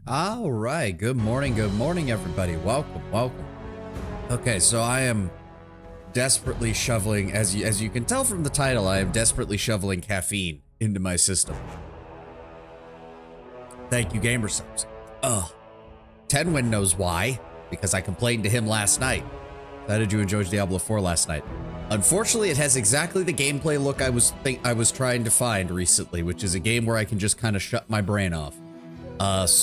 All right, good morning, everybody. Welcome. Okay, so I am desperately shoveling, as you can tell from the title, I am desperately shoveling caffeine into my system. Thank you, GamerSubs. Tenwin knows why, because I complained to him last night. How did you enjoy Diablo 4 last night? Unfortunately, it has exactly the gameplay look I was trying to find recently, which is a game where I can just kind of shut my brain off. Let's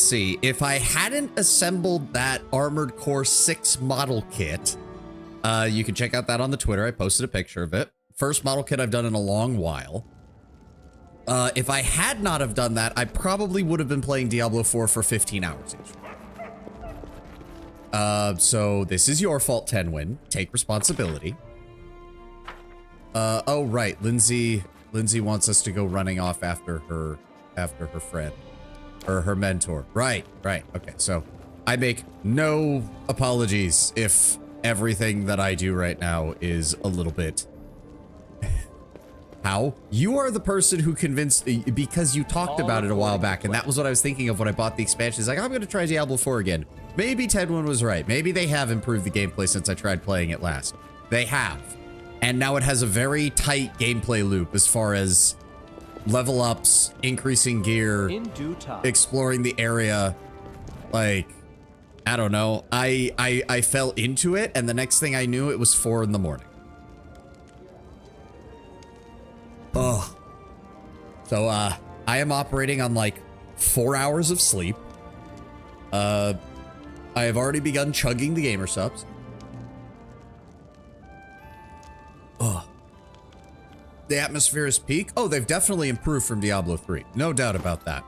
see. If I hadn't assembled that Armored Core 6 model kit, you can check out that on the Twitter. I posted a picture of it. First model kit I've done in a long while. If I had not have done that, I probably would have been playing Diablo 4 for 15 hours each. So this is your fault, Tenwin. Take responsibility. Oh, right. Lindsay wants us to go running off after her friend. Or her mentor. Right. Okay, so I make no apologies if everything that I do right now is a little bit... How? You are the person who convinced... Because you talked about it a while back, and that was what I was thinking of when I bought the expansion. It's like, I'm going to try Diablo 4 again. Maybe Tenwin was right. Maybe they have improved the gameplay since I tried playing it last. They have. And now it has a very tight gameplay loop as far as level ups, increasing gear, in due time, exploring the area. Like, I don't know. I fell into it, and the next thing I knew, it was 4 in the morning. Ugh. So, I am operating on like 4 hours of sleep. I have already begun chugging the GamerSubs. Ugh. The atmosphere is peak. Oh, they've definitely improved from Diablo 3. No doubt about that.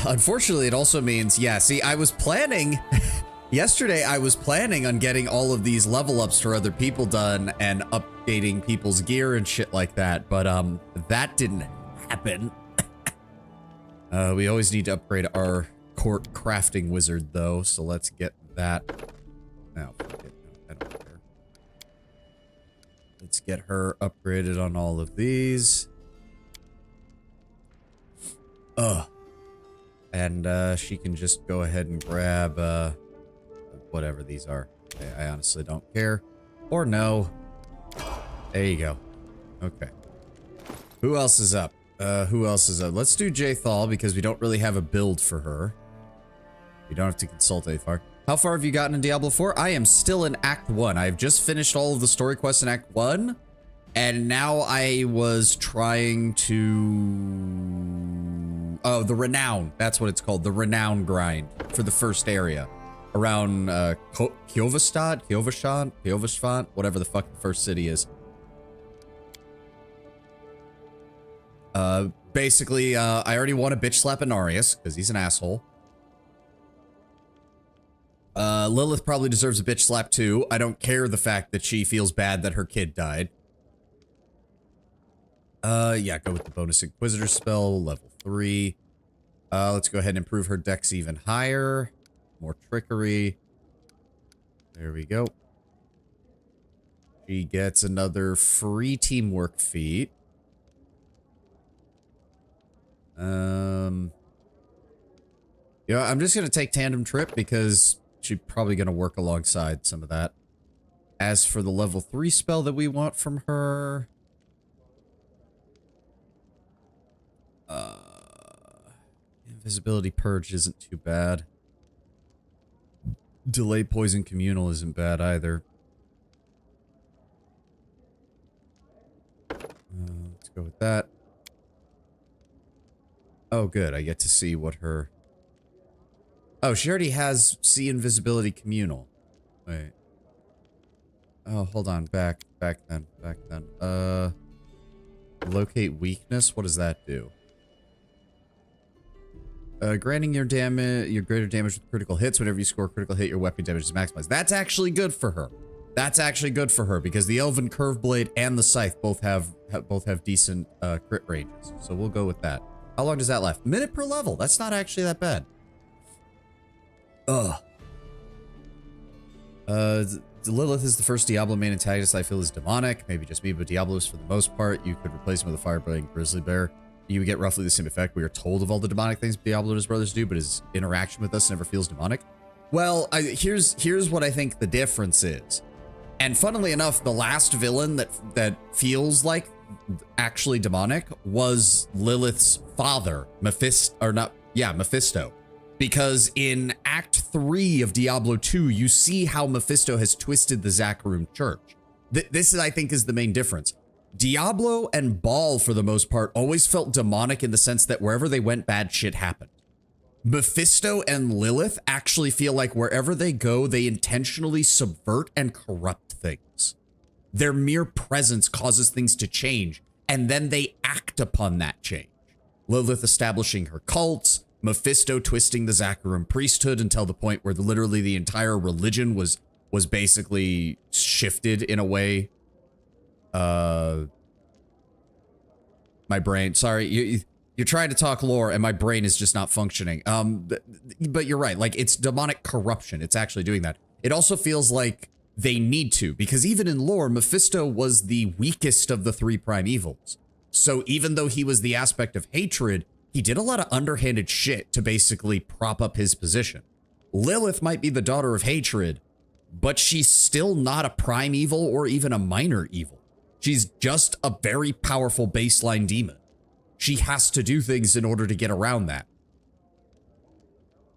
Unfortunately, it also means, yeah, see, I was planning... Yesterday, I was planning on getting all of these level ups for other people done and updating people's gear and shit like that, but, that didn't happen. We always need to upgrade our court crafting wizard, though, so let's get that. No, fuck it. No, I don't care. Let's get her upgraded on all of these. And, she can just go ahead and grab, whatever these are. I honestly don't care. Or no. There you go. Okay. Who else is up? Let's do Jthal because we don't really have a build for her. You don't have to consult any far. How far have you gotten in Diablo 4? I am still in Act 1. I've just finished all of the story quests in Act 1. And now I was trying to... Oh, the Renown. That's what it's called. The Renown grind for the first area. Around Kjovastad, whatever the fuck the first city is. Basically, I already want to bitch slap Anarius, because he's an asshole. Lilith probably deserves a bitch slap too. I don't care the fact that she feels bad that her kid died. Yeah, go with the bonus Inquisitor spell, level 3. Let's go ahead and improve her dex even higher. More trickery. There we go. She gets another free teamwork feat. Yeah, I'm just gonna take tandem trip because she's probably gonna work alongside some of that. As for the level 3 spell that we want from her, invisibility purge isn't too bad. Delay poison communal isn't bad either. Let's go with that. Oh, good. I get to see what her... Oh, she already has see invisibility communal. Wait. Oh, hold on. Back then. Locate weakness. What does that do? Granting your greater damage with critical hits. Whenever you score a critical hit, your weapon damage is maximized. That's actually good for her. That's actually good for her because the Elven Curve Blade and the Scythe both have decent crit ranges. So we'll go with that. How long does that last? Minute per level. That's not actually that bad. Lilith is the first Diablo main antagonist I feel is demonic. Maybe just me, but Diablos for the most part. You could replace him with a fire-breathing grizzly bear. you get roughly the same effect. We are told of all the demonic things Diablo and his brothers do, but his interaction with us never feels demonic. Well, here's what I think the difference is. And funnily enough, the last villain that feels like actually demonic was Lilith's father, Mephisto. Because in Act 3 of Diablo 2, you see how Mephisto has twisted the Zakarum Church. This, I think, is the main difference. Diablo and Baal, for the most part, always felt demonic in the sense that wherever they went, bad shit happened. Mephisto and Lilith actually feel like wherever they go, they intentionally subvert and corrupt things. Their mere presence causes things to change, and then they act upon that change. Lilith establishing her cults, Mephisto twisting the Zakarum priesthood until the point where literally the entire religion was basically shifted in a way. My brain, sorry, you're trying to talk lore and my brain is just not functioning. But you're right, like it's demonic corruption. It's actually doing that. It also feels like they need to, because even in lore, Mephisto was the weakest of the three prime evils. So even though he was the aspect of hatred, he did a lot of underhanded shit to basically prop up his position. Lilith might be the daughter of hatred, but she's still not a prime evil or even a minor evil. She's just a very powerful baseline demon. She has to do things in order to get around that.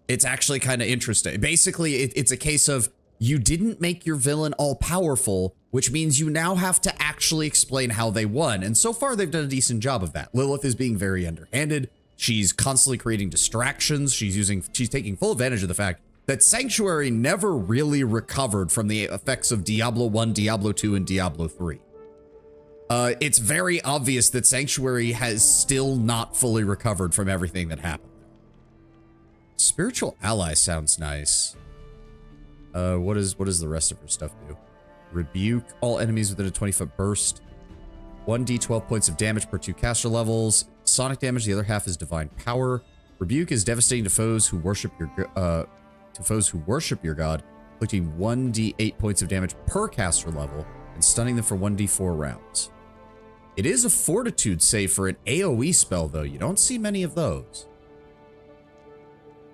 It's actually kind of interesting. Basically, it's a case of you didn't make your villain all powerful, which means you now have to actually explain how they won. And so far, they've done a decent job of that. Lilith is being very underhanded. She's constantly creating distractions. She's taking full advantage of the fact that Sanctuary never really recovered from the effects of Diablo 1, Diablo 2, and Diablo 3. It's very obvious that Sanctuary has still not fully recovered from everything that happened. Spiritual Ally sounds nice. What does the rest of her stuff do? Rebuke all enemies within a 20-foot burst. 1d12 points of damage per 2 caster levels. Sonic damage, the other half is divine power. Rebuke is devastating to foes who worship your god, inflicting 1d8 points of damage per caster level and stunning them for 1d4 rounds. It is a fortitude save for an AoE spell, though. You don't see many of those.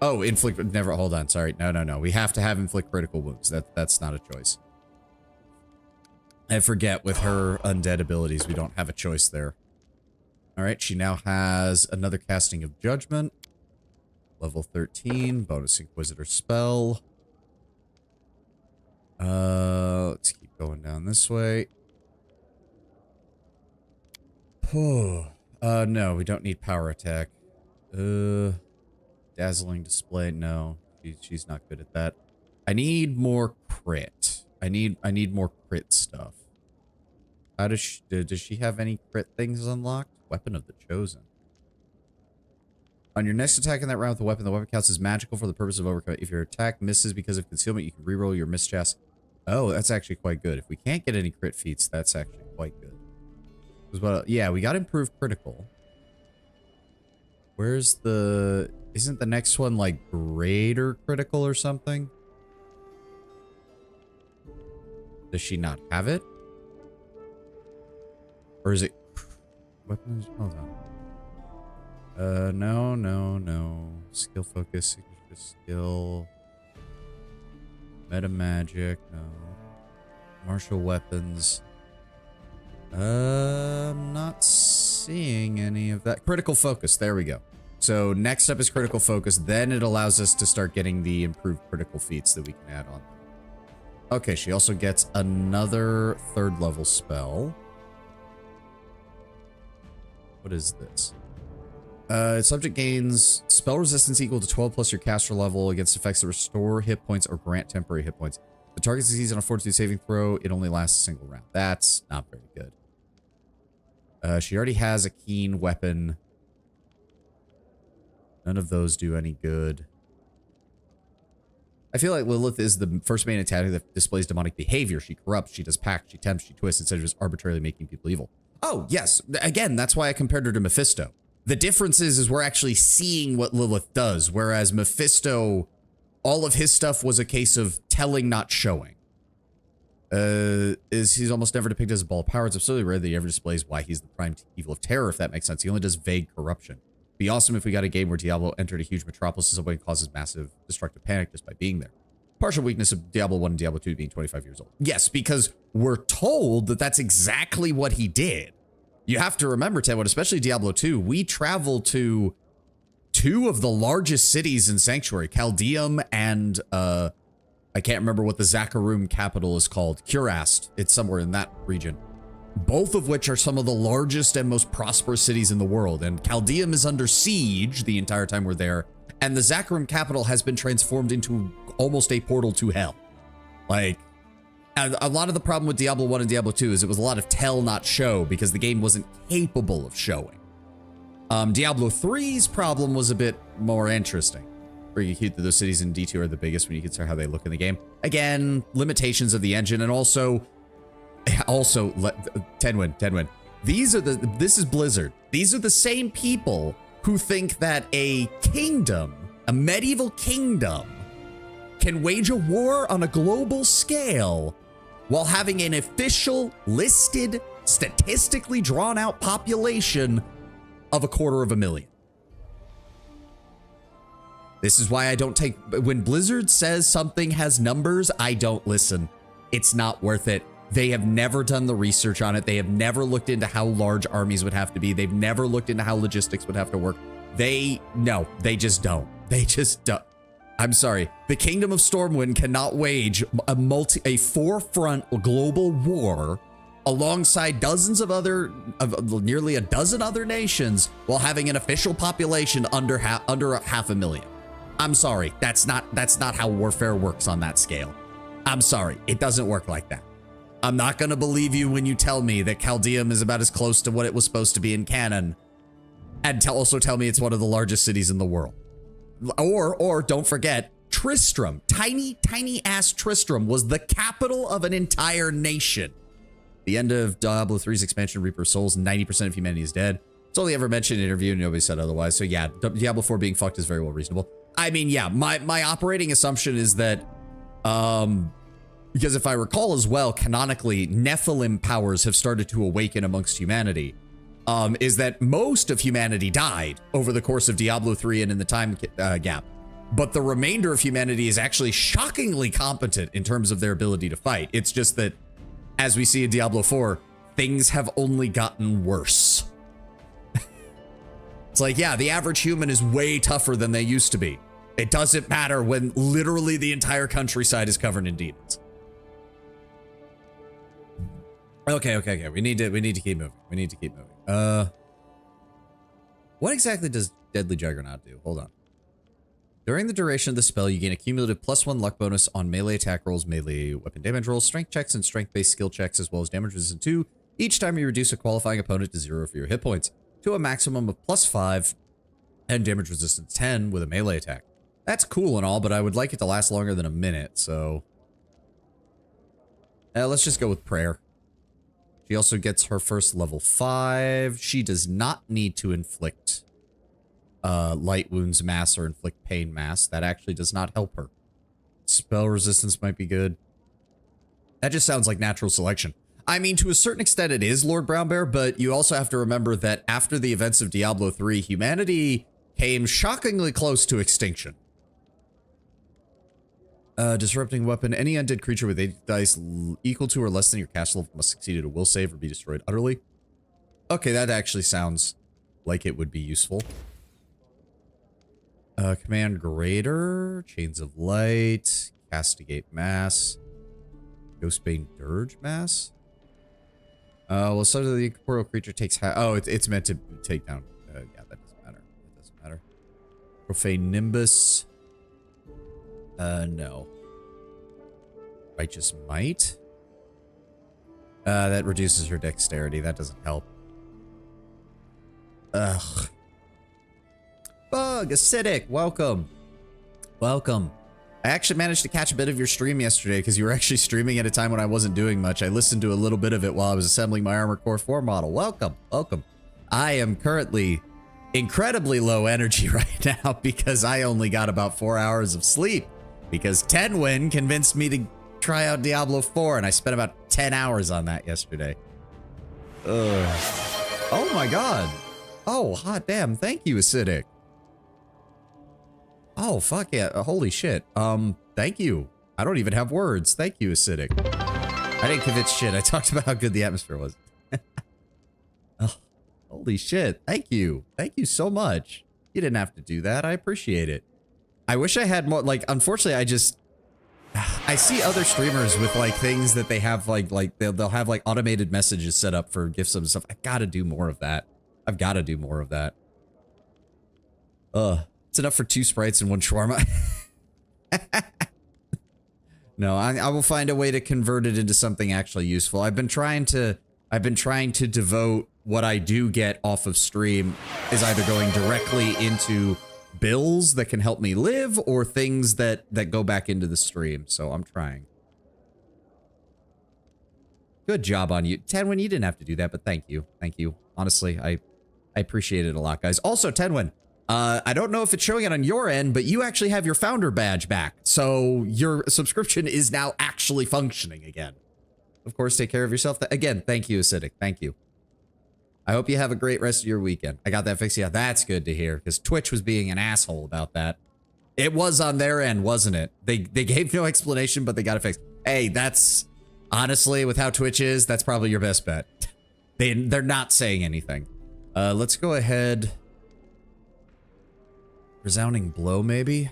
Oh, inflict, never, hold on, sorry. No. We have to have inflict critical wounds. That's not a choice. I forget, with her undead abilities, we don't have a choice there. All right, she now has another casting of judgment. Level 13, bonus Inquisitor spell. Let's keep going down this way. Oh, no, we don't need power attack. Dazzling display, no. She's not good at that. I need more crit. I need more crit stuff. How does she have any crit things unlocked? Weapon of the Chosen. On your next attack in that round with the weapon counts as magical for the purpose of overcome. If your attack misses because of concealment, you can reroll your mischance. Oh, that's actually quite good. If we can't get any crit feats, that's actually quite good. Well, yeah, we got improved critical. Where's the... Isn't the next one like greater critical or something? Does she not have it? Or is it... Weapons? Hold on. No. Skill focus, signature skill. Meta magic, no. Martial weapons. I'm not seeing any of that. Critical focus, there we go. So next up is critical focus, then it allows us to start getting the improved critical feats that we can add on. Okay, she also gets another 3rd level spell. What is this? Subject gains spell resistance equal to 12 plus your caster level against effects that restore hit points or grant temporary hit points. The target succeeds on a fortitude saving throw. It only lasts a single round. That's not very good. She already has a keen weapon. None of those do any good. I feel like Lilith is the first main attacker that displays demonic behavior. She corrupts, she does pacts, she tempts, she twists, instead of just arbitrarily making people evil. Oh, yes. Again, that's why I compared her to Mephisto. The difference is we're actually seeing what Lilith does, whereas Mephisto, all of his stuff was a case of telling, not showing. Is he's almost never depicted as a ball of power. It's absolutely rare that he ever displays why he's the prime evil of terror, if that makes sense. He only does vague corruption. Be awesome if we got a game where Diablo entered a huge metropolis and causes massive destructive panic just by being there. Partial weakness of Diablo 1 and Diablo 2 being 25 years old. Yes, because we're told that that's exactly what he did. You have to remember, Ted, especially Diablo 2, we traveled to two of the largest cities in Sanctuary, Caldeum and, I can't remember what the Zakarum capital is called. Curast. It's somewhere in that region. Both of which are some of the largest and most prosperous cities in the world. And Caldeum is under siege the entire time we're there. And the Zakarum capital has been transformed into almost a portal to hell. Like, a lot of the problem with Diablo 1 and Diablo 2 is it was a lot of tell, not show, because the game wasn't capable of showing. Diablo 3's problem was a bit more interesting. Pretty cute that those cities in D2 are the biggest when you consider how they look in the game. Again, limitations of the engine, and also Tenwin. This is Blizzard. These are the same people who think that a kingdom, a medieval kingdom, can wage a war on a global scale while having an official, listed, statistically drawn out population of 250,000. This is why I don't take, when Blizzard says something has numbers, I don't listen. It's not worth it. They have never done the research on it. They have never looked into how large armies would have to be. They've never looked into how logistics would have to work. No, they just don't. They just don't. I'm sorry. The Kingdom of Stormwind cannot wage a four-front global war alongside dozens of nearly a dozen other nations while having an official population under 500,000. I'm sorry. That's not how warfare works on that scale. I'm sorry. It doesn't work like that. I'm not going to believe you when you tell me that Caldeum is about as close to what it was supposed to be in canon, and also tell me it's one of the largest cities in the world. Or don't forget, Tristram, tiny ass Tristram, was the capital of an entire nation. The end of Diablo 3's expansion, Reaper of Souls, 90% of humanity is dead. It's only ever mentioned in an interview and nobody said otherwise. So yeah, Diablo 4 being fucked is very well reasonable. I mean, yeah, my operating assumption is that, because if I recall as well, canonically, Nephilim powers have started to awaken amongst humanity. Is that most of humanity died over the course of Diablo 3 and in the time gap. But the remainder of humanity is actually shockingly competent in terms of their ability to fight. It's just that, as we see in Diablo 4, things have only gotten worse. It's like, yeah, the average human is way tougher than they used to be. It doesn't matter when literally the entire countryside is covered in demons. Okay. We need to keep moving. What exactly does Deadly Juggernaut do? Hold on. During the duration of the spell, you gain a cumulative +1 luck bonus on melee attack rolls, melee weapon damage rolls, strength checks, and strength-based skill checks, as well as damage resistance 2, each time you reduce a qualifying opponent to 0 for your hit points, to a maximum of +5 and damage resistance 10 with a melee attack. That's cool and all, but I would like it to last longer than a minute, so... let's just go with prayer. She also gets her first level 5. She does not need to inflict light wounds mass or inflict pain mass. That actually does not help her. Spell resistance might be good. That just sounds like natural selection. I mean, to a certain extent it is Lord Brownbear, but you also have to remember that after the events of Diablo 3, humanity came shockingly close to extinction. Disrupting weapon. Any undead creature with 8 dice equal to or less than your cast level must succeed at a will save or be destroyed utterly. Okay, that actually sounds like it would be useful. Command Greater, Chains of Light, Castigate Mass, Ghostbane Dirge Mass. Well, so the incorporeal creature takes it's meant to take down. Yeah, that doesn't matter. That doesn't matter. Profane Nimbus. No. Righteous Might. That reduces her dexterity. That doesn't help. Ugh. Bug, Acidic, welcome. Welcome. I actually managed to catch a bit of your stream yesterday because you were actually streaming at a time when I wasn't doing much. I listened to a little bit of it while I was assembling my Armored Core 4 model. Welcome, welcome. I am currently incredibly low energy right now because I only got about 4 hours of sleep because Tenwin convinced me to try out Diablo 4, and I spent about 10 hours on that yesterday. Ugh. Oh my god. Oh, hot damn. Thank you, Acidic. Oh, fuck yeah. Holy shit. Thank you. I don't even have words. Thank you, Acidic. I didn't convince shit. I talked about how good the atmosphere was. Oh, holy shit. Thank you. Thank you so much. You didn't have to do that. I appreciate it. I wish I had more, like, unfortunately, I see other streamers with, like, things that they have, like they'll have, like, automated messages set up for gift subs and stuff. I gotta do more of that. I've gotta do more of that. It's enough for 2 sprites and 1 shawarma. No, I will find a way to convert it into something actually useful. I've been trying to devote what I do get off of stream is either going directly into bills that can help me live or things that go back into the stream. So I'm trying. Good job on you. Tenwin, you didn't have to do that, but thank you. Thank you. Honestly, I appreciate it a lot, guys. Also, Tenwin, I don't know if it's showing it on your end, but you actually have your founder badge back. So your subscription is now actually functioning again. Of course, take care of yourself. Again, thank you, Acidic. Thank you. I hope you have a great rest of your weekend. I got that fixed. Yeah, that's good to hear, because Twitch was being an asshole about that. It was on their end, wasn't it? They gave no explanation, but they got it fixed. Hey, that's... honestly, with how Twitch is, that's probably your best bet. They're not saying anything. Let's go ahead... Resounding blow, maybe?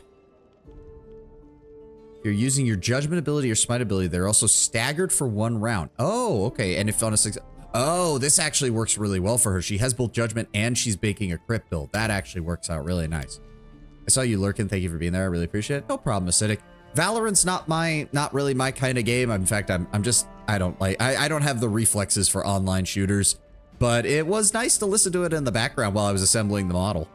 If you're using your judgment ability or smite ability, they're also staggered for 1 round. Oh, okay. And if on a 6... oh, this actually works really well for her. She has both judgment and she's baking a crit build. That actually works out really nice. I saw you lurking. Thank you for being there. I really appreciate it. No problem, Acidic. Valorant's not really my kind of game. In fact, I don't have the reflexes for online shooters, but it was nice to listen to it in the background while I was assembling the model.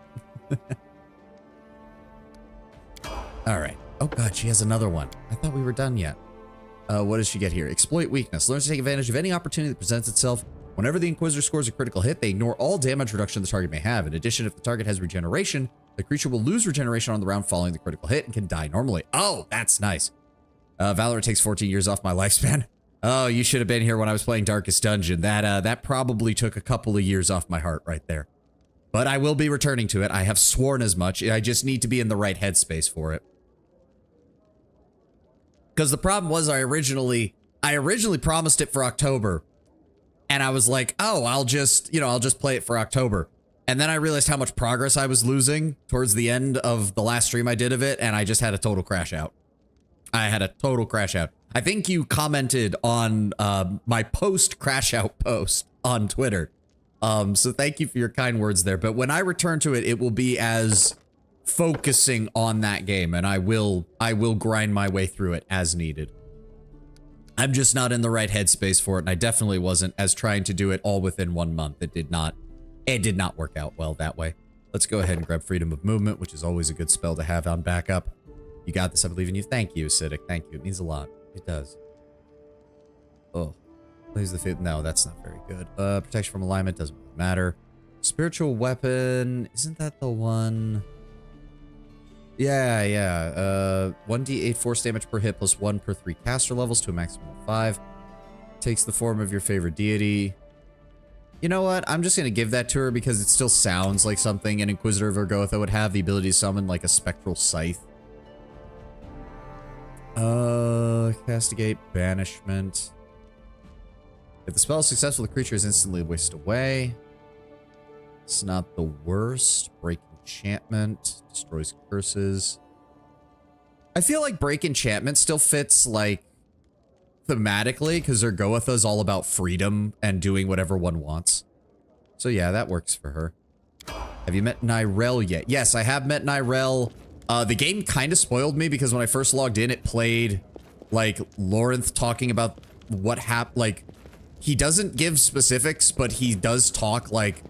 All right. Oh god, she has another one. I thought we were done yet. What does she get here? Exploit weakness. Learns to take advantage of any opportunity that presents itself. Whenever the Inquisitor scores a critical hit, they ignore all damage reduction the target may have. In addition, if the target has regeneration, the creature will lose regeneration on the round following the critical hit and can die normally. Oh, that's nice. Valorant takes 14 years off my lifespan. Oh, you should have been here when I was playing Darkest Dungeon. That probably took a couple of years off my heart right there. But I will be returning to it. I have sworn as much. I just need to be in the right headspace for it. Because the problem was I originally promised it for October. And I was like, oh, I'll just play it for October. And then I realized how much progress I was losing towards the end of the last stream I did of it. And I just had a total crash out. I had a total crash out. I think you commented on my post crash out post on Twitter. So thank you for your kind words there. But when I return to it, it will be as focusing on that game, and I will grind my way through it as needed. I'm just not in the right headspace for it, and I definitely wasn't as trying to do it all within 1 month. It did not work out well that way. Let's go ahead and grab Freedom of Movement, which is always a good spell to have on backup. You got this. I believe in you. Thank you, Acidic. Thank you. It means a lot. It does. Oh, plays the fifth. No, that's not very good. Protection from alignment doesn't really matter. Spiritual weapon. Isn't that the one? Yeah. 1d8 force damage per hit plus 1 per 3 caster levels to a maximum of 5. Takes the form of your favorite deity. You know what? I'm just going to give that to her because it still sounds like something an Inquisitor of Urgotha would have, the ability to summon like a spectral scythe. Castigate, banishment. If the spell is successful, the creature is instantly whisked away. It's not the worst. Break enchantment, destroys curses. I feel like break enchantment still fits like thematically because Urgotha is all about freedom and doing whatever one wants. So yeah, that works for her. Have you met Nyrel yet? Yes, I have met Nyrel. The game kind of spoiled me because when I first logged in, it played like Lorinth talking about what happened. Like, he doesn't give specifics, but he does talk like,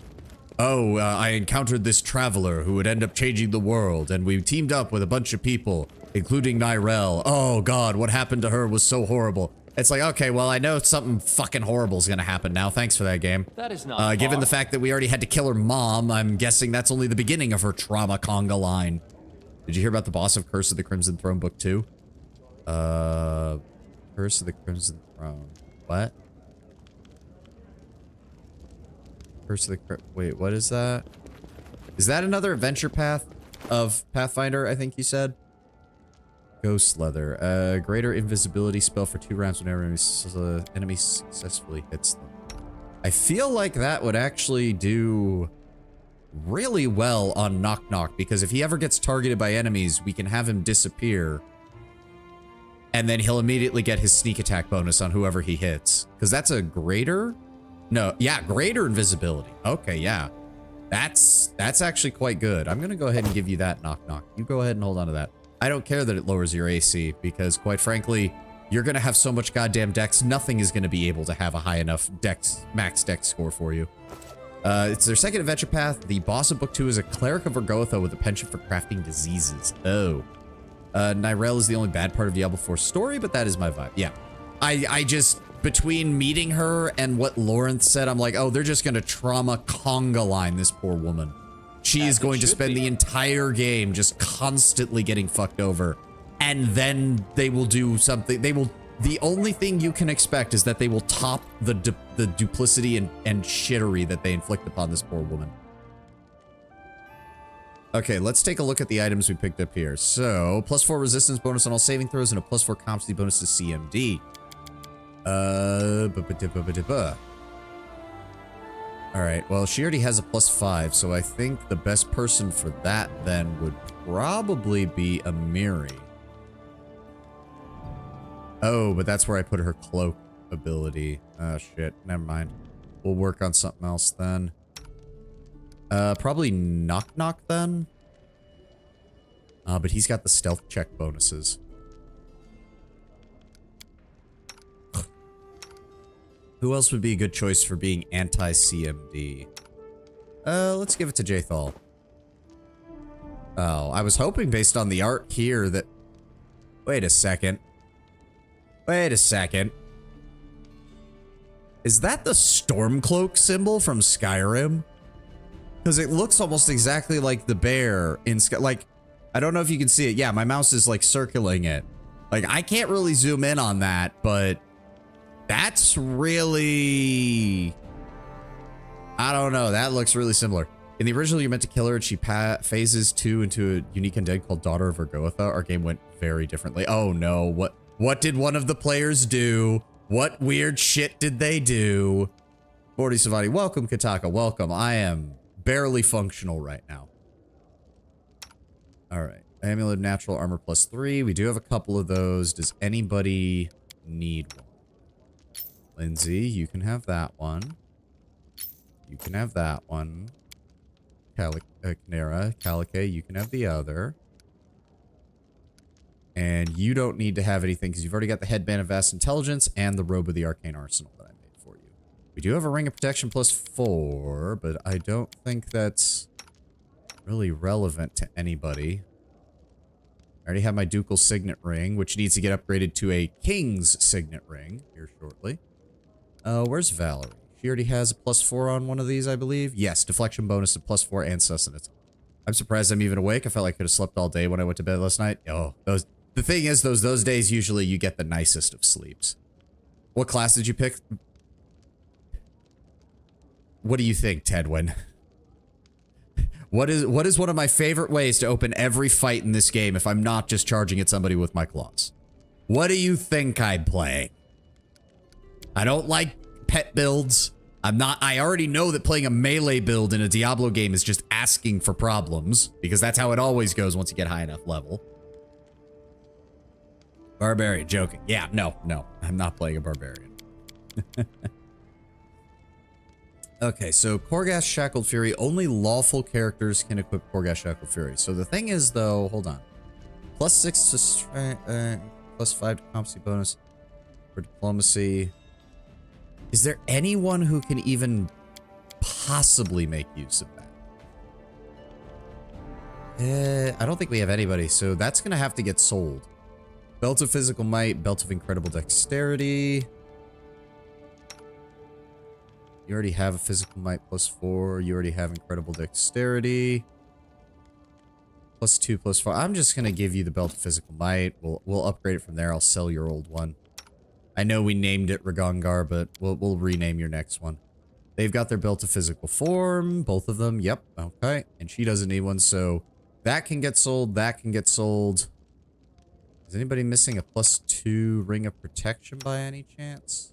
oh, I encountered this traveler who would end up changing the world, and we teamed up with a bunch of people, including Nyrel. Oh god, what happened to her was so horrible. It's like, okay, well, I know something fucking horrible is gonna happen now. Thanks for that game. That is not given the fact that we already had to kill her mom, I'm guessing that's only the beginning of her trauma conga line. Did you hear about the boss of Curse of the Crimson Throne Book 2? Curse of the Crimson Throne. What? Curse of the Wait, what is that? Is that another adventure path of Pathfinder, I think you said? Ghost Leather. Greater invisibility spell for 2 rounds whenever enemy successfully hits them. I feel like that would actually do really well on Knock Knock, because if he ever gets targeted by enemies, we can have him disappear. And then he'll immediately get his sneak attack bonus on whoever he hits. Because that's a greater? No, yeah, greater invisibility. Okay, yeah. That's actually quite good. I'm gonna go ahead and give you that, Knock Knock. You go ahead and hold on to that. I don't care that it lowers your AC, because quite frankly, you're gonna have so much goddamn dex, nothing is gonna be able to have a high enough max dex score for you. It's their second adventure path. The boss of book 2 is a cleric of Orgotha with a penchant for crafting diseases. Oh. Nyrelle is the only bad part of Diablo 4's story, but that is my vibe. Yeah. I just, between meeting her and what Lawrence said, I'm like, oh, they're just gonna trauma conga line this poor woman. She is going to spend the entire game just constantly getting fucked over. And then they will do something. The only thing you can expect is that they will top the duplicity and shittery that they inflict upon this poor woman. Okay, let's take a look at the items we picked up here. So, +4 resistance bonus on all saving throws and a +4 competency bonus to CMD. Alright, well, she already has a +5, so I think the best person for that then would probably be Amiri. Oh, but that's where I put her cloak ability. Oh, shit. Never mind. We'll work on something else then. Probably Knock Knock then. But he's got the stealth check bonuses. Who else would be a good choice for being anti-CMD? Let's give it to Jathal. Oh, I was hoping based on the art here that... Wait a second. Wait a second. Is that the Stormcloak symbol from Skyrim? Because it looks almost exactly like the bear in Sky... Like, I don't know if you can see it. Yeah, my mouse is like circling it. Like, I can't really zoom in on that, but... That's really... I don't know. That looks really similar. In the original, you're meant to kill her, and she phases 2 into a unique undead called Daughter of Orgotha. Our game went very differently. Oh no, what did one of the players do? What weird shit did they do? 40 Savati, welcome, Kataka, welcome. I am barely functional right now. Alright. Amulet of Natural Armor +3. We do have a couple of those. Does anybody need one? Lindsay, you can have that one. You can have that one. Canera, Calique, you can have the other. And you don't need to have anything because you've already got the Headband of Vast Intelligence and the Robe of the Arcane Arsenal that I made for you. We do have a Ring of Protection +4, but I don't think that's really relevant to anybody. I already have my Ducal Signet Ring, which needs to get upgraded to a King's Signet Ring here shortly. Where's Valerie? She already has a +4 on one of these, I believe. Yes, deflection bonus to +4 and sustenance. I'm surprised I'm even awake. I felt like I could have slept all day when I went to bed last night. Oh, the thing is, those days usually you get the nicest of sleeps. What class did you pick? What do you think, Tedwin? What is one of my favorite ways to open every fight in this game if I'm not just charging at somebody with my claws? What do you think I'm playing? I don't like pet builds. I already know that playing a melee build in a Diablo game is just asking for problems, because that's how it always goes once you get high enough level. Barbarian, joking. Yeah, no, I'm not playing a barbarian. Okay, so Korghast Shackled Fury, only lawful characters can equip Korghast Shackled Fury. So the thing is, though, hold on. +6 to strength, +5 to competency bonus for diplomacy. Is there anyone who can even possibly make use of that? I don't think we have anybody, so that's gonna have to get sold. Belt of Physical Might, Belt of Incredible Dexterity. You already have a Physical Might +4. You already have Incredible Dexterity. +2, +4. I'm just gonna give you the Belt of Physical Might. We'll upgrade it from there. I'll sell your old one. I know we named it Ragongar, but we'll rename your next one. They've got their built to physical form, both of them. Yep, okay. And she doesn't need one, so that can get sold, that can get sold. Is anybody missing a +2 Ring of Protection by any chance?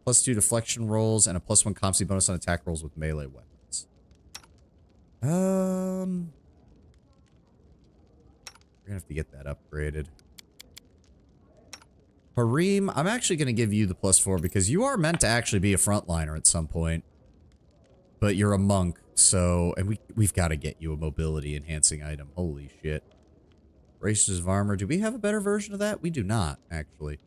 +2 deflection rolls and a +1 comp bonus on attack rolls with melee weapons. We're gonna have to get that upgraded. Harim, I'm actually gonna give you the +4 because you are meant to actually be a frontliner at some point. But you're a monk, so... And we've got to get you a mobility enhancing item. Holy shit. Races of armor. Do we have a better version of that? We do not, actually.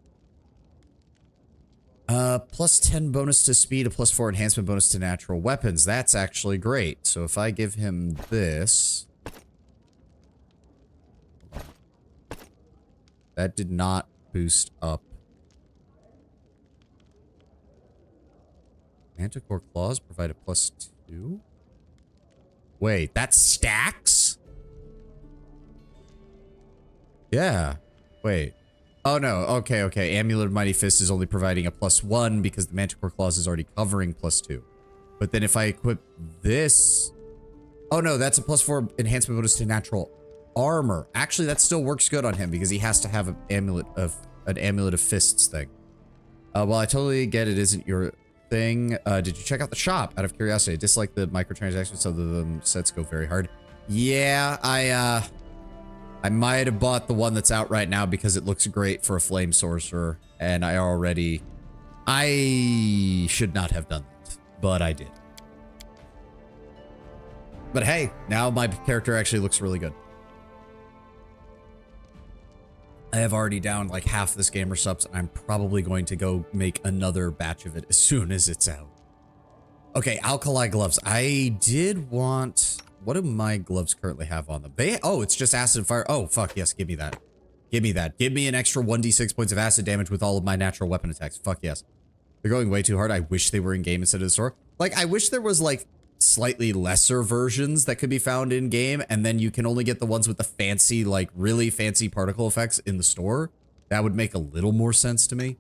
+10 bonus to speed, a +4 enhancement bonus to natural weapons. That's actually great. So if I give him this... That did not boost up. Manticore claws provide a +2? Wait, that stacks? Yeah. Wait. Oh no, okay. Amulet of Mighty Fist is only providing a +1 because the Manticore Claws is already covering +2. But then if I equip this... Oh no, that's a +4 enhancement bonus to natural armor. Actually, that still works good on him because he has to have an Amulet of Fists thing. Well, I totally get it isn't your thing. Did you check out the shop? Out of curiosity, I dislike the microtransactions, so the sets go very hard. Yeah, I might have bought the one that's out right now because it looks great for a flame sorcerer, and I should not have done that, but I did. But hey, now my character actually looks really good. I have already downed like half this gamer subs, and I'm probably going to go make another batch of it as soon as it's out. Okay, alkali gloves. I did want... What do my gloves currently have on them? Oh, it's just acid and fire. Oh, fuck, yes, give me that. Give me that. Give me an extra 1d6 points of acid damage with all of my natural weapon attacks. Fuck yes. They're going way too hard. I wish they were in-game instead of the store. Like, I wish there was, like, slightly lesser versions that could be found in-game, and then you can only get the ones with the fancy, like, really fancy particle effects in the store. That would make a little more sense to me.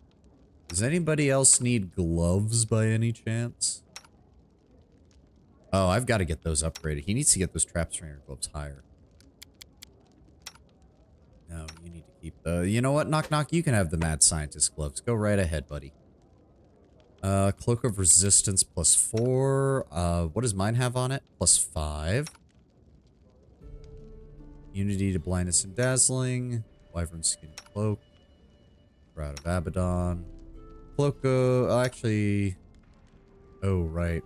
Does anybody else need gloves by any chance? Oh, I've got to get those upgraded. He needs to get those trap strainer gloves higher. No, you need to keep the... You know what? Knock knock, you can have the mad scientist gloves. Go right ahead, buddy. Cloak of Resistance +4. What does mine have on it? +5. Immunity to blindness and dazzling. Wyvern skin cloak. Shroud of Abaddon. Cloak of... actually... Oh, right.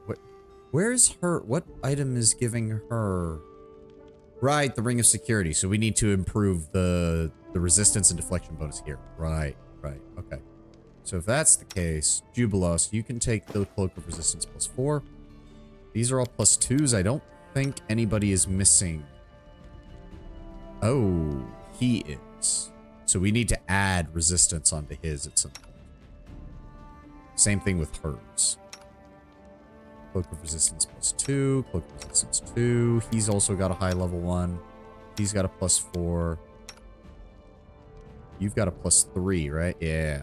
Where's her... What item is giving her... Right, the Ring of Security. So we need to improve the resistance and deflection bonus here. Right. Okay. So if that's the case, Jubilos, you can take the Cloak of Resistance +4. These are all +2s. I don't think anybody is missing. Oh, he is. So we need to add resistance onto his at some point. Same thing with hers. Cloak of Resistance +2. Cloak of Resistance 2. He's also got a high level 1. He's got a +4. You've got a +3, right? Yeah.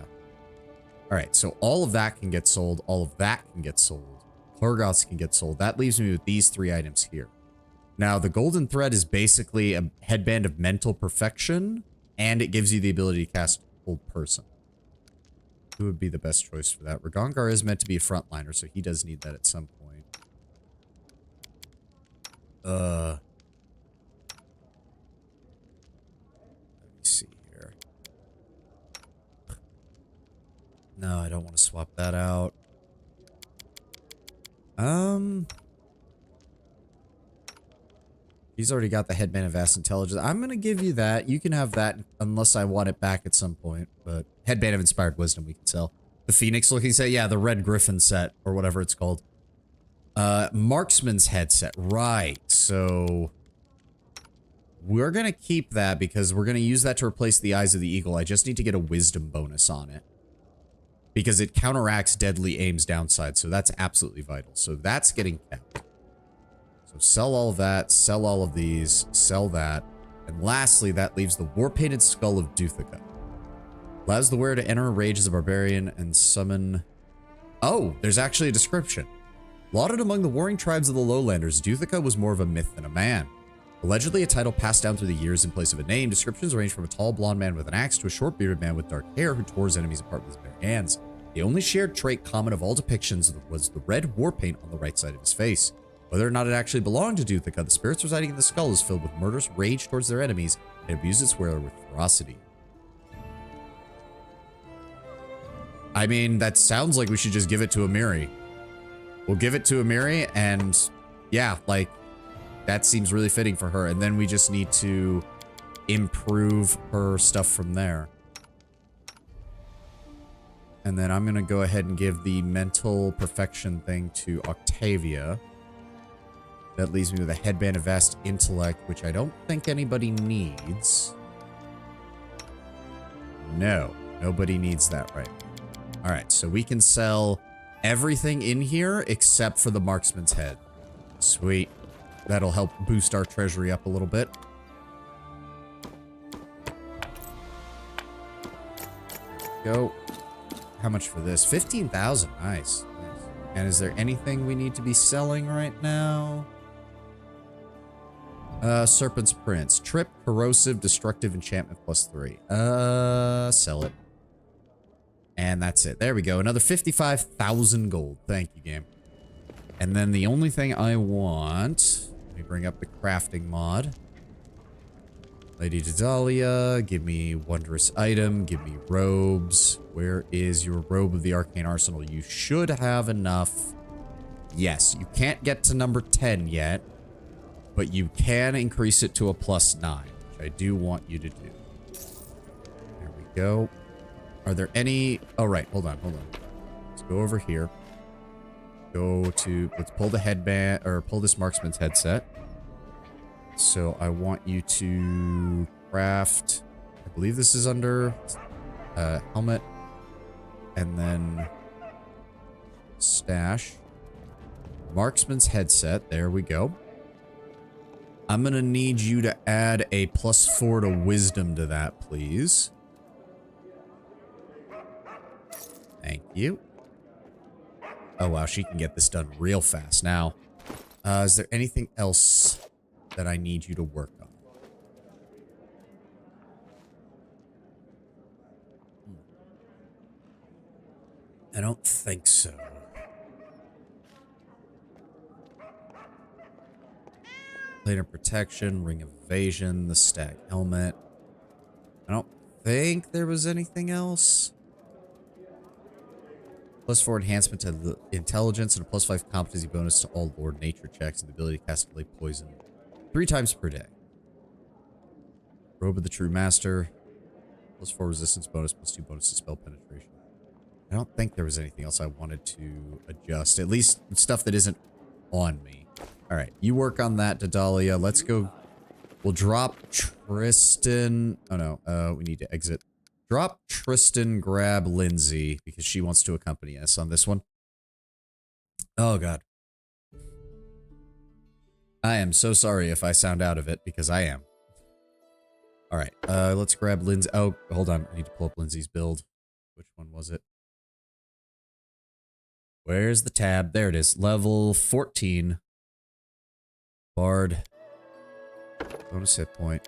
Alright, so all of that can get sold. All of that can get sold. Clergoths can get sold. That leaves me with these 3 items here. Now, the golden thread is basically a headband of mental perfection, and it gives you the ability to cast Hold Person. Who would be the best choice for that? Ragongar is meant to be a frontliner, so he does need that at some point. Let me see here. No, I don't want to swap that out. He's already got the Headband of Vast Intelligence. I'm going to give you that. You can have that unless I want it back at some point. But Headband of Inspired Wisdom we can sell. The Phoenix looking set? Yeah, the Red Griffin set or whatever it's called. Marksman's headset. Right. So we're going to keep that because we're going to use that to replace the Eyes of the Eagle. I just need to get a Wisdom bonus on it. Because it counteracts deadly aim's downside. So that's absolutely vital. So that's getting kept. So sell all of that, sell all of these, sell that. And lastly, that leaves the War-Painted Skull of Duthica. Allows the wearer to enter a rage as a barbarian and summon... Oh, there's actually a description. Lauded among the warring tribes of the lowlanders, Duthica was more of a myth than a man. Allegedly a title passed down through the years in place of a name, descriptions range from a tall blonde man with an axe to a short bearded man with dark hair who tore his enemies apart with his bare hands. The only shared trait common of all depictions was the red war paint on the right side of his face. Whether or not it actually belonged to Duthica, the spirits residing in the skull is filled with murderous rage towards their enemies and abuses its wearer with ferocity. I mean, that sounds like we should just give it to Amiri. We'll give it to Amiri, and yeah, like, that seems really fitting for her. And then we just need to improve her stuff from there. And then I'm going to go ahead and give the mental perfection thing to Octavia. That leaves me with a headband of vast intellect, which I don't think anybody needs. No, nobody needs that right now. All right, so we can sell everything in here except for the marksman's head. Sweet. That'll help boost our treasury up a little bit. Go. How much for this? 15,000. Nice. And is there anything we need to be selling right now? Serpent's Prince. Trip, corrosive, destructive, enchantment +3. Sell it. And that's it. There we go. Another 55,000 gold. Thank you, game. And then the only thing I want... Let me bring up the crafting mod. Lady Daedalus, give me wondrous item. Give me robes. Where is your robe of the Arcane Arsenal? You should have enough. Yes, you can't get to number 10 yet. But you can increase it to a +9. Which I do want you to do. There we go. Are there any... Oh, right. Hold on. Let's go over here. Go to... Let's pull the headband... Or pull this marksman's headset. So I want you to craft... I believe this is under... helmet. And then... Stash. Marksman's headset. There we go. I'm gonna need you to add a +4 to wisdom to that, please. Thank you. Oh, wow, she can get this done real fast now. Is there anything else that I need you to work on? I don't think so. Plate of protection, ring of evasion, the stag helmet. I don't think there was anything else. +4 enhancement to the intelligence and a +5 competency bonus to all Lord Nature checks and the ability to cast Lay Poison 3 times per day. Robe of the True Master. +4 resistance bonus, +2 bonus to spell penetration. I don't think there was anything else I wanted to adjust. At least stuff that isn't on me. Alright, you work on that, Daedalus. Let's go. We'll drop Tristan. Oh no, we need to exit. Drop Tristan, grab Lindsay, because she wants to accompany us on this one. Oh, God. I am so sorry if I sound out of it, because I am. Alright, let's grab Lindsay. Oh, hold on. I need to pull up Lindsay's build. Which one was it? Where's the tab? There it is. Level 14. Bard. Bonus hit point.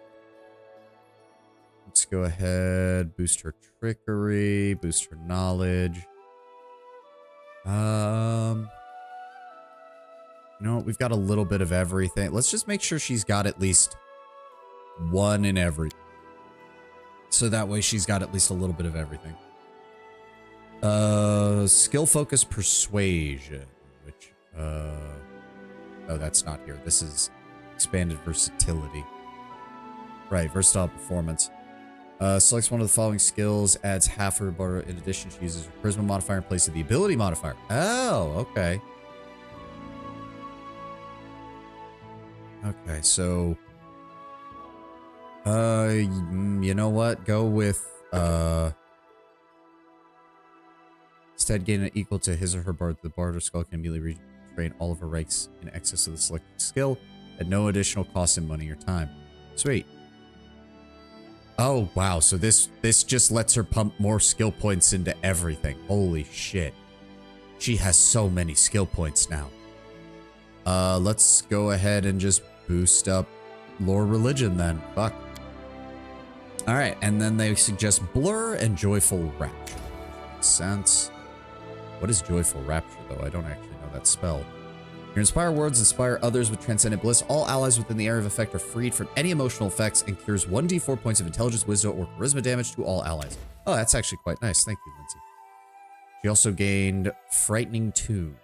Let's go ahead, boost her trickery, boost her knowledge. You know what? We've got a little bit of everything. Let's just make sure she's got at least one in every. So that way she's got at least a little bit of everything. Skill focus persuasion, which, oh, that's not here. This is expanded versatility. Right, versatile performance. Selects one of the following skills, adds half her bar. In addition, she uses her charisma modifier in place of the ability modifier. Oh, okay. Okay, so... you know what? Go with, instead, gain an equal to his or her bard. The bard or skull can immediately retrain all of her ranks in excess of the selected skill at no additional cost in money or time. Sweet. Oh, wow. So this just lets her pump more skill points into everything. Holy shit. She has so many skill points now. Let's go ahead and just boost up lore religion then. Fuck. All right, and then they suggest blur and joyful rapture. Makes sense. What is joyful rapture, though? I don't actually know that spell. Your inspire words inspire others with transcendent bliss. All allies within the area of effect are freed from any emotional effects and cures 1d4 points of intelligence, wisdom, or charisma damage to all allies. Oh, that's actually quite nice. Thank you, Lindsay. She also gained frightening 2.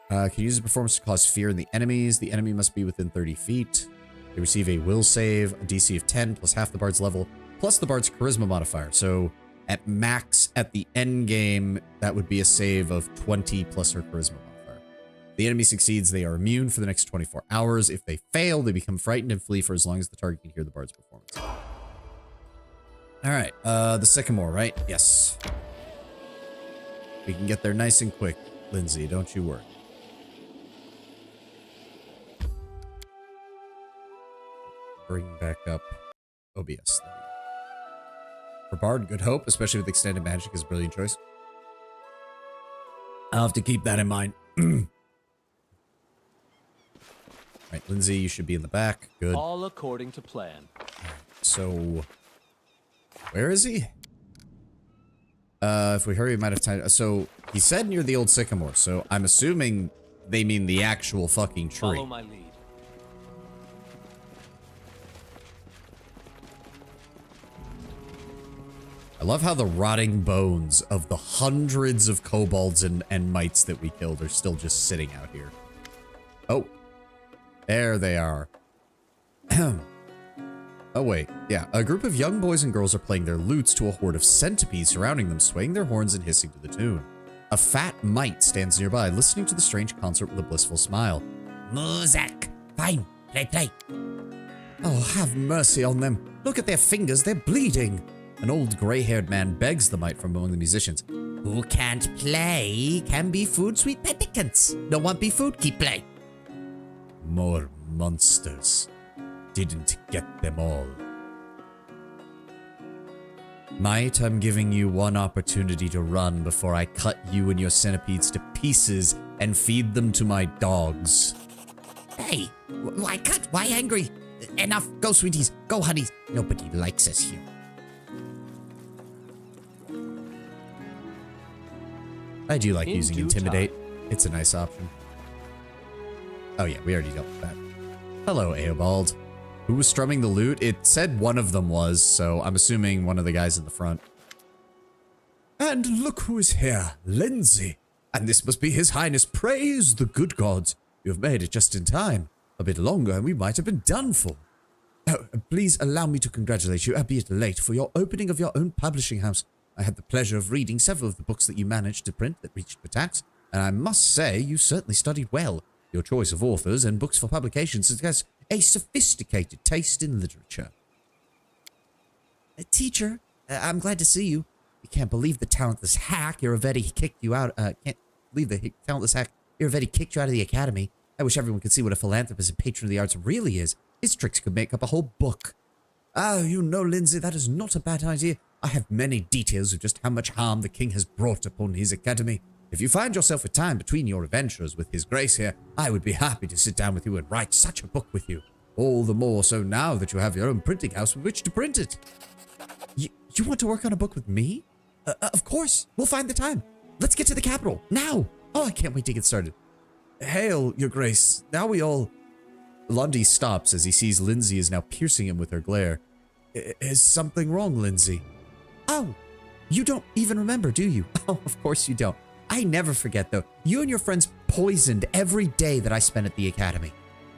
Can use the performance to cause fear in the enemies. The enemy must be within 30 feet. They receive a will save, a DC of 10, plus half the bard's level, plus the bard's charisma modifier. So at max, at the end game, that would be a save of 20 plus her charisma modifier. If the enemy succeeds, they are immune for the next 24 hours. If they fail, they become frightened and flee for as long as the target can hear the bard's performance. All right, the sycamore, right? Yes. We can get there nice and quick, Lindsay, don't you worry. Bring back up OBS. For Bard, Good Hope, especially with extended magic, is a brilliant choice. I'll have to keep that in mind. Right, Lindsay, you should be in the back. Good. All according to plan. So, where is he? If we hurry, we might have time. So, he said near the old sycamore, so I'm assuming they mean the actual fucking tree. Follow my lead. I love how the rotting bones of the hundreds of kobolds and mites that we killed are still just sitting out here. Oh, there they are. Oh, wait. Yeah, a group of young boys and girls are playing their lutes to a horde of centipedes surrounding them, swaying their horns and hissing to the tune. A fat mite stands nearby, listening to the strange concert with a blissful smile. Music! Fine, play. Oh, have mercy on them. Look at their fingers, they're bleeding. An old gray-haired man begs the mite from among the musicians. Who can't play can be food, sweet penitents. No one be food, keep play. More monsters. Didn't get them all. Mite, I'm giving you one opportunity to run before I cut you and your centipedes to pieces and feed them to my dogs. Hey, why cut? Why angry? Enough. Go, sweeties. Go, honeys. Nobody likes us here. I do like using Intimidate. It's a nice option. Oh yeah, we already dealt with that. Hello, Eobald. Who was strumming the lute? It said one of them was, so I'm assuming one of the guys in the front. And look who is here, Lindsay. And this must be His Highness. Praise the good gods. You have made it just in time. A bit longer and we might have been done for. Oh, please allow me to congratulate you, albeit late, for your opening of your own publishing house. I had the pleasure of reading several of the books that you managed to print that reached Patax, and I must say you certainly studied well. Your choice of authors and books for publication suggests a sophisticated taste in literature. Teacher, I'm glad to see you. You can't believe the talentless hack Iravetti kicked you out. Can't believe the talentless hack Iravetti kicked you out of the academy. I wish everyone could see what a philanthropist and patron of the arts really is. His tricks could make up a whole book. Oh, you know, Lindsay, that is not a bad idea. I have many details of just how much harm the king has brought upon his academy. If you find yourself with time between your adventures with his grace here, I would be happy to sit down with you and write such a book with you. All the more so now that you have your own printing house with which to print it. You want to work on a book with me? Of course. We'll find the time. Let's get to the capital. Now. Oh, I can't wait to get started. Hail, your grace. Now we all... Lundy stops as he sees Lindsay is now piercing him with her glare. Is something wrong, Lindsay? Oh, you don't even remember, do you? Oh, of course you don't. I never forget, though. You and your friends poisoned every day that I spent at the academy.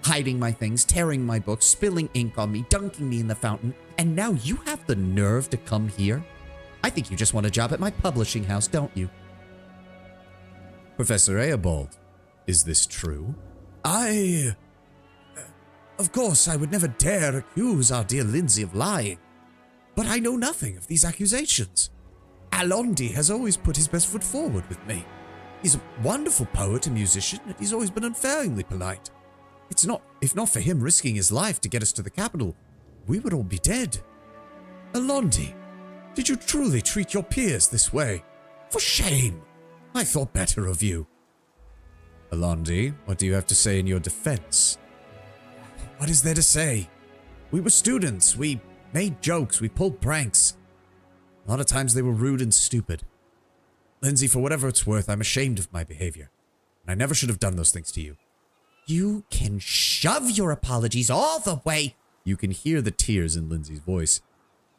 Hiding my things, tearing my books, spilling ink on me, dunking me in the fountain, and now you have the nerve to come here? I think you just want a job at my publishing house, don't you? Professor Eobald, is this true? Of course, I would never dare accuse our dear Lindsay of lying. But I know nothing of these accusations. Alondi has always put his best foot forward with me. He's a wonderful poet and musician, and he's always been unfailingly polite. If not for him risking his life to get us to the capital, we would all be dead. Alondi, did you truly treat your peers this way? For shame! I thought better of you. Alondi, what do you have to say in your defense? What is there to say? We were students. We made jokes. We pulled pranks. A lot of times they were rude and stupid. Lindsay, for whatever it's worth, I'm ashamed of my behavior. And I never should have done those things to you. You can shove your apologies all the way. You can hear the tears in Lindsay's voice.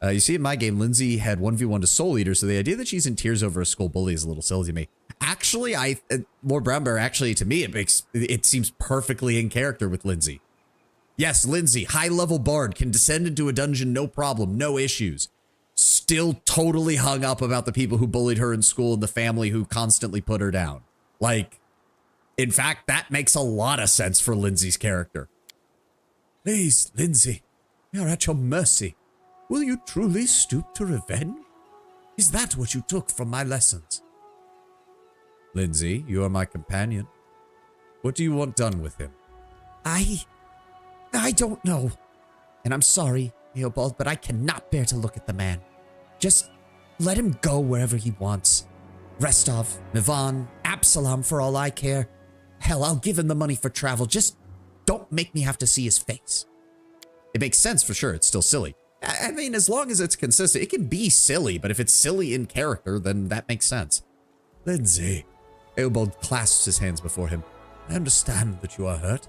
You see, in my game, Lindsay had 1v1 to Soul Eater, so the idea that she's in tears over a school bully is a little silly to me. Actually, Lord Brown Bear, actually, to me, it seems perfectly in character with Lindsay. Yes, Lindsay, high-level bard, can descend into a dungeon, no problem, no issues. Still totally hung up about the people who bullied her in school and the family who constantly put her down. Like, in fact, that makes a lot of sense for Lindsay's character. Please, Lindsay, we are at your mercy. Will you truly stoop to revenge? Is that what you took from my lessons? Lindsay, you are my companion. What do you want done with him? I don't know. And I'm sorry, Eobald, but I cannot bear to look at the man. Just let him go wherever he wants. Restov, Mivan, Absalom, for all I care. Hell, I'll give him the money for travel. Just don't make me have to see his face. It makes sense for sure. It's still silly. I mean, as long as it's consistent, it can be silly, but if it's silly in character, then that makes sense. Lindsay, Eobald clasps his hands before him. I understand that you are hurt,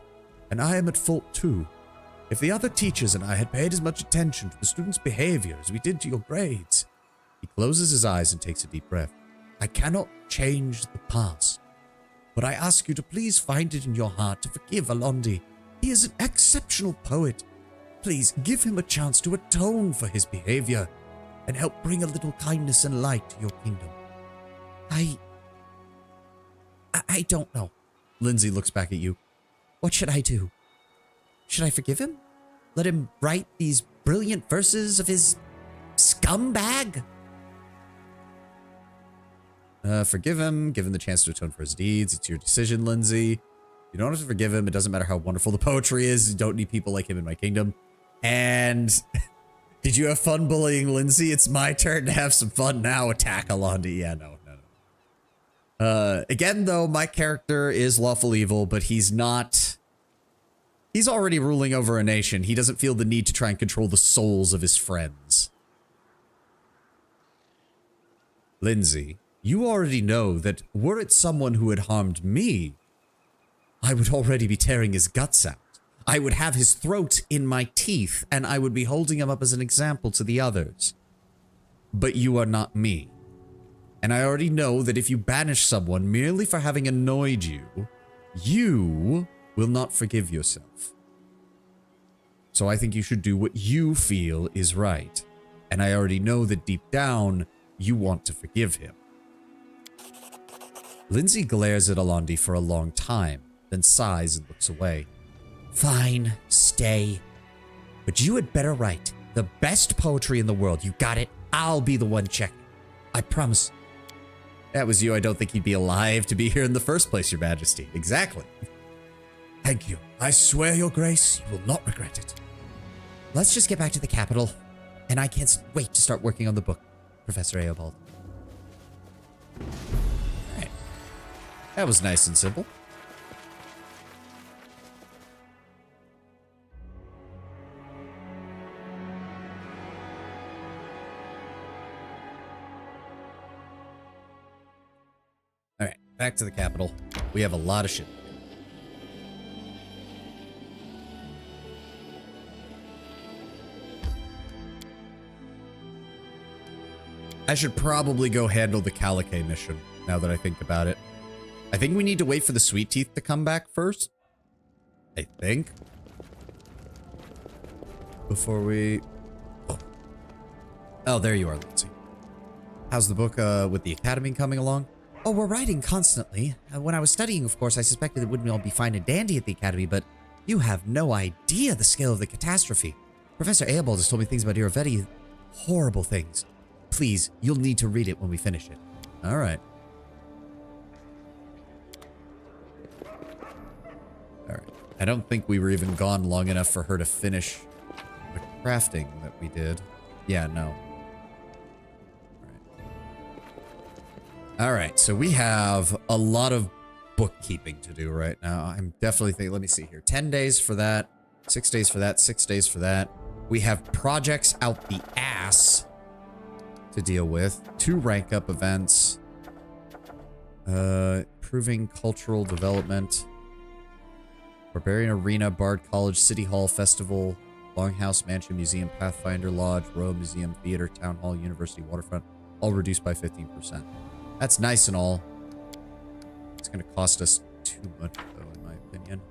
and I am at fault too. If the other teachers and I had paid as much attention to the students' behavior as we did to your grades. He closes his eyes and takes a deep breath. I cannot change the past, but I ask you to please find it in your heart to forgive Alondi. He is an exceptional poet. Please give him a chance to atone for his behavior and help bring a little kindness and light to your kingdom. I don't know. Lindsay looks back at you. What should I do? Should I forgive him? Let him write these brilliant verses of his scumbag? Forgive him, give him the chance to atone for his deeds. It's your decision, Lindsay. You don't have to forgive him. It doesn't matter how wonderful the poetry is. You don't need people like him in my kingdom. And did you have fun bullying Lindsay? It's my turn to have some fun now. Attack Alondi. Yeah, no. Again, though, my character is lawful evil, but he's not... He's already ruling over a nation. He doesn't feel the need to try and control the souls of his friends. Lindsay, you already know that were it someone who had harmed me, I would already be tearing his guts out. I would have his throat in my teeth, and I would be holding him up as an example to the others. But you are not me. And I already know that if you banish someone merely for having annoyed you, you will not forgive yourself. So I think you should do what you feel is right. And I already know that deep down, you want to forgive him. Lindsay glares at Alondi for a long time, then sighs and looks away. Fine, stay. But you had better write the best poetry in the world. You got it? I'll be the one checking. I promise. That was you. I don't think he'd be alive to be here in the first place, Your Majesty. Exactly. Thank you. I swear, Your Grace, you will not regret it. Let's just get back to the capital. And I can't wait to start working on the book, Professor Eobald. Alright. That was nice and simple. Alright, back to the capital. We have a lot of shit. I should probably go handle the Calico mission, now that I think about it. I think we need to wait for the Sweet Teeth to come back first. I think. Before we... Oh, there you are, Lindsay. How's the book with the Academy coming along? Oh, we're writing constantly. When I was studying, of course, I suspected it wouldn't all be fine and dandy at the Academy, but you have no idea the scale of the catastrophe. Professor Eobald has told me things about Iravetti. Horrible things. Please, you'll need to read it when we finish it. All right. All right. I don't think we were even gone long enough for her to finish the crafting that we did. Yeah, no. All right, so we have a lot of bookkeeping to do right now. I'm definitely thinking, let me see here. 10 days for that, 6 days for that, 6 days for that. We have projects out the ass to deal with. 2 rank up events. Improving cultural development. Barbarian Arena, Bard College, City Hall, Festival, Longhouse, Mansion, Museum, Pathfinder Lodge, Royal Museum, Theater, Town Hall, University, Waterfront, all reduced by 15%. That's nice and all. It's going to cost us too much, though, in my opinion.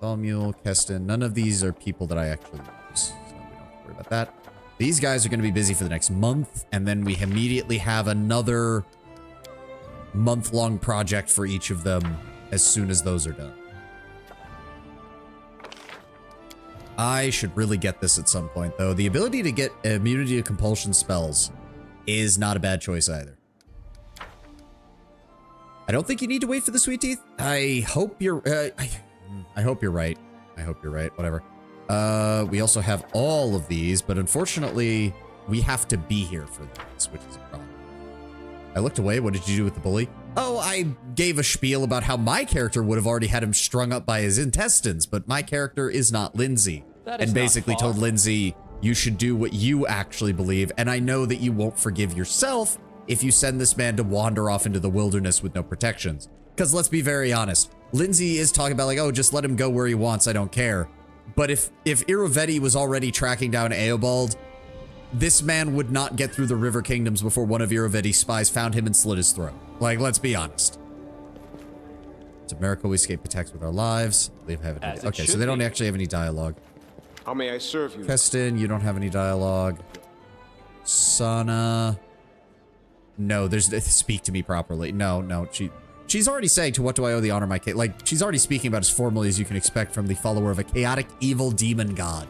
Thalmule, Keston, none of these are people that I actually use, so we don't have to worry about that. These guys are going to be busy for the next month, and then we immediately have another month-long project for each of them as soon as those are done. I should really get this at some point, though. The ability to get immunity to compulsion spells is not a bad choice either. I don't think you need to wait for the sweet teeth. I hope you're... I hope you're right. I hope you're right. Whatever. We also have all of these, but unfortunately, we have to be here for this, which is a problem. I looked away. What did you do with the bully? Oh, I gave a spiel about how my character would have already had him strung up by his intestines, but my character is not Lindsay. And basically told Lindsay, you should do what you actually believe, and I know that you won't forgive yourself if you send this man to wander off into the wilderness with no protections. Because let's be very honest, Lindsay is talking about like, oh, just let him go where he wants, I don't care. But if Irovetti was already tracking down Eobald, this man would not get through the River Kingdoms before one of Irovetti's spies found him and slit his throat. Like, let's be honest. It's a miracle we escaped attacks with our lives. Okay, so they don't actually have any dialogue. How may I serve you? Keston, you don't have any dialogue. Sana. No, speak to me properly. No, she's already saying, to what do I owe the honor of my case? Like, she's already speaking about as formally as you can expect from the follower of a chaotic, evil demon god.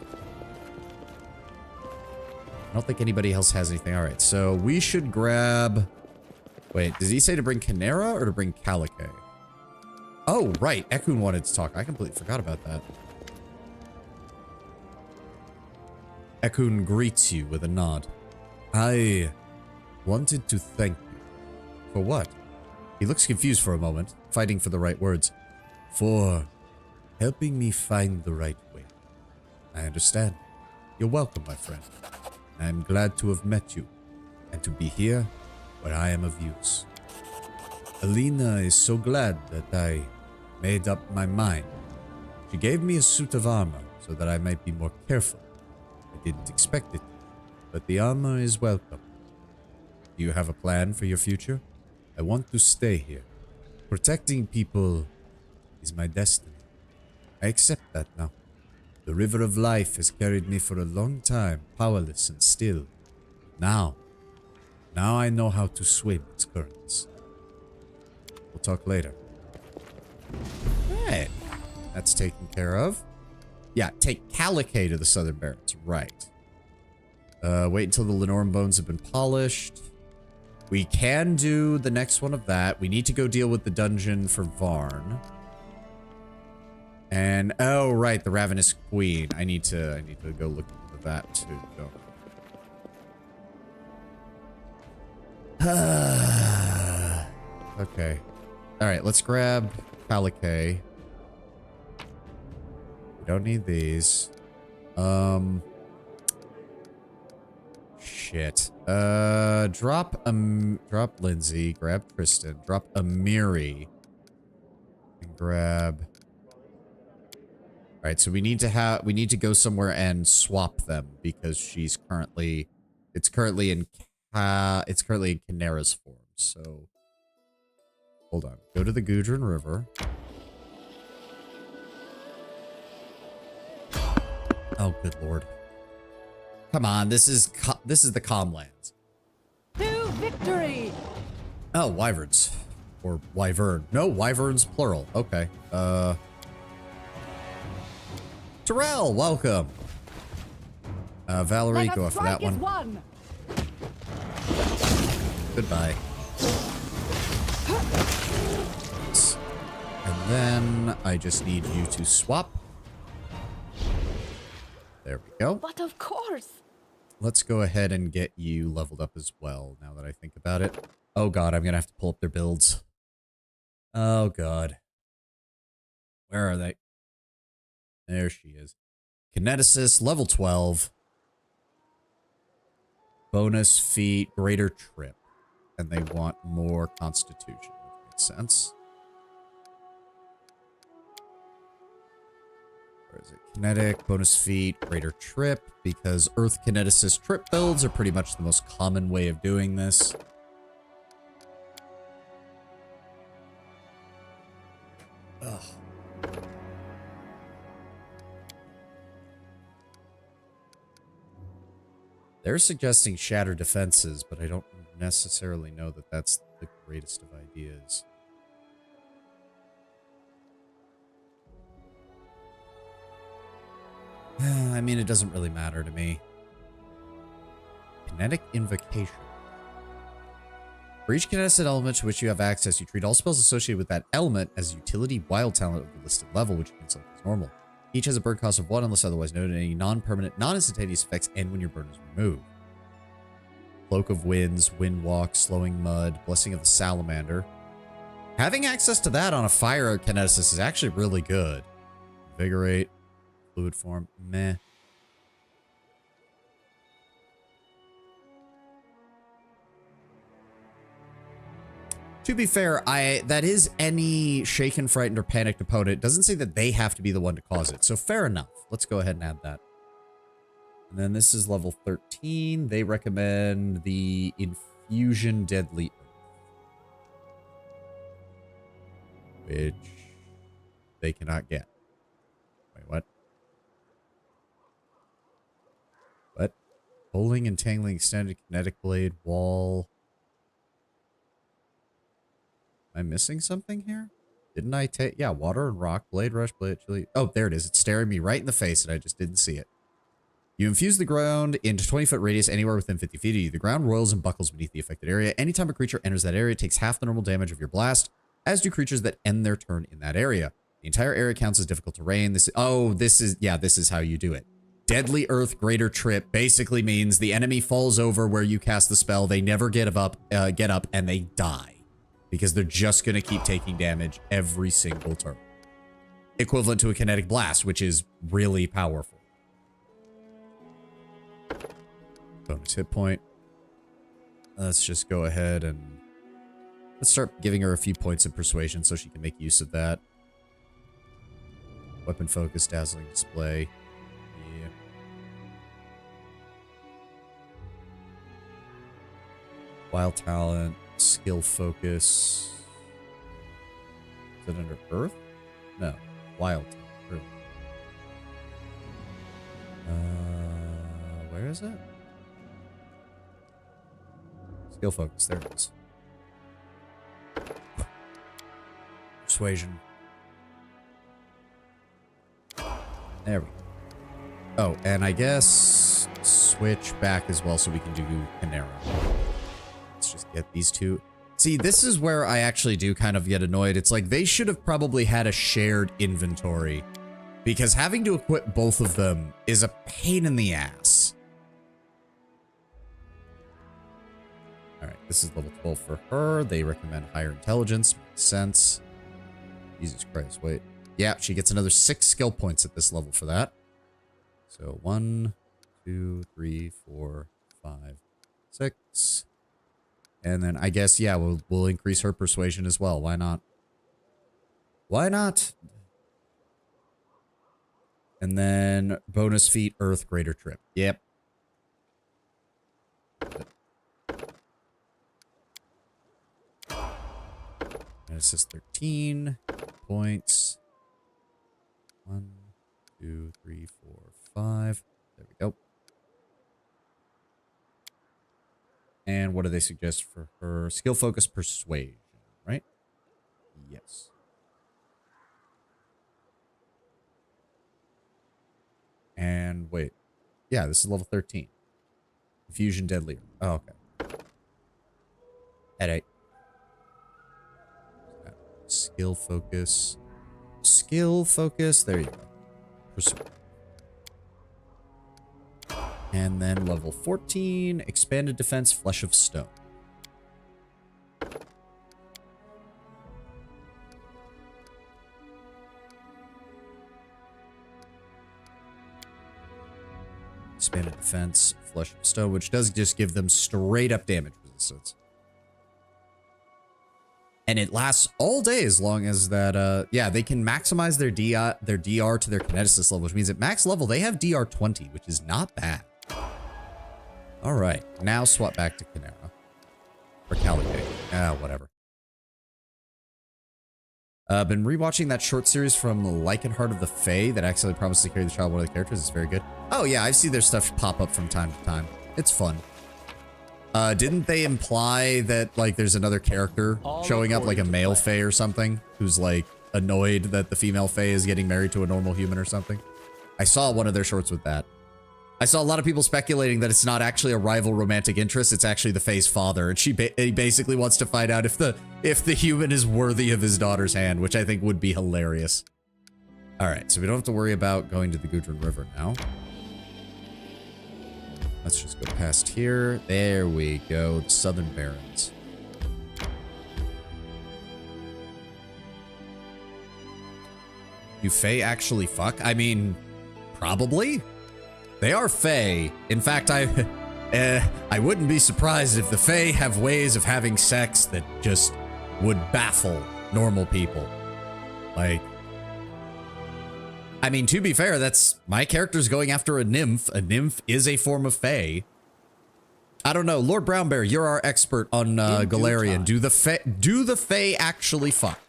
I don't think anybody else has anything. All right, so we should grab... Wait, does he say to bring Canera or to bring Calique? Oh, right. Ekun wanted to talk. I completely forgot about that. Ekun greets you with a nod. I wanted to thank you. For what? He looks confused for a moment, fighting for the right words. For helping me find the right way. I understand. You're welcome, my friend. I am glad to have met you, and to be here where I am of use. Alina is so glad that I made up my mind. She gave me a suit of armor so that I might be more careful. I didn't expect it, but the armor is welcome. Do you have a plan for your future? I want to stay here. Protecting people is my destiny. I accept that now. The river of life has carried me for a long time, powerless and still. Now I know how to swim its currents. We'll talk later. Alright. That's taken care of. Yeah, take Calique to the Southern Barrens. Right. Wait until the Lenoran bones have been polished. We can do the next one of that. We need to go deal with the dungeon for Varn. And, oh, right, the Ravenous Queen. I need to go look into that, too. Okay. Alright, let's grab Calique. We don't need these. Shit. Drop Lindsay, grab Kristen, drop Amiri, and grab... Alright, so we need to go somewhere and swap them because it's currently in Canera's form, so... Hold on. Go to the Gudrun River. Oh, good lord. Come on, this is the Calmlands. To victory! Oh, wyverns. Or wyvern. No, wyverns plural. Okay. Terrell, welcome. Valerie, go after that one. Goodbye. And then I just need you to swap. There we go. But of course. let's go ahead and get you leveled up as well, now that I think about it. Oh god, I'm gonna have to pull up their builds. Oh god. Where are they? There she is. Kineticist, level 12. Bonus feat, greater trip. And they want more constitution, which makes sense. Where is it? Kinetic, bonus feat, greater trip, because Earth Kineticist trip builds are pretty much the most common way of doing this. Ugh. They're suggesting shatter defenses, but I don't necessarily know that that's the greatest of ideas. I mean, it doesn't really matter to me. Kinetic Invocation. For each kinetic element to which you have access, you treat all spells associated with that element as utility wild talent of the listed level, which you can select as normal. Each has a burn cost of 1 unless otherwise noted. Any non-permanent, non-instantaneous effects end when your burn is removed. Cloak of Winds, Wind Walk, Slowing Mud, Blessing of the Salamander. Having access to that on a fire kineticist is actually really good. Invigorate, Fluid Form, meh. To be fair, that is any shaken, frightened, or panicked opponent. It doesn't say that they have to be the one to cause it. So fair enough. Let's go ahead and add that. And then this is level 13. They recommend the Infusion Deadly Earth, which they cannot get. Wait, what? What? Pulling and tangling extended kinetic blade wall. Am I missing something here? Didn't I take... Yeah, water and rock, blade rush, blade chili. Oh, there it is. It's staring me right in the face and I just didn't see it. You infuse the ground into 20-foot radius anywhere within 50 feet of you. The ground roils and buckles beneath the affected area. Anytime a creature enters that area, it takes half the normal damage of your blast, as do creatures that end their turn in that area. The entire area counts as difficult terrain. This is how you do it. Deadly Earth Greater Trip basically means the enemy falls over where you cast the spell. They never get up, and they die. Because they're just going to keep taking damage every single turn. Equivalent to a kinetic blast, which is really powerful. Bonus hit point. Let's just go ahead and... let's start giving her a few points of persuasion so she can make use of that. Weapon focus, dazzling display. Yeah. Wild talent. Skill focus. Is it under Earth? No. Wild. Really. Where is it? Skill focus. There it is. Persuasion. There we go. Oh, and I guess switch back as well so we can do Canera. Let's just get these two. See, this is where I actually do kind of get annoyed. It's like they should have probably had a shared inventory, because having to equip both of them is a pain in the ass. All right, this is level 12 for her. They recommend higher intelligence. Makes sense. Jesus Christ, wait. Yeah, she gets another 6 skill points at this level for that. So 1, 2, 3, 4, 5, 6. And then I guess, yeah, we'll increase her persuasion as well. Why not? Why not? And then bonus feat, Earth Greater Trip. Yep. And it says 13 points. 1, 2, 3, 4, 5. There we go. And what do they suggest for her? Skill focus persuasion, right? Yes. And wait. Yeah, this is level 13. Infusion Deadly. Oh, okay. Headache. Skill focus. Skill focus. There you go. And then level 14, expanded defense, flesh of stone. Expanded defense, flesh of stone, which does just give them straight up damage resistance. And it lasts all day as long as that, yeah, they can maximize their DR to their kineticist level, which means at max level, they have DR 20, which is not bad. All right, now swap back to Canera. Or Calico. Whatever. Been rewatching that short series from Lycanheart of the Fae that accidentally promised to carry the child of one of the characters. It's very good. Oh yeah, I see their stuff pop up from time to time. It's fun. Didn't they imply that, like, there's another character showing up, like a male Fae or something, who's, like, annoyed that the female Fae is getting married to a normal human or something? I saw one of their shorts with that. I saw a lot of people speculating that it's not actually a rival romantic interest, it's actually the Fae's father, and he basically wants to find out if the human is worthy of his daughter's hand, which I think would be hilarious. Alright, so we don't have to worry about going to the Gudrun River now. Let's just go past here. There we go. The Southern Barrens. Do Fae actually fuck? I mean, probably. They are Fae. In fact, I wouldn't be surprised if the Fae have ways of having sex that just would baffle normal people. Like, I mean, to be fair, that's my character's going after a nymph. A nymph is a form of Fae. I don't know, Lord Brownbear, you're our expert on Galarian. Do the Fae actually fuck?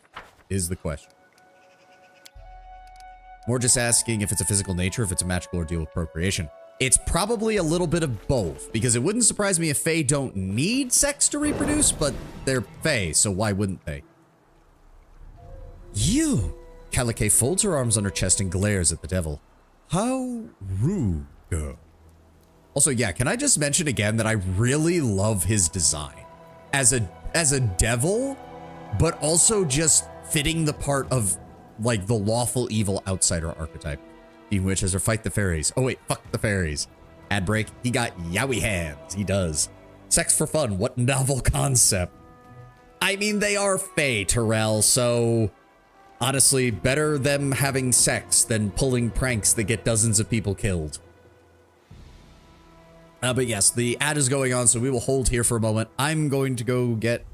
Is the question. More just asking if it's a physical nature, if it's a magical ordeal with procreation. It's probably a little bit of both, because it wouldn't surprise me if Fae don't need sex to reproduce, but they're Fae, so why wouldn't they? You! Calico folds her arms on her chest and glares at the devil. How rude, girl. Also, yeah, can I just mention again that I really love his design as a devil, but also just fitting the part of, like, the lawful evil outsider archetype. In which has her fight the fairies. Oh wait, fuck the fairies. Ad break. He got yowie hands. He does. Sex for fun. What novel concept. I mean, they are Fae, Terrell, so honestly, better them having sex than pulling pranks that get dozens of people killed. But yes, the ad is going on, so we will hold here for a moment. I'm going to go get...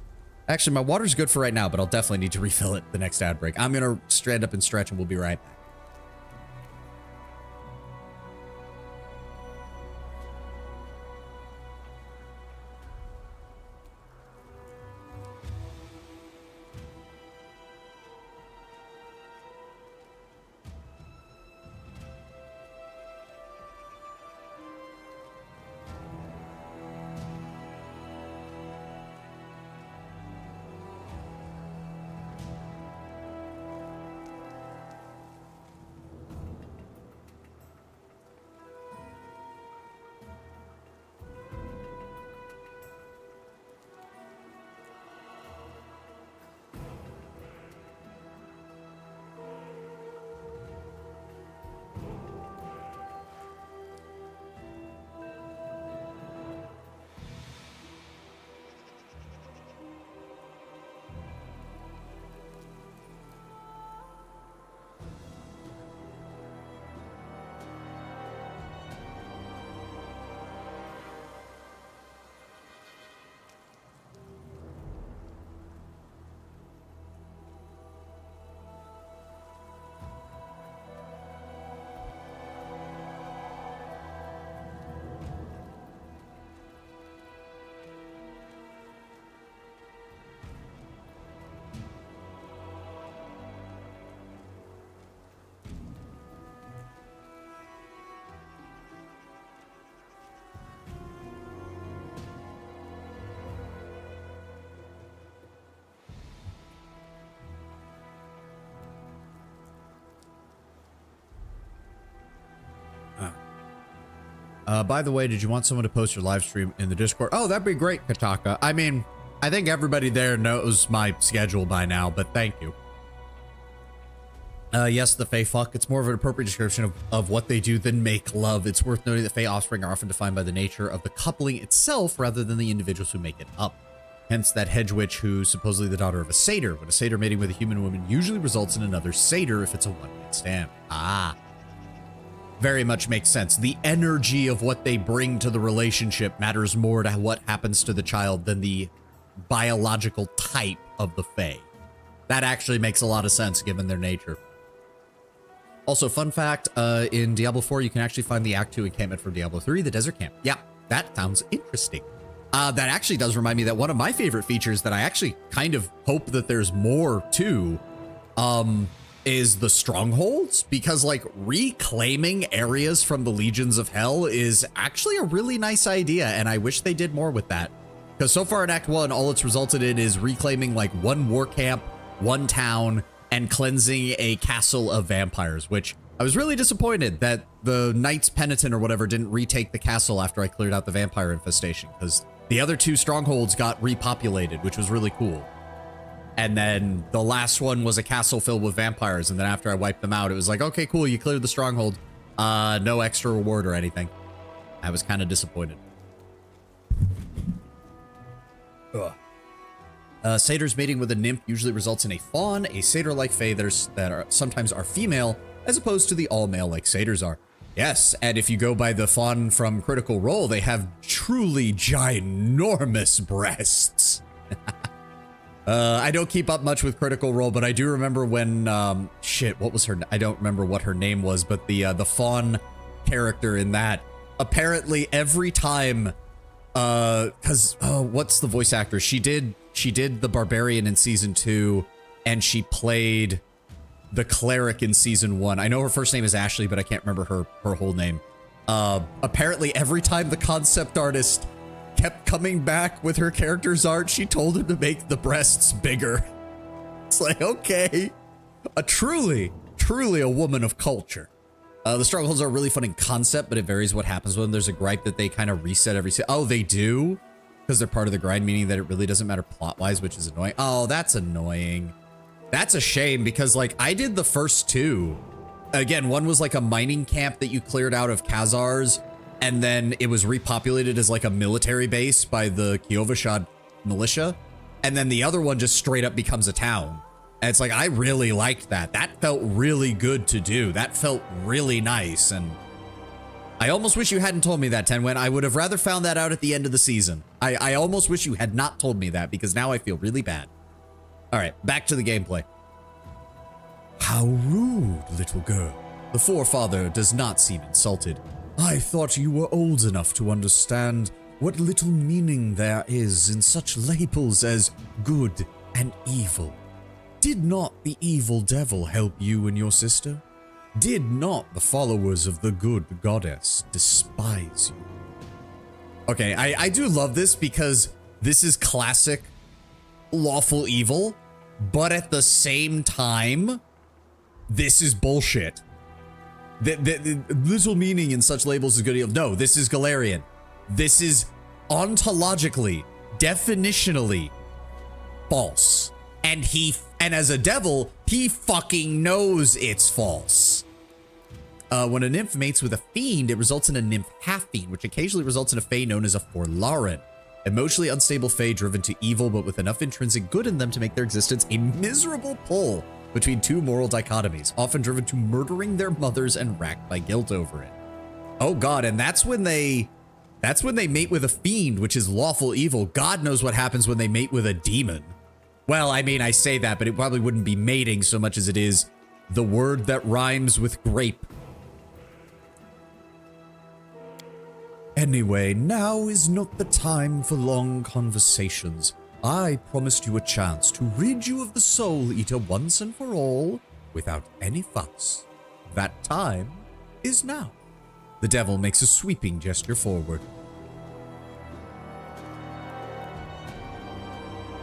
Actually, my water's good for right now, but I'll definitely need to refill it the next ad break. I'm going to stand up and stretch, and we'll be right back. By the way, did you want someone to post your live stream in the Discord? Oh, that'd be great, Kataka. I mean, I think everybody there knows my schedule by now, but thank you. Yes, the Fae fuck. It's more of an appropriate description of what they do than make love. It's worth noting that Fae offspring are often defined by the nature of the coupling itself rather than the individuals who make it up. Hence that hedge witch who's supposedly the daughter of a satyr. When a satyr mating with a human woman usually results in another satyr if it's a one-night stand. Ah. Very much makes sense. The energy of what they bring to the relationship matters more to what happens to the child than the biological type of the Fae. That actually makes a lot of sense given their nature. Also, fun fact, in Diablo 4, you can actually find the Act 2 encampment from Diablo 3, the desert camp. Yeah, that sounds interesting. That actually does remind me that one of my favorite features that I actually kind of hope that there's more to, is the strongholds, because like reclaiming areas from the legions of hell is actually a really nice idea, and I wish they did more with that. Because so far in Act 1, all it's resulted in is reclaiming like one war camp, one town, and cleansing a castle of vampires, which I was really disappointed that the Knights Penitent or whatever didn't retake the castle after I cleared out the vampire infestation, because the other two strongholds got repopulated, which was really cool. And then the last one was a castle filled with vampires, and then after I wiped them out, it was like, okay, cool, you cleared the stronghold. No extra reward or anything. I was kind of disappointed. Ugh. Satyrs mating with a nymph usually results in a fawn, a satyr-like fae that are sometimes are female, as opposed to the all-male like satyrs are. Yes, and if you go by the fawn from Critical Role, they have truly ginormous breasts. I don't keep up much with Critical Role, but I do remember when, shit, what was her, I don't remember what her name was, but the fawn character in that, apparently every time, what's the voice actor? She did the Barbarian in season 2, and she played the Cleric in season 1. I know her first name is Ashley, but I can't remember her whole name. Apparently every time the concept artist kept coming back with her character's art, she told him to make the breasts bigger. It's like, okay, truly a woman of culture. The strongholds are a really fun in concept, but it varies what happens when there's a gripe that they kind of reset every oh, they do? Because they're part of the grind, meaning that it really doesn't matter plot-wise, which is annoying. Oh, that's annoying. That's a shame, because like I did the first two. Again, one was like a mining camp that you cleared out of Khazars, and then it was repopulated as like a military base by the Kyovashad militia. And then the other one just straight up becomes a town. And it's like, I really liked that. That felt really good to do. That felt really nice. And I almost wish you hadn't told me that, Tenwen. I would have rather found that out at the end of the season. I almost wish you had not told me that, because now I feel really bad. All right, back to the gameplay. How rude, little girl. The forefather does not seem insulted. I thought you were old enough to understand what little meaning there is in such labels as good and evil. Did not the evil devil help you and your sister? Did not the followers of the good goddess despise you? Okay, I do love this, because this is classic lawful evil, but at the same time, this is bullshit. The little meaning in such labels is good evil. No, this is Galarian. This is ontologically, definitionally false. And as a devil, he fucking knows it's false. When a nymph mates with a fiend, it results in a nymph half-fiend, which occasionally results in a fae known as a forlaren. Emotionally unstable fae driven to evil, but with enough intrinsic good in them to make their existence a miserable pull between two moral dichotomies, often driven to murdering their mothers and racked by guilt over it. Oh god, and that's when they mate with a fiend, which is lawful evil. God knows what happens when they mate with a demon. Well, I mean, I say that, but it probably wouldn't be mating so much as it is the word that rhymes with grape. Anyway, now is not the time for long conversations. I promised you a chance to rid you of the Soul Eater once and for all, without any fuss. That time is now. The devil makes a sweeping gesture forward.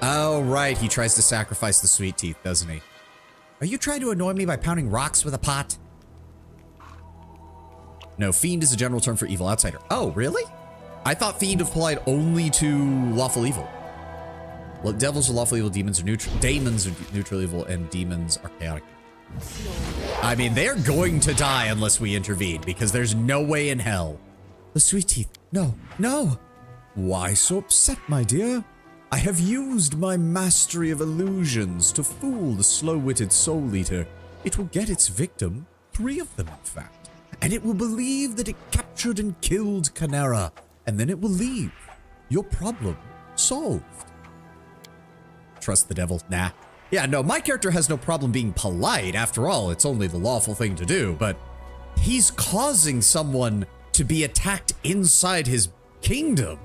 Oh, right, he tries to sacrifice the sweet teeth, doesn't he? Are you trying to annoy me by pounding rocks with a pot? No, fiend is a general term for evil outsider. Oh, really? I thought fiend applied only to lawful evil. Well, devils are lawful evil, demons are neutral evil, and demons are chaotic. I mean, they're going to die unless we intervene, because there's no way in hell. The sweet teeth. No, no. Why so upset, my dear? I have used my mastery of illusions to fool the slow-witted soul eater. It will get its victim, 3 of them in fact, and it will believe that it captured and killed Canera, and then it will leave. Your problem solved. Trust the devil. Nah. Yeah, no, my character has no problem being polite. After all, it's only the lawful thing to do, but he's causing someone to be attacked inside his kingdom.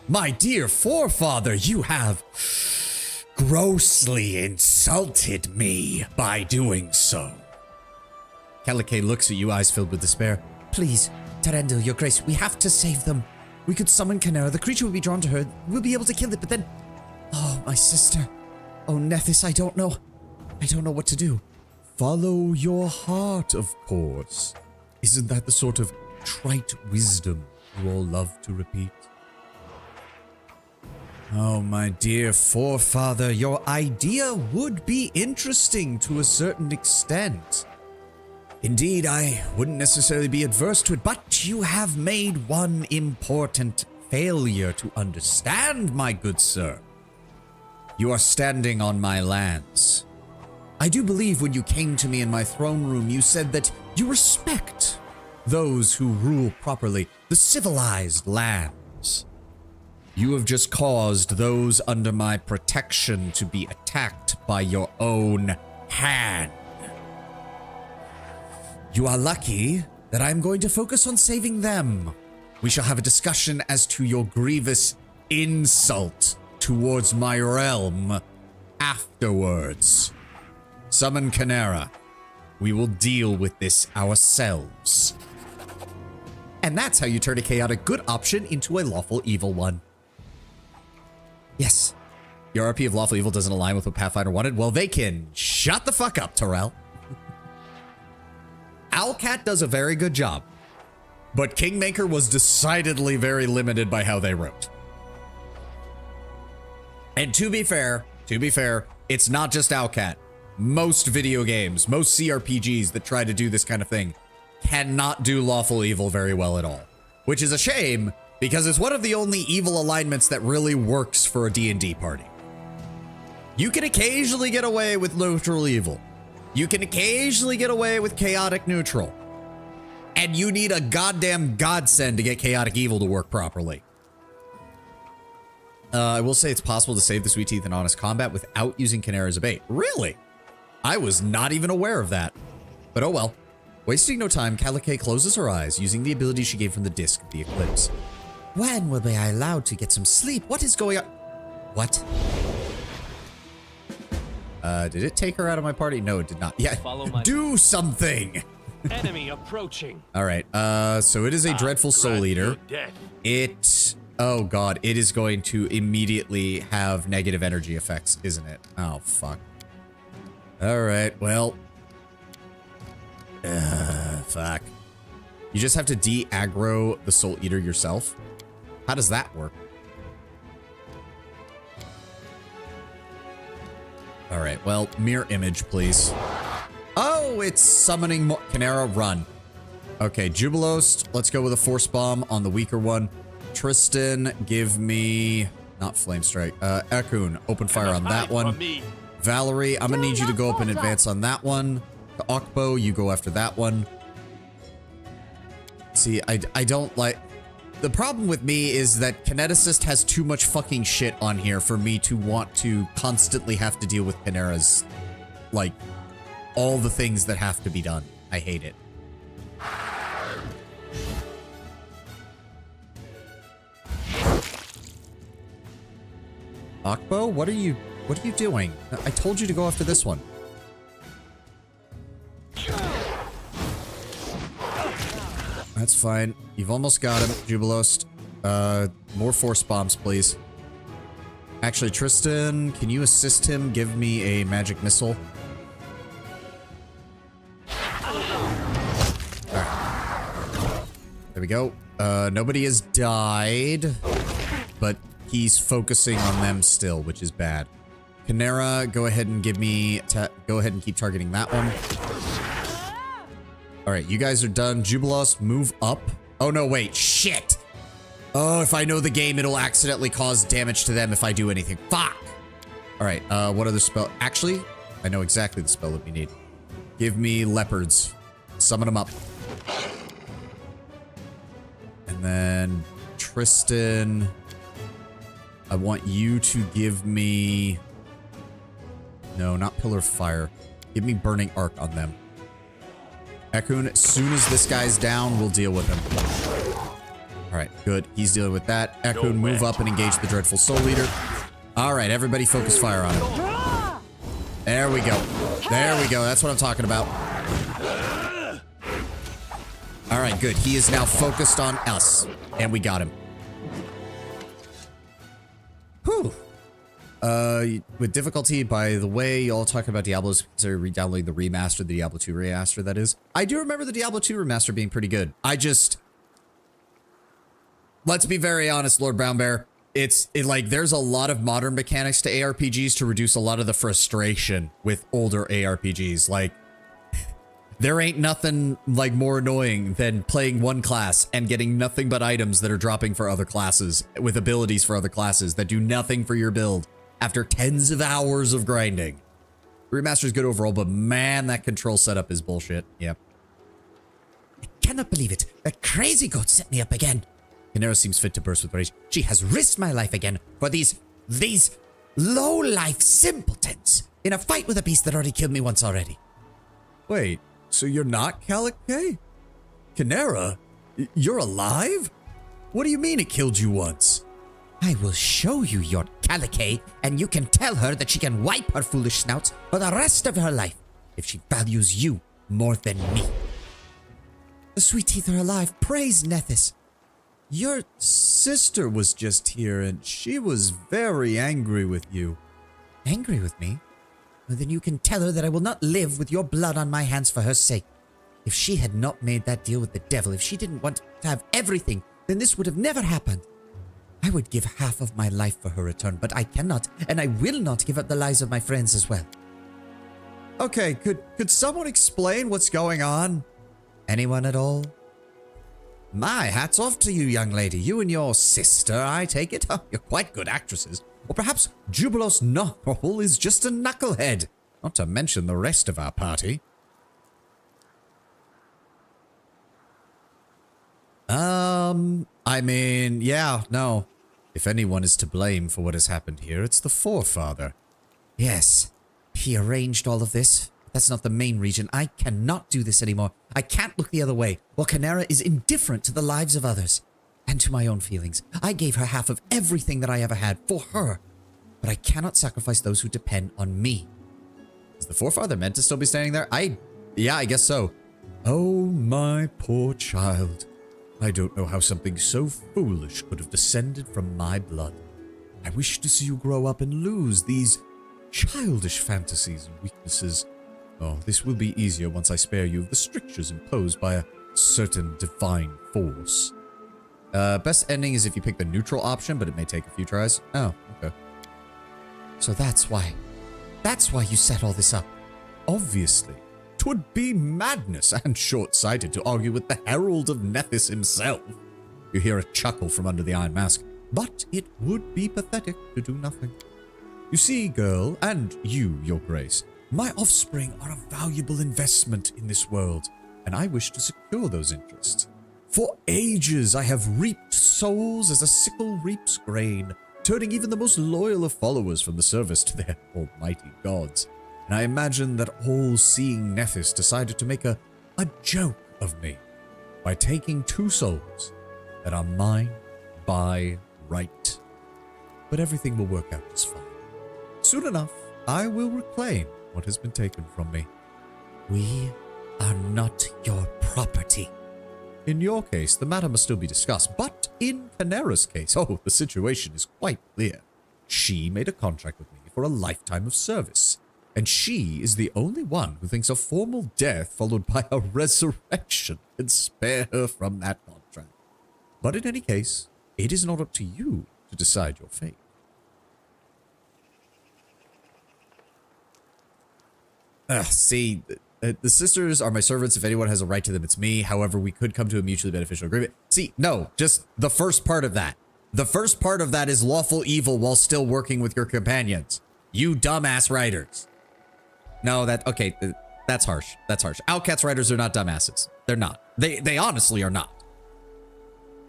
My dear forefather, you have grossly insulted me by doing so. Kalike looks at you, eyes filled with despair. Please, Tarendil, your grace, we have to save them. We could summon Canera. The creature will be drawn to her. We'll be able to kill it, but then... Oh, my sister. Oh, Nethys, I don't know. I don't know what to do. Follow your heart, of course. Isn't that the sort of trite wisdom you all love to repeat? Oh, my dear forefather, your idea would be interesting to a certain extent. Indeed, I wouldn't necessarily be adverse to it, but you have made one important failure to understand, my good sir. You are standing on my lands. I do believe when you came to me in my throne room, you said that you respect those who rule properly, the civilized lands. You have just caused those under my protection to be attacked by your own hand. You are lucky that I'm going to focus on saving them. We shall have a discussion as to your grievous insult towards my realm afterwards. Summon Canera. We will deal with this ourselves. And that's how you turn a chaotic good option into a lawful evil one. Yes. Your RP of lawful evil doesn't align with what Pathfinder wanted? Well, they can shut the fuck up, Terrell. Owlcat does a very good job, but Kingmaker was decidedly very limited by how they wrote. And to be fair, it's not just Owlcat. Most video games, most CRPGs that try to do this kind of thing cannot do lawful evil very well at all, which is a shame because it's one of the only evil alignments that really works for a D&D party. You can occasionally get away with neutral evil. You can occasionally get away with chaotic neutral. And you need a goddamn godsend to get chaotic evil to work properly. I will say it's possible to save the Sweet Teeth in honest combat without using Canera as a bait. Really? I was not even aware of that. But oh well. Wasting no time, Kalike closes her eyes using the ability she gave from the disc of the eclipse. When will be I allowed to get some sleep? What is going on? What? Did it take her out of my party? No, it did not. Yeah, do something! Enemy approaching. All right, so it is a dreadful soul eater. It, oh god, it is going to immediately have negative energy effects, isn't it? Oh, fuck. All right, well. Fuck. You just have to de-aggro the soul eater yourself? How does that work? All right, well, mirror image, please. Oh, it's summoning Canera, run. Okay, Jubilost, let's go with a Force Bomb on the weaker one. Tristan, give me... Not Flame Strike. Ekun, open fire on that one. Valerie, I'm gonna need you to go up in advance on that one. The Okbo, you go after that one. See, I don't like... The problem with me is that Kineticist has too much fucking shit on here for me to want to constantly have to deal with Canera's, like, all the things that have to be done. I hate it. Okbo, what are you doing? I told you to go after this one. That's fine. You've almost got him, Jubilost. More Force Bombs, please. Actually, Tristan, can you assist him? Give me a magic missile. Alright. There we go. Nobody has died, but he's focusing on them still, which is bad. Canera, go ahead and go ahead and keep targeting that one. All right, you guys are done. Jubilos, move up. Oh no, wait, shit. Oh, if I know the game, it'll accidentally cause damage to them if I do anything. Fuck. All right, what other spell? Actually, I know exactly the spell that we need. Give me leopards. Summon them up. And then Tristan, I want you to give me... No, not Pillar of Fire. Give me Burning Arc on them. Ekun, as soon as this guy's down, we'll deal with him. All right, good. He's dealing with that. Ekun, move up and engage the Dreadful Soul Leader. All right, everybody focus fire on him. There we go. There we go. That's what I'm talking about. All right, good. He is now focused on us. And we got him. Whew. With difficulty, by the way, y'all talking about Diablo's, consider re-downloading the remaster, the Diablo 2 remaster, that is. I do remember the Diablo 2 remaster being pretty good. Let's be very honest, Lord Brown Bear. Like, there's a lot of modern mechanics to ARPGs to reduce a lot of the frustration with older ARPGs. Like, there ain't nothing, like, more annoying than playing one class and getting nothing but items that are dropping for other classes, with abilities for other classes that do nothing for your build after tens of hours of grinding. Remaster's good overall, but man, that control setup is bullshit. Yep. I cannot believe it. That crazy goat set me up again. Canera seems fit to burst with rage. She has risked my life again for these low-life simpletons in a fight with a beast that already killed me once already. Wait, so you're not Calico? Canera? You're alive? What do you mean it killed you once? I will show you your Calico, and you can tell her that she can wipe her foolish snouts for the rest of her life if she values you more than me. The sweet teeth are alive. Praise Nethys. Your sister was just here, and she was very angry with you. Angry with me? Well, then you can tell her that I will not live with your blood on my hands for her sake. If she had not made that deal with the devil, if she didn't want to have everything, then this would have never happened. I would give half of my life for her return, but I cannot, and I will not give up the lives of my friends as well. Okay, could someone explain what's going on? Anyone at all? My hat's off to you, young lady. You and your sister, I take it. You're quite good actresses. Or perhaps Jubilos Knuckle is just a knucklehead. Not to mention the rest of our party. I mean, yeah, no. If anyone is to blame for what has happened here, it's the forefather. Yes, he arranged all of this. That's not the main reason. I cannot do this anymore. I can't look the other way. While Canera is indifferent to the lives of others and to my own feelings. I gave her half of everything that I ever had for her. But I cannot sacrifice those who depend on me. Is the forefather meant to still be standing there? Yeah, I guess so. Oh, my poor child. I don't know how something so foolish could have descended from my blood. I wish to see you grow up and lose these childish fantasies and weaknesses. Oh, this will be easier once I spare you of the strictures imposed by a certain divine force. Best ending is if you pick the neutral option, but it may take a few tries. Oh, okay. So that's why you set all this up. Obviously. 'Twould be madness and short-sighted to argue with the Herald of Nethys himself. You hear a chuckle from under the iron mask, but it would be pathetic to do nothing. You see, girl, and you, your grace, my offspring are a valuable investment in this world, and I wish to secure those interests. For ages I have reaped souls as a sickle reaps grain, turning even the most loyal of followers from the service to their almighty gods. And I imagine that all-seeing Nethys decided to make a joke of me by taking 2 souls that are mine by right. But everything will work out just fine. Soon enough, I will reclaim what has been taken from me. We are not your property. In your case, the matter must still be discussed, but in Canera's case, the situation is quite clear. She made a contract with me for a lifetime of service. And she is the only one who thinks a formal death followed by a resurrection can spare her from that contract. But in any case, it is not up to you to decide your fate. See, the sisters are my servants. If anyone has a right to them, it's me. However, we could come to a mutually beneficial agreement. See, no, just the first part of that. The first part of that is lawful evil while still working with your companions. You dumbass writers. No, okay, that's harsh. That's harsh. Outcast writers are not dumbasses. They're not. They honestly are not.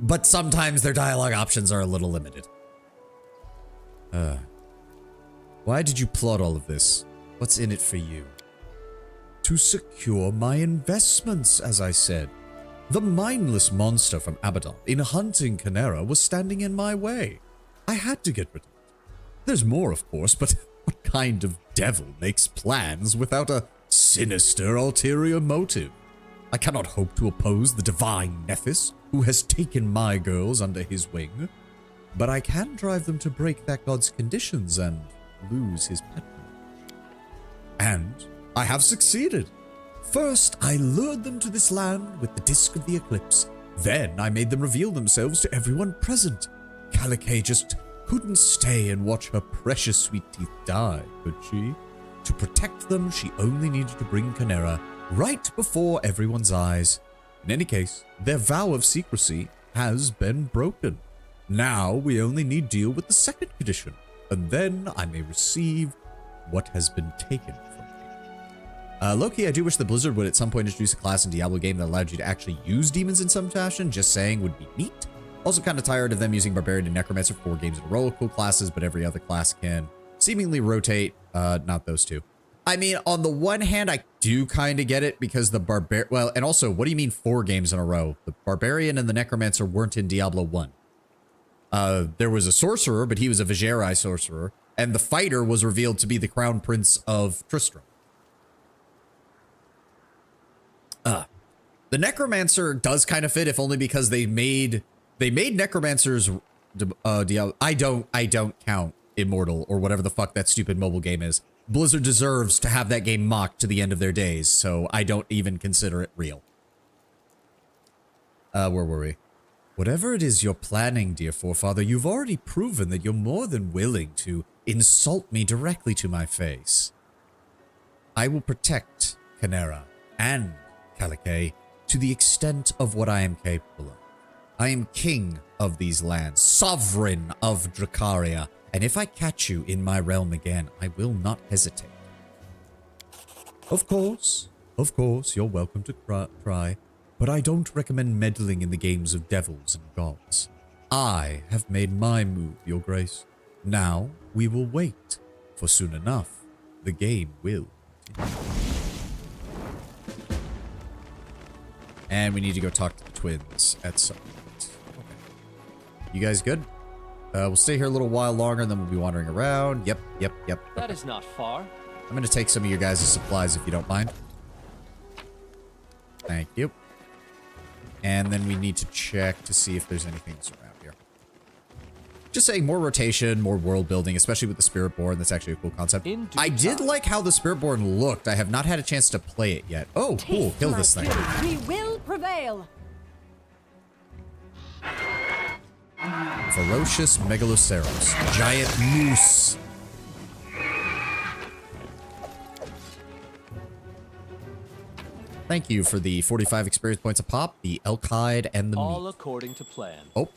But sometimes their dialogue options are a little limited. Why did you plot all of this? What's in it for you? To secure my investments, as I said. The mindless monster from Abaddon in hunting Canera was standing in my way. I had to get rid of it. There's more, of course, but what kind of devil makes plans without a sinister ulterior motive? I cannot hope to oppose the divine Nephis, who has taken my girls under his wing, but I can drive them to break that god's conditions and lose his patronage. And I have succeeded. First, I lured them to this land with the disk of the eclipse. Then I made them reveal themselves to everyone present. Calicae just couldn't stay and watch her precious sweet teeth die, could she? To protect them, she only needed to bring Canera right before everyone's eyes. In any case, their vow of secrecy has been broken. Now we only need deal with the second condition, and then I may receive what has been taken from me. Low-key, I do wish that Blizzard would at some point introduce a class in Diablo game that allowed you to actually use demons in some fashion. Just saying would be neat. Also kind of tired of them using Barbarian and Necromancer 4 games in a row. Cool classes, but every other class can seemingly rotate. Not those two. I mean, on the one hand, I do kind of get it because the well, and also, what do you mean 4 games in a row? The Barbarian and the Necromancer weren't in Diablo 1. There was a sorcerer, but he was a Vigeri sorcerer, and the fighter was revealed to be the Crown Prince of Tristram. The Necromancer does kind of fit, if only because they made Necromancers Diablo. I don't count Immortal or whatever the fuck that stupid mobile game is. Blizzard deserves to have that game mocked to the end of their days, so I don't even consider it real. Where were we? Whatever it is you're planning, dear forefather, you've already proven that you're more than willing to insult me directly to my face. I will protect Canera and Calicae to the extent of what I am capable of. I am king of these lands, sovereign of Dracaria, and if I catch you in my realm again, I will not hesitate. Of course, you're welcome to try, but I don't recommend meddling in the games of devils and gods. I have made my move, your grace. Now we will wait, for soon enough, the game will continue. And we need to go talk to the twins at some point. Okay. You guys good? We'll stay here a little while longer, and then we'll be wandering around. Yep. That is not far. I'm going to take some of your guys' supplies if you don't mind. Thank you. And then we need to check to see if there's anything else around here. Just saying, more rotation, more world building, especially with the Spiritborn. That's actually a cool concept. I did like how the Spiritborn looked. I have not had a chance to play it yet. Oh, cool. Kill this thing. We will prevail. Ferocious Megaloceros. Giant moose. Thank you for the 45 experience points a pop, the elk hide, and the All meat. according to plan. Oh,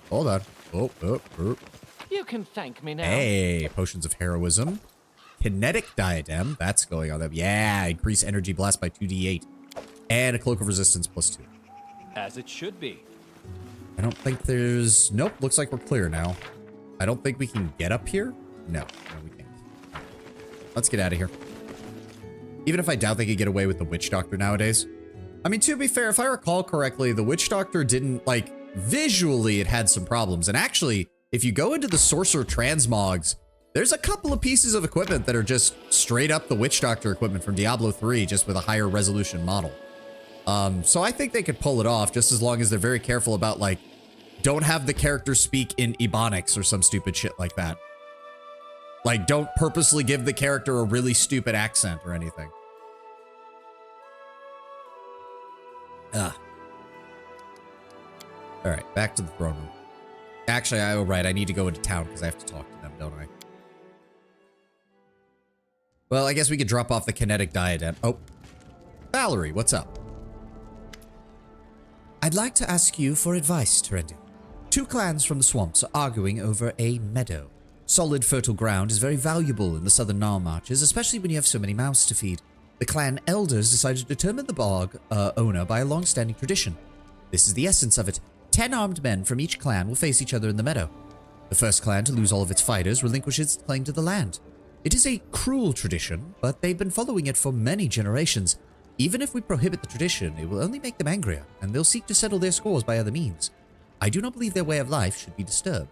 hold on. Oh. You can thank me now. Hey, potions of heroism. Kinetic diadem. That's going on. Yeah, increase energy blast by 2d8. And a cloak of resistance +2. As it should be. I don't think there's... Nope, looks like we're clear now. I don't think we can get up here. No, we can't. Let's get out of here. Even if I doubt they could get away with the Witch Doctor nowadays. I mean, to be fair, if I recall correctly, the Witch Doctor didn't, like, visually it had some problems. And actually, if you go into the Sorcerer Transmogs, there's a couple of pieces of equipment that are just straight up the Witch Doctor equipment from Diablo 3, just with a higher resolution model. So I think they could pull it off just as long as they're very careful about, like, don't have the character speak in Ebonics or some stupid shit like that. Like, don't purposely give the character a really stupid accent or anything. Alright, back to the throne room. Actually, right, I need to go into town because I have to talk to them, don't I? Well, I guess we could drop off the kinetic diadem. Oh. Valerie, what's up? I'd like to ask you for advice, Terendil. 2 clans from the swamps are arguing over a meadow. Solid, fertile ground is very valuable in the southern Nile marches, especially when you have so many mouths to feed. The clan elders decided to determine the bog owner by a long-standing tradition. This is the essence of it. 10 armed men from each clan will face each other in the meadow. The first clan to lose all of its fighters relinquishes its claim to the land. It is a cruel tradition, but they've been following it for many generations. Even if we prohibit the tradition, it will only make them angrier, and they'll seek to settle their scores by other means. I do not believe their way of life should be disturbed.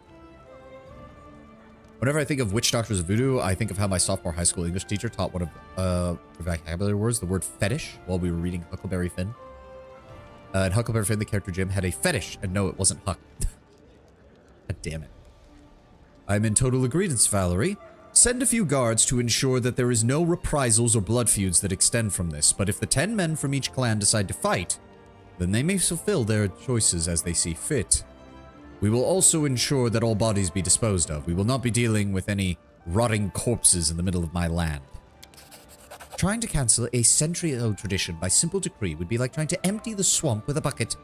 Whenever I think of witch doctors of voodoo, I think of how my sophomore high school English teacher taught one of the vocabulary words, the word fetish, while we were reading Huckleberry Finn. In Huckleberry Finn, the character Jim had a fetish, and no, it wasn't Huck. God damn it. I'm in total agreement, Valerie. Send a few guards to ensure that there is no reprisals or blood feuds that extend from this, but if the 10 men from each clan decide to fight, then they may fulfill their choices as they see fit. We will also ensure that all bodies be disposed of. We will not be dealing with any rotting corpses in the middle of my land. Trying to cancel a century-old tradition by simple decree would be like trying to empty the swamp with a bucket.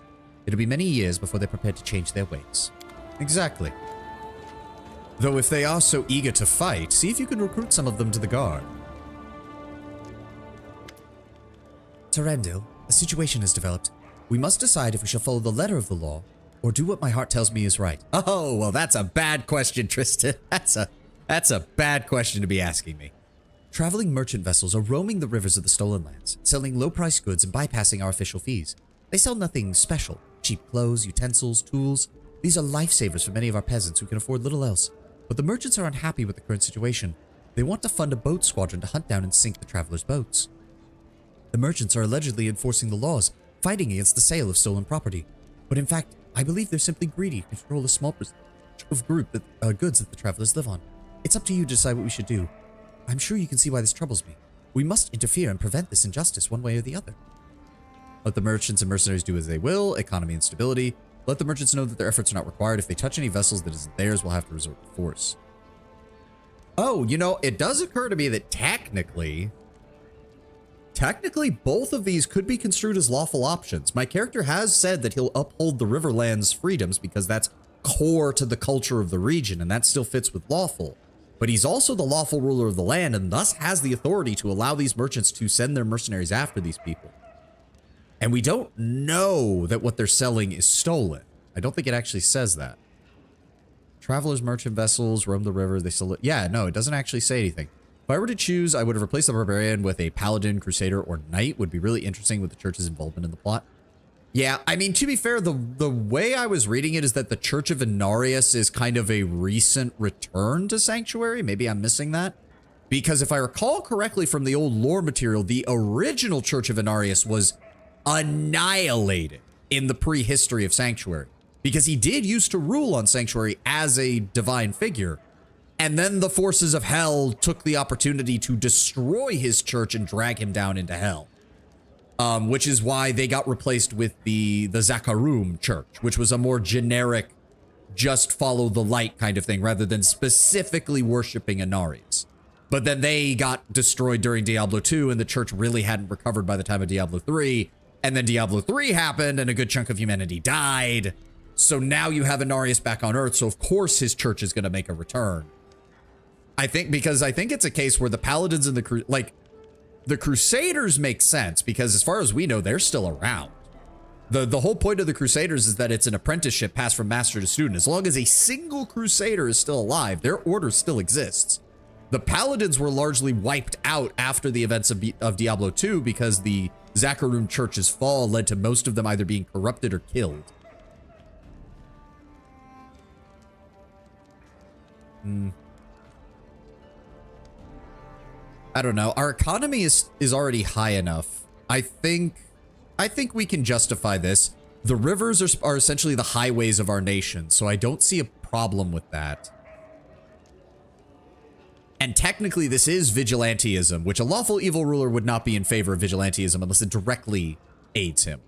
It'll be many years before they're prepared to change their ways. Exactly. Though if they are so eager to fight, see if you can recruit some of them to the guard. Terendil, a situation has developed. We must decide if we shall follow the letter of the law or do what my heart tells me is right. Oh, well, that's a bad question, Tristan. That's a bad question to be asking me. Traveling merchant vessels are roaming the rivers of the stolen lands, selling low-priced goods and bypassing our official fees. They sell nothing special. Cheap clothes, utensils, tools. These are lifesavers for many of our peasants who can afford little else. But the merchants are unhappy with the current situation. They want to fund a boat squadron to hunt down and sink the travelers' boats. The merchants are allegedly enforcing the laws, fighting against the sale of stolen property. But in fact, I believe they're simply greedy to control a small percentage of goods that the travelers live on. It's up to you to decide what we should do. I'm sure you can see why this troubles me. We must interfere and prevent this injustice one way or the other. Let the merchants and mercenaries do as they will, economy and stability. Let the merchants know that their efforts are not required. If they touch any vessels that isn't theirs, we'll have to resort to force. Oh, you know, it does occur to me that technically, both of these could be construed as lawful options. My character has said that he'll uphold the Riverland's freedoms because that's core to the culture of the region, and that still fits with lawful. But he's also the lawful ruler of the land, and thus has the authority to allow these merchants to send their mercenaries after these people. And we don't know that what they're selling is stolen. I don't think it actually says that. Travelers, merchant vessels, roam the river, they sell it. Yeah, no, it doesn't actually say anything. If I were to choose, I would have replaced the barbarian with a paladin, crusader, or knight. Would be really interesting with the church's involvement in the plot. Yeah, I mean, to be fair, the way I was reading it is that the Church of Inarius is kind of a recent return to Sanctuary. Maybe I'm missing that. Because if I recall correctly from the old lore material, the original Church of Inarius was annihilated in the prehistory of Sanctuary. Because he did used to rule on Sanctuary as a divine figure. And then the forces of hell took the opportunity to destroy his church and drag him down into hell. Which is why they got replaced with the Zakarum church, which was a more generic, just follow the light kind of thing, rather than specifically worshiping Inarius. But then they got destroyed during Diablo 2, and the church really hadn't recovered by the time of Diablo 3. And then Diablo 3 happened, and a good chunk of humanity died. So now you have Inarius back on Earth, so of course his church is going to make a return. Because I think it's a case where the paladins and the Crusaders make sense, because as far as we know, they're still around. The whole point of the Crusaders is that it's an apprenticeship passed from master to student. As long as a single Crusader is still alive, their order still exists. The Paladins were largely wiped out after the events of Diablo 2 because the Zakarum Church's fall led to most of them either being corrupted or killed. I don't know. Our economy is already high enough. I think we can justify this. The rivers are essentially the highways of our nation, so I don't see a problem with that. And technically, this is vigilantism, which a lawful evil ruler would not be in favor of vigilantism unless it directly aids him.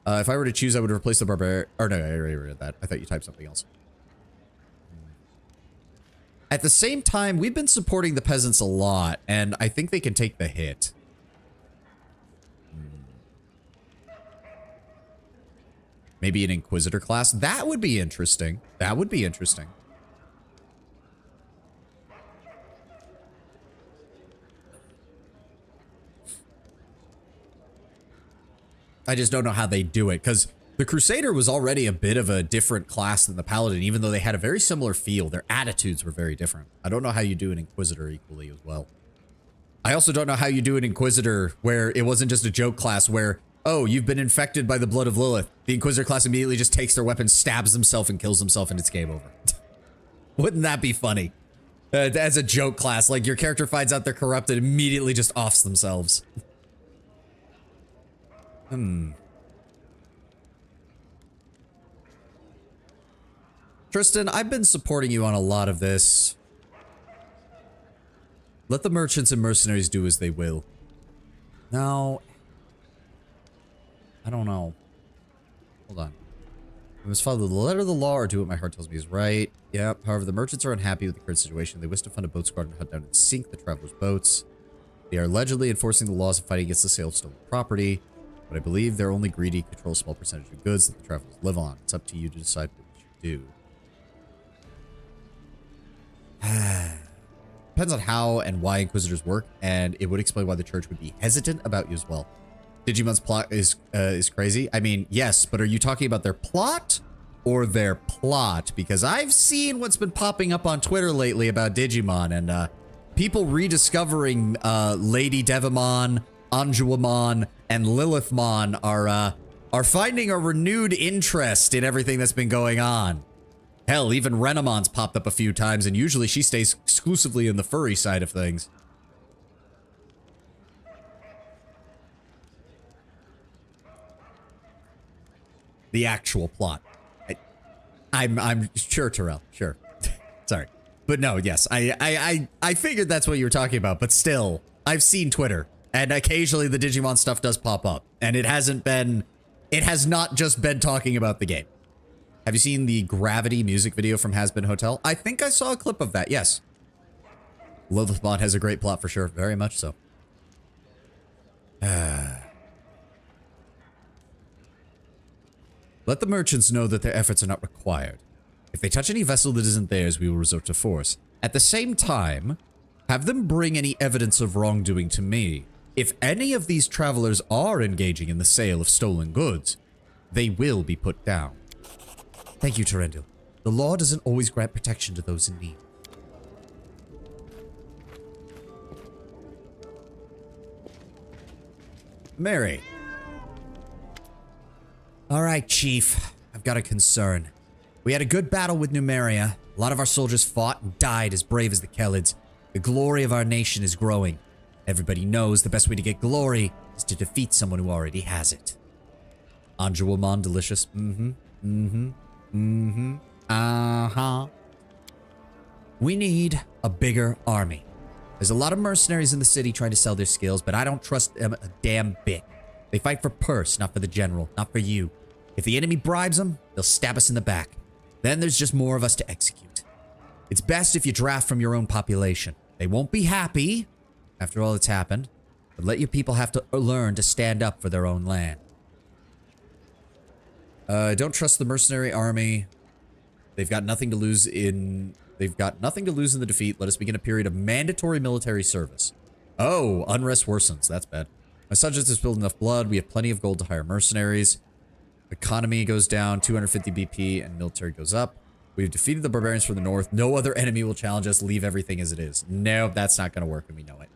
If I were to choose, I would replace the barbarian. Or no, I already read that. I thought you typed something else. At the same time, we've been supporting the peasants a lot, and I think they can take the hit. Maybe an Inquisitor class. That would be interesting. That would be interesting. I just don't know how they do it, because the Crusader was already a bit of a different class than the Paladin, even though they had a very similar feel. Their attitudes were very different. I don't know how you do an Inquisitor equally as well. I also don't know how you do an Inquisitor where it wasn't just a joke class where, oh, you've been infected by the blood of Lilith. The Inquisitor class immediately just takes their weapon, stabs himself, and kills himself, and it's game over. Wouldn't that be funny? As a joke class, like your character finds out they're corrupted, immediately just offs themselves. Tristan, I've been supporting you on a lot of this. Let the merchants and mercenaries do as they will. No. I don't know. Hold on. I must follow the letter of the law or do what my heart tells me is right. Yep. However, the merchants are unhappy with the current situation. They wish to fund a boat squad and hunt down and sink the travelers' boats. They are allegedly enforcing the laws and fighting against the sale of stolen property. But I believe they're only greedy, control a small percentage of goods that the travelers live on. It's up to you to decide what you should do. Depends on how and why Inquisitors work, and it would explain why the church would be hesitant about you as well. Digimon's plot is crazy. I mean, yes, but are you talking about their plot or their plot? Because I've seen what's been popping up on Twitter lately about Digimon, and people rediscovering Lady Devimon, Anjuamon, and Lilithmon are finding a renewed interest in everything that's been going on. Hell, even Renamon's popped up a few times, and usually she stays exclusively in the furry side of things. The actual plot. I'm sure, Terrell. Sure. Sorry. But no, yes. I figured that's what you were talking about, but still, I've seen Twitter, and occasionally the Digimon stuff does pop up, and it has not just been talking about the game. Have you seen the Gravity music video from Has Been Hotel? I think I saw a clip of that, yes. Lilithmon has a great plot for sure, very much so. Let the merchants know that their efforts are not required. If they touch any vessel that isn't theirs, we will resort to force. At the same time, have them bring any evidence of wrongdoing to me. If any of these travelers are engaging in the sale of stolen goods, they will be put down. Thank you, Terendil. The law doesn't always grant protection to those in need. Mary. All right, Chief. I've got a concern. We had a good battle with Numeria. A lot of our soldiers fought and died as brave as the Kelids. The glory of our nation is growing. Everybody knows the best way to get glory is to defeat someone who already has it. Anjuamon, delicious. Uh-huh. We need a bigger army. There's a lot of mercenaries in the city trying to sell their skills, but I don't trust them a damn bit. They fight for purse, not for the general, not for you. If the enemy bribes them, they'll stab us in the back. Then there's just more of us to execute. It's best if you draft from your own population. They won't be happy after all that's happened, but let your people have to learn to stand up for their own land. Don't trust the mercenary army. They've got nothing to lose in the defeat. Let us begin a period of mandatory military service. Oh, unrest worsens. That's bad. My subjects have spilled enough blood. We have plenty of gold to hire mercenaries. Economy goes down, 250 BP, and military goes up. We've defeated the barbarians from the north. No other enemy will challenge us. Leave everything as it is. No, that's not going to work, and we know it.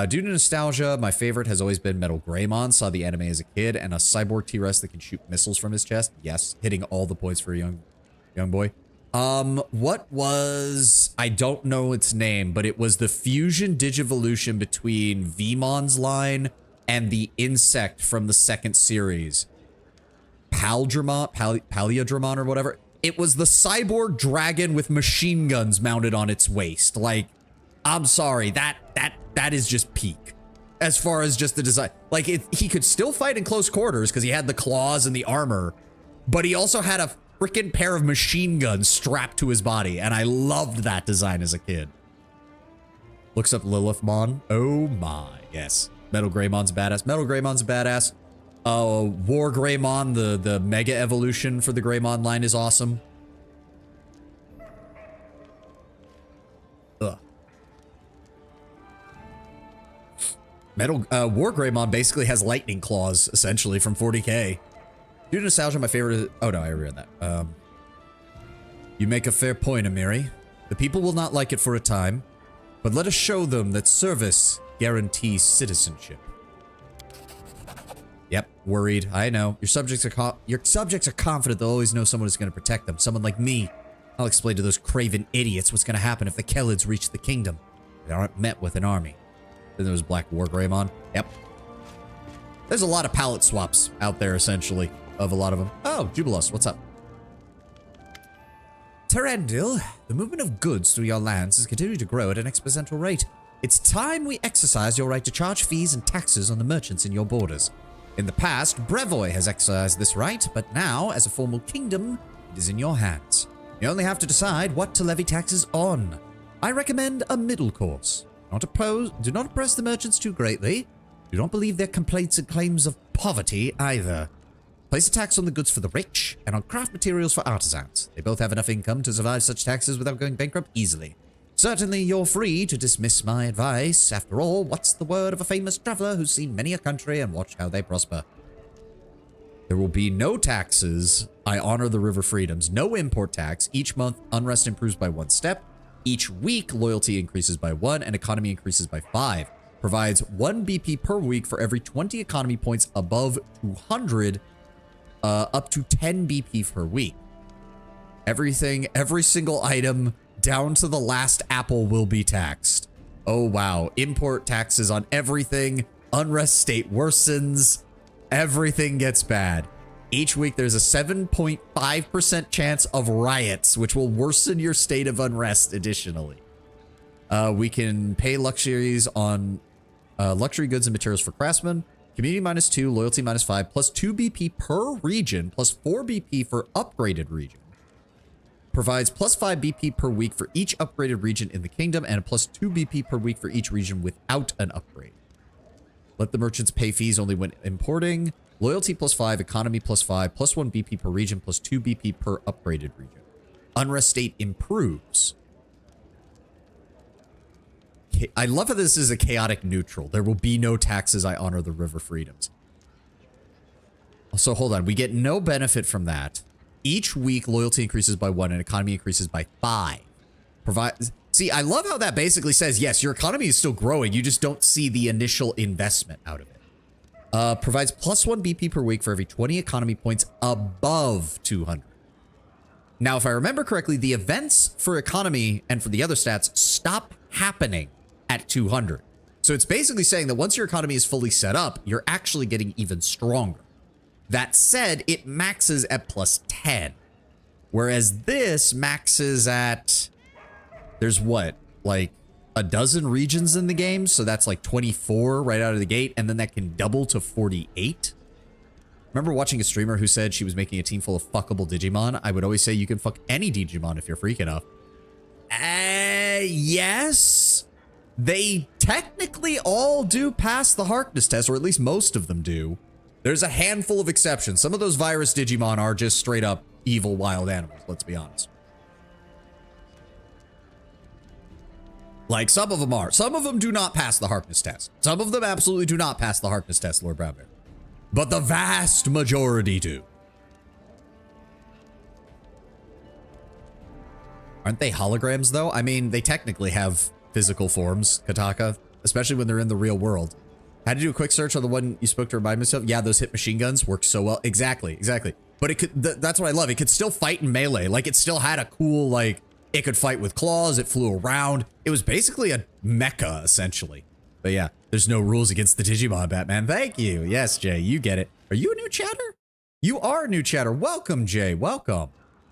Due to nostalgia, my favorite has always been Metal Greymon. Saw the anime as a kid, and a cyborg T-Rex that can shoot missiles from his chest. Yes, hitting all the points for a young boy. What was... I don't know its name, but it was the fusion digivolution between Veemon's line and the insect from the second series. Paliodramon or whatever. It was the cyborg dragon with machine guns mounted on its waist. Like, I'm sorry, that is just peak. As far as just the design. Like, he could still fight in close quarters because he had the claws and the armor, but he also had a freaking pair of machine guns strapped to his body, and I loved that design as a kid. Looks up Lilithmon. Oh my, yes. Metal Greymon's badass. Metal Greymon's badass. War Greymon, the mega evolution for the Greymon line is awesome. Ugh. War Greymon basically has lightning claws, essentially, from 40k. Due to nostalgia, my favorite is... Oh, no, I already read that. You make a fair point, Amiri. The people will not like it for a time, but let us show them that service guarantees citizenship. Yep, worried. I know. Your subjects are confident they'll always know someone who's going to protect them. Someone like me. I'll explain to those craven idiots what's going to happen if the Khelids reach the kingdom. They aren't met with an army. Then there was Black War Greymon. Yep. There's a lot of palette swaps out there, essentially, of a lot of them. Oh, Jubilos, what's up? Terendil, the movement of goods through your lands is continuing to grow at an exponential rate. It's time we exercise your right to charge fees and taxes on the merchants in your borders. In the past, Brevoy has exercised this right, but now, as a formal kingdom, it is in your hands. You only have to decide what to levy taxes on. I recommend a middle course. Do not oppress the merchants too greatly. Do not believe their complaints and claims of poverty either. Place a tax on the goods for the rich and on craft materials for artisans. They both have enough income to survive such taxes without going bankrupt easily. Certainly, you're free to dismiss my advice. After all, what's the word of a famous traveler who's seen many a country and watched how they prosper? There will be no taxes. I honor the river freedoms. No import tax. Each month, unrest improves by 1 step. Each week, loyalty increases by 1 and economy increases by 5. Provides 1 BP per week for every 20 economy points above 200, up to 10 BP per week. Everything, every single item, down to the last apple will be taxed. Oh, wow. Import taxes on everything. Unrest state worsens. Everything gets bad. Each week, there's a 7.5% chance of riots, which will worsen your state of unrest additionally. We can pay luxuries on luxury goods and materials for craftsmen. Community -2, loyalty -5, plus 2 BP per region, plus 4 BP for upgraded region. Provides plus 5 BP per week for each upgraded region in the kingdom and a plus 2 BP per week for each region without an upgrade. Let the merchants pay fees only when importing. Loyalty +5, economy +5, plus 1 BP per region, plus 2 BP per upgraded region. Unrest state improves. I love how this is a chaotic neutral. There will be no taxes. I honor the river freedoms. So hold on. We get no benefit from that. Each week, loyalty increases by 1 and economy increases by 5. See, I love how that basically says, yes, your economy is still growing. You just don't see the initial investment out of it. Provides plus 1 BP per week for every 20 economy points above 200. Now, if I remember correctly, the events for economy and for the other stats stop happening at 200. So it's basically saying that once your economy is fully set up, you're actually getting even stronger. That said, it maxes at plus 10. Whereas this maxes at... There's what? Like a dozen regions in the game? So that's like 24 right out of the gate. And then that can double to 48. Remember watching a streamer who said she was making a team full of fuckable Digimon? I would always say you can fuck any Digimon if you're freak enough. Yes. They technically all do pass the Harkness test, or at least most of them do. There's a handful of exceptions. Some of those virus Digimon are just straight up evil wild animals, let's be honest. Like, some of them are. Some of them do not pass the Harkness test. Some of them absolutely do not pass the Harkness test, Lord Brownbear. But the vast majority do. Aren't they holograms, though? I mean, they technically have physical forms, Kataka, especially when they're in the real world. Had to do a quick search on the one you spoke to remind myself. Yeah, those hit machine guns work so well. Exactly, exactly. But it could, that's what I love. It could still fight in melee. Like, it still had a cool, like, it could fight with claws. It flew around. It was basically a mecha, essentially. But yeah, there's no rules against the Digimon, Batman. Thank you. Yes, Jay, you get it. Are you a new chatter? You are a new chatter. Welcome, Jay. Welcome.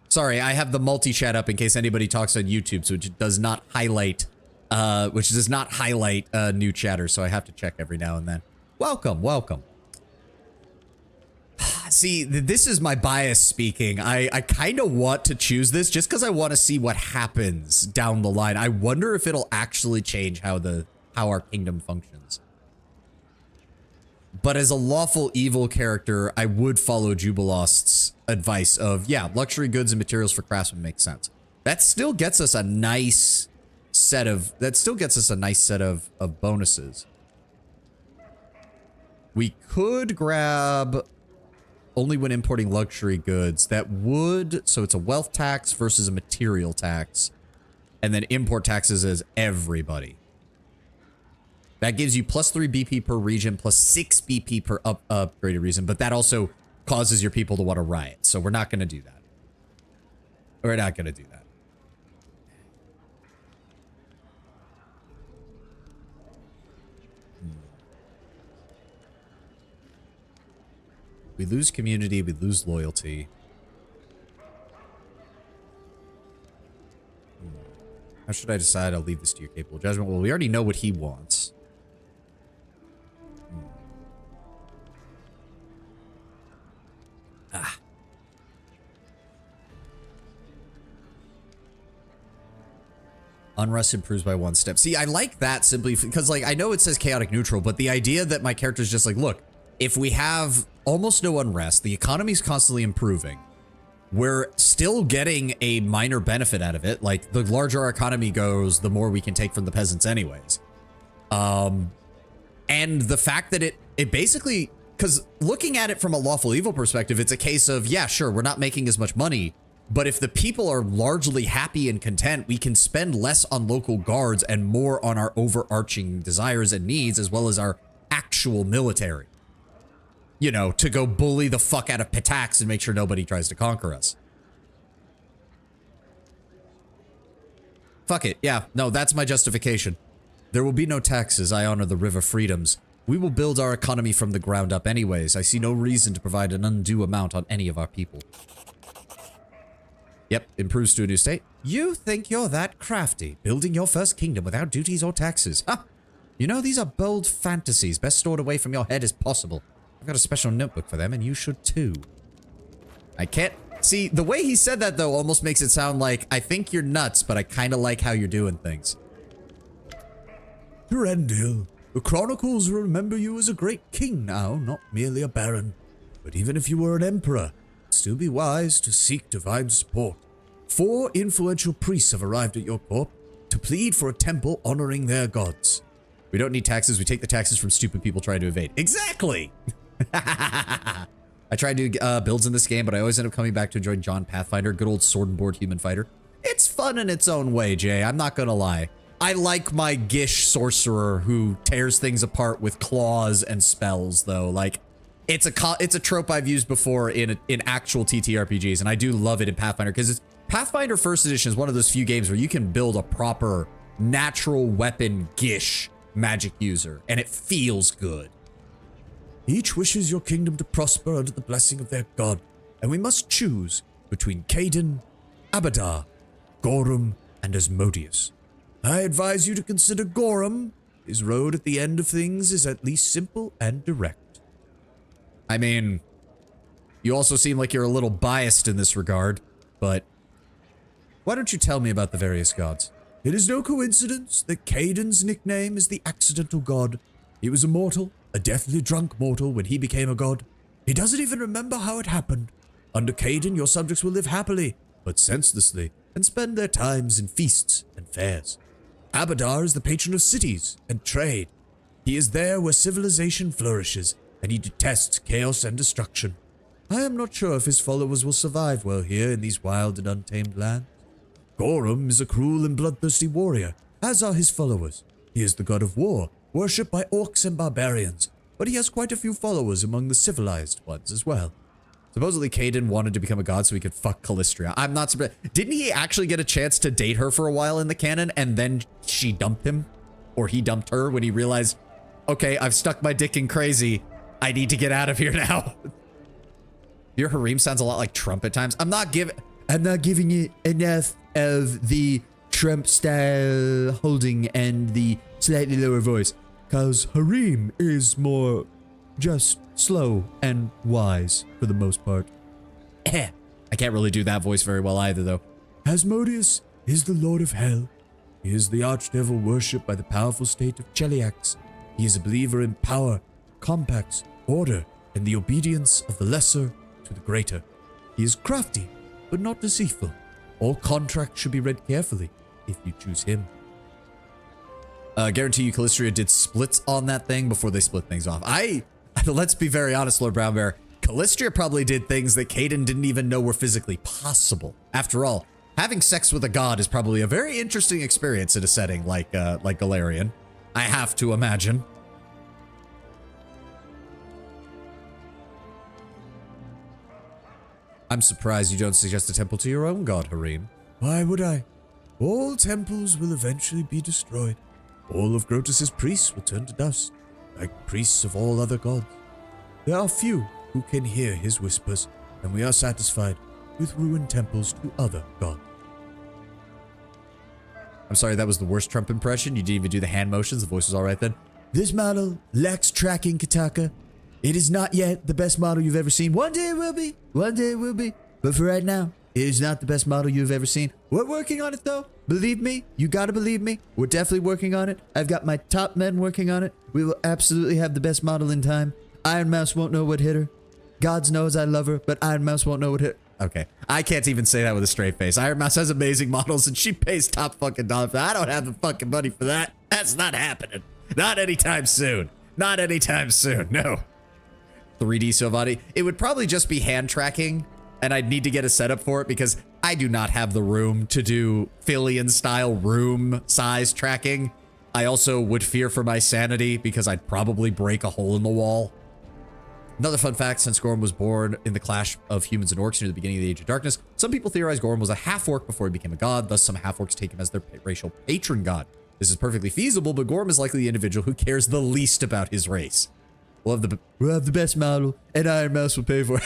Sorry, I have the multi-chat up in case anybody talks on YouTube, so it does not highlight, new chatter, so I have to check every now and then. Welcome, welcome. See, this is my bias speaking. I kind of want to choose this just because I want to see what happens down the line. I wonder if it'll actually change how our kingdom functions. But as a lawful evil character, I would follow Jubilost's advice of, yeah, luxury goods and materials for craftsmen makes sense. That still gets us a nice set of bonuses. We could grab only when importing luxury goods. That would, so it's a wealth tax versus a material tax. And then import taxes as everybody. That gives you +3 BP per region, +6 BP per upgraded region, but that also causes your people to want to riot. So we're not going to do that. We're not going to do that. We lose community, we lose loyalty. How should I decide? I'll leave this to your capable judgment. Well, we already know what he wants. Unrest improves by 1 step. See, I like that simply because, like, I know it says chaotic neutral, but the idea that my character is just like, look, if we have almost no unrest, the economy's constantly improving, we're still getting a minor benefit out of it. Like, the larger our economy goes, the more we can take from the peasants anyways. And the fact that it basically, because looking at it from a lawful evil perspective, it's a case of, yeah, sure, we're not making as much money, but if the people are largely happy and content, we can spend less on local guards and more on our overarching desires and needs, as well as our actual military. You know, to go bully the fuck out of Pitax and make sure nobody tries to conquer us. Fuck it. Yeah, no, that's my justification. There will be no taxes. I honor the river freedoms. We will build our economy from the ground up anyways. I see no reason to provide an undue amount on any of our people. Yep, improves to a new state. You think you're that crafty, building your first kingdom without duties or taxes. Huh? You know, these are bold fantasies, best stored away from your head as possible. I've got a special notebook for them, and you should too. I can't... See, the way he said that, though, almost makes it sound like, I think you're nuts, but I kind of like how you're doing things. Durendil, the chronicles remember you as a great king now, not merely a baron. But even if you were an emperor, it'd still be wise to seek divine support. 4 influential priests have arrived at your court to plead for a temple honoring their gods. We don't need taxes. We take the taxes from stupid people trying to evade. Exactly! I tried to do builds in this game, but I always end up coming back to enjoy John Pathfinder, good old sword and board human fighter. It's fun in its own way, Jay. I'm not gonna lie. I like my Gish sorcerer who tears things apart with claws and spells, though. Like, it's a trope I've used before in actual TTRPGs, and I do love it in Pathfinder because Pathfinder First Edition is one of those few games where you can build a proper natural weapon Gish magic user, and it feels good. Each wishes your kingdom to prosper under the blessing of their god, and we must choose between Caden, Abadar, Gorum, and Asmodeus. I advise you to consider Gorum. His road at the end of things is at least simple and direct. I mean, you also seem like you're a little biased in this regard, but why don't you tell me about the various gods? It is no coincidence that Caden's nickname is the Accidental God. He was a mortal, a deathly drunk mortal when he became a god. He doesn't even remember how it happened. Under Caden, your subjects will live happily, but senselessly, and spend their times in feasts and fairs. Abadar is the patron of cities and trade. He is there where civilization flourishes, and he detests chaos and destruction. I am not sure if his followers will survive well here in these wild and untamed lands. Gorum is a cruel and bloodthirsty warrior, as are his followers. He is the god of war, worshipped by orcs and barbarians, but he has quite a few followers among the civilized ones as well. Supposedly Caden wanted to become a god so he could fuck Calistria. I'm not surprised. Didn't he actually get a chance to date her for a while in the canon, and then she dumped him? Or he dumped her when he realized, okay, I've stuck my dick in crazy. I need to get out of here now. Your harem sounds a lot like Trump at times. I'm not giving it enough of the Trump style holding and the slightly lower voice. Cause harem is more just slow and wise for the most part. I can't really do that voice very well either, though. Asmodeus is the Lord of Hell. He is the archdevil worshipped by the powerful state of Cheliax. He is a believer in power, compacts, order, and the obedience of the lesser to the greater. He is crafty, but not deceitful. All contracts should be read carefully if you choose him. Guarantee you Callistria did splits on that thing before they split things off. Let's be very honest, Lord Brown Bear. Callistria probably did things that Caden didn't even know were physically possible. After all, having sex with a god is probably a very interesting experience in a setting like Galarian. I have to imagine. I'm surprised you don't suggest a temple to your own god, Harim. Why would I? All temples will eventually be destroyed. All of Grotus's priests will turn to dust, like priests of all other gods. There are few who can hear his whispers, and we are satisfied with ruined temples to other gods. I'm sorry, that was the worst Trump impression. You didn't even do the hand motions. The voice was all right then. This model lacks tracking, Kataka. It is not yet the best model you've ever seen. One day it will be. One day it will be. But for right now, it is not the best model you've ever seen. We're working on it, though. Believe me. You gotta believe me. We're definitely working on it. I've got my top men working on it. We will absolutely have the best model in time. Iron Mouse won't know what hit her. Gods knows I love her, but Iron Mouse won't know what hit her. Okay. I can't even say that with a straight face. Iron Mouse has amazing models and she pays top fucking dollar for that. I don't have the fucking money for that. That's not happening. Not anytime soon. Not anytime soon. No. 3D Sovati. It would probably just be hand tracking and I'd need to get a setup for it because I do not have the room to do Filian style room size tracking. I also would fear for my sanity because I'd probably break a hole in the wall. Another fun fact, since Gorm was born in the clash of humans and orcs near the beginning of the Age of Darkness, some people theorize Gorm was a half-orc before he became a god, thus some half-orcs take him as their racial patron god. This is perfectly feasible, but Gorm is likely the individual who cares the least about his race. We'll have the best model, and Iron Mouse will pay for it.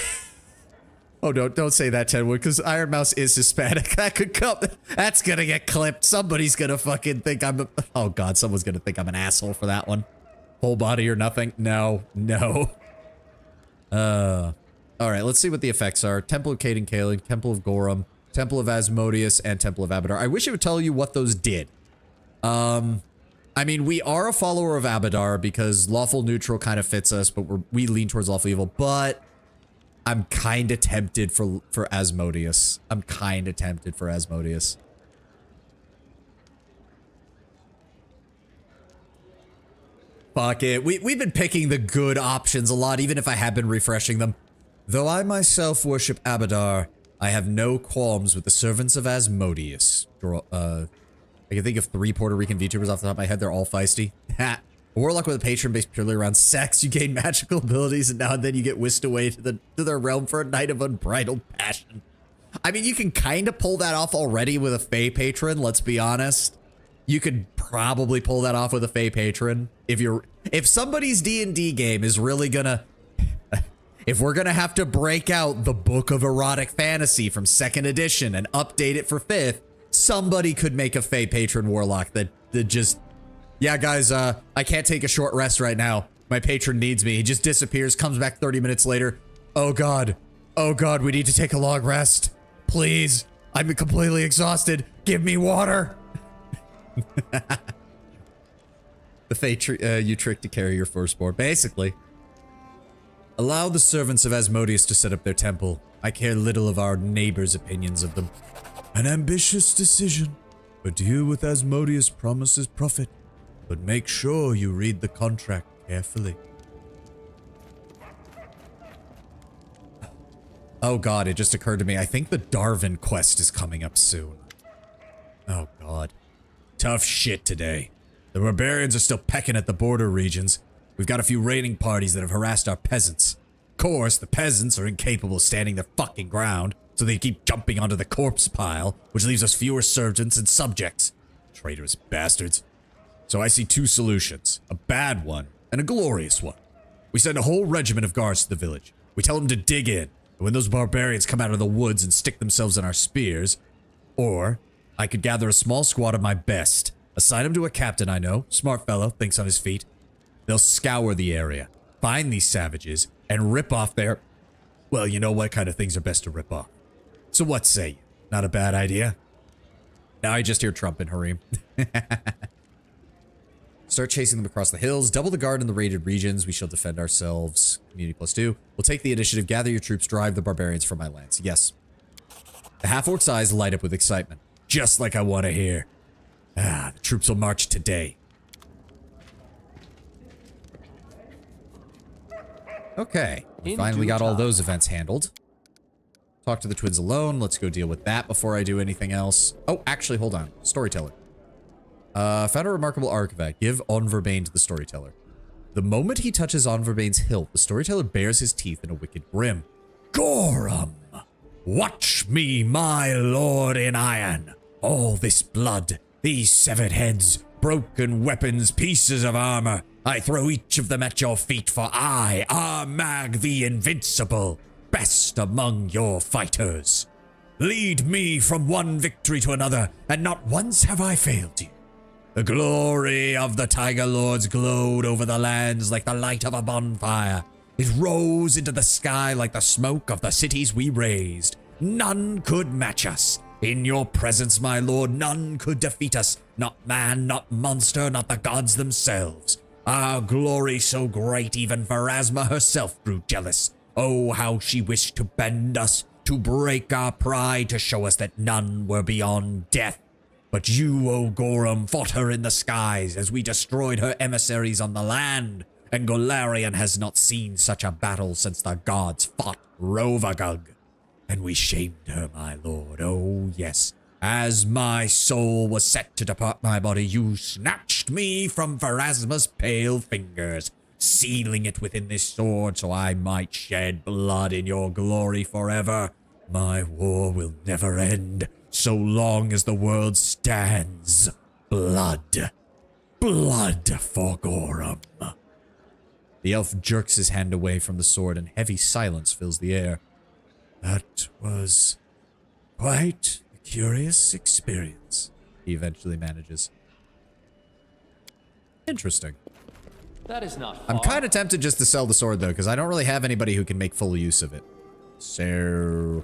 Oh, don't say that, Tedwood, because Iron Mouse is Hispanic. That could come. That's gonna get clipped. Somebody's gonna fucking think I'm a... Oh, God, someone's gonna think I'm an asshole for that one. Whole body or nothing? No. Alright, let's see what the effects are. Temple of Caden Kaling, Temple of Gorum, Temple of Asmodeus, and Temple of Abadar. I wish it would tell you what those did. I mean, we are a follower of Abadar because lawful neutral kind of fits us, but we lean towards lawful evil, but I'm kind of tempted for Asmodeus. I'm kind of tempted for Asmodeus. Fuck it. We've been picking the good options a lot, even if I have been refreshing them. Though I myself worship Abadar, I have no qualms with the servants of Asmodeus. I can think of 3 Puerto Rican VTubers off the top of my head. They're all feisty. Ha! A warlock with a patron based purely around sex. You gain magical abilities, and now and then you get whisked away to their realm for a night of unbridled passion. I mean, you can kind of pull that off already with a Fae patron. Let's be honest. You could probably pull that off with a Fae patron. If somebody's D&D game is really gonna... If we're gonna have to break out the Book of Erotic Fantasy from 2nd edition and update it for 5th, somebody could make a Fae patron warlock that just... Yeah, guys, I can't take a short rest right now. My patron needs me. He just disappears, comes back 30 minutes later. Oh god. Oh god, we need to take a long rest. Please. I'm completely exhausted. Give me water. The Fae you trick to carry your firstborn. Basically. Allow the servants of Asmodeus to set up their temple. I care little of our neighbors' opinions of them. An ambitious decision. A deal with Asmodeus promises profit, but make sure you read the contract carefully. Oh god, it just occurred to me. I think the Darwin quest is coming up soon. Oh god. Tough shit today. The barbarians are still pecking at the border regions. We've got a few raiding parties that have harassed our peasants. Of course, the peasants are incapable of standing their fucking ground, so they keep jumping onto the corpse pile, which leaves us fewer servants and subjects. Traitorous bastards. So I see 2 solutions. A bad one, and a glorious one. We send a whole regiment of guards to the village. We tell them to dig in, and when those barbarians come out of the woods and stick themselves in our spears, or I could gather a small squad of my best, assign them to a captain I know, smart fellow, thinks on his feet. They'll scour the area, find these savages and rip off their... Well, you know what kind of things are best to rip off. So what say you? Not a bad idea? Now I just hear Trump and Harim. Start chasing them across the hills. Double the guard in the raided regions. We shall defend ourselves. Community +2. We'll take the initiative. Gather your troops. Drive the barbarians from my lands. Yes. The half-orc's eyes light up with excitement. Just like I want to hear. Ah, the troops will march today. Okay. We In finally due got all time. those events handled. Talk to the twins alone. Let's go deal with that before I do anything else. Oh, actually, hold on. Storyteller. Found a remarkable artifact. Give Onverbane to the storyteller. The moment he touches Onverbane's hilt, the storyteller bares his teeth in a wicked grin. Gorum! Watch me, my lord in iron. All this blood, these severed heads, broken weapons, pieces of armor. I throw each of them at your feet, for I, Armag the Invincible, best among your fighters. Lead me from one victory to another, and not once have I failed you. The glory of the Tiger Lords glowed over the lands like the light of a bonfire. It rose into the sky like the smoke of the cities we razed. None could match us. In your presence, my lord, none could defeat us. Not man, not monster, not the gods themselves. Our glory so great, even Pharasma herself grew jealous. Oh, how she wished to bend us, to break our pride, to show us that none were beyond death. But you, O Gorum, fought her in the skies as we destroyed her emissaries on the land, and Golarion has not seen such a battle since the gods fought Rovagug. And we shamed her, my lord, oh yes. As my soul was set to depart my body, you snatched me from Pharasma's pale fingers, sealing it within this sword so I might shed blood in your glory forever. My war will never end, so long as the world stands. Blood. Blood for Gorum. The elf jerks his hand away from the sword and heavy silence fills the air. That was quite a curious experience. He eventually manages. Interesting. That is not far. I'm kind of tempted just to sell the sword, though, because I don't really have anybody who can make full use of it. So...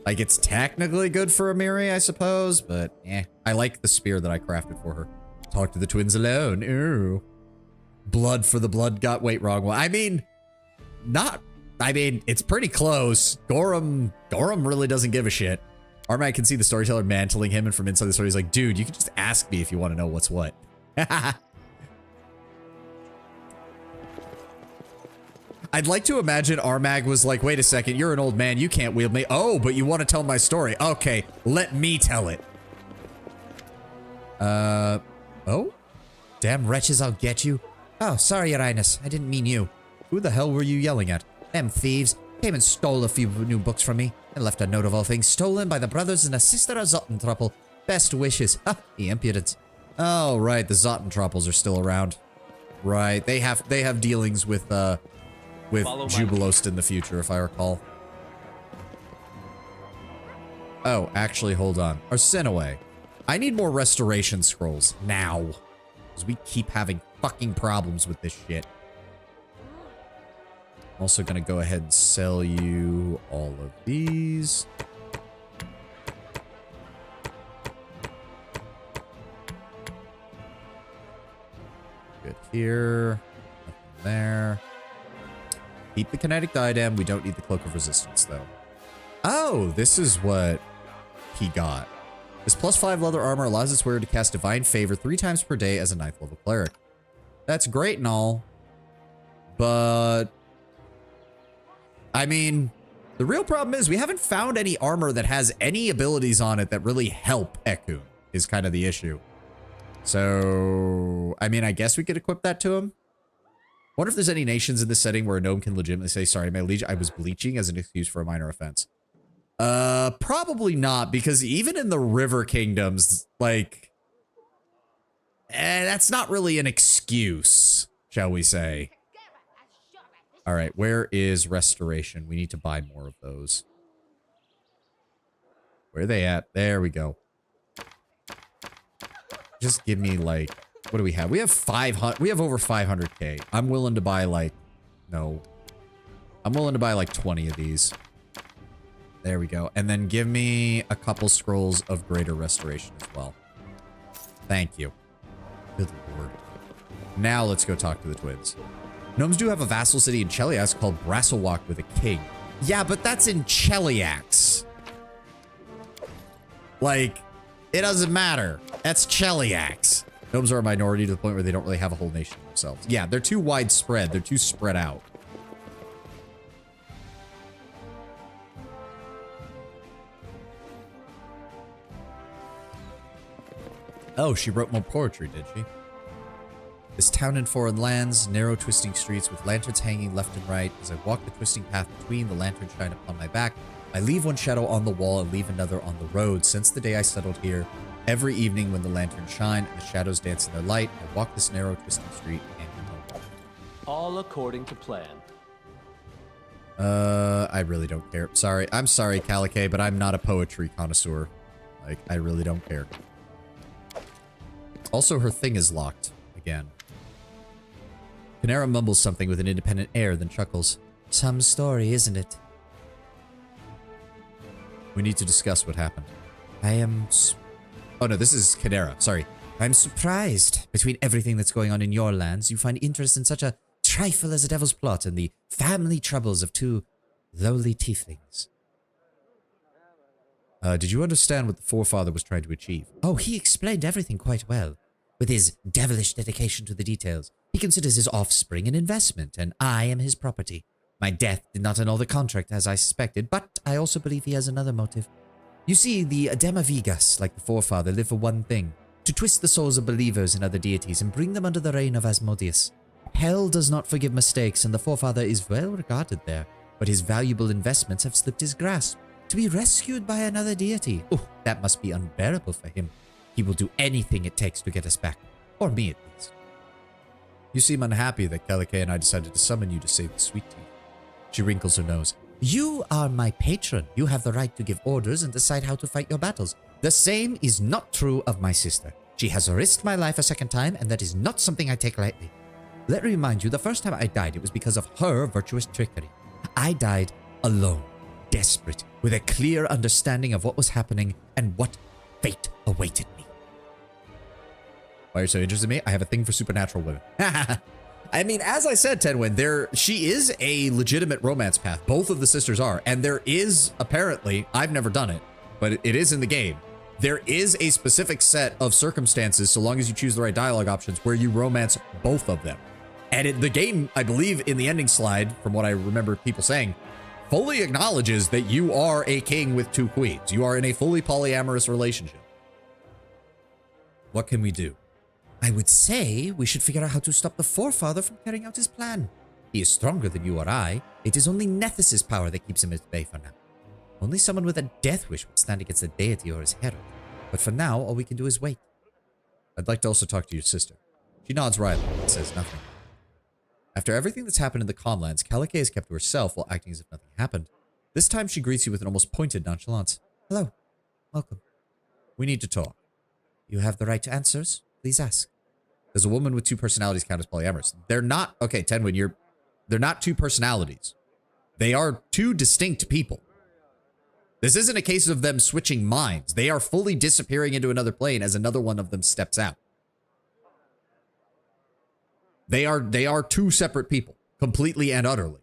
like, it's technically good for Amiri, I suppose, but eh. I like the spear that I crafted for her. Talk to the twins alone. Ew. Blood for the blood got... wait, wrong one. I mean, not... I mean, it's pretty close. Gorum really doesn't give a shit. Armag can see the storyteller mantling him, and from inside the story, he's like, dude, you can just ask me if you want to know what's what. I'd like to imagine Armag was like, wait a second, you're an old man, you can't wield me. Oh, but you want to tell my story. Okay, let me tell it. Oh? Damn wretches, I'll get you. Oh, sorry, Your Highness. I didn't mean you. Who the hell were you yelling at? Them thieves came and stole a few new books from me and left a note of all things stolen by the brothers and a sister of Zottentruppel. Best wishes. Ha, the impudence. Oh, right, the Zottentruppels are still around. Right, they have dealings with Jubilost in the future, if I recall. Oh, actually, hold on. Arsinoe. I need more restoration scrolls now. Because we keep having fucking problems with this shit. I'm also gonna go ahead and sell you all of these. Good here. Nothing there. Keep the kinetic diadem. We don't need the cloak of resistance, though. Oh, this is what he got. This +5 leather armor allows its wearer to cast divine favor 3 times per day as a 9th level cleric. That's great and all, but I mean, the real problem is we haven't found any armor that has any abilities on it that really help Ekun, is kind of the issue. So, I mean, I guess we could equip that to him. Wonder if there's any nations in this setting where a gnome can legitimately say, sorry, my liege, I was bleaching as an excuse for a minor offense. Probably not, because even in the river kingdoms, like, that's not really an excuse, shall we say. All right, where is restoration? We need to buy more of those. Where are they at? There we go. Just give me, like, What do we have? We have 500. We have over 500k. I'm willing to buy like, no. I'm willing to buy like 20 of these. There we go. And then give me a couple scrolls of greater restoration as well. Thank you. Good lord. Now let's go talk to the twins. Gnomes do have a vassal city in Cheliax called Brasselwalk with a king. Yeah, but that's in Cheliax. Like, it doesn't matter. That's Cheliax. Gnomes are a minority to the point where they don't really have a whole nation themselves. Yeah, they're too widespread. They're too spread out. Oh, she wrote more poetry, did she? This town in foreign lands, narrow twisting streets with lanterns hanging left and right. As I walk the twisting path between, the lanterns shine upon my back. I leave one shadow on the wall and leave another on the road. Since the day I settled here, every evening when the lanterns shine and the shadows dance in their light, I walk this narrow twisting street and home. All according to plan. I really don't care. Sorry. I'm sorry, Calique, but I'm not a poetry connoisseur. Like, I really don't care. Also, her thing is locked again. Canera mumbles something with an independent air, then chuckles. Some story, isn't it? We need to discuss what happened. I am... Oh no, this is Canera. Sorry. I'm surprised. Between everything that's going on in your lands, you find interest in such a trifle as a devil's plot and the family troubles of two lowly tieflings. Did you understand what the forefather was trying to achieve? Oh, he explained everything quite well. With his devilish dedication to the details, he considers his offspring an investment, and I am his property. My death did not annul the contract as I suspected, but I also believe he has another motive. You see, the Ademavigas, like the forefather, live for one thing: to twist the souls of believers in other deities and bring them under the reign of Asmodeus. Hell does not forgive mistakes, and the forefather is well regarded there, but his valuable investments have slipped his grasp. To be rescued by another deity, oh, that must be unbearable for him. He will do anything it takes to get us back, or me at least. You seem unhappy that Calique and I decided to summon you to save the sweet tea. She wrinkles her nose. You are my patron. You have the right to give orders and decide how to fight your battles. The same is not true of my sister. She has risked my life a second time, and that is not something I take lightly. Let me remind you, the first time I died, it was because of her virtuous trickery. I died alone, desperate, with a clear understanding of what was happening and what fate awaited me. Why are you so interested in me? I have a thing for supernatural women. I mean, as I said, Tenwin, she is a legitimate romance path. Both of the sisters are. And there is, apparently, I've never done it, but it is in the game. There is a specific set of circumstances, so long as you choose the right dialogue options, where you romance both of them. And the game, I believe, in the ending slide, from what I remember people saying, fully acknowledges that you are a king with two queens. You are in a fully polyamorous relationship. What can we do? I would say we should figure out how to stop the forefather from carrying out his plan. He is stronger than you or I. It is only Nethys' power that keeps him at bay for now. Only someone with a death wish would stand against the deity or his herald. But for now, all we can do is wait. I'd like to also talk to your sister. She nods wryly and says nothing. After everything that's happened in the Comlands, Calique is kept to herself while acting as if nothing happened. This time she greets you with an almost pointed nonchalance. Hello. Welcome. We need to talk. You have the right to answers. Please ask. Does a woman with two personalities count as polyamorous? They're not... Okay, Tenwin, they're not two personalities. They are two distinct people. This isn't a case of them switching minds. They are fully disappearing into another plane as another one of them steps out. They are two separate people, completely and utterly.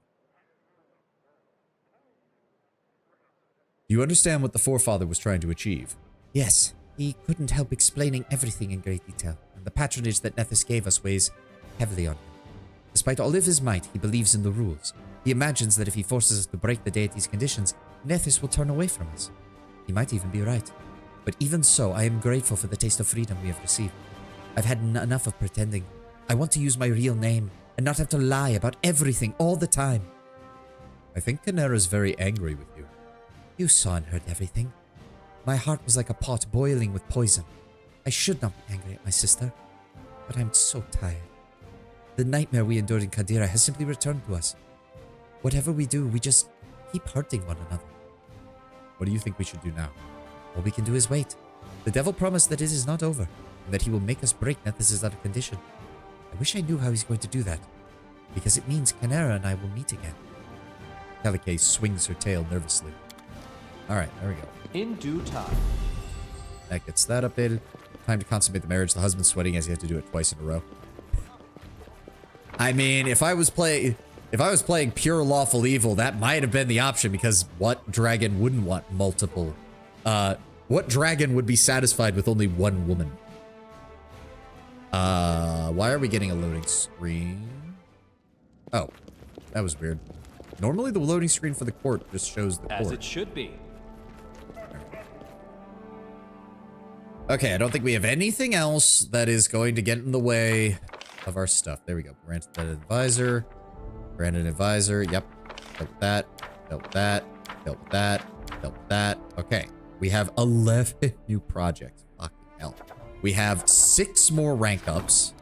Do you understand what the forefather was trying to achieve? Yes, he couldn't help explaining everything in great detail, and the patronage that Nethys gave us weighs heavily on him. Despite all of his might, he believes in the rules. He imagines that if he forces us to break the deity's conditions, Nethys will turn away from us. He might even be right. But even so, I am grateful for the taste of freedom we have received. I've had enough of pretending. I want to use my real name and not have to lie about everything all the time. I think Canera's very angry with you. You saw and heard everything. My heart was like a pot boiling with poison. I should not be angry at my sister, but I'm so tired. The nightmare we endured in Kadira has simply returned to us. Whatever we do, we just keep hurting one another. What do you think we should do now? All we can do is wait. The devil promised that it is not over, and that he will make us break Nethys' out of condition. I wish I knew how he's going to do that, because it means Canera and I will meet again. Calique swings her tail nervously. Alright, there we go. In due time. That gets that updated. Time to consummate the marriage. The husband's sweating as he had to do it twice in a row. I mean, if I was playing pure lawful evil, that might have been the option, because what dragon wouldn't want multiple? What dragon would be satisfied with only one woman? Why are we getting a loading screen? Oh, that was weird. Normally the loading screen for the court just shows the court. As it should be. Okay, I don't think we have anything else that is going to get in the way of our stuff. There we go. Granted advisor. Granted advisor. Yep. Dealt with that. Dealt with that. Dealt with that. Dealt with that. Okay. We have 11 new projects. Fucking hell. We have 6 more rank ups.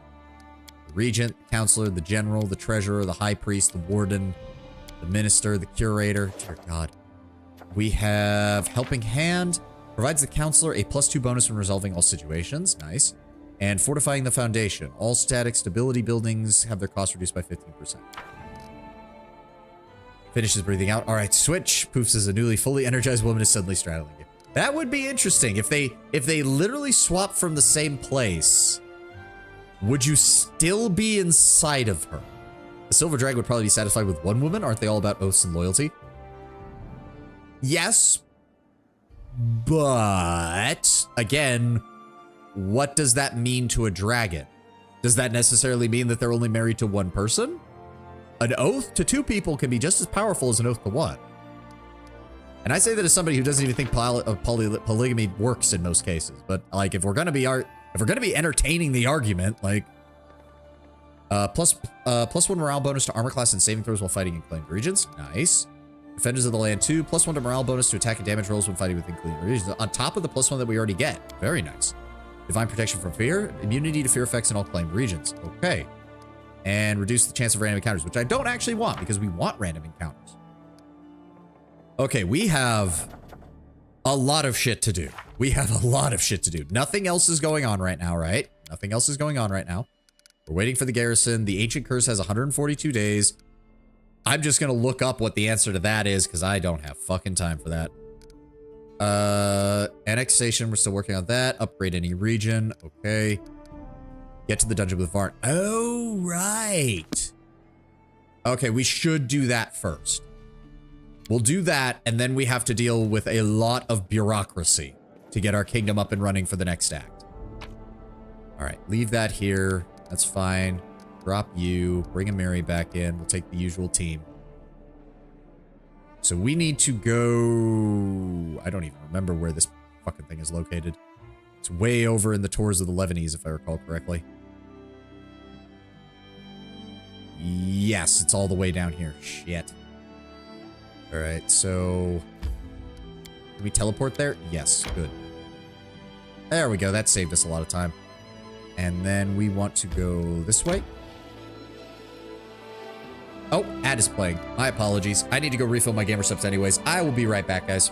The regent, the counselor, the general, the treasurer, the high priest, the warden, the minister, the curator. Dear God. We have helping hand. Provides the counselor a +2 bonus when resolving all situations. Nice. And fortifying the foundation. All static stability buildings have their cost reduced by 15%. Finishes breathing out. All right, switch. Poofs as a newly fully energized woman is suddenly straddling you. That would be interesting. If they literally swap from the same place, would you still be inside of her? The silver drag would probably be satisfied with one woman. Aren't they all about oaths and loyalty? Yes. But again, what does that mean to a dragon? Does that necessarily mean that they're only married to one person? An oath to 2 people can be just as powerful as an oath to 1. And I say that as somebody who doesn't even think polygamy works in most cases. But like, if we're gonna be entertaining the argument, like, +1 morale bonus to armor class and saving throws while fighting in claimed regions. Nice. Defenders of the Land 2, +1 to morale bonus to attack and damage rolls when fighting within claimed regions. On top of the +1 that we already get. Very nice. Divine protection from fear, immunity to fear effects in all claimed regions. Okay. And reduce the chance of random encounters, which I don't actually want, because we want random encounters. Okay, we have a lot of shit to do. We have a lot of shit to do. Nothing else is going on right now, right? Nothing else is going on right now. We're waiting for the garrison. The ancient curse has 142 days. I'm just going to look up what the answer to that is, because I don't have fucking time for that. Annexation, we're still working on that. Upgrade any region. Okay. Get to the dungeon with Varn. Oh, right. Okay, we should do that first. We'll do that, and then we have to deal with a lot of bureaucracy to get our kingdom up and running for the next act. All right, leave that here. That's fine. Drop you. Bring a Mary back in. We'll take the usual team. So we need to go... I don't even remember where this fucking thing is located. It's way over in the Tours of the Lebanese, if I recall correctly. Yes, it's all the way down here. Shit. Alright, so... Can we teleport there? Yes, good. There we go. That saved us a lot of time. And then we want to go this way. Oh, ad is playing. My apologies. I need to go refill my gamer subs anyways. I will be right back, guys.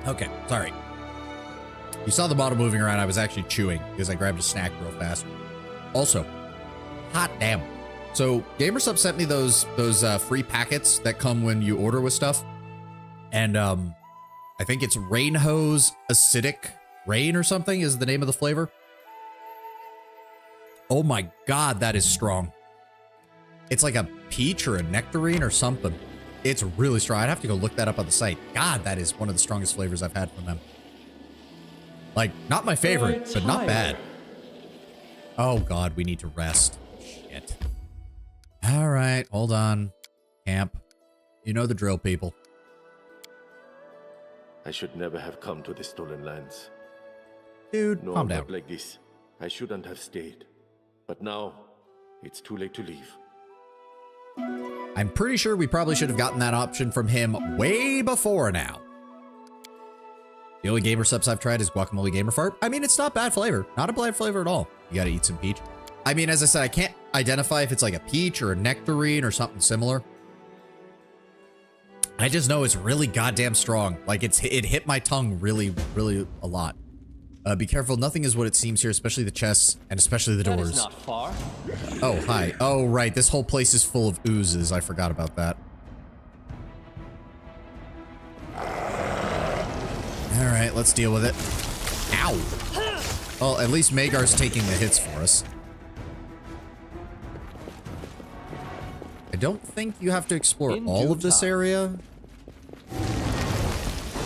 Okay, sorry. You saw the bottle moving around. I was actually chewing because I grabbed a snack real fast. Also, hot damn. So GamerSub sent me those free packets that come when you order with stuff. And I think it's Rain Hose Acidic Rain or something is the name of the flavor. Oh my God, that is strong. It's like a peach or a nectarine or something. It's really strong. I'd have to go look that up on the site. God, that is one of the strongest flavors I've had from them. Like, not my favorite, but not bad. Oh God, we need to rest. Shit. All right, hold on. Camp. You know the drill, people. I should never have come to the Stolen Lands. Dude, No, calm down. not like this. I shouldn't have stayed. But now, it's too late to leave. I'm pretty sure we probably should have gotten that option from him way before now. The only gamer subs I've tried is Guacamole Gamer Fart. I mean, it's not bad flavor. Not a bad flavor at all. You gotta eat some peach. I mean, as I said, I can't identify if it's like a peach or a nectarine or something similar. I just know it's really goddamn strong. Like it hit my tongue really, really a lot. Be careful. Nothing is what it seems here, especially the chests and especially the doors. That is not far. Oh, hi. Oh, right. This whole place is full of oozes. I forgot about that. All right, let's deal with it. Ow. Well, at least Magar's taking the hits for us. I don't think you have to explore all of this area.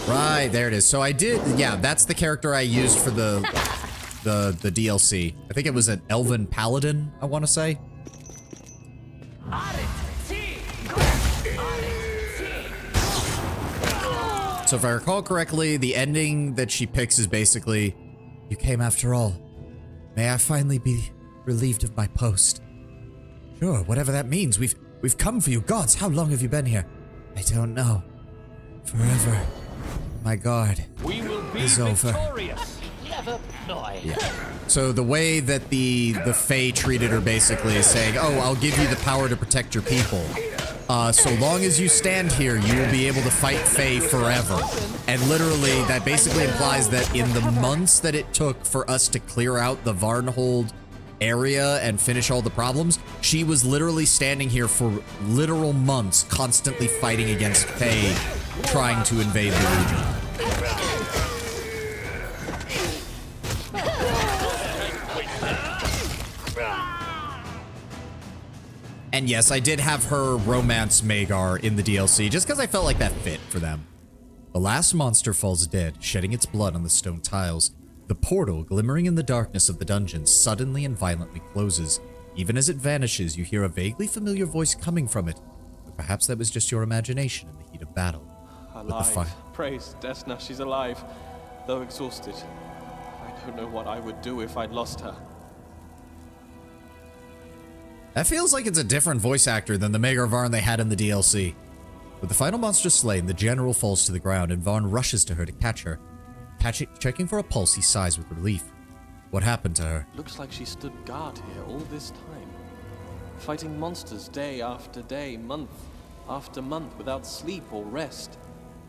Right, there it is. So I did, yeah, that's the character I used for the DLC. I think it was an Elven Paladin, I want to say. So if I recall correctly, the ending that she picks is basically, You came after all. May I finally be relieved of my post? Sure, whatever that means. We've come for you. Gods, how long have you been here? I don't know. Forever. My guard is over. yeah. So the way that the Fae treated her basically is saying, oh, I'll give you the power to protect your people. So long as you stand here, you will be able to fight Fae forever. And literally, that basically implies that in the months that it took for us to clear out the Varnhold area and finish all the problems, she was literally standing here for literal months, constantly fighting against Fae, trying to invade the region. And yes, I did have her romance Magar in the DLC, just because I felt like that fit for them. The last monster falls dead, shedding its blood on the stone tiles. The portal, glimmering in the darkness of the dungeon, suddenly and violently closes. Even as it vanishes, you hear a vaguely familiar voice coming from it. But perhaps that was just your imagination in the heat of battle. Alive. Praise Desna, she's alive, though exhausted. I don't know what I would do if I'd lost her. That feels like it's a different voice actor than the Magar Varn they had in the DLC. With the final monster slain, the general falls to the ground and Varn rushes to her to catch her. Checking for a pulse, he sighs with relief. What happened to her? Looks like she stood guard here all this time. Fighting monsters day after day, month after month, without sleep or rest.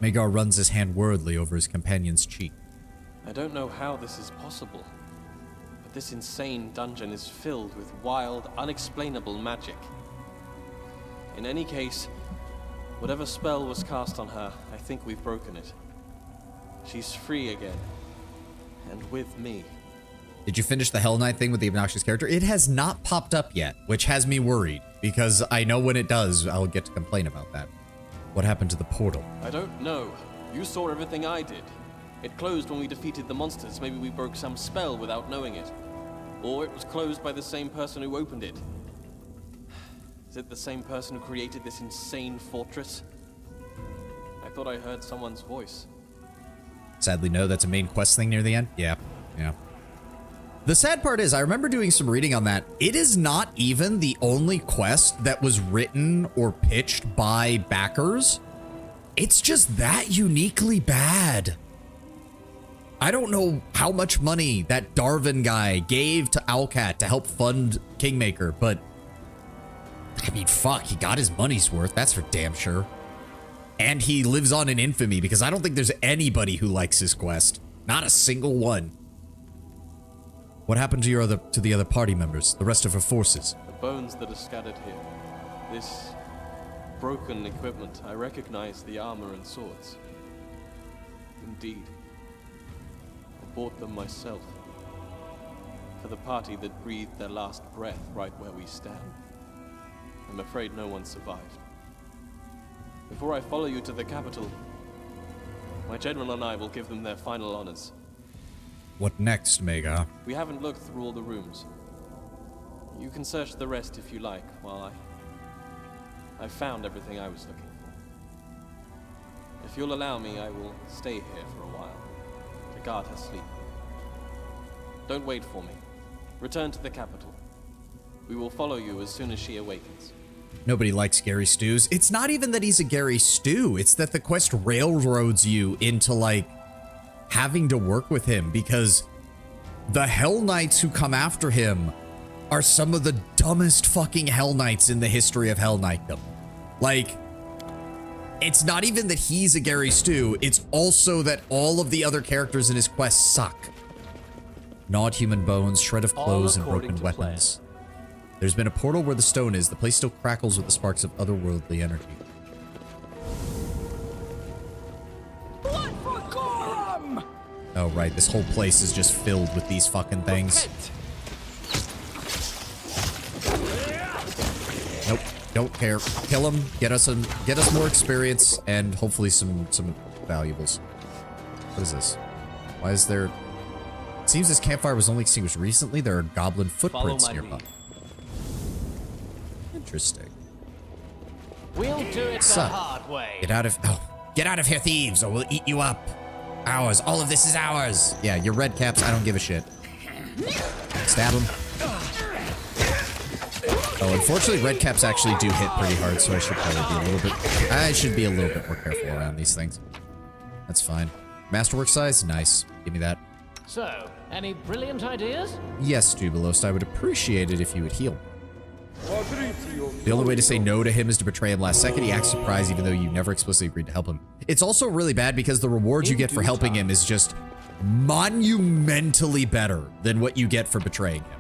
Magar runs his hand worriedly over his companion's cheek. I don't know how this is possible, but this insane dungeon is filled with wild, unexplainable magic. In any case, whatever spell was cast on her, I think we've broken it. She's free again, and with me. Did you finish the Hell Knight thing with the obnoxious character? It has not popped up yet, which has me worried, because I know when it does, I'll get to complain about that. What happened to the portal? I don't know. You saw everything I did. It closed when we defeated the monsters. Maybe we broke some spell without knowing it. Or it was closed by the same person who opened it. Is it the same person who created this insane fortress? I thought I heard someone's voice. Sadly, no, that's a main quest thing near the end. Yeah. The sad part is, I remember doing some reading on that. It is not even the only quest that was written or pitched by backers. It's just that uniquely bad. I don't know how much money that Darwin guy gave to Owlcat to help fund Kingmaker, but I mean, fuck, he got his money's worth. That's for damn sure. And he lives on in infamy because I don't think there's anybody who likes his quest. Not a single one. What happened to the other party members, the rest of her forces? The bones that are scattered here. This broken equipment, I recognize the armor and swords. Indeed. I bought them myself. For the party that breathed their last breath right where we stand. I'm afraid no one survived. Before I follow you to the capital, my general and I will give them their final honors. What next, Magar? We haven't looked through all the rooms. You can search the rest if you like, while I've found everything I was looking for. If you'll allow me, I will stay here for a while, to guard her sleep. Don't wait for me. Return to the capital. We will follow you as soon as she awakens. Nobody likes Gary Stews. It's not even that he's a Gary Stew. It's that the quest railroads you into, like, having to work with him because the Hell Knights who come after him are some of the dumbest fucking Hell Knights in the history of Hell Knightdom. Like, it's not even that he's a Gary Stew. It's also that all of the other characters in his quest suck. Gnawed human bones, shred of clothes, and broken weapons. There's been a portal where the stone is. The place still crackles with the sparks of otherworldly energy. Blood for Gorham! Oh, right. This whole place is just filled with these fucking things. Nope. Don't care. Kill him. Get us more experience and hopefully some valuables. What is this? Why is there... It seems this campfire was only extinguished recently. There are goblin footprints nearby. Lead. Interesting. We'll do it the hard way. Get out of here, thieves, or we'll eat you up. Ours. All of this is ours. Yeah, your red caps, I don't give a shit. Stab him. Oh, unfortunately, red caps actually do hit pretty hard, so I should probably be a little bit more careful around these things. That's fine. Masterwork size? Nice. Give me that. So, any brilliant ideas? Yes, Dubelost, I would appreciate it if you would heal. The only way to say no to him is to betray him last second. He acts surprised even though you never explicitly agreed to help him. It's also really bad because the reward you get for helping him is just monumentally better than what you get for betraying him.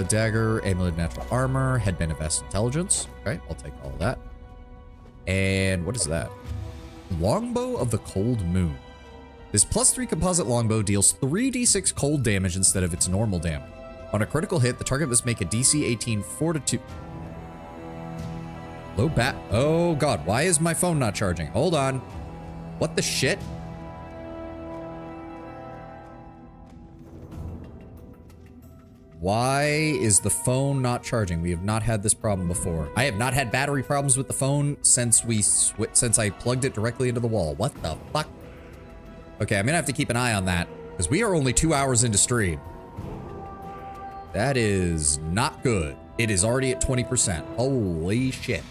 Dagger, amulet of natural armor, headband of vast intelligence. Okay, I'll take all of that. And what is that? Longbow of the Cold Moon. This +3 composite longbow deals 3d6 cold damage instead of its normal damage. On a critical hit, the target must make a DC 18 fortitude. Low bat. Oh god, why is my phone not charging? Hold on. What the shit? Why is the phone not charging? We have not had this problem before. I have not had battery problems with the phone since I plugged it directly into the wall. What the fuck? Okay, I'm gonna have to keep an eye on that because we are only 2 hours into stream. That is not good. It is already at 20%. Holy shit.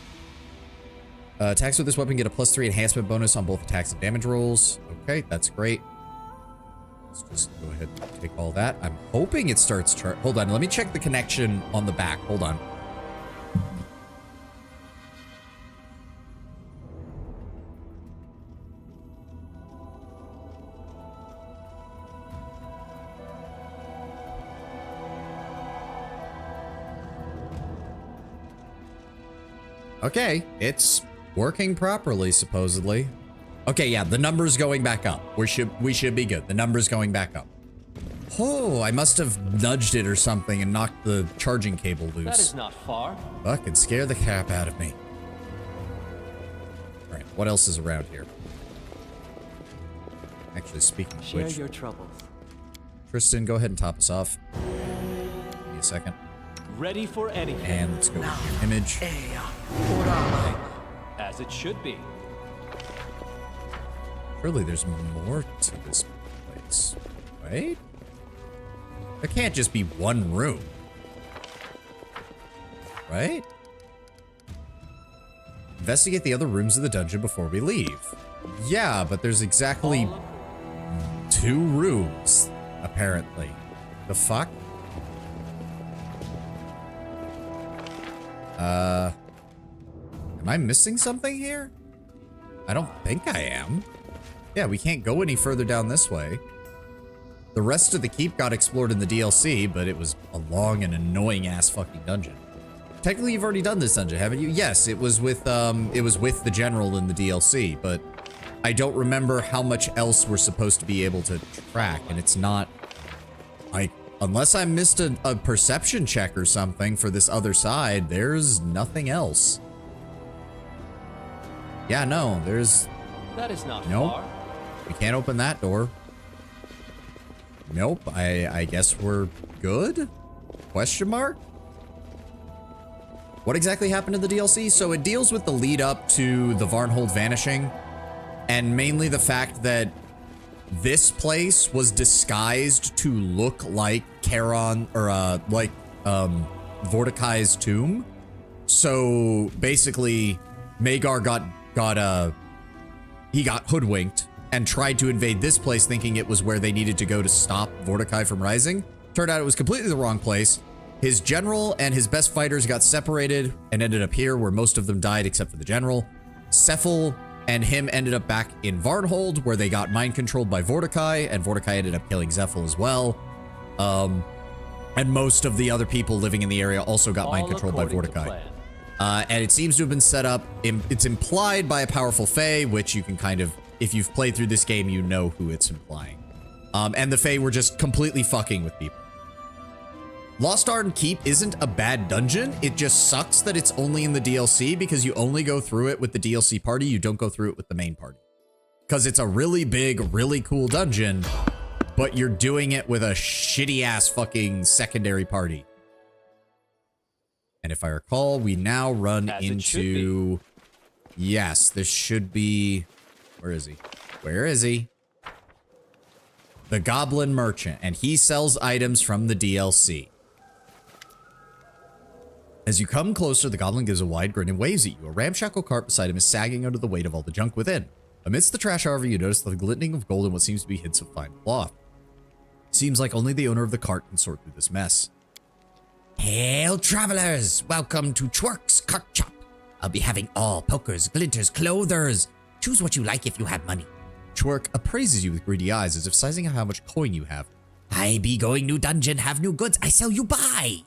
Attacks with this weapon get a +3 enhancement bonus on both attacks and damage rolls. Okay, that's great. Let's just go ahead and take all that. I'm hoping it starts hold on, let me check the connection on the back. Hold on. Okay, it's working properly, supposedly. Okay, yeah, the number's going back up. We should be good. The number's going back up. Oh, I must have nudged it or something and knocked the charging cable loose. That is not far. Fucking scare the crap out of me. All right, what else is around here? Actually, speaking of Share which, your troubles. Tristan, go ahead and top us off. Give me a second. Ready for anything. And let's go with your image. As it should be. Surely there's more to this place, right? There can't just be one room, right? Investigate the other rooms of the dungeon before we leave. Yeah, but there's exactly 2 rooms, apparently. The fuck? Am Am I missing something here? I don't think I am. Yeah, we can't go any further down this way. The rest of the keep got explored in the DLC, but it was a long and annoying ass fucking dungeon. Technically, you've already done this dungeon, haven't you? Yes, it was with the general in the DLC, but I don't remember how much else we're supposed to be able to track, and it's not like, unless I missed a perception check or something for this other side, there's nothing else. Yeah, no, there's... That is not Nope. far. We can't open that door. Nope, I guess we're good? Question mark? What exactly happened in the DLC? So it deals with the lead up to the Varnhold vanishing, and mainly the fact that this place was disguised to look like Charon, or Vorticai's tomb. So basically, Magar got hoodwinked and tried to invade this place thinking it was where they needed to go to stop Vorticai from rising. Turned out it was completely the wrong place. His general and his best fighters got separated and ended up here, where most of them died except for the general. Cephal and him ended up back in Varnhold, where they got mind controlled by Vorticai, and Vorticai ended up killing Cephal as well. And most of the other people living in the area also got mind controlled by Vorticai. And it seems to have been set up, it's implied by a powerful Fae, which you can kind of, if you've played through this game, you know who it's implying. And the Fae were just completely fucking with people. Lost Arden Keep isn't a bad dungeon. It just sucks that it's only in the DLC, because you only go through it with the DLC party. You don't go through it with the main party. Because it's a really big, really cool dungeon, but you're doing it with a shitty ass fucking secondary party. And if I recall, we now run into... Yes, this should be... Where is he? Where is he? The Goblin Merchant, and he sells items from the DLC. As you come closer, the goblin gives a wide grin and waves at you. A ramshackle cart beside him is sagging under the weight of all the junk within. Amidst the trash, however, you notice the glistening of gold and what seems to be hints of fine cloth. Seems like only the owner of the cart can sort through this mess. Hail, travelers! Welcome to Twerk's Cart Shop. I'll be having all pokers, glinters, clothers. Choose what you like if you have money. Twerk appraises you with greedy eyes, as if sizing out how much coin you have. I be going new dungeon, have new goods, I sell you buy.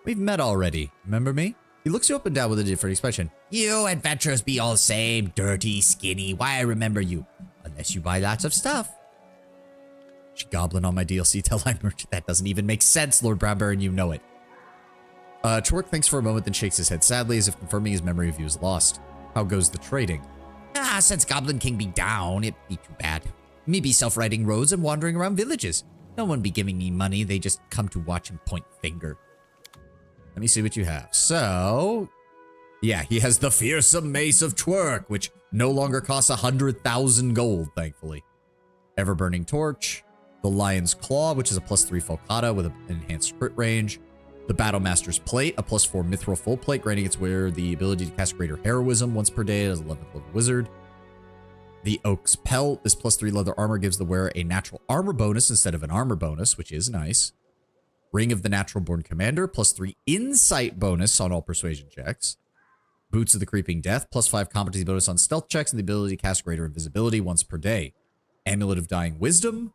We've met already. Remember me? He looks you up and down with a different expression. You adventurers be all same, dirty, skinny. Why I remember you? Unless you buy lots of stuff. Goblin on my DLC tell I merchant. That doesn't even make sense, Lord Brownbear, and you know it. Twerk thinks for a moment, then shakes his head sadly, as if confirming his memory of you is lost. How goes the trading? Since Goblin King be down, it be too bad. Me be self-riding roads and wandering around villages. No one be giving me money, they just come to watch and point finger. Let me see what you have. So, yeah, he has the fearsome mace of Twerk, which no longer costs 100,000 gold, thankfully. Ever-burning torch. The Lion's Claw, which is a +3 Falcata with an enhanced crit range. The Battlemaster's Plate, a +4 Mithril full plate, granting its wearer the ability to cast Greater Heroism once per day as 11th level wizard. The Oak's Pelt, this +3 leather armor gives the wearer a natural armor bonus instead of an armor bonus, which is nice. Ring of the Natural Born Commander, +3 insight bonus on all persuasion checks. Boots of the Creeping Death, +5 competency bonus on stealth checks and the ability to cast Greater Invisibility once per day. Amulet of Dying Wisdom.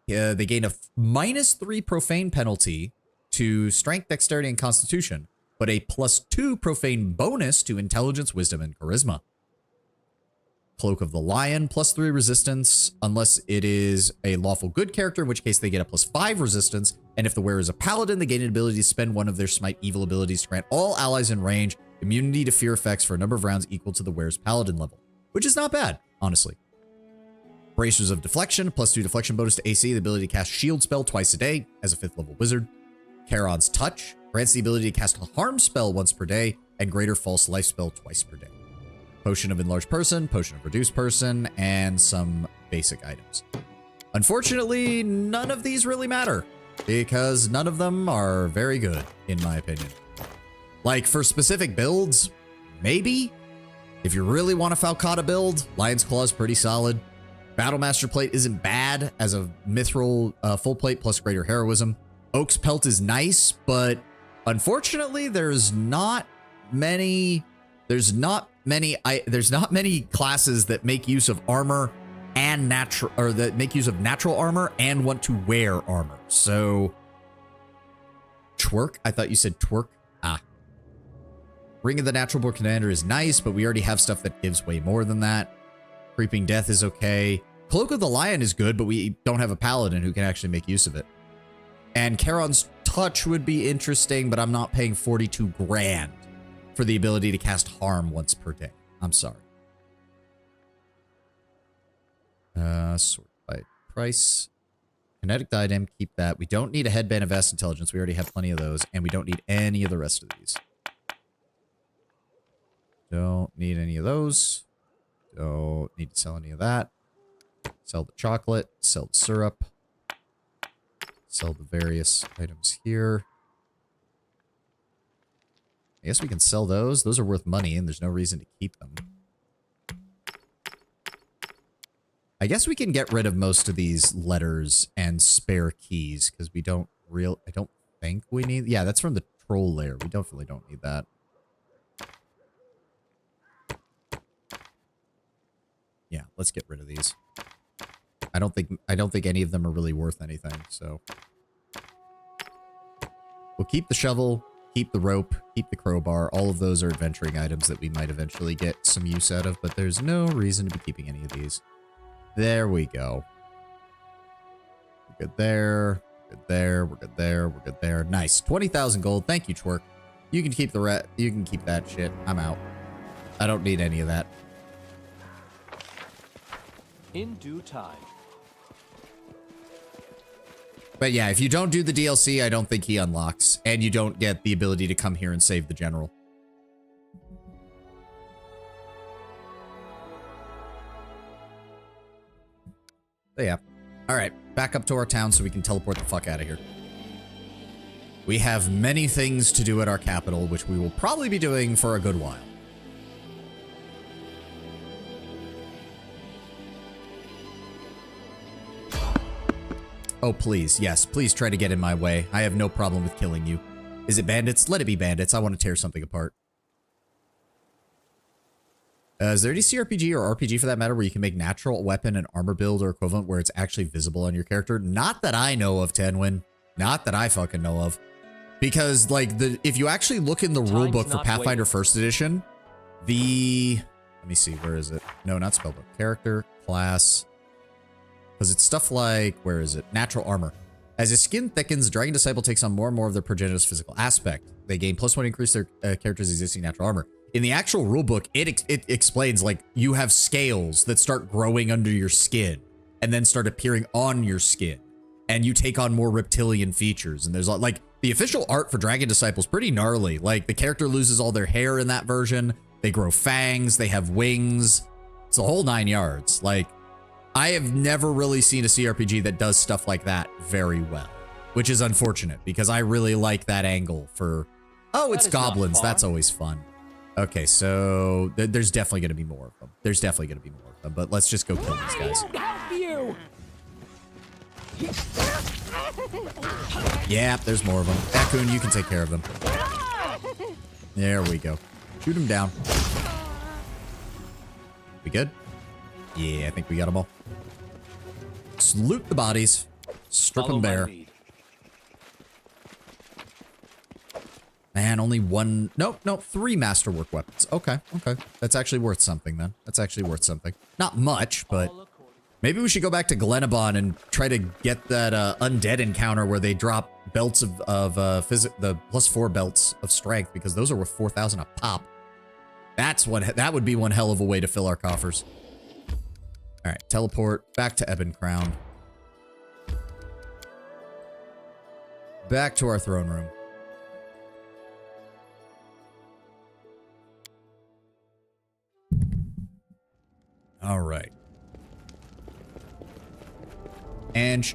They gain a -3 profane penalty to strength, dexterity, and constitution, but a +2 profane bonus to intelligence, wisdom, and charisma. Cloak of the Lion, +3 resistance, unless it is a lawful good character, in which case they get a +5 resistance, and if the wearer is a paladin, they gain an ability to spend one of their smite evil abilities to grant all allies in range immunity to fear effects for a number of rounds equal to the wearer's paladin level, which is not bad, honestly. Bracers of Deflection, +2 deflection bonus to AC, the ability to cast shield spell twice a day as a 5th level wizard. Charon's Touch, grants the ability to cast a harm spell once per day and greater false life spell twice per day. Potion of Enlarged Person, Potion of Reduced Person, and some basic items. Unfortunately, none of these really matter, because none of them are very good, in my opinion. Like, for specific builds, maybe. If you really want a Falcata build, Lion's Claw is pretty solid. Battlemaster Plate isn't bad as a Mithril full plate plus Greater Heroism. Oak's Pelt is nice, but unfortunately, there's not many There's not many classes that make use of armor and natural, or that make use of natural armor and want to wear armor. So twerk? I thought you said twerk. Ring of the Natural Born Commander is nice, but we already have stuff that gives way more than that. Creeping Death is okay. Cloak of the Lion is good, but we don't have a paladin who can actually make use of it. And Charon's Touch would be interesting, but I'm not paying 42 grand for the ability to cast harm once per day. I'm sorry. Sort by price. Kinetic Diadem, keep that. We don't need a Headband of Vast Intelligence. We already have plenty of those, and we don't need any of the rest of these. Don't need any of those. Don't need to sell any of that. Sell the chocolate. Sell the syrup. Sell the various items here. I guess we can sell those. Those are worth money, and there's no reason to keep them. I guess we can get rid of most of these letters and spare keys, because we don't I don't think we need... Yeah, that's from the troll lair. We definitely don't need that. Yeah, let's get rid of these. I don't think any of them are really worth anything, so we'll keep the shovel, keep the rope, keep the crowbar. All of those are adventuring items that we might eventually get some use out of, but there's no reason to be keeping any of these. There we go. We're good there. We're good there. We're good there. We're good there. Nice. 20,000 gold. Thank you, Twerk. You can keep the you can keep that shit. I'm out. I don't need any of that. In due time. But yeah, if you don't do the DLC, I don't think he unlocks. And you don't get the ability to come here and save the general. But yeah. Alright, back up to our town so we can teleport the fuck out of here. We have many things to do at our capital, which we will probably be doing for a good while. Oh, please. Yes, please try to get in my way. I have no problem with killing you. Is it bandits? Let it be bandits. I want to tear something apart. Is there any CRPG or RPG for that matter where you can make natural weapon and armor build or equivalent where it's actually visible on your character? Not that I know of, Tenwin. Not that I fucking know of. Because, like, if you actually look in the rulebook for Pathfinder First Edition, let me see, where is it? No, not spellbook. Character, class... Because it's stuff like, where is it? Natural armor. As his skin thickens, Dragon Disciple takes on more and more of their progenitor's physical aspect. They gain +1 increase their character's existing natural armor. In the actual rulebook, it explains, like, you have scales that start growing under your skin and then start appearing on your skin. And you take on more reptilian features. And there's, like, the official art for Dragon Disciple is pretty gnarly. Like, the character loses all their hair in that version. They grow fangs. They have wings. It's the whole 9 yards. Like, I have never really seen a CRPG that does stuff like that very well, which is unfortunate because I really like that angle for, oh, it's goblins. That's always fun. Okay, so there's definitely going to be more of them. There's definitely going to be more of them, but let's just go kill these guys. Yeah, there's more of them. Raccoon, you can take care of them. There we go. Shoot him down. We good? Yeah, I think we got them all. Just loot the bodies. Strip them bare. Man, only one... Nope, 3 masterwork weapons. Okay. That's actually worth something, then. That's actually worth something. Not much, but... Maybe we should go back to Glenabon and try to get that undead encounter where they drop belts of the +4 belts of strength, because those are worth 4,000 a pop. That would be one hell of a way to fill our coffers. Alright, teleport back to Ebon Crown. Back to our throne room. Alright. And,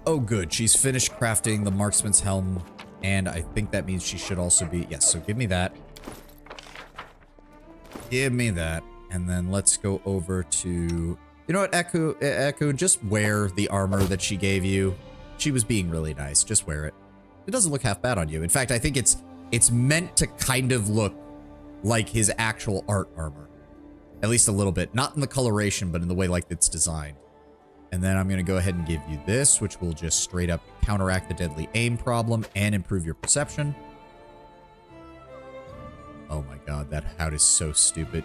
oh good, she's finished crafting the marksman's helm, and I think that means she should also be, yes, so give me that. Give me that, and then let's go over to... You know what, Echo, just wear the armor that she gave you. She was being really nice. Just wear it. It doesn't look half bad on you. In fact, I think it's meant to kind of look like his actual art armor. At least a little bit. Not in the coloration, but in the way like it's designed. And then I'm going to go ahead and give you this, which will just straight up counteract the deadly aim problem and improve your perception. Oh my god, that hound is so stupid.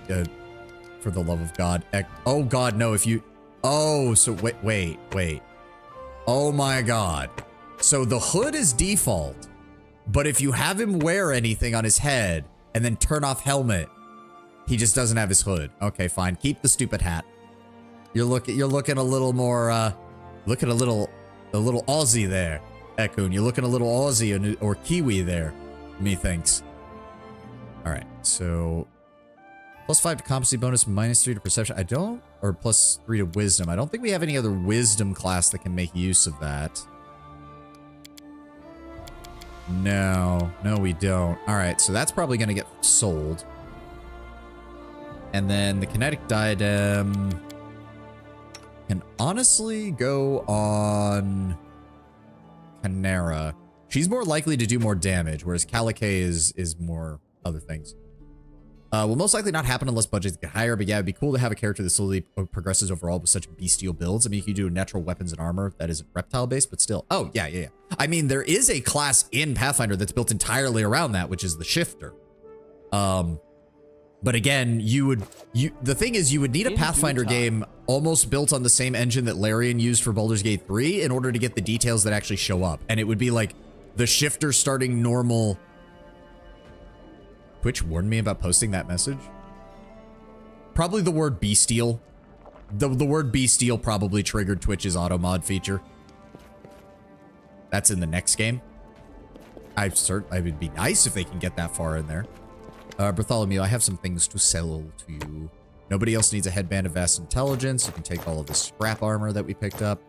For the love of God. Oh god, no, if you... Oh, so wait. Oh my god. So the hood is default, but if you have him wear anything on his head and then turn off helmet, he just doesn't have his hood. Okay, fine. Keep the stupid hat. You're looking a little more, looking a little Aussie there, Ekun. You're looking a little Aussie or Kiwi there, methinks. All right, so +5 to competency bonus, -3 to perception. I don't, or +3 to wisdom. I don't think we have any other wisdom class that can make use of that. No, we don't. All right, so that's probably going to get sold. And then the kinetic diadem can honestly go on Canera. She's more likely to do more damage, whereas Calique is more other things. Will most likely not happen unless budgets get higher, but yeah, it'd be cool to have a character that slowly progresses overall with such bestial builds. I mean, you can do natural weapons and armor that isn't reptile-based, but still. Oh, yeah. I mean, there is a class in Pathfinder that's built entirely around that, which is the Shifter. But again, the thing is, you would need a Pathfinder game almost built on the same engine that Larian used for Baldur's Gate 3 in order to get the details that actually show up. And it would be like the Shifter starting normal. Twitch warned me about posting that message. Probably the word bestial. The word bestial probably triggered Twitch's auto mod feature. That's in the next game. I would be nice if they can get that far in there. Bartholomew, I have some things to sell to you. Nobody else needs a headband of vast intelligence. You can take all of the scrap armor that we picked up.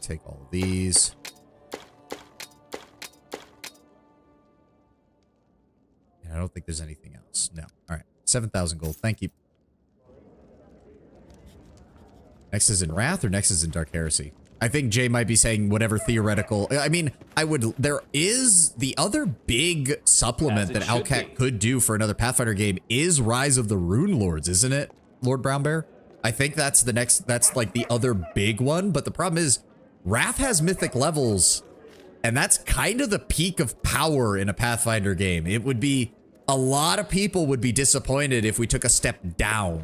Take all of these. And I don't think there's anything else. No. All right. 7,000 gold. Thank you. Next is in Wrath or next is in Dark Heresy? I think Jay might be saying whatever theoretical... I mean, there is the other big supplement that Outcat could do for another Pathfinder game is Rise of the Rune Lords, isn't it, Lord Brown Bear? I think that's the next... That's like the other big one, but the problem is Wrath has mythic levels, and that's kind of the peak of power in a Pathfinder game. It would be... A lot of people would be disappointed if we took a step down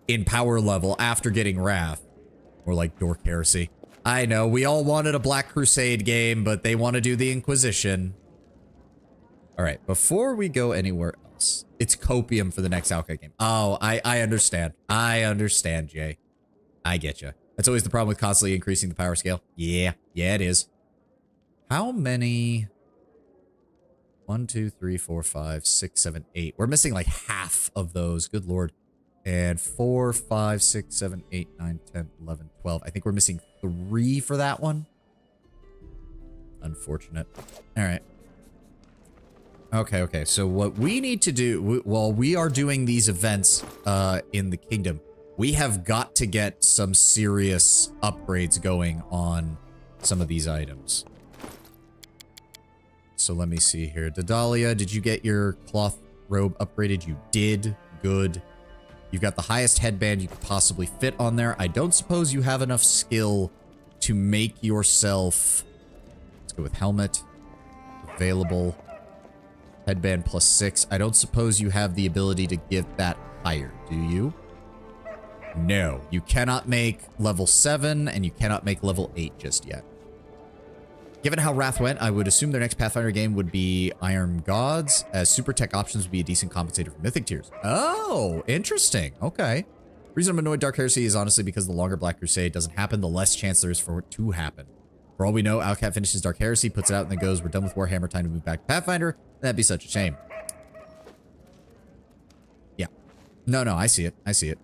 in power level after getting Wrath. Or like Dork Heresy. I know, we all wanted a Black Crusade game, but they want to do the Inquisition. Alright, before we go anywhere else, it's copium for the next Outcat game. Oh, I understand. I understand, Jay. I get you. That's always the problem with constantly increasing the power scale. Yeah, it is. How many... 1, 2, 3, 4, 5, 6, 7, 8. We're missing like half of those. Good lord. And 4, 5, 6, 7, 8, 9, 10, 11, 12. I think we're missing 3 for that one. Unfortunate. All right. Okay. So what we need to do while we are doing these events in the kingdom, we have got to get some serious upgrades going on some of these items. So let me see here. Daedalus, did you get your cloth robe upgraded? You did. Good. You've got the highest headband you could possibly fit on there. I don't suppose you have enough skill to make yourself... Let's go with helmet. Available. Headband +6. I don't suppose you have the ability to get that higher, do you? No. You cannot make level 7, and you cannot make level 8 just yet. Given how Wrath went, I would assume their next Pathfinder game would be Iron Gods, as super tech options would be a decent compensator for mythic tiers. Oh, interesting. Okay. The reason I'm annoyed Dark Heresy is honestly because the longer Black Crusade doesn't happen, the less chance there is for it to happen. For all we know, Outcat finishes Dark Heresy, puts it out, and then goes, we're done with Warhammer, time to move back to Pathfinder. That'd be such a shame. Yeah. No, I see it. I see it.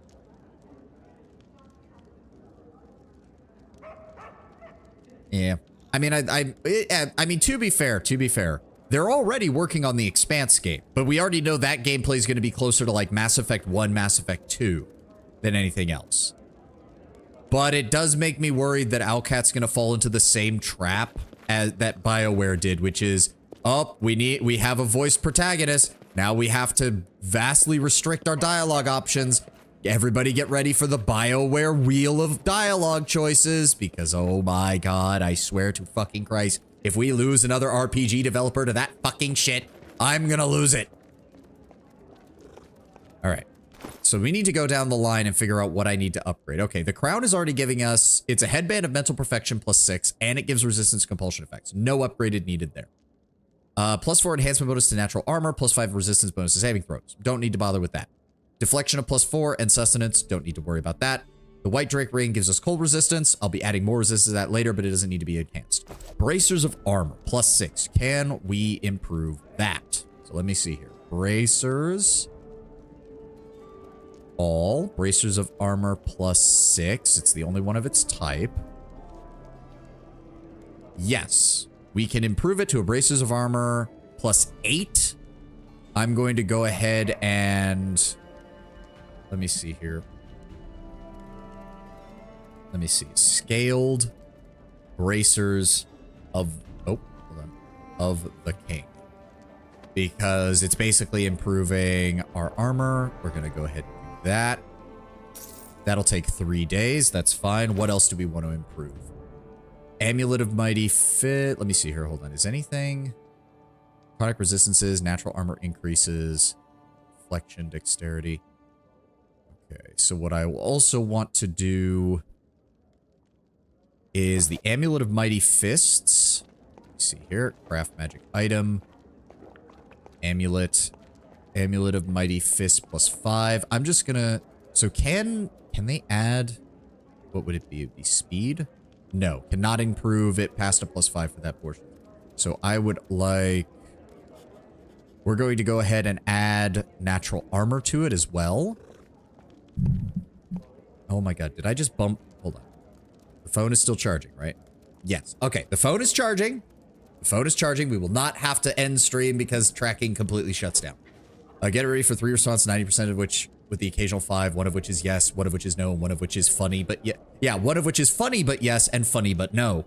Yeah. I mean, I mean, to be fair, they're already working on the Expanse game, but we already know that gameplay is going to be closer to like Mass Effect 1, Mass Effect 2 than anything else. But it does make me worried that Outcat's going to fall into the same trap as that BioWare did, which is, oh, we have a voiced protagonist. Now we have to vastly restrict our dialogue options. Everybody get ready for the BioWare wheel of dialogue choices, because oh my god, I swear to fucking Christ, if we lose another RPG developer to that fucking shit, I'm gonna lose it. All right. So we need to go down the line and figure out what I need to upgrade. Okay, the crown is already giving us, it's a headband of mental perfection +6, and it gives resistance to compulsion effects. No upgraded needed there. +4 enhancement bonus to natural armor, +5 resistance bonus to saving throws. Don't need to bother with that. Deflection of +4 and sustenance, don't need to worry about that. The white drake ring gives us cold resistance. I'll be adding more resistance to that later, but it doesn't need to be enhanced. Bracers of armor, +6. Can we improve that? So let me see here. Bracers. All. Bracers of armor +6. It's the only one of its type. Yes. We can improve it to a bracers of armor +8. I'm going to go ahead and... let me see here. Let me see. Scaled bracers of... oh, hold on. Of the king. Because it's basically improving our armor. We're going to go ahead and do that. That'll take 3 days. That's fine. What else do we want to improve? Amulet of Mighty Fit. Let me see here. Hold on. Is anything... chronic resistances, natural armor increases, flexion, dexterity. Okay, so what I will also want to do is the Amulet of Mighty Fists. Let's see here. Craft magic item. Amulet. Amulet of Mighty Fist +5. I'm just gonna... so can they add... what would it be? It'd be speed? No, cannot improve it past a +5 for that portion. So I would like... we're going to go ahead and add natural armor to it as well. Oh my god, did I just bump... hold on. The phone is still charging, right? Yes. Okay, the phone is charging. The phone is charging. We will not have to end stream because tracking completely shuts down. Get ready for 3 responses, 90% of which with the occasional 5, one of which is yes, one of which is no, and one of which is funny, but yeah, one of which is funny but yes, and funny but no.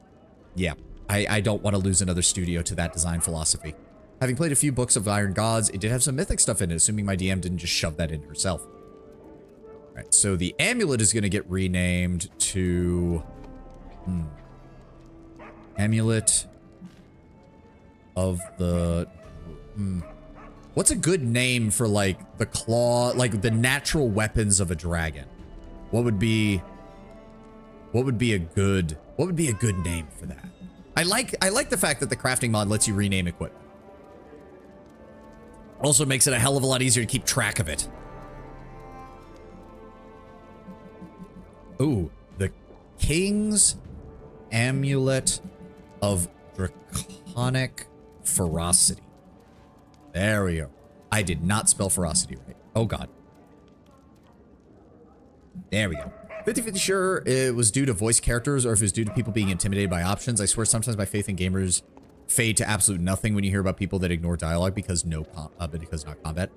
Yeah, I don't want to lose another studio to that design philosophy. Having played a few books of Iron Gods, it did have some mythic stuff in it, assuming my DM didn't just shove that in herself. All right, so the amulet is going to get renamed to... Amulet of the... What's a good name for, like, the claw, like, the natural weapons of a dragon? What would be a good name for that? I like the fact that the crafting mod lets you rename equipment. Also makes it a hell of a lot easier to keep track of it. Ooh, the King's Amulet of Draconic Ferocity. There we go. I did not spell ferocity right. Oh god. There we go. 50-50 sure it was due to voice characters or if it was due to people being intimidated by options. I swear sometimes my faith in gamers fade to absolute nothing when you hear about people that ignore dialogue because because not combat.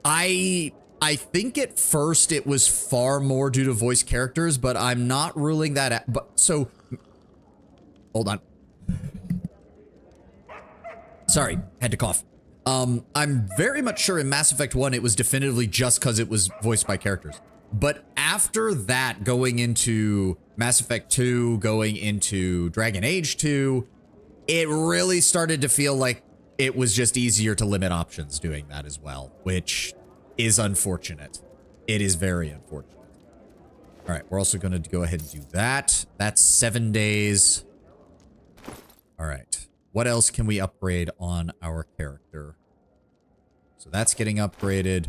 I think at first it was far more due to voice characters, but I'm not ruling that out. But so hold on. Sorry, had to cough. I'm very much sure in Mass Effect 1 it was definitively just because it was voiced by characters. But after that, going into Mass Effect 2, going into Dragon Age 2, it really started to feel like it was just easier to limit options doing that as well, which is unfortunate. It is very unfortunate. All right, we're also going to go ahead and do that. That's 7 days. All right. What else can we upgrade on our character? So that's getting upgraded.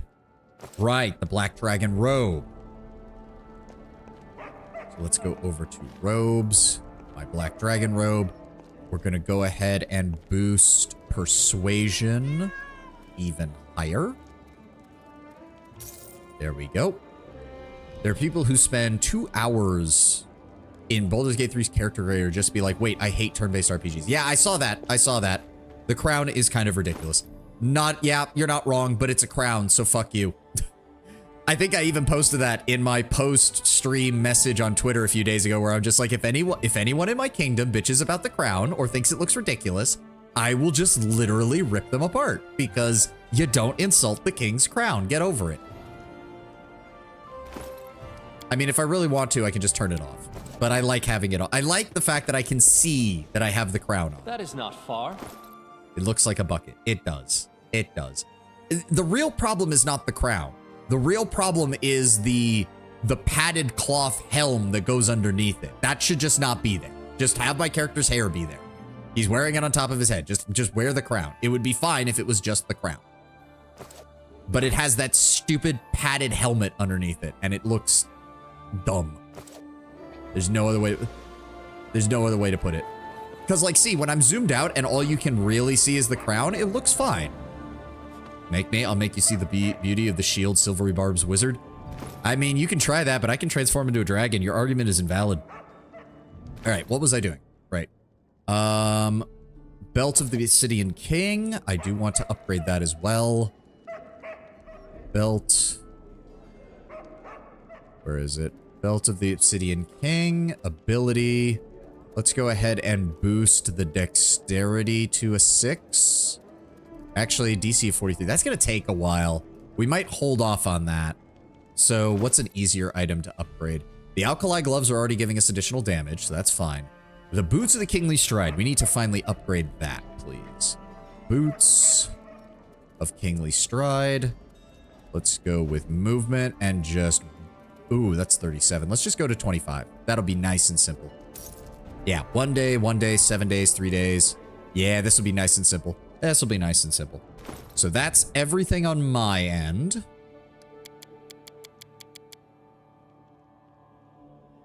Right, the Black Dragon robe. So let's go over to robes. My Black Dragon robe. We're going to go ahead and boost persuasion even higher. There we go. There are people who spend 2 hours in Baldur's Gate 3's character creator just to be like, wait, I hate turn-based RPGs. Yeah, I saw that. I saw that. The crown is kind of ridiculous. Yeah, you're not wrong, but it's a crown, so fuck you. I think I even posted that in my post-stream message on Twitter a few days ago where I'm just like, if anyone in my kingdom bitches about the crown or thinks it looks ridiculous, I will just literally rip them apart because you don't insult the king's crown. Get over it. I mean, if I really want to, I can just turn it off. But I like having it on. I like the fact that I can see that I have the crown on. That is not far. It looks like a bucket. It does. It does. The real problem is not the crown. The real problem is the padded cloth helm that goes underneath it. That should just not be there. Just have my character's hair be there. He's wearing it on top of his head. Just wear the crown. It would be fine if it was just the crown. But it has that stupid padded helmet underneath it, and it looks dumb. There's no other way to put it. Because, like, see, when I'm zoomed out and all you can really see is the crown, it looks fine. I'll make you see the beauty of the shield, Silvery Barb's wizard. I mean, you can try that, but I can transform into a dragon. Your argument is invalid. All right, what was I doing? Right. Belt of the Obsidian King. I do want to upgrade that as well. Belt. Where is it? Belt of the Obsidian King. Ability. Let's go ahead and boost the dexterity to a 6. Actually, DC of 43. That's going to take a while. We might hold off on that. So what's an easier item to upgrade? The alkali gloves are already giving us additional damage, so that's fine. The boots of the Kingly Stride. We need to finally upgrade that, please. Boots of Kingly Stride. Let's go with movement and just... Ooh, that's 37. Let's just go to 25. That'll be nice and simple. Yeah, 1 day, 7 days, 3 days. Yeah, this will be nice and simple. This will be nice and simple. So that's everything on my end.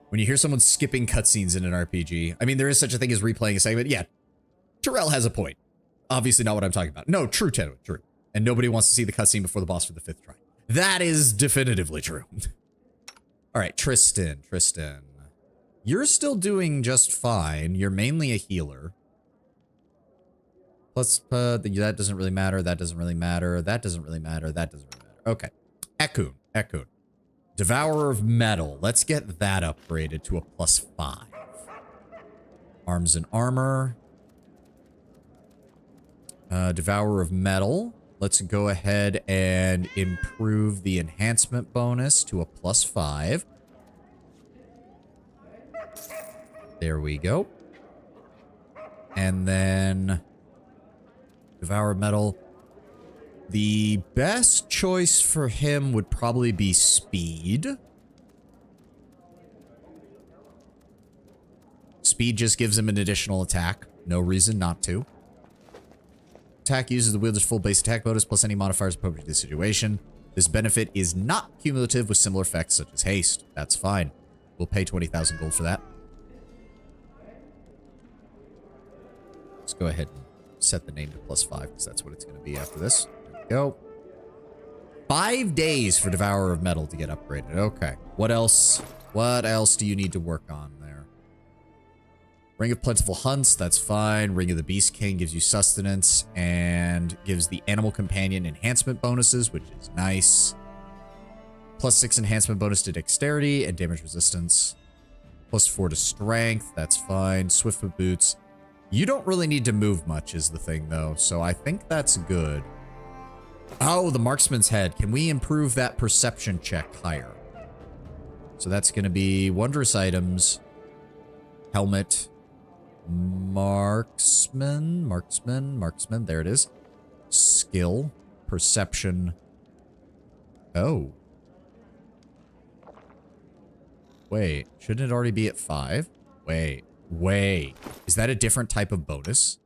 When you hear someone skipping cutscenes in an RPG, I mean, there is such a thing as replaying a segment. Yeah, Terrell has a point. Obviously not what I'm talking about. No, true, Ted, true. And nobody wants to see the cutscene before the boss for the 5th try. That is definitively true. All right, Tristan. You're still doing just fine. You're mainly a healer. Plus, that doesn't really matter. That doesn't really matter. That doesn't really matter. That doesn't really matter. Okay. Ekun. Devourer of Metal. Let's get that upgraded to a +5. Arms and armor. Devourer of Metal. Let's go ahead and improve the enhancement bonus to a +5. There we go. And then Devour Metal. The best choice for him would probably be speed. Speed just gives him an additional attack. No reason not to. Attack uses the wielder's full base attack bonus plus any modifiers appropriate to the situation. This benefit is not cumulative with similar effects such as haste. That's fine. We'll pay 20,000 gold for that. Let's go ahead and set the name to +5 because that's what it's going to be after this. There we go. 5 days for Devourer of Metal to get upgraded. Okay. What else? What else do you need to work on there? Ring of Plentiful Hunts, that's fine. Ring of the Beast King gives you sustenance and gives the Animal Companion enhancement bonuses, which is nice. +6 enhancement bonus to dexterity and damage resistance. +4 to strength, that's fine. Swiftfoot Boots. You don't really need to move much is the thing, though, so I think that's good. Oh, the Marksman's Head. Can we improve that perception check higher? So that's going to be Wondrous Items, Helmet, Marksman, there it is. Skill, Perception. Oh. Wait, shouldn't it already be at 5? Wait. Is that a different type of bonus?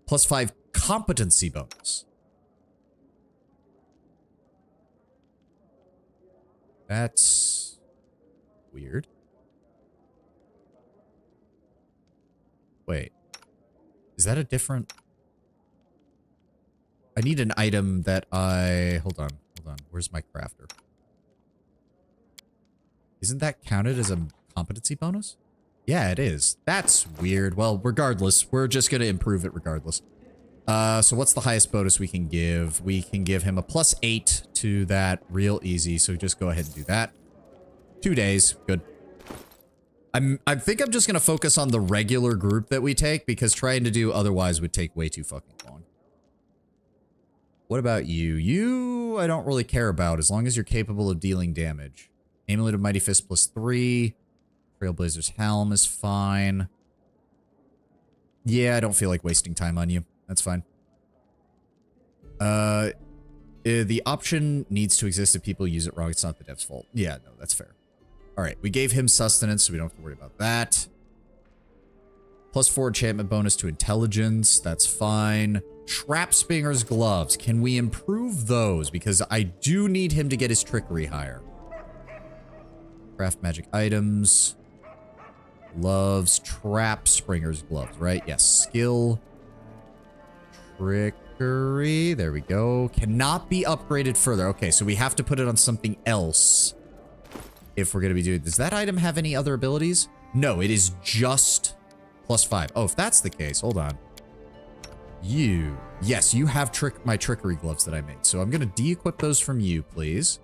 +5 competency bonus. That's weird. Wait. Is that a different... I need an item that I... Hold on. Where's my crafter? Isn't that counted as a competency bonus? Yeah, it is. That's weird. Well, regardless, we're just going to improve it regardless. So what's the highest bonus we can give? We can give him a +8 to that real easy. So just go ahead and do that. 2 days. Good. I think I'm just gonna focus on the regular group that we take because trying to do otherwise would take way too fucking long. What about you? You, I don't really care about as long as you're capable of dealing damage. Amulet of Mighty Fist +3. Trailblazer's Helm is fine. Yeah, I don't feel like wasting time on you. That's fine. The option needs to exist if people use it wrong. It's not the dev's fault. Yeah, no, that's fair. All right, we gave him sustenance, so we don't have to worry about that. +4 enchantment bonus to intelligence. That's fine. Trap Spinger's gloves. Can we improve those? Because I do need him to get his trickery higher. Craft magic items. Loves Trap Springer's gloves, right? Yes. Skill. Trickery. There we go. Cannot be upgraded further. Okay, so we have to put it on something else. If we're going to be doing... Does that item have any other abilities? No, it is just +5. Oh, if that's the case, hold on. You. Yes, you have my trickery gloves that I made. So I'm going to de-equip those from you, please.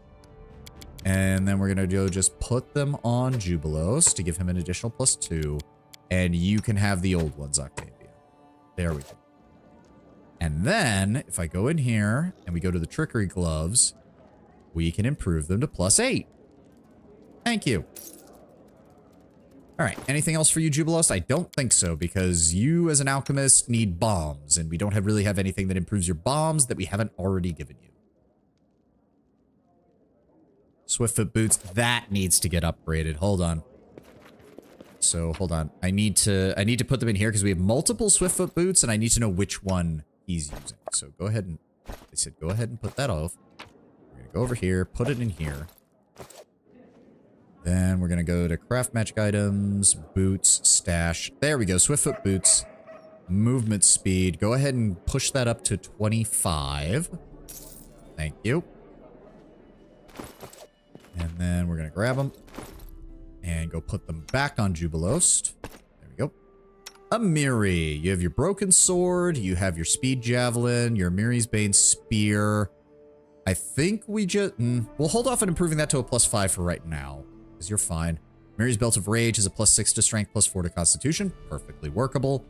And then we're going to go just put them on Jubilos to give him an additional +2. And you can have the old ones, Octavia. There we go. And then, if I go in here and we go to the trickery gloves, we can improve them to +8. Thank you. All right, anything else for you, Jubilos? I don't think so, because you as an alchemist need bombs, and we don't really have anything that improves your bombs that we haven't already given you. Swiftfoot boots, that needs to get upgraded. Hold on. So, hold on. I need to put them in here because we have multiple Swiftfoot boots, and I need to know which one he's using. So, go ahead and... They said go ahead and put that off. We're going to go over here, put it in here. Then we're going to go to craft magic items, boots, stash. There we go. Swiftfoot boots, movement speed. Go ahead and push that up to 25. Thank you. And then we're going to grab them and go put them back on Jubilost. There we go. Amiri. You have your broken sword. You have your speed javelin, your Amiri's Bane spear. I think we just... we'll hold off on improving that to a +5 for right now. Because you're fine. Mary's Belt of Rage is a +6 to Strength, +4 to Constitution. Perfectly workable.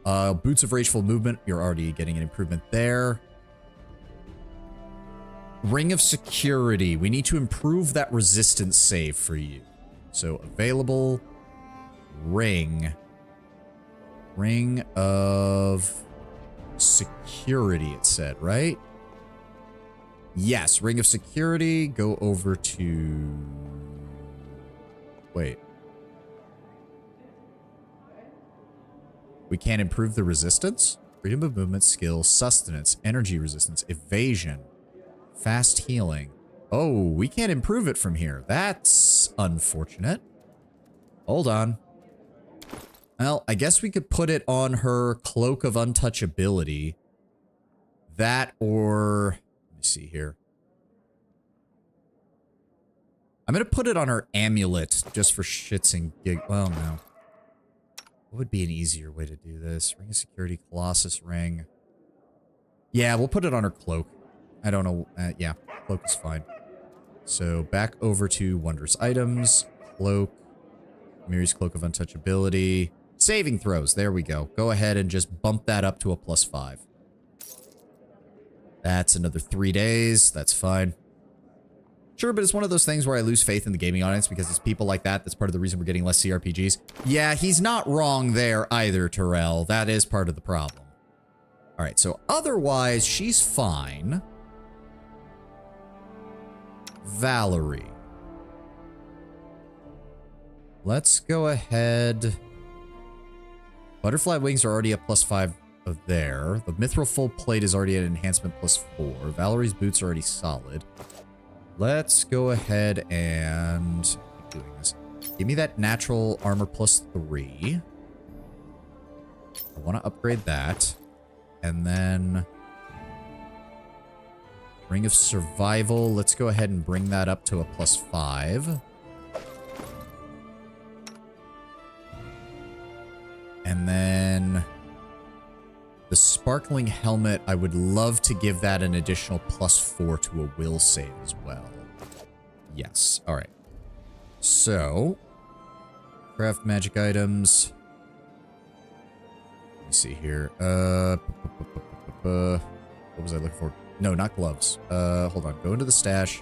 Boots of Rageful Movement. You're already getting an improvement there. Ring of Security. We need to improve that resistance save for you. So, available. Ring. Ring of Security, it said, right? Yes, Ring of Security. Go over to... Wait. We can't improve the resistance? Freedom of movement, skill, sustenance, energy resistance, evasion, fast healing. Oh, we can't improve it from here. That's unfortunate. Hold on. Well, I guess we could put it on her Cloak of Untouchability. That or... Let me see here. I'm going to put it on her amulet just for shits and gig. Well, no. What would be an easier way to do this? Ring of Security, Colossus Ring. Yeah, we'll put it on her cloak. I don't know. Yeah, cloak is fine. So back over to Wondrous Items. Cloak. Miri's Cloak of Untouchability. Saving throws. There we go. Go ahead and just bump that up to a +5. That's another 3 days. That's fine. Sure, but it's one of those things where I lose faith in the gaming audience because it's people like that that's part of the reason we're getting less CRPGs. Yeah, he's not wrong there either, Terrell. That is part of the problem. All right, so otherwise, she's fine. Valerie. Let's go ahead. Butterfly wings are already a +5 of there. The mithril full plate is already an enhancement +4. Valerie's boots are already solid. Let's go ahead and keep doing this. Give me that natural armor +3. I want to upgrade that. And then Ring of Survival. Let's go ahead and bring that up to a +5. And then the Sparkling Helmet, I would love to give that an additional +4 to a will save as well. Yes. All right. So Craft magic items. Let me see here. What was I looking for? No, not gloves. Hold on. Go into the stash.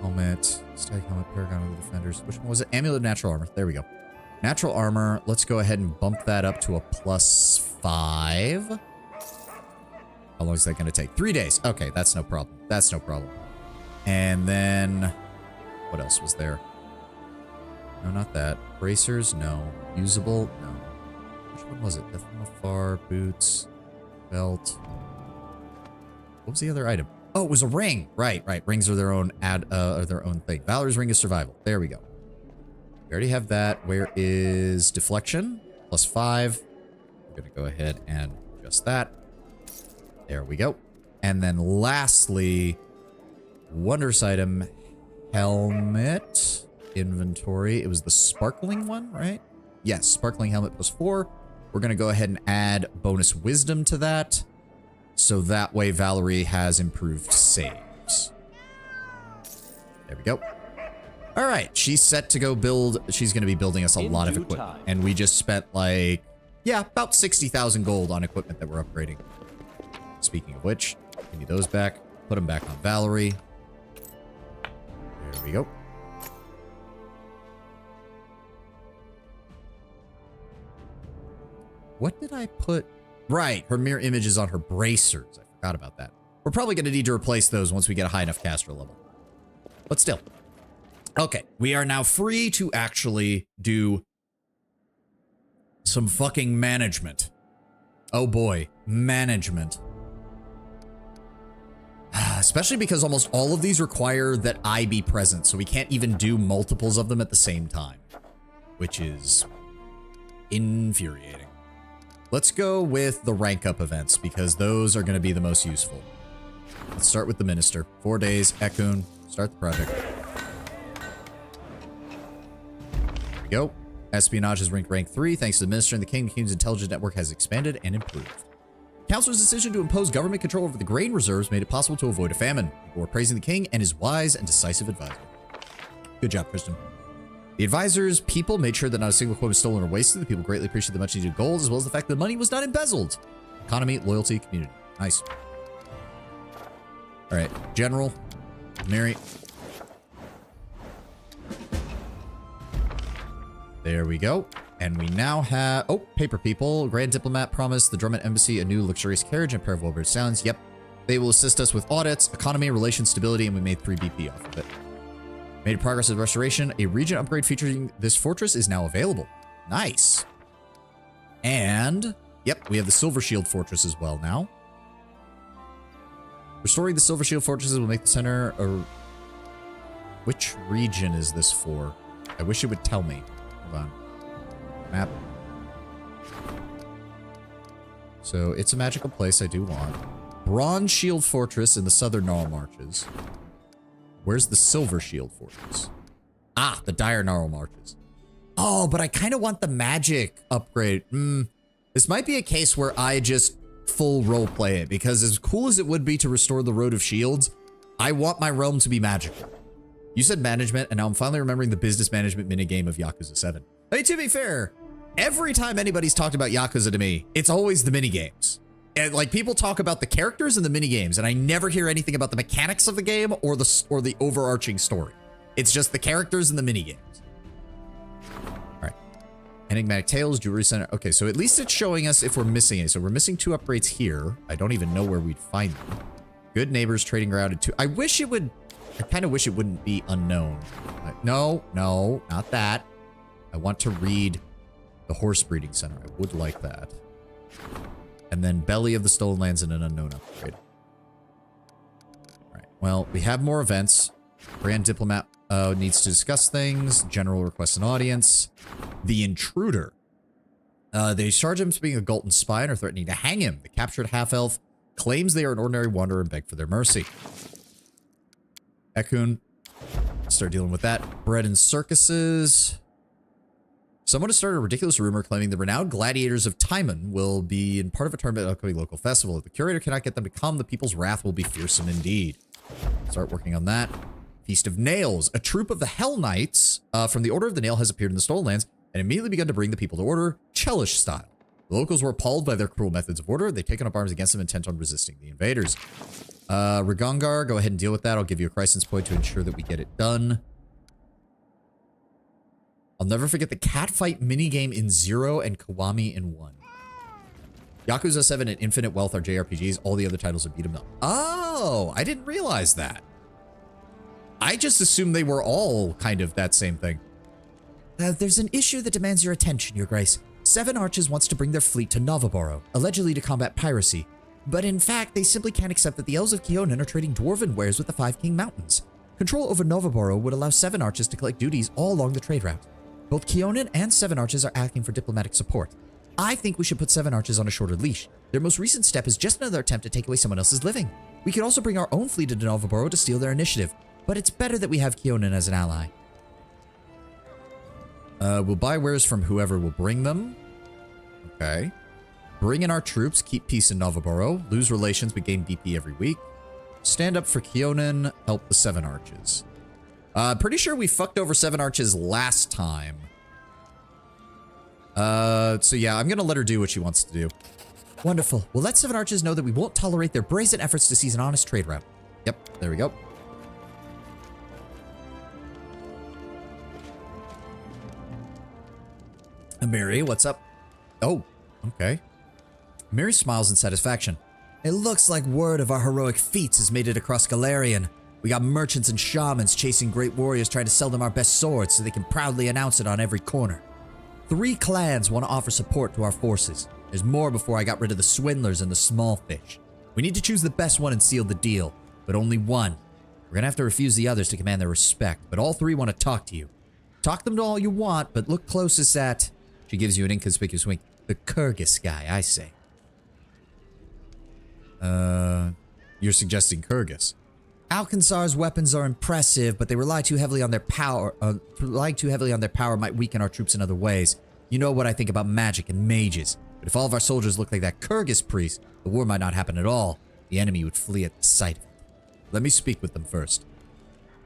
Helmet. Stag helmet. Paragon of the defenders. Which one was it? Amulet of natural armor. There we go. Natural armor. Let's go ahead and bump that up to a +5. How long is that going to take? 3 days. Okay, that's no problem. That's no problem. And then... what else was there? No, not that. Bracers? No. Usable? No. Which one was it? Death from afar, boots, belt. What was the other item? Oh, it was a ring. Right, right. Rings are their own their own thing. Valor's ring is survival. There we go. We already have that. Where is deflection? +5. We're going to go ahead and adjust that. There we go. And then lastly, wondrous item, helmet, inventory. It was the sparkling one, right? Yes, sparkling helmet +4. We're going to go ahead and add bonus wisdom to that. So that way Valerie has improved saves. There we go. All right, she's set to go build. She's going to be building us a lot of equipment. And we just spent like, yeah, about 60,000 gold on equipment that we're upgrading. Speaking of which, give me those back. Put them back on Valerie. There we go. What did I put? Right, her mirror image is on her bracers. I forgot about that. We're probably going to need to replace those once we get a high enough caster level. But still. Okay, we are now free to actually do some fucking management. Oh boy, management. Especially because almost all of these require that I be present, so we can't even do multiples of them at the same time, which is infuriating. Let's go with the rank up events because those are going to be the most useful. Let's start with the minister. 4 days, Ekun, start the project. There we go. Espionage has ranked rank 3 thanks to the minister and the king. The king's intelligence network has expanded and improved. Council's decision to impose government control over the grain reserves made it possible to avoid a famine. People were praising the king and his wise and decisive advisor. Good job, Kristen. The advisor's people made sure that not a single coin was stolen or wasted. The people greatly appreciated the much needed gold, as well as the fact that the money was not embezzled. Economy, loyalty, community. Nice. All right, General, Mary. There we go. And we now have, oh, paper people. Grand Diplomat promised the Drummond Embassy a new luxurious carriage and a pair of well-bred sounds. Yep. They will assist us with audits, economy, relations, stability, and we made 3 BP off of it. Made progress with restoration. A region upgrade featuring this fortress is now available. Nice. And, yep, we have the Silver Shield Fortress as well now. Restoring the Silver Shield Fortresses will make the center a... Which region is this for? I wish it would tell me. Hold on. Map. So, it's a magical place I do want. Bronze Shield Fortress in the southern Gnarl Marches. Where's the Silver Shield Fortress? Ah, the Dire Gnarl Marches. Oh, but I kind of want the magic upgrade. This might be a case where I just full roleplay it, because as cool as it would be to restore the Road of Shields, I want my realm to be magical. You said management, and now I'm finally remembering the business management minigame of Yakuza 7. Hey, to be fair, every time anybody's talked about Yakuza to me, it's always the minigames. And like people talk about the characters and the minigames, and I never hear anything about the mechanics of the game or the overarching story. It's just the characters and the minigames. All right. Enigmatic Tales, Jewelry Center. Okay, so at least it's showing us if we're missing it. So we're missing 2 upgrades here. I don't even know where we'd find them. Good Neighbors, Trading Ground, and 2. I wish it would... I kind of wish it wouldn't be unknown. No, not that. I want to read the Horse Breeding Center. I would like that. And then Belly of the Stolen Lands and an unknown upgrade. All right. Well, we have more events. Grand Diplomat needs to discuss things. General requests an audience. The Intruder. They charge him as being a Gultan spy and are threatening to hang him. The captured half-elf claims they are an ordinary wanderer and beg for their mercy. Ekun. Start dealing with that. Bread and circuses. Someone has started a ridiculous rumor claiming the renowned gladiators of Timon will be in part of a tournament at an upcoming local festival. If the curator cannot get them to come, the people's wrath will be fearsome indeed. Start working on that. Feast of Nails. A troop of the Hell Knights from the Order of the Nail has appeared in the Stolen Lands and immediately begun to bring the people to order, Chelish style. The locals were appalled by their cruel methods of order. They've taken up arms against them, intent on resisting the invaders. Ragongar, go ahead and deal with that. I'll give you a crisis point to ensure that we get it done. I'll never forget the catfight minigame in 0 and Kiwami in 1. Yakuza 7 and Infinite Wealth are JRPGs. All the other titles are beat 'em up. Oh, I didn't realize that. I just assumed they were all kind of that same thing. There's an issue that demands your attention, Your Grace. Seven Arches wants to bring their fleet to Novoboro, allegedly to combat piracy. But in fact, they simply can't accept that the Elves of Kyonin are trading dwarven wares with the Five King Mountains. Control over Novoboro would allow Seven Arches to collect duties all along the trade route. Both Kyonin and Seven Arches are asking for diplomatic support. I think we should put Seven Arches on a shorter leash. Their most recent step is just another attempt to take away someone else's living. We could also bring our own fleet into Novoboro to steal their initiative, but it's better that we have Kyonin as an ally. We'll buy wares from whoever will bring them. Okay. Bring in our troops, keep peace in Novoboro, lose relations but gain BP every week. Stand up for Kyonin, help the Seven Arches. Pretty sure we fucked over Seven Arches last time. So yeah, I'm gonna let her do what she wants to do. Wonderful. We'll let Seven Arches know that we won't tolerate their brazen efforts to seize an honest trade route. Yep, there we go. Mary, what's up? Oh, okay. Mary smiles in satisfaction. It looks like word of our heroic feats has made it across Galarian. We got merchants and shamans chasing great warriors trying to sell them our best swords so they can proudly announce it on every corner. 3 clans want to offer support to our forces. There's more before I got rid of the swindlers and the small fish. We need to choose the best one and seal the deal, but only one. We're gonna have to refuse the others to command their respect, but all 3 want to talk to you. Talk them to all you want, but look closest at... She gives you an inconspicuous wink. The Kyrgyz guy, I say. You're suggesting Kyrgyz. Alcansar's weapons are impressive, but they rely too heavily on their power. Relying too heavily on their power might weaken our troops in other ways. You know what I think about magic and mages. But if all of our soldiers look like that Kyrgyz priest, the war might not happen at all. The enemy would flee at the sight of it. Let me speak with them first.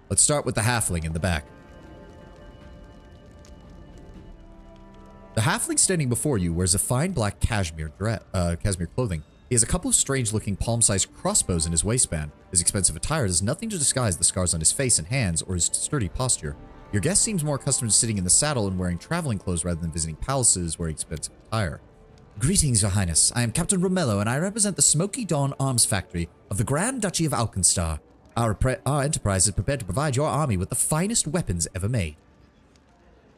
Let's start with the halfling in the back. The halfling standing before you wears a fine black cashmere clothing. He has a couple of strange-looking palm-sized crossbows in his waistband. His expensive attire does nothing to disguise the scars on his face and hands or his sturdy posture. Your guest seems more accustomed to sitting in the saddle and wearing traveling clothes rather than visiting palaces wearing expensive attire. Greetings, Your Highness. I am Captain Romello, and I represent the Smoky Dawn Arms Factory of the Grand Duchy of Alkenstar. Our enterprise is prepared to provide your army with the finest weapons ever made.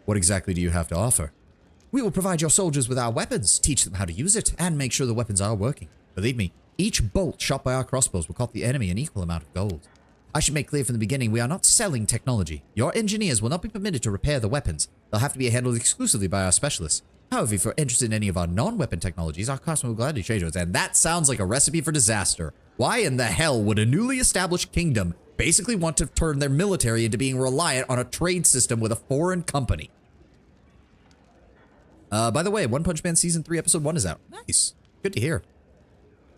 What exactly do you have to offer? We will provide your soldiers with our weapons, teach them how to use it, and make sure the weapons are working. Believe me, each bolt shot by our crossbows will cost the enemy an equal amount of gold. I should make clear from the beginning, we are not selling technology. Your engineers will not be permitted to repair the weapons. They'll have to be handled exclusively by our specialists. However, if you're interested in any of our non-weapon technologies, our craftsmen will gladly trade yours. And that sounds like a recipe for disaster. Why in the hell would a newly established kingdom basically want to turn their military into being reliant on a trade system with a foreign company? By the way, One Punch Man Season 3 Episode 1 is out. Nice. Good to hear.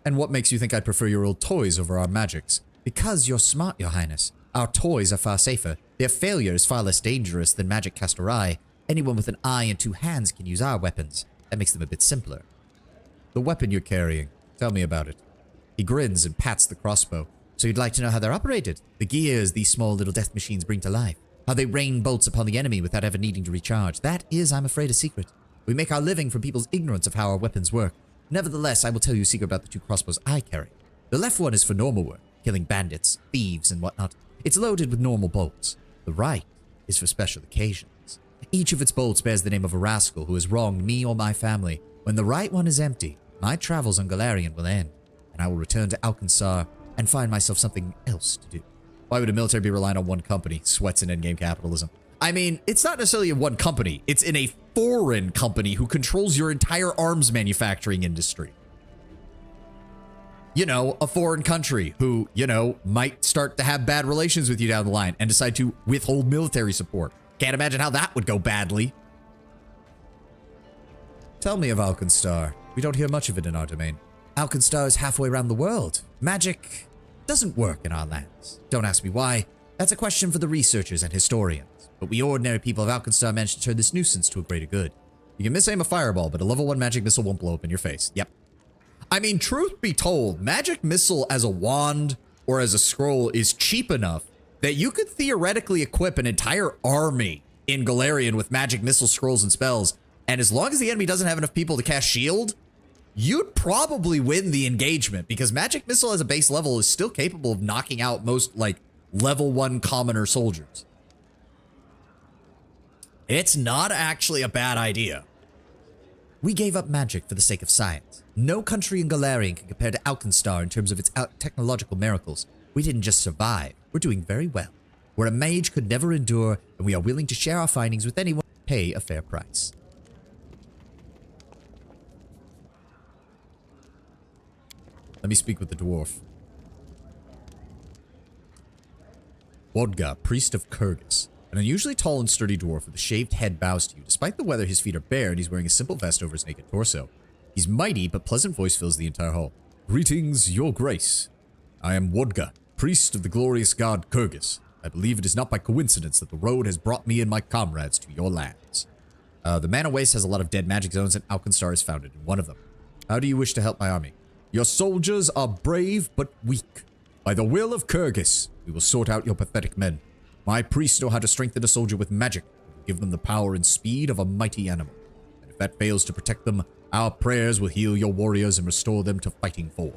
And what makes you think I'd prefer your old toys over our magics? Because you're smart, Your Highness. Our toys are far safer. Their failure is far less dangerous than magic caster eye. Anyone with an eye and 2 hands can use our weapons. That makes them a bit simpler. The weapon you're carrying. Tell me about it. He grins and pats the crossbow. So you'd like to know how they're operated? The gears these small little death machines bring to life. How they rain bolts upon the enemy without ever needing to recharge. That is, I'm afraid, a secret. We make our living from people's ignorance of how our weapons work. Nevertheless, I will tell you a secret about the 2 crossbows I carry. The left one is for normal work, killing bandits, thieves, and whatnot. It's loaded with normal bolts. The right is for special occasions. Each of its bolts bears the name of a rascal who has wronged me or my family. When the right one is empty, my travels on Galarian will end, and I will return to Alkensar and find myself something else to do. Why would a military be relying on one company? Sweats in endgame capitalism. I mean, it's not necessarily in one company. It's in a foreign company who controls your entire arms manufacturing industry. You know, a foreign country who, you know, might start to have bad relations with you down the line and decide to withhold military support. Can't imagine how that would go badly. Tell me of Alkenstar. We don't hear much of it in our domain. Alkenstar is halfway around the world. Magic doesn't work in our lands. Don't ask me why. That's a question for the researchers and historians. But we ordinary people of Alkenstar managed to turn this nuisance to a greater good. You can misaim a fireball, but a level 1 magic missile won't blow up in your face. Yep. I mean, truth be told, magic missile as a wand or as a scroll is cheap enough that you could theoretically equip an entire army in Galarian with magic missile scrolls and spells. And as long as the enemy doesn't have enough people to cast shield, you'd probably win the engagement, because magic missile as a base level is still capable of knocking out most, like, level 1 commoner soldiers. It's not actually a bad idea. We gave up magic for the sake of science. No country in Galarian can compare to Alkenstar in terms of its technological miracles. We didn't just survive, we're doing very well. Where a mage could never endure, and we are willing to share our findings with anyone who pay a fair price. Let me speak with the dwarf. Wodga, priest of Kyrgyz. An unusually tall and sturdy dwarf with a shaved head bows to you. Despite the weather, his feet are bare and he's wearing a simple vest over his naked torso. He's mighty, but pleasant voice fills the entire hall. Greetings, your grace. I am Wodga, priest of the glorious god Kyrgyz. I believe it is not by coincidence that the road has brought me and my comrades to your lands. The Mana Waste has a lot of dead magic zones, and Alkenstar is founded in one of them. How do you wish to help my army? Your soldiers are brave but weak. By the will of Kyrgyz, we will sort out your pathetic men. My priests know how to strengthen a soldier with magic, and give them the power and speed of a mighty animal. And if that fails to protect them, our prayers will heal your warriors and restore them to fighting for.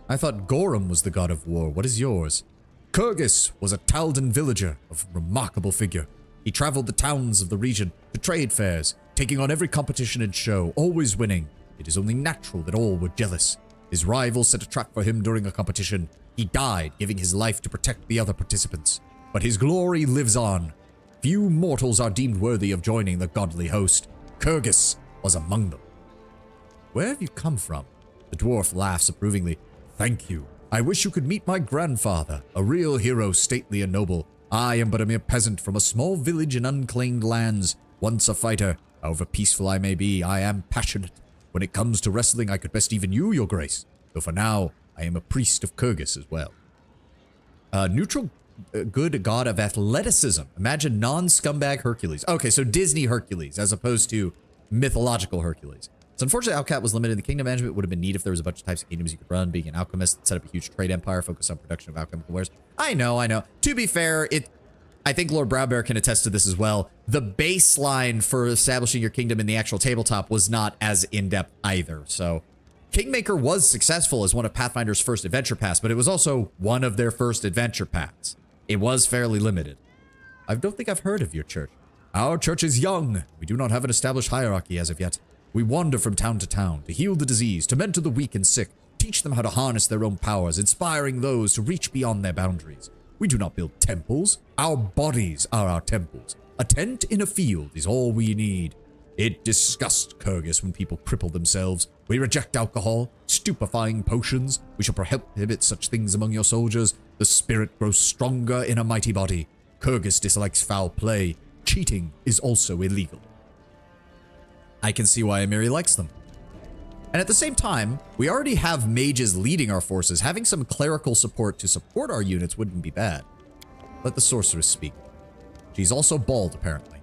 I thought Gorum was the god of war. What is yours? Kyrgyz was a Taldan villager of remarkable figure. He traveled the towns of the region to trade fairs, taking on every competition and show, always winning. It is only natural that all were jealous. His rival set a trap for him during a competition. He died, giving his life to protect the other participants. But his glory lives on. Few mortals are deemed worthy of joining the godly host. Kyrgyz was among them. Where have you come from? The dwarf laughs approvingly. Thank you. I wish you could meet my grandfather, a real hero, stately and noble. I am but a mere peasant from a small village in unclaimed lands. Once a fighter, however peaceful I may be, I am passionate. When it comes to wrestling, I could best even you, your grace. Though for now, I am a priest of Kyrgyz as well. Neutral good god of athleticism. Imagine non-scumbag Hercules. Okay, so Disney Hercules, as opposed to mythological Hercules. So unfortunately, Alcat was limited. The kingdom management would have been neat if there was a bunch of types of kingdoms you could run. Being an alchemist, set up a huge trade empire, focus on production of alchemical wares. I know. To be fair, I think Lord Browbear can attest to this as well. The baseline for establishing your kingdom in the actual tabletop was not as in-depth either. So Kingmaker was successful as one of Pathfinder's first adventure paths, but it was also one of their first adventure paths. It was fairly limited. I don't think I've heard of your church. Our church is young. We do not have an established hierarchy as of yet. We wander from town to town to heal the diseased, to mentor the weak and sick, teach them how to harness their own powers, inspiring those to reach beyond their boundaries. We do not build temples. Our bodies are our temples. A tent in a field is all we need. It disgusts Kyrgyz when people cripple themselves. We reject alcohol, stupefying potions. We shall prohibit such things among your soldiers. The spirit grows stronger in a mighty body. Kyrgyz dislikes foul play. Cheating is also illegal. I can see why Amiri likes them. And at the same time, we already have mages leading our forces. Having some clerical support to support our units wouldn't be bad. Let the sorceress speak. She's also bald, apparently.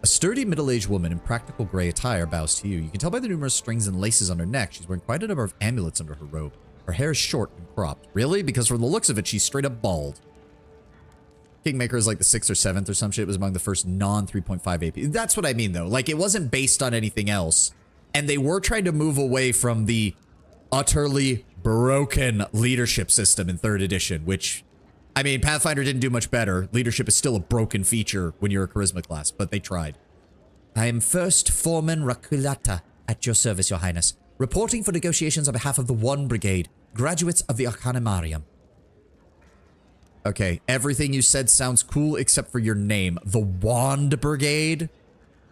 A sturdy middle-aged woman in practical gray attire bows to you. You can tell by the numerous strings and laces on her neck, she's wearing quite a number of amulets under her robe. Her hair is short and cropped. Really? Because from the looks of it, she's straight up bald. Kingmaker is like the 6th or 7th or some shit. It was among the first non-3.5 AP. That's what I mean, though. Like, it wasn't based on anything else. And they were trying to move away from the utterly broken leadership system in 3rd edition, which, I mean, Pathfinder didn't do much better. Leadership is still a broken feature when you're a charisma class, but they tried. I am First Foreman Rakulata, at your service, Your Highness. Reporting for negotiations on behalf of the 1 Brigade, graduates of the Arcanimarium. Okay, everything you said sounds cool except for your name. The Wand Brigade?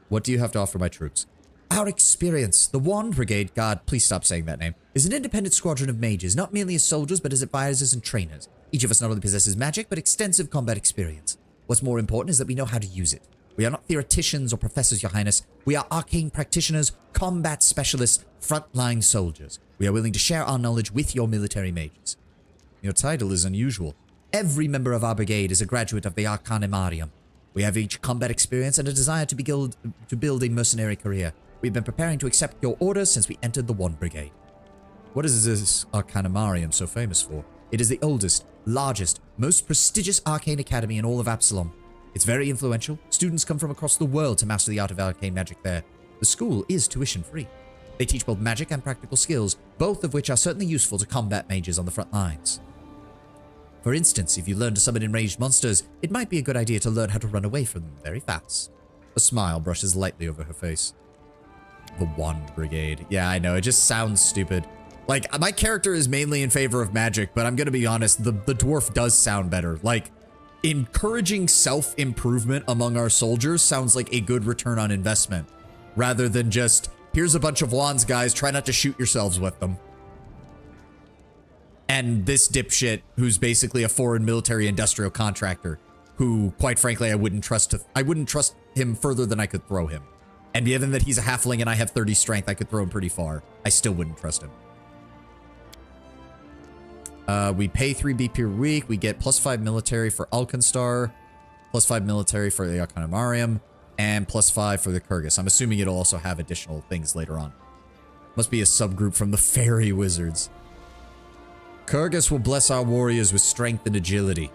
What do you have to offer my troops? Our experience. The Wand Brigade, God, please stop saying that name, is an independent squadron of mages, not merely as soldiers, but as advisors and trainers. Each of us not only possesses magic, but extensive combat experience. What's more important is that we know how to use it. We are not theoreticians or professors, Your Highness. We are arcane practitioners, combat specialists, frontline soldiers. We are willing to share our knowledge with your military mages. Your title is unusual. Every member of our brigade is a graduate of the Arcanimarium. We have each combat experience and a desire to build a mercenary career. We've been preparing to accept your orders since we entered the 1 Brigade. What is this Arcanimarium so famous for? It is the oldest, largest, most prestigious arcane academy in all of Absalom. It's very influential. Students come from across the world to master the art of arcane magic there. The school is tuition free. They teach both magic and practical skills, both of which are certainly useful to combat mages on the front lines. For instance, if you learn to summon enraged monsters, it might be a good idea to learn how to run away from them very fast. A smile brushes lightly over her face. The 1 Brigade. Yeah, I know, it just sounds stupid. Like, my character is mainly in favor of magic, but I'm gonna be honest, the dwarf does sound better. Like, encouraging self-improvement among our soldiers sounds like a good return on investment, rather than just, here's a bunch of wands, guys, try not to shoot yourselves with them. And this dipshit, who's basically a foreign military industrial contractor, who, quite frankly, I wouldn't trust him further than I could throw him. And given that he's a halfling and I have 30 strength, I could throw him pretty far. I still wouldn't trust him. We pay 3B per week. We get +5 military for Alkenstar, +5 military for the Arcanimarium, and +5 for the Kyrgyz. I'm assuming it'll also have additional things later on. Must be a subgroup from the fairy wizards. Kyrgyz will bless our warriors with strength and agility.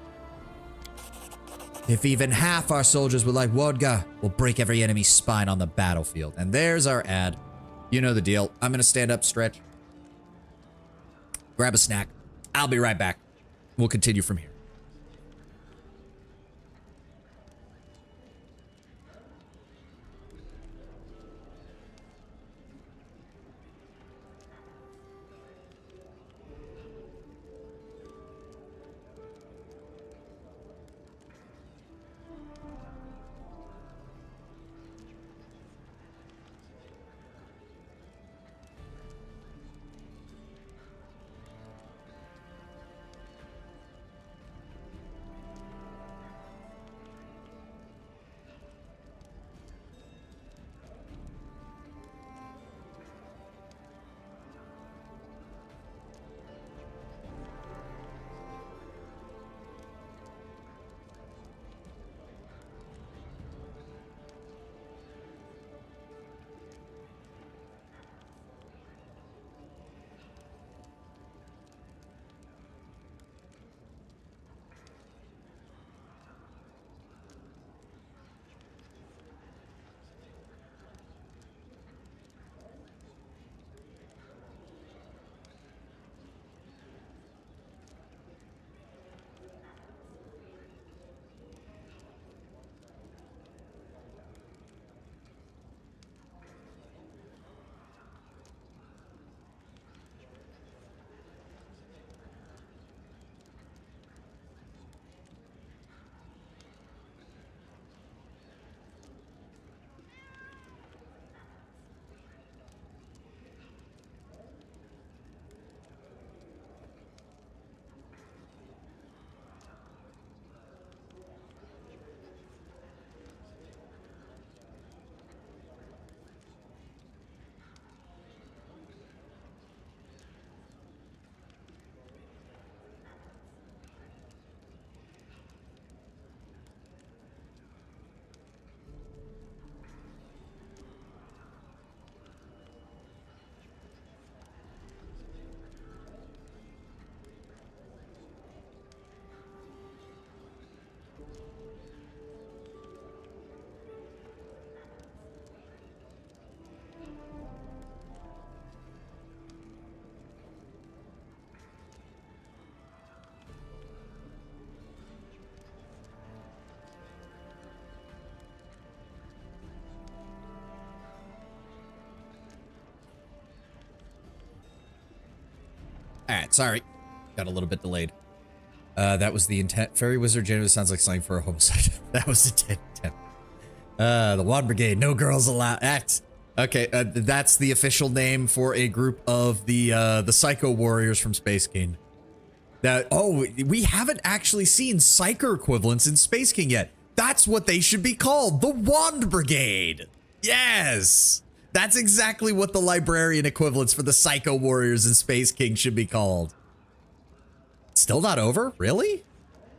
If even half our soldiers were like Wodga, we'll break every enemy's spine on the battlefield. And there's our ad. You know the deal. I'm gonna stand up, stretch, grab a snack. I'll be right back. We'll continue from here. Alright, sorry. Got a little bit delayed. That was the intent. Fairy Wizard generally sounds like something for a homicide. That was the intent. The Wand Brigade, no girls allowed. Okay, that's the official name for a group of the Psycho Warriors from Space King. That, oh, we haven't actually seen Psyker equivalents in Space King yet. That's what they should be called, the Wand Brigade. Yes! That's exactly what the librarian equivalents for the Psycho Warriors in Space King should be called. Still not over? Really?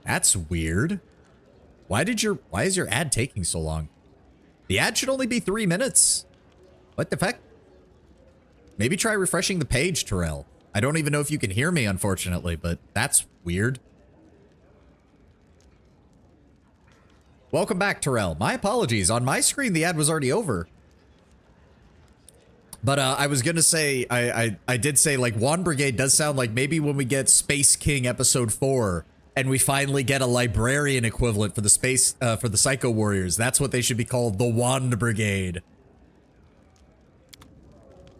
That's weird. Why is your ad taking so long? The ad should only be 3 minutes. What the fuck? Maybe try refreshing the page, Terrell. I don't even know if you can hear me, unfortunately, but that's weird. Welcome back, Terrell. My apologies. On my screen, the ad was already over. But I was going to say, I did say, like, Wand Brigade does sound like maybe when we get Space King Episode 4 and we finally get a librarian equivalent for the for the Psycho Warriors, that's what they should be called, the Wand Brigade.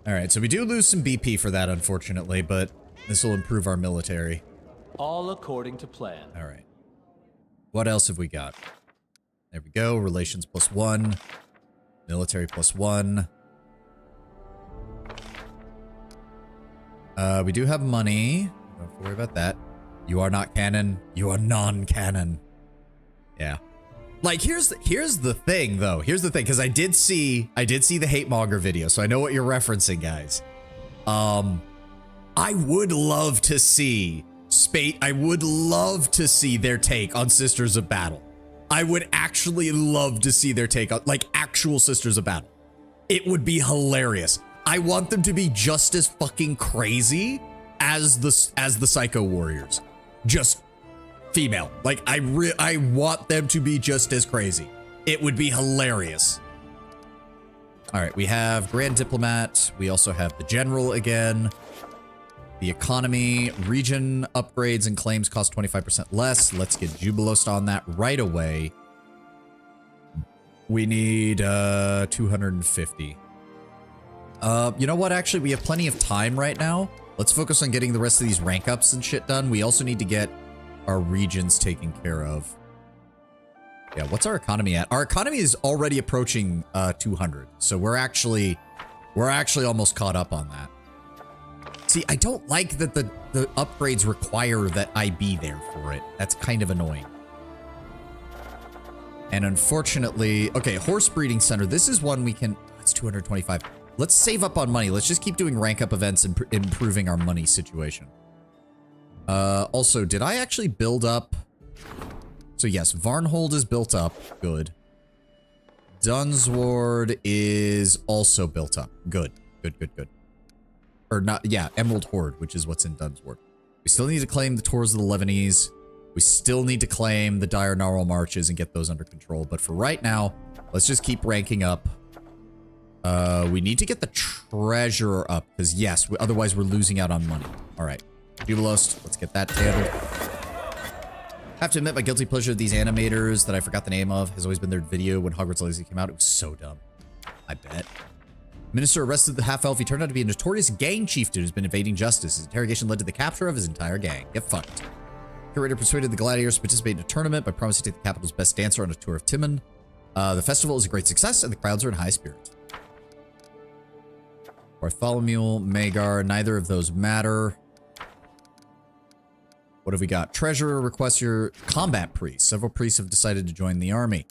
All right, so we do lose some BP for that, unfortunately, but this will improve our military. All according to plan. All right. What else have we got? There we go. Relations +1. Military +1. We do have money. Don't have to worry about that. You are not canon. You are non-canon. Yeah. Like, here's the thing, though. Here's the thing, because I did see the Hate Monger video, so I know what you're referencing, guys. I would love to see I would love to see their take on Sisters of Battle. I would actually love to see their take on, like, actual Sisters of Battle. It would be hilarious. I want them to be just as fucking crazy as the Psycho Warriors. Just female. Like, I want them to be just as crazy. It would be hilarious. All right, we have Grand Diplomat. We also have the General again. The economy, region upgrades and claims cost 25% less. Let's get Jubilost on that right away. We need 250. You know what? Actually, we have plenty of time right now. Let's focus on getting the rest of these rank ups and shit done. We also need to get our regions taken care of. Yeah, what's our economy at? Our economy is already approaching 200. So we're actually almost caught up on that. See, I don't like that the upgrades require that I be there for it. That's kind of annoying. And unfortunately, okay, horse breeding center. This is one we can, it's 225. Let's save up on money. Let's just keep doing rank up events and improving our money situation. Also, did I actually build up? So yes, Varnhold is built up. Good. Dunsward is also built up. Good. Good, good, good. Or not, yeah, Emerald Horde, which is what's in Dunsward. We still need to claim the Tours of the Lebanese. We still need to claim the Dire Gnarl Marches and get those under control. But for right now, let's just keep ranking up. We need to get the treasurer up, because yes, otherwise we're losing out on money. All right, Jubilost, let's get that handled. Have to admit, my guilty pleasure of these animators that I forgot the name of has always been their video when Hogwarts Legacy came out. It was so dumb. I bet. Minister arrested the half-elf. He turned out to be a notorious gang chieftain who's been evading justice. His interrogation led to the capture of his entire gang. Get fucked. Curator persuaded the gladiators to participate in a tournament by promising to take the capital's best dancer on a tour of Timon. The festival is a great success, and the crowds are in high spirits. Bartholomew, Magar, neither of those matter. What have we got? Treasurer requests your combat priest. Several priests have decided to join the army.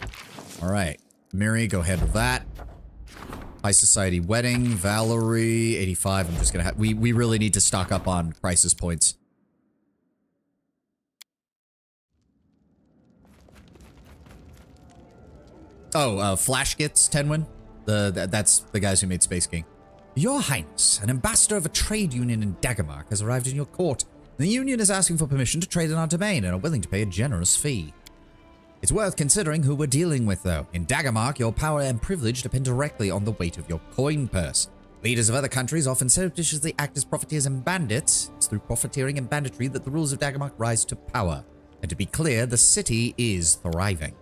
All right. Miri, go handle that. High Society Wedding, Valerie, 85. I'm just gonna have, we really need to stock up on crisis points. Oh, Flash Gets Tenwin. That's the guys who made Space King. Your Highness, an ambassador of a trade union in Daggermark has arrived in your court. The union is asking for permission to trade in our domain and are willing to pay a generous fee. It's worth considering who we're dealing with, though. In Daggermark, your power and privilege depend directly on the weight of your coin purse. Leaders of other countries often surreptitiously act as profiteers and bandits. It's through profiteering and banditry that the rules of Daggermark rise to power. And to be clear, the city is thriving.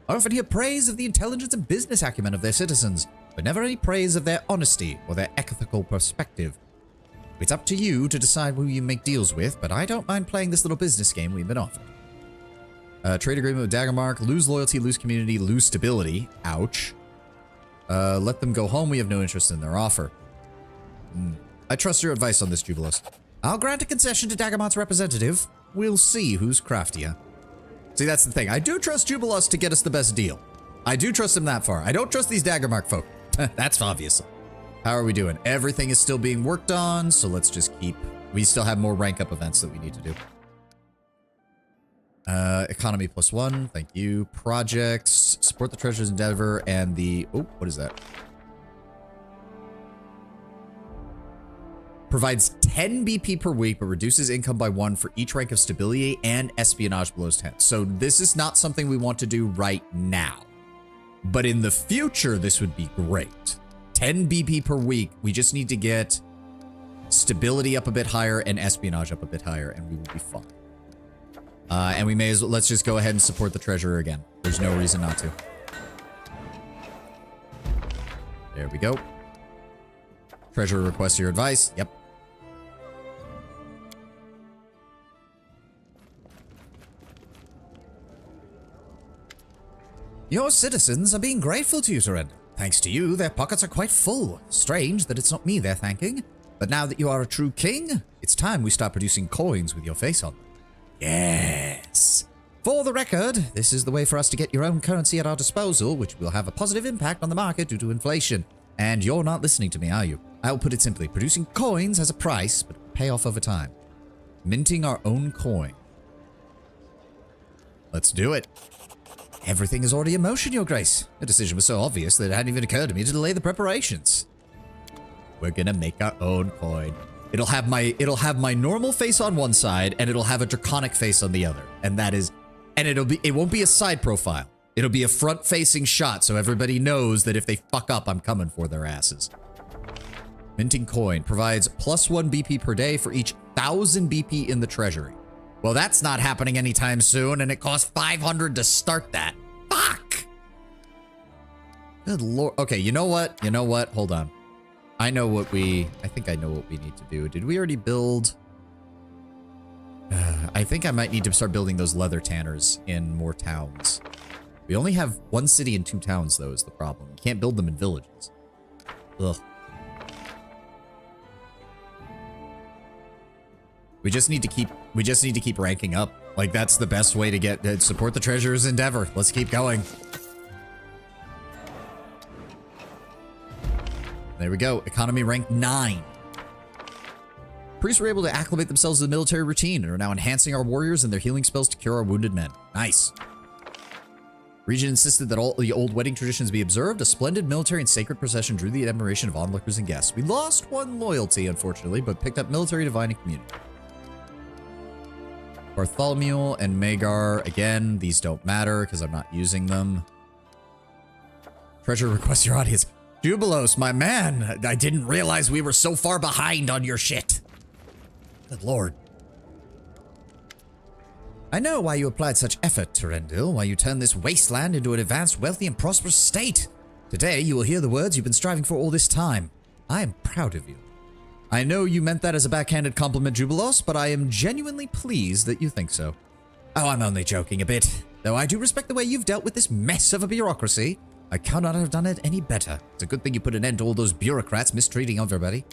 I often hear praise of the intelligence and business acumen of their citizens, but never any praise of their honesty or their ethical perspective. It's up to you to decide who you make deals with, but I don't mind playing this little business game we've been offered. Trade agreement with Daggermark. Lose loyalty, lose community, lose stability. Ouch. Let them go home. We have no interest in their offer. I trust your advice on this, Jubilost. I'll grant a concession to Daggermark's representative. We'll see who's craftier. See, that's the thing. I do trust Jubilost to get us the best deal. I do trust him that far. I don't trust these Daggermark folk. That's obvious. How are we doing? Everything is still being worked on, so let's just keep... We still have more rank up events that we need to do. Economy +1. Thank you. Projects. Support the Treasure's Endeavor and the... Oh, what is that? Provides 10 BP per week, but reduces income by 1 for each rank of stability and espionage below 10. So this is not something we want to do right now. But in the future, this would be great. 10 BP per week. We just need to get stability up a bit higher and espionage up a bit higher, and we will be fine. And we may as well, let's just go ahead and support the treasurer again. There's no reason not to. There we go. Treasurer requests your advice. Yep. Your citizens are being grateful to you, Surrender. Thanks to you, their pockets are quite full. Strange that it's not me they're thanking. But now that you are a true king, it's time we start producing coins with your face on them. Yes. For the record, this is the way for us to get your own currency at our disposal, which will have a positive impact on the market due to inflation. And you're not listening to me, are you? I'll put it simply. Producing coins has a price, but will pay off over time. Minting our own coin. Let's do it. Everything is already in motion, Your Grace. The decision was so obvious that it hadn't even occurred to me to delay the preparations. We're gonna make our own coin. It'll have my normal face on one side, and it'll have a draconic face on the other. And that is, and it won't be a side profile. It'll be a front-facing shot, so everybody knows that if they fuck up, I'm coming for their asses. Minting coin provides +1 BP per day for each 1,000 BP in the treasury. Well, that's not happening anytime soon, and it costs 500 to start that. Fuck! Good lord. Okay, you know what? You know what? Hold on. I think I know what we need to do. Did we already build? I think I might need to start building those leather tanners in more towns. We only have 1 city and 2 towns, though, is the problem. You can't build them in villages. Ugh. We just need to keep ranking up. Like, that's the best way to get support the treasurer's endeavor. Let's keep going. There we go. Economy rank 9. Priests were able to acclimate themselves to the military routine and are now enhancing our warriors and their healing spells to cure our wounded men. Nice. Region insisted that all the old wedding traditions be observed. A splendid military and sacred procession drew the admiration of onlookers and guests. We lost 1 loyalty, unfortunately, but picked up military, divine, and community. Bartholomew and Magar, again, these don't matter because I'm not using them. Treasure requests your audience. Jubilos, my man, I didn't realize we were so far behind on your shit. Good lord. I know why you applied such effort, Terendil, why you turned this wasteland into an advanced, wealthy, and prosperous state. Today, you will hear the words you've been striving for all this time. I am proud of you. I know you meant that as a backhanded compliment, Jubilos, but I am genuinely pleased that you think so. Oh, I'm only joking a bit. Though I do respect the way you've dealt with this mess of a bureaucracy. I cannot have done it any better. It's a good thing you put an end to all those bureaucrats mistreating everybody.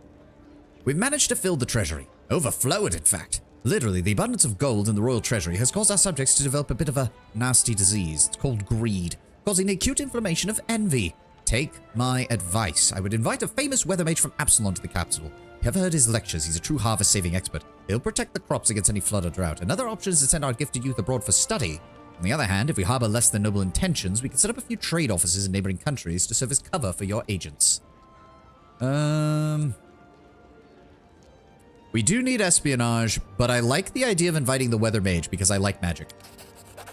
We've managed to fill the treasury. Overflow it, in fact. Literally, the abundance of gold in the royal treasury has caused our subjects to develop a bit of a nasty disease. It's called greed, causing the acute inflammation of envy. Take my advice. I would invite a famous weather mage from Absalom to the capital. You ever heard his lectures? He's a true harvest-saving expert. He'll protect the crops against any flood or drought. Another option is to send our gifted youth abroad for study. On the other hand, if we harbor less than noble intentions, we can set up a few trade offices in neighboring countries to serve as cover for your agents. We do need espionage, but I like the idea of inviting the weather mage because I like magic.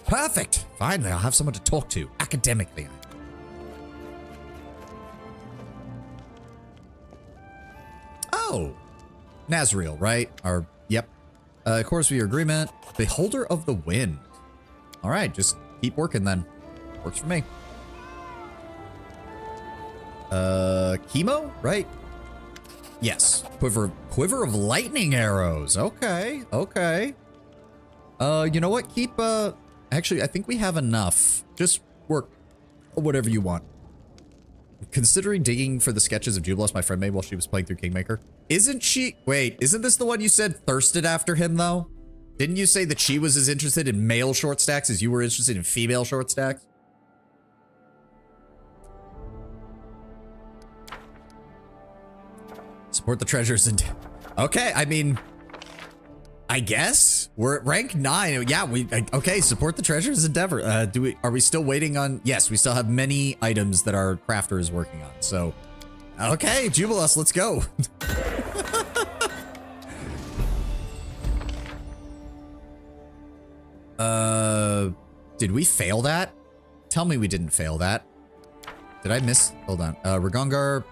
Perfect! Finally, I'll have someone to talk to, academically. Oh! Nazriel, right? Yep. Of course, your agreement. Beholder of the Wind. Alright, just keep working then. Works for me. Chemo, right? Yes. Quiver of lightning arrows. Okay, okay. You know what? Keep, actually, I think we have enough. Just work whatever you want. Considering digging for the sketches of Jubilos my friend made while she was playing through Kingmaker. Isn't this the one you said thirsted after him, though? Didn't you say that she was as interested in male short stacks as you were interested in female short stacks? Support the treasures and... Okay, I mean... I guess we're at rank 9. Yeah, okay, support the treasures endeavor. Are we still waiting on? Yes, we still have many items that our crafter is working on. So, okay, Jubilos, let's go. Did we fail that? Tell me we didn't fail that. Did I miss? Hold on. Ragongar.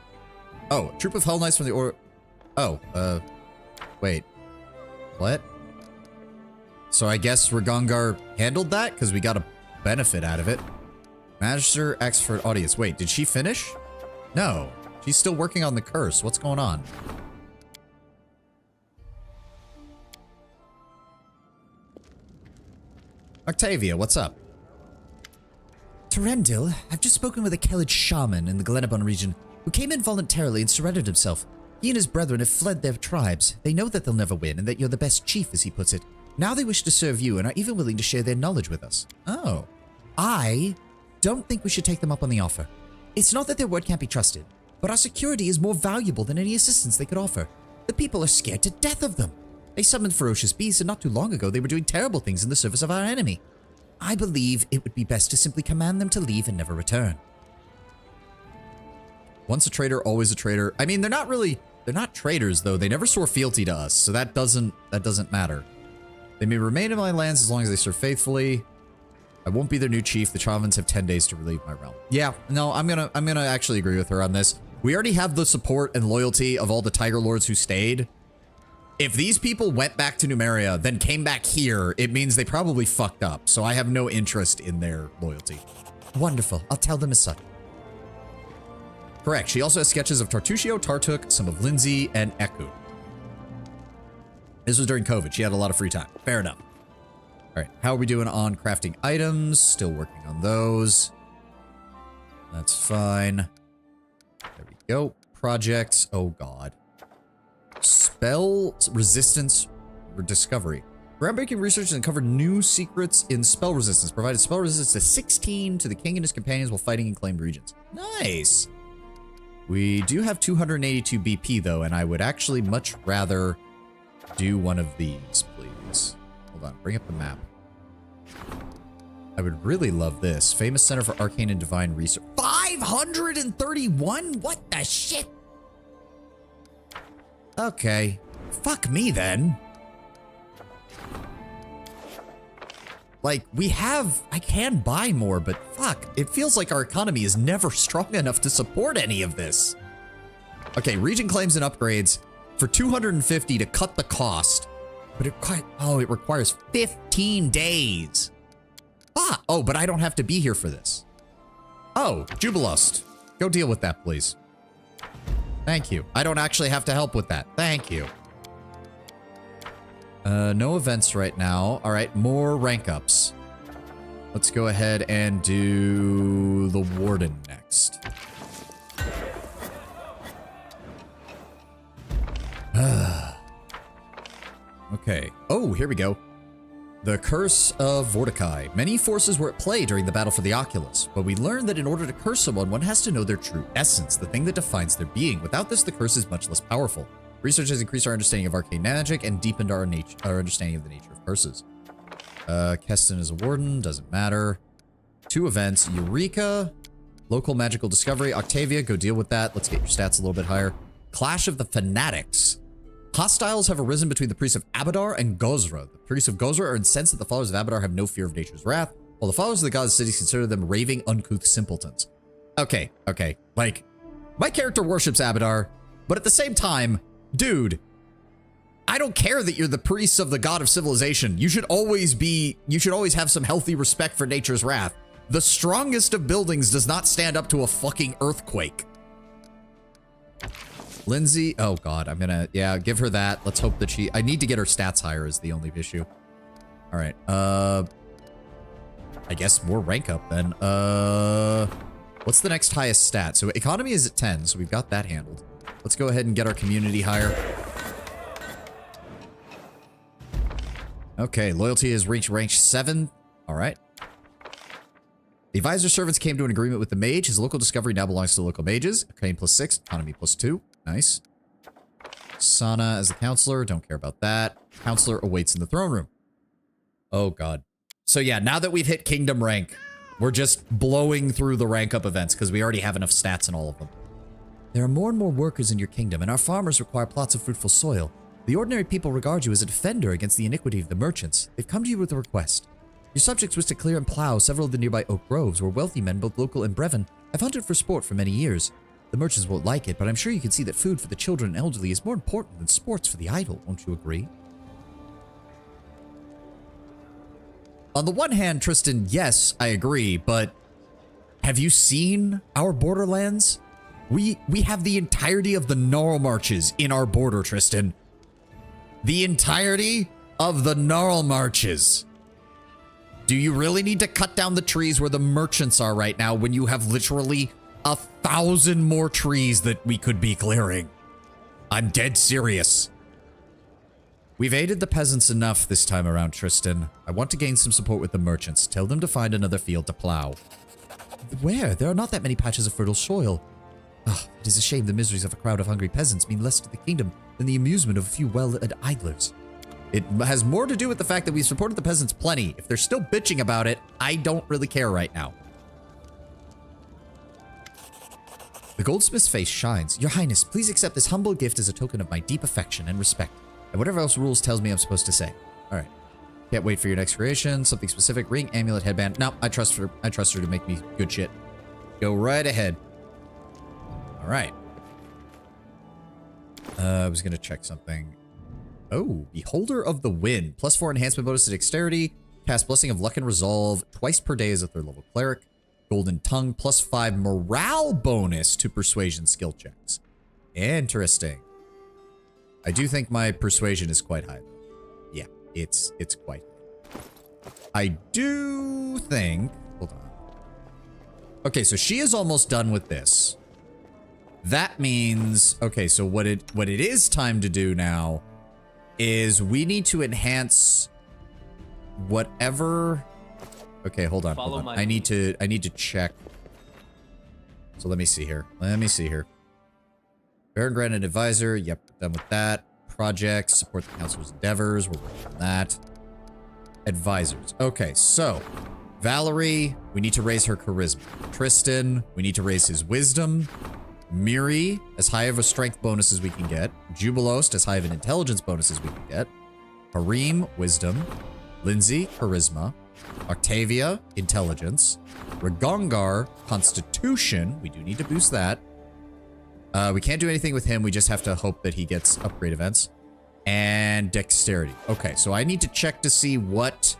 Oh, troop of Hell Knights from the wait. What? So I guess Ragongar handled that because we got a benefit out of it. Magister Expert Audience. Wait, did she finish? No. She's still working on the curse. What's going on? Octavia, what's up? Terendil, I've just spoken with a Kellid shaman in the Glenabon region who came in voluntarily and surrendered himself. He and his brethren have fled their tribes. They know that they'll never win and that you're the best chief, as he puts it. Now they wish to serve you and are even willing to share their knowledge with us. Oh. I don't think we should take them up on the offer. It's not that their word can't be trusted, but our security is more valuable than any assistance they could offer. The people are scared to death of them. They summoned ferocious beasts, and not too long ago they were doing terrible things in the service of our enemy. I believe it would be best to simply command them to leave and never return. Once a traitor, always a traitor. I mean, they're not traitors though. They never swore fealty to us, so that doesn't matter. They may remain in my lands as long as they serve faithfully. I won't be their new chief. The Chavans have 10 days to relieve my realm. Yeah, no, I'm gonna actually agree with her on this. We already have the support and loyalty of all the Tiger Lords who stayed. If these people went back to Numeria, then came back here, it means they probably fucked up. So I have no interest in their loyalty. Wonderful. I'll tell them as such. Correct. She also has sketches of Tartuccio, Tartuk, some of Lindsay, and Ekut. This was during COVID. She had a lot of free time. Fair enough. All right. How are we doing on crafting items? Still working on those. That's fine. There we go. Projects. Oh, God. Spell resistance discovery. Groundbreaking research has uncovered new secrets in spell resistance. Provided spell resistance to 16 to the king and his companions while fighting in claimed regions. Nice. We do have 282 BP though, and I would actually much rather do one of these, please. Hold on, bring up the map. I would really love this. Famous Center for Arcane and Divine Research. 531? What the shit? Okay. Fuck me then. Like, I can buy more, but fuck, it feels like our economy is never strong enough to support any of this. Okay, region claims and upgrades for 250 to cut the cost, but it requires 15 days. Oh, but I don't have to be here for this. Oh, Jubilust, go deal with that, please. Thank you. I don't actually have to help with that. Thank you. No events right now. All right, more rank ups. Let's go ahead and do the Warden next. Okay. Oh, here we go. The Curse of Vorticai. Many forces were at play during the battle for the Oculus, but we learned that in order to curse someone, one has to know their true essence, the thing that defines their being. Without this, the curse is much less powerful. Research has increased our understanding of arcane magic and deepened our understanding of the nature of curses. Keston is a warden, doesn't matter. 2 events, Eureka, local magical discovery. Octavia, go deal with that. Let's get your stats a little bit higher. Clash of the Fanatics. Hostiles have arisen between the priests of Abadar and Gozra. The priests of Gozra are incensed that the followers of Abadar have no fear of nature's wrath, while the followers of the gods' cities consider them raving, uncouth simpletons. Okay. Like, my character worships Abadar, but at the same time, dude, I don't care that you're the priests of the god of civilization. You should always have some healthy respect for nature's wrath. The strongest of buildings does not stand up to a fucking earthquake. Lindsay, oh god, yeah, give her that. Let's hope that I need to get her stats higher is the only issue. All right, I guess more rank up then. What's the next highest stat? So economy is at 10, so we've got that handled. Let's go ahead and get our community higher. Okay, loyalty has reached rank 7. All right. The advisor servants came to an agreement with the mage. His local discovery now belongs to the local mages. Arcane +6, economy +2. Nice. Sana as the counselor. Don't care about that. Counselor awaits in the throne room. Oh, God. So, yeah, now that we've hit kingdom rank, we're just blowing through the rank up events because we already have enough stats in all of them. There are more and more workers in your kingdom, and our farmers require plots of fruitful soil. The ordinary people regard you as a defender against the iniquity of the merchants. They've come to you with a request. Your subjects wish to clear and plow several of the nearby oak groves where wealthy men, both local and Brevin, have hunted for sport for many years. The merchants won't like it, but I'm sure you can see that food for the children and elderly is more important than sports for the idle, won't you agree? On the one hand, Tristan, yes, I agree, but have you seen our borderlands? We have the entirety of the Gnarl Marches in our border, Tristan. The entirety of the Gnarl Marches. Do you really need to cut down the trees where the merchants are right now when you have literally 1,000 more trees that we could be clearing? I'm dead serious. We've aided the peasants enough this time around, Tristan. I want to gain some support with the merchants. Tell them to find another field to plow. Where? There are not that many patches of fertile soil. It is a shame the miseries of a crowd of hungry peasants mean less to the kingdom than the amusement of a few well-led idlers. It has more to do with the fact that we've supported the peasants plenty. If they're still bitching about it, I don't really care right now. The goldsmith's face shines. Your Highness, please accept this humble gift as a token of my deep affection and respect. And whatever else rules tells me I'm supposed to say. All right. Can't wait for your next creation. Something specific. Ring, amulet, headband. No, I trust her. I trust her to make me good shit. Go right ahead. All right. I was going to check something. Oh, Beholder of the Wind. +4 enhancement bonus to dexterity. Cast Blessing of Luck and Resolve twice per day as a 3rd level cleric. Golden Tongue. +5 morale bonus to persuasion skill checks. Interesting. I do think my persuasion is quite high. Yeah, it's quite high. I do think... Hold on. Okay, so she is almost done with this. That means... Okay, so what it is time to do now is we need to enhance whatever... Okay, hold on. I need to check. So let me see here. Baron granted advisor. Yep, done with that. Projects. Support the council's endeavors. We're working on that. Advisors. Okay, so Valerie, we need to raise her charisma. Tristan, we need to raise his wisdom. Miri, as high of a strength bonus as we can get. Jubilost, as high of an intelligence bonus as we can get. Harim, wisdom. Lindsay, charisma. Octavia, intelligence. Ragongar, constitution. We do need to boost that. We can't do anything with him. We just have to hope that he gets upgrade events. And dexterity. Okay, so I need to check to see what...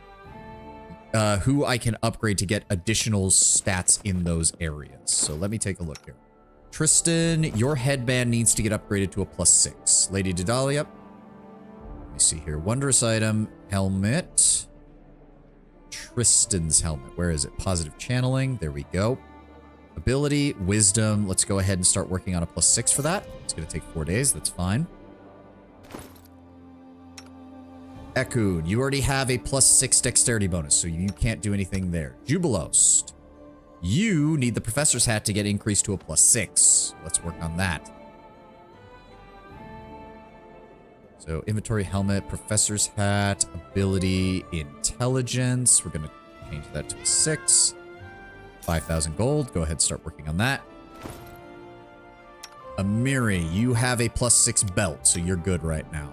who I can upgrade to get additional stats in those areas. So let me take a look here. Tristan, your headband needs to get upgraded to a +6. Lady Dedalia. Let me see here. Wondrous item. Helmet. Tristan's helmet. Where is it? Positive channeling. There we go. Ability, wisdom. Let's go ahead and start working on a +6 for that. It's going to take 4 days. That's fine. Ekun, you already have a +6 dexterity bonus, so you can't do anything there. Jubilost, you need the professor's hat to get increased to a +6. Let's work on that. So inventory, helmet, professor's hat, ability, intelligence. We're going to change that to a 6. 5,000 gold. Go ahead and start working on that. Amiri, you have a +6 belt, so you're good right now.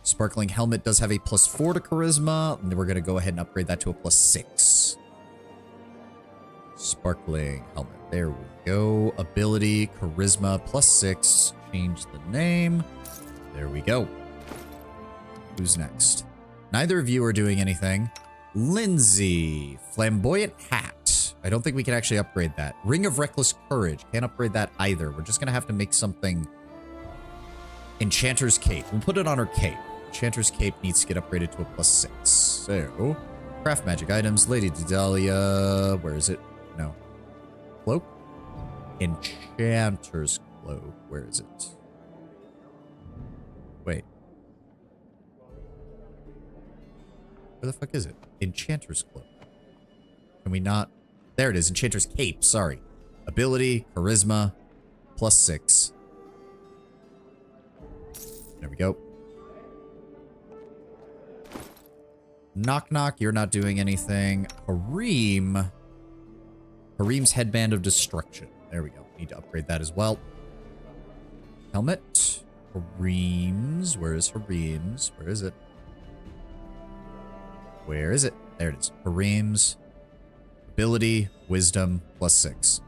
Sparkling helmet does have a +4 to charisma, and then we're going to go ahead and upgrade that to a +6. Sparkling helmet. There we go. Ability, charisma, +6. Change the name. There we go. Who's next? Neither of you are doing anything. Lindsay, flamboyant hat. I don't think we can actually upgrade that. Ring of reckless courage. Can't upgrade that either. We're just going to have to make something. Enchanter's cape. We'll put it on her cape. Enchanter's cape needs to get upgraded to a +6. So, craft magic items. Lady Dedalia. Where is it? No. Cloak? Enchanter's cloak. Where is it? Wait. Where the fuck is it? Enchanter's cloak. Can we not? There it is. Enchanter's cape. Sorry. Ability, charisma, +6. There we go. Knock knock, you're not doing anything. Hareem's headband of destruction. There we go. Need to upgrade that as well. Helmet. Hareem's. Where is Hareem's? Where is it? Where is it? There it is. Hareem's. Ability, wisdom, +6.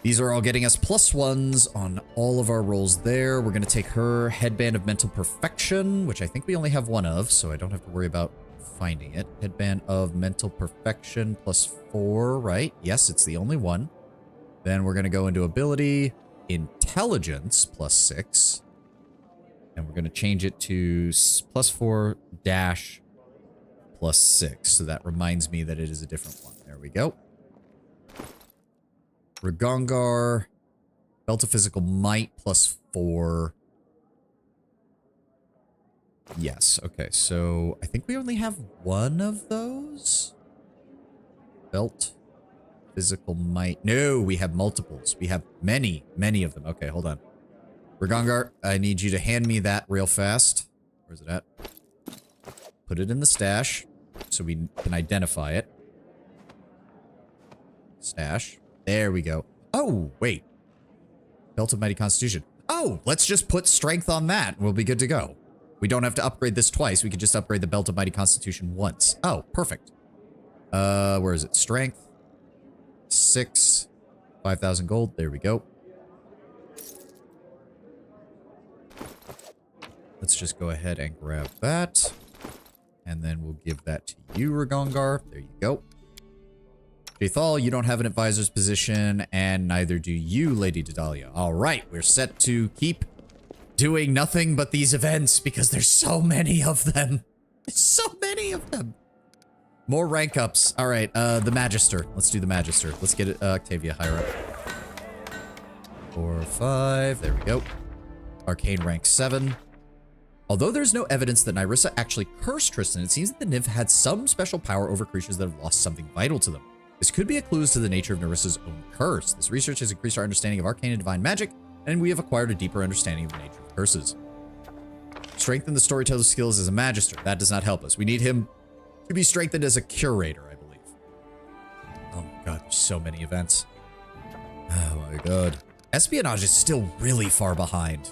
These are all getting us +1s on all of our rolls there. We're going to take her headband of mental perfection, which I think we only have one of, so I don't have to worry about finding it. Headband of mental perfection +4, right? Yes, it's the only one. Then we're going to go into ability, intelligence +6. And we're going to change it to +4 dash +6. So that reminds me that it is a different one. There we go. Ragongar, belt of physical might +4. Yes, okay, so I think we only have one of those. Belt, physical might. No, we have multiples. We have many of them. Okay, hold on. Ragongar, I need you to hand me that real fast. Where's it at? Put it in the stash so we can identify it. Stash. There we go. Oh, wait. Belt of Mighty Constitution. Oh, let's just put strength on that. We'll be good to go. We don't have to upgrade this twice. We could just upgrade the Belt of Mighty Constitution once. Oh, perfect. Where is it? Strength. 6. 5,000 gold. There we go. Let's just go ahead and grab that. And then we'll give that to you, Ragongar. There you go. Jaethal, you don't have an advisor's position, and neither do you, Lady Dedalia. All right, we're set to keep doing nothing but these events because there's so many of them. There's so many of them. More rank ups. All right, the Magister. Let's do the Magister. Let's get it, Octavia higher up. 4, 5. There we go. Arcane rank 7. Although there's no evidence that Nyrissa actually cursed Tristan, it seems that the nymph had some special power over creatures that have lost something vital to them. This could be a clue as to the nature of Nyrissa's own curse. This research has increased our understanding of arcane and divine magic, and we have acquired a deeper understanding of the nature of curses. Strengthen the storyteller's skills as a magister. That does not help us. We need him to be strengthened as a curator, I believe. Oh my god, there's so many events. Oh my god. Espionage is still really far behind.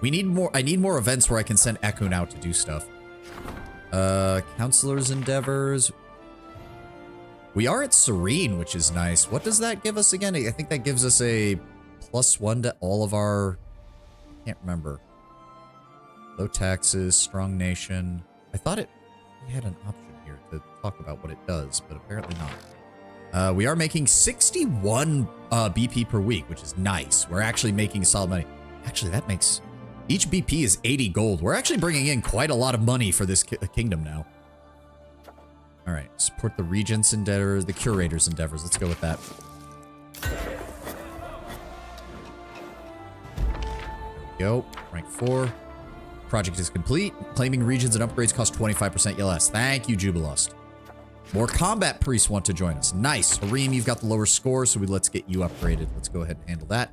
We need more. I need more events where I can send Ekun out to do stuff. Counselor's endeavors. We are at Serene, which is nice. What does that give us again? I think that gives us a +1 to all of our... I can't remember. Low taxes, strong nation. I thought we had an option here to talk about what it does, but apparently not. We are making 61 BP per week, which is nice. We're actually making solid money. Actually, that makes... Each BP is 80 gold. We're actually bringing in quite a lot of money for this kingdom now. All right, support the regent's endeavors, the curator's endeavors. Let's go with that. There we go. Rank 4. Project is complete. Claiming regions and upgrades cost 25% less. Thank you, Jubilost. More combat priests want to join us. Nice. Hareem, you've got the lower score, so let's get you upgraded. Let's go ahead and handle that.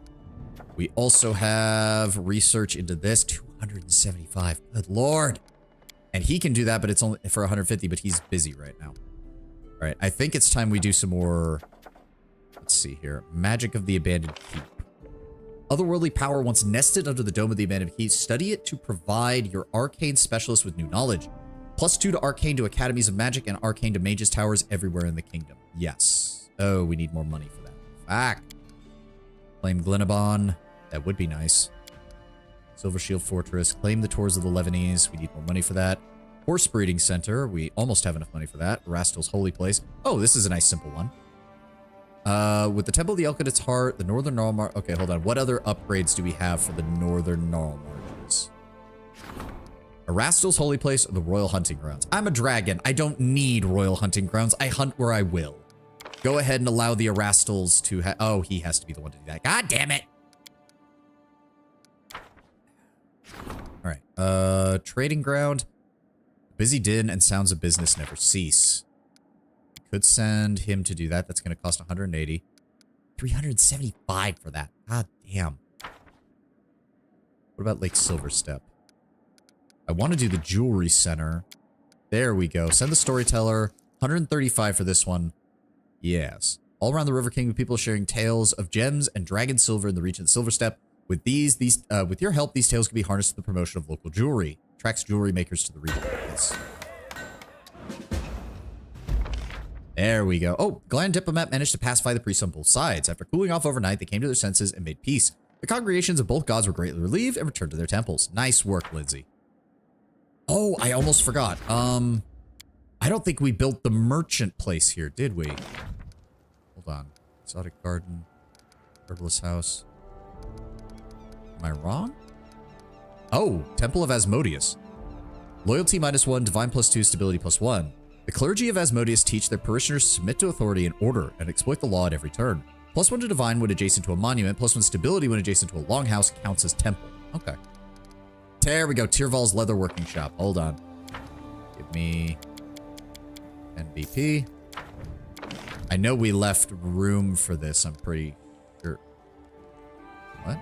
We also have research into this. 275. Good lord. And he can do that, but it's only for 150, but he's busy right now. All right, I think it's time we do some more... Let's see here. Magic of the Abandoned Keep. Otherworldly power once nested under the dome of the Abandoned Keep. Study it to provide your arcane specialist with new knowledge. +2 to arcane to academies of magic and arcane to mages towers everywhere in the kingdom. Yes. Oh, we need more money for that. Fact. Claim Glenabon. That would be nice. Silver Shield Fortress. Claim the Tours of the Lebanese. We need more money for that. Horse Breeding Center. We almost have enough money for that. Rastal's Holy Place. Oh, this is a nice simple one. With the Temple of the Elk at its heart, the Northern Gnarl March. Okay, hold on. What other upgrades do we have for the Northern Gnarl Marches? Rastal's Holy Place or the Royal Hunting Grounds? I'm a dragon. I don't need Royal Hunting Grounds. I hunt where I will. Go ahead and allow the Erastals to have... Oh, he has to be the one to do that. God damn it! Alright, trading ground. Busy din and sounds of business never cease. Could send him to do that. That's going to cost 180. 375 for that. God damn. What about Lake Silverstep? I want to do the Jewelry Center. There we go. Send the Storyteller. 135 for this one. Yes. All around the River Kingdom, people sharing tales of gems and dragon silver in the region of Silverstep. With with your help, these tales can be harnessed to the promotion of local jewelry. Attracts jewelry makers to the region. Yes. There we go. Oh, Gland Diplomat managed to pacify the priests on both sides. After cooling off overnight, they came to their senses and made peace. The congregations of both gods were greatly relieved and returned to their temples. Nice work, Lindsay. Oh, I almost forgot. I don't think we built the merchant place here, did we? Hold on. Exotic garden. Herbalist house. Am I wrong? Oh, Temple of Asmodeus. Loyalty -1, Divine +2, Stability +1. The clergy of Asmodeus teach their parishioners to submit to authority and order and exploit the law at every turn. +1 to Divine when adjacent to a monument, +1 Stability when adjacent to a longhouse counts as temple. Okay. There we go, Tyrval's leatherworking shop. Hold on. Give me 10 BP. I know we left room for this, I'm pretty sure. What?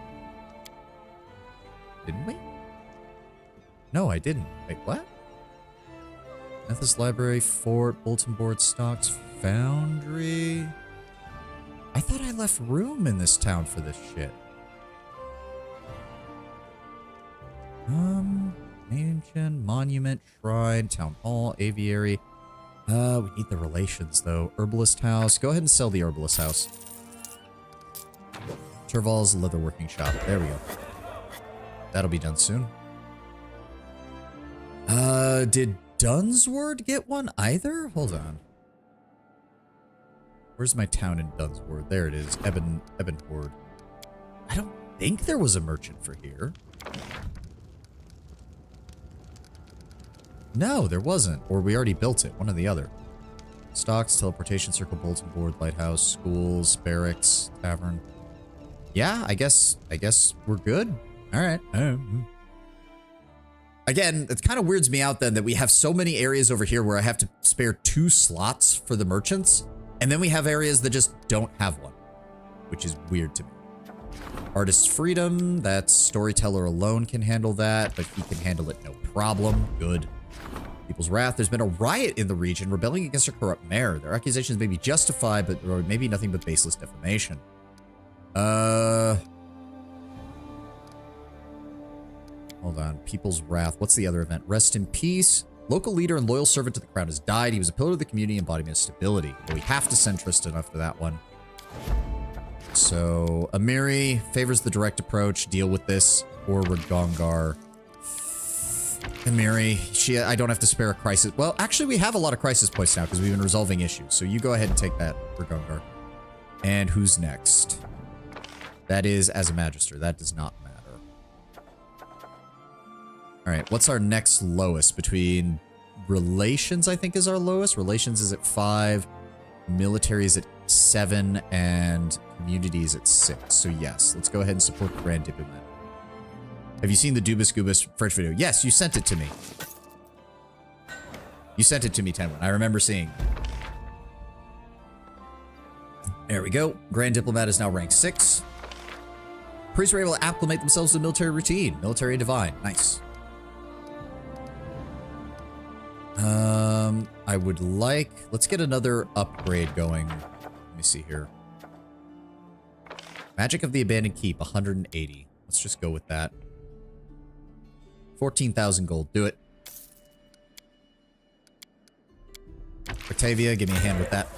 Didn't we? No, I didn't. Wait, what? Memphis Library, Fort, Bulletin Board, Stocks, Foundry. I thought I left room in this town for this shit. Mansion, Monument, Shrine, Town Hall, Aviary. We need the relations though. Herbalist House. Go ahead and sell the Herbalist House. Tyrval's Leatherworking Shop. There we go. That'll be done soon. Did Dunsword get one either? Hold on. Where's my town in Dunsword? There it is. Ebonhorde. I don't think there was a merchant for here. No, there wasn't. Or we already built it. One or the other. Stocks, teleportation circle, bulletin board, lighthouse, schools, barracks, tavern. Yeah, I guess we're good. All right. Again, it kind of weirds me out then that we have so many areas over here where I have to spare 2 slots for the merchants. And then we have areas that just don't have one, which is weird to me. Artist's Freedom, that Storyteller alone can handle that, but he can handle it no problem. Good. People's Wrath, there's been a riot in the region rebelling against a corrupt mayor. Their accusations may be justified, but or maybe nothing but baseless defamation. Hold on. People's Wrath. What's the other event? Rest in Peace. Local leader and loyal servant to the crown has died. He was a pillar of the community, embodiment of stability. But we have to send Tristan after that one. So, Amiri favors the direct approach. Deal with this. Or Ragongar. Amiri, I don't have to spare a crisis. Well, actually, we have a lot of crisis points now because we've been resolving issues. So you go ahead and take that, Ragongar. And who's next? That is as a Magister. That does not matter. All right, what's our next lowest? Between relations, I think, is our lowest. Relations is at 5. Military is at 7. And community is at 6. So yes, let's go ahead and support Grand Diplomat. Have you seen the Dubus Goobus French video? Yes, you sent it to me. You sent it to me, Tenwin. I remember seeing. There we go. Grand Diplomat is now rank 6. Priests were able to acclimate themselves to the military routine. Military and divine. Nice. I would like... Let's get another upgrade going. Let me see here. Magic of the Abandoned Keep, 180. Let's just go with that. 14,000 gold. Do it. Octavia, give me a hand with that.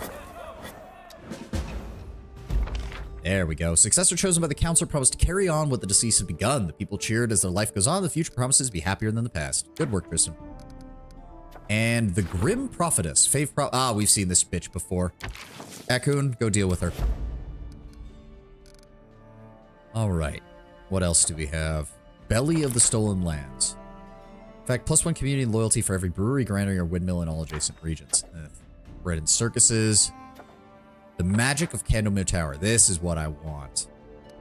There we go. Successor chosen by the council promised to carry on what the deceased had begun. The people cheered as their life goes on. The future promises to be happier than the past. Good work, Tristan. And the Grim Prophetess. We've seen this bitch before. Akun, go deal with her. All right. What else do we have? Belly of the Stolen Lands. In fact, +1 community loyalty for every brewery, granary, or windmill in all adjacent regions. Bread and circuses. The magic of Candlemere Tower. This is what I want.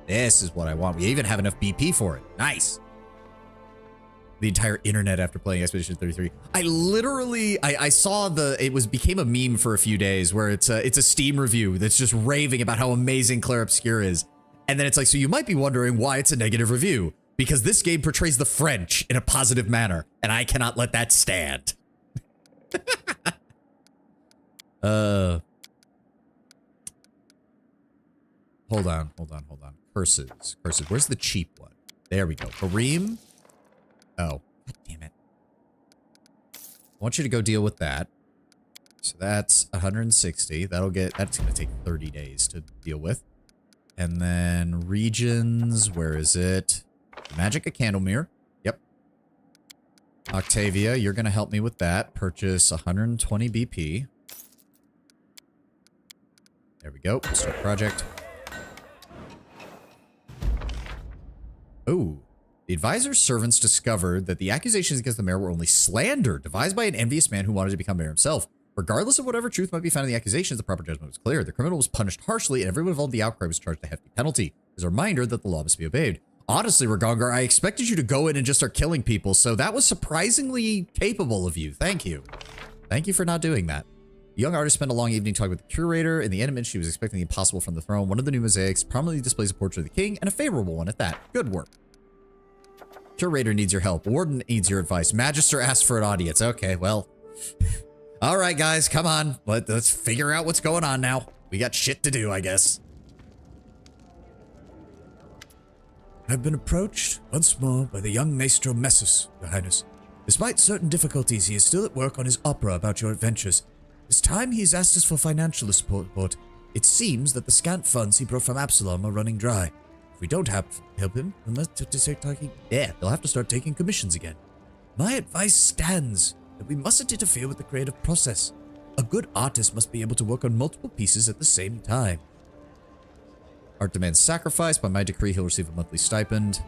This is what I want. We even have enough BP for it. Nice. The entire internet after playing Expedition 33. I literally, I saw became a meme for a few days where it's a Steam review that's just raving about how amazing Clair Obscur is. And then it's like, so you might be wondering why it's a negative review. Because this game portrays the French in a positive manner, and I cannot let that stand. Hold on. Curses. Where's the cheap one? There we go. Kareem. Oh, God damn it. I want you to go deal with that. So that's 160. That's gonna take 30 days to deal with. And then regions, where is it? Magic a Candlemere. Yep. Octavia, you're gonna help me with that. Purchase 120 BP. There we go. Start project. Oh. The advisor's servants discovered that the accusations against the mayor were only slander, devised by an envious man who wanted to become mayor himself. Regardless of whatever truth might be found in the accusations, the proper judgment was clear. The criminal was punished harshly, and everyone involved in the outcry was charged a hefty penalty. As a reminder that the law must be obeyed. Honestly, Ragongar, I expected you to go in and just start killing people, so that was surprisingly capable of you. Thank you. Thank you for not doing that. The young artist spent a long evening talking with the curator. In the end, she was expecting the impossible from the throne. One of the new mosaics prominently displays a portrait of the king, and a favorable one at that. Good work. Curator needs your help. Warden needs your advice. Magister asked for an audience. Okay, well. All right, guys, come on. Let's figure out what's going on now. We got shit to do, I guess. I've been approached once more by the young Maestro Messus, Your Highness. Despite certain difficulties, he is still at work on his opera about your adventures. This time he has asked us for financial support. It seems that the scant funds he brought from Absalom are running dry. If we don't help him, they'll have to start taking commissions again. My advice stands that we mustn't interfere with the creative process. A good artist must be able to work on multiple pieces at the same time. Art demands sacrifice. By my decree, he'll receive a monthly stipend.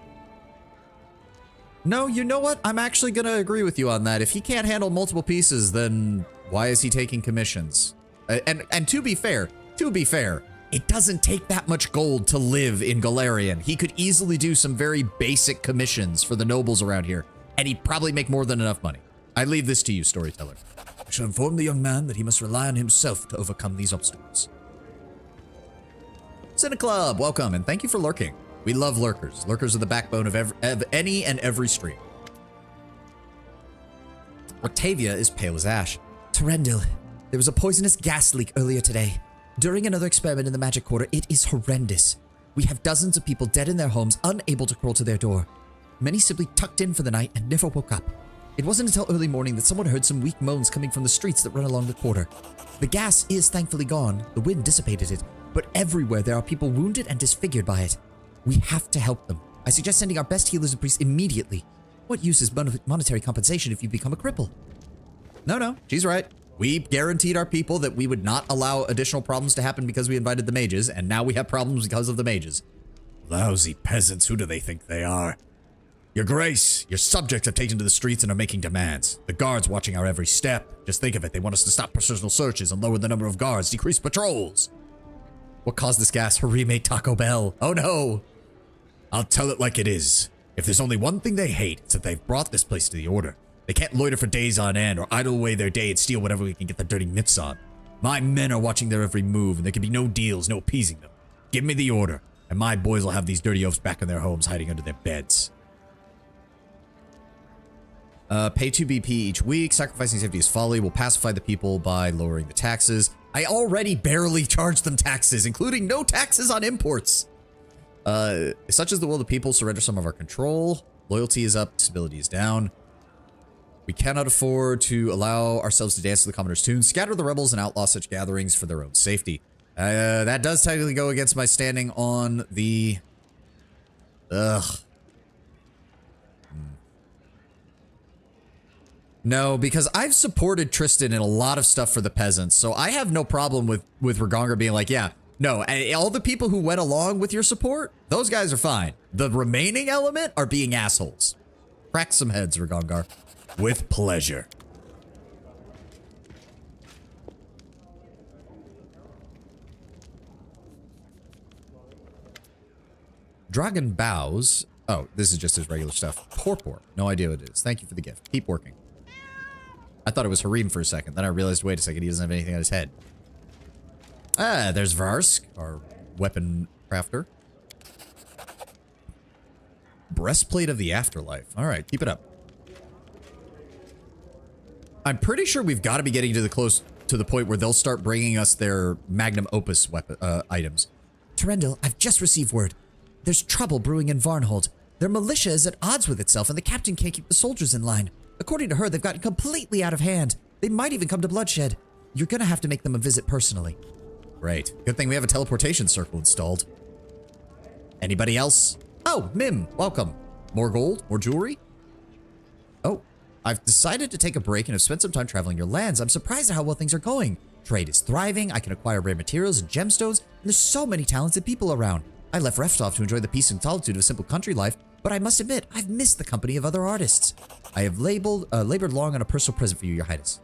No, you know what? I'm actually going to agree with you on that. If he can't handle multiple pieces, then why is he taking commissions? And to be fair, it doesn't take that much gold to live in Galarian. He could easily do some very basic commissions for the nobles around here, and he'd probably make more than enough money. I leave this to you, storyteller. I shall inform the young man that he must rely on himself to overcome these obstacles. Cineclub, welcome, and thank you for lurking. We love lurkers. Lurkers are the backbone of any and every stream. Octavia is pale as ash. Terendil, there was a poisonous gas leak earlier today. During another experiment in the Magic Quarter, it is horrendous. We have dozens of people dead in their homes, unable to crawl to their door. Many simply tucked in for the night and never woke up. It wasn't until early morning that someone heard some weak moans coming from the streets that run along the quarter. The gas is thankfully gone, the wind dissipated it, but everywhere there are people wounded and disfigured by it. We have to help them. I suggest sending our best healers and priests immediately. What use is monetary compensation if you become a cripple? No, she's right. We guaranteed our people that we would not allow additional problems to happen because we invited the mages, and now we have problems because of the mages. Lousy peasants, who do they think they are? Your Grace, your subjects have taken to the streets and are making demands. The guards watching our every step. Just think of it, they want us to stop personal searches and lower the number of guards, decrease patrols. What caused this gas? Harime Taco Bell. Oh no! I'll tell it like it is. If there's only one thing they hate, it's that they've brought this place to the order. They can't loiter for days on end or idle away their day and steal whatever we can get their dirty mitts on. My men are watching their every move, and there can be no deals, no appeasing them. Give me the order, and my boys will have these dirty oafs back in their homes hiding under their beds. Pay 2 BP each week. Sacrificing safety is folly. Will pacify the people by lowering the taxes. I already barely charged them taxes, including no taxes on imports. Such as the will of the people, surrender some of our control. Loyalty is up, stability is down. We cannot afford to allow ourselves to dance to the commoner's tune. Scatter the rebels and outlaw such gatherings for their own safety. That does technically go against my standing on the... No, because I've supported Tristan in a lot of stuff for the peasants, so I have no problem with Ragongar being like, yeah, no, all the people who went along with your support, those guys are fine. The remaining element are being assholes. Crack some heads, Ragongar. With pleasure. Dragon bows. Oh, this is just his regular stuff. Porpor. No idea what it is. Thank you for the gift. Keep working. I thought it was Harim for a second. Then I realized, wait a second, he doesn't have anything on his head. Ah, there's Varsk, our weapon crafter. Breastplate of the Afterlife. All right, keep it up. I'm pretty sure we've got to be getting to the point where they'll start bringing us their magnum opus weapon items. Terendil, I've just received word. There's trouble brewing in Varnhold. Their militia is at odds with itself, and the captain can't keep the soldiers in line. According to her, they've gotten completely out of hand. They might even come to bloodshed. You're gonna have to make them a visit personally. Great. Good thing we have a teleportation circle installed. Anybody else? Oh, Mim, welcome. More gold? More jewelry? Oh, I've decided to take a break and have spent some time traveling your lands. I'm surprised at how well things are going. Trade is thriving, I can acquire rare materials and gemstones, and there's so many talented people around. I left Reftov to enjoy the peace and solitude of a simple country life, but I must admit, I've missed the company of other artists. I have labored long on a personal present for you, Your Highness.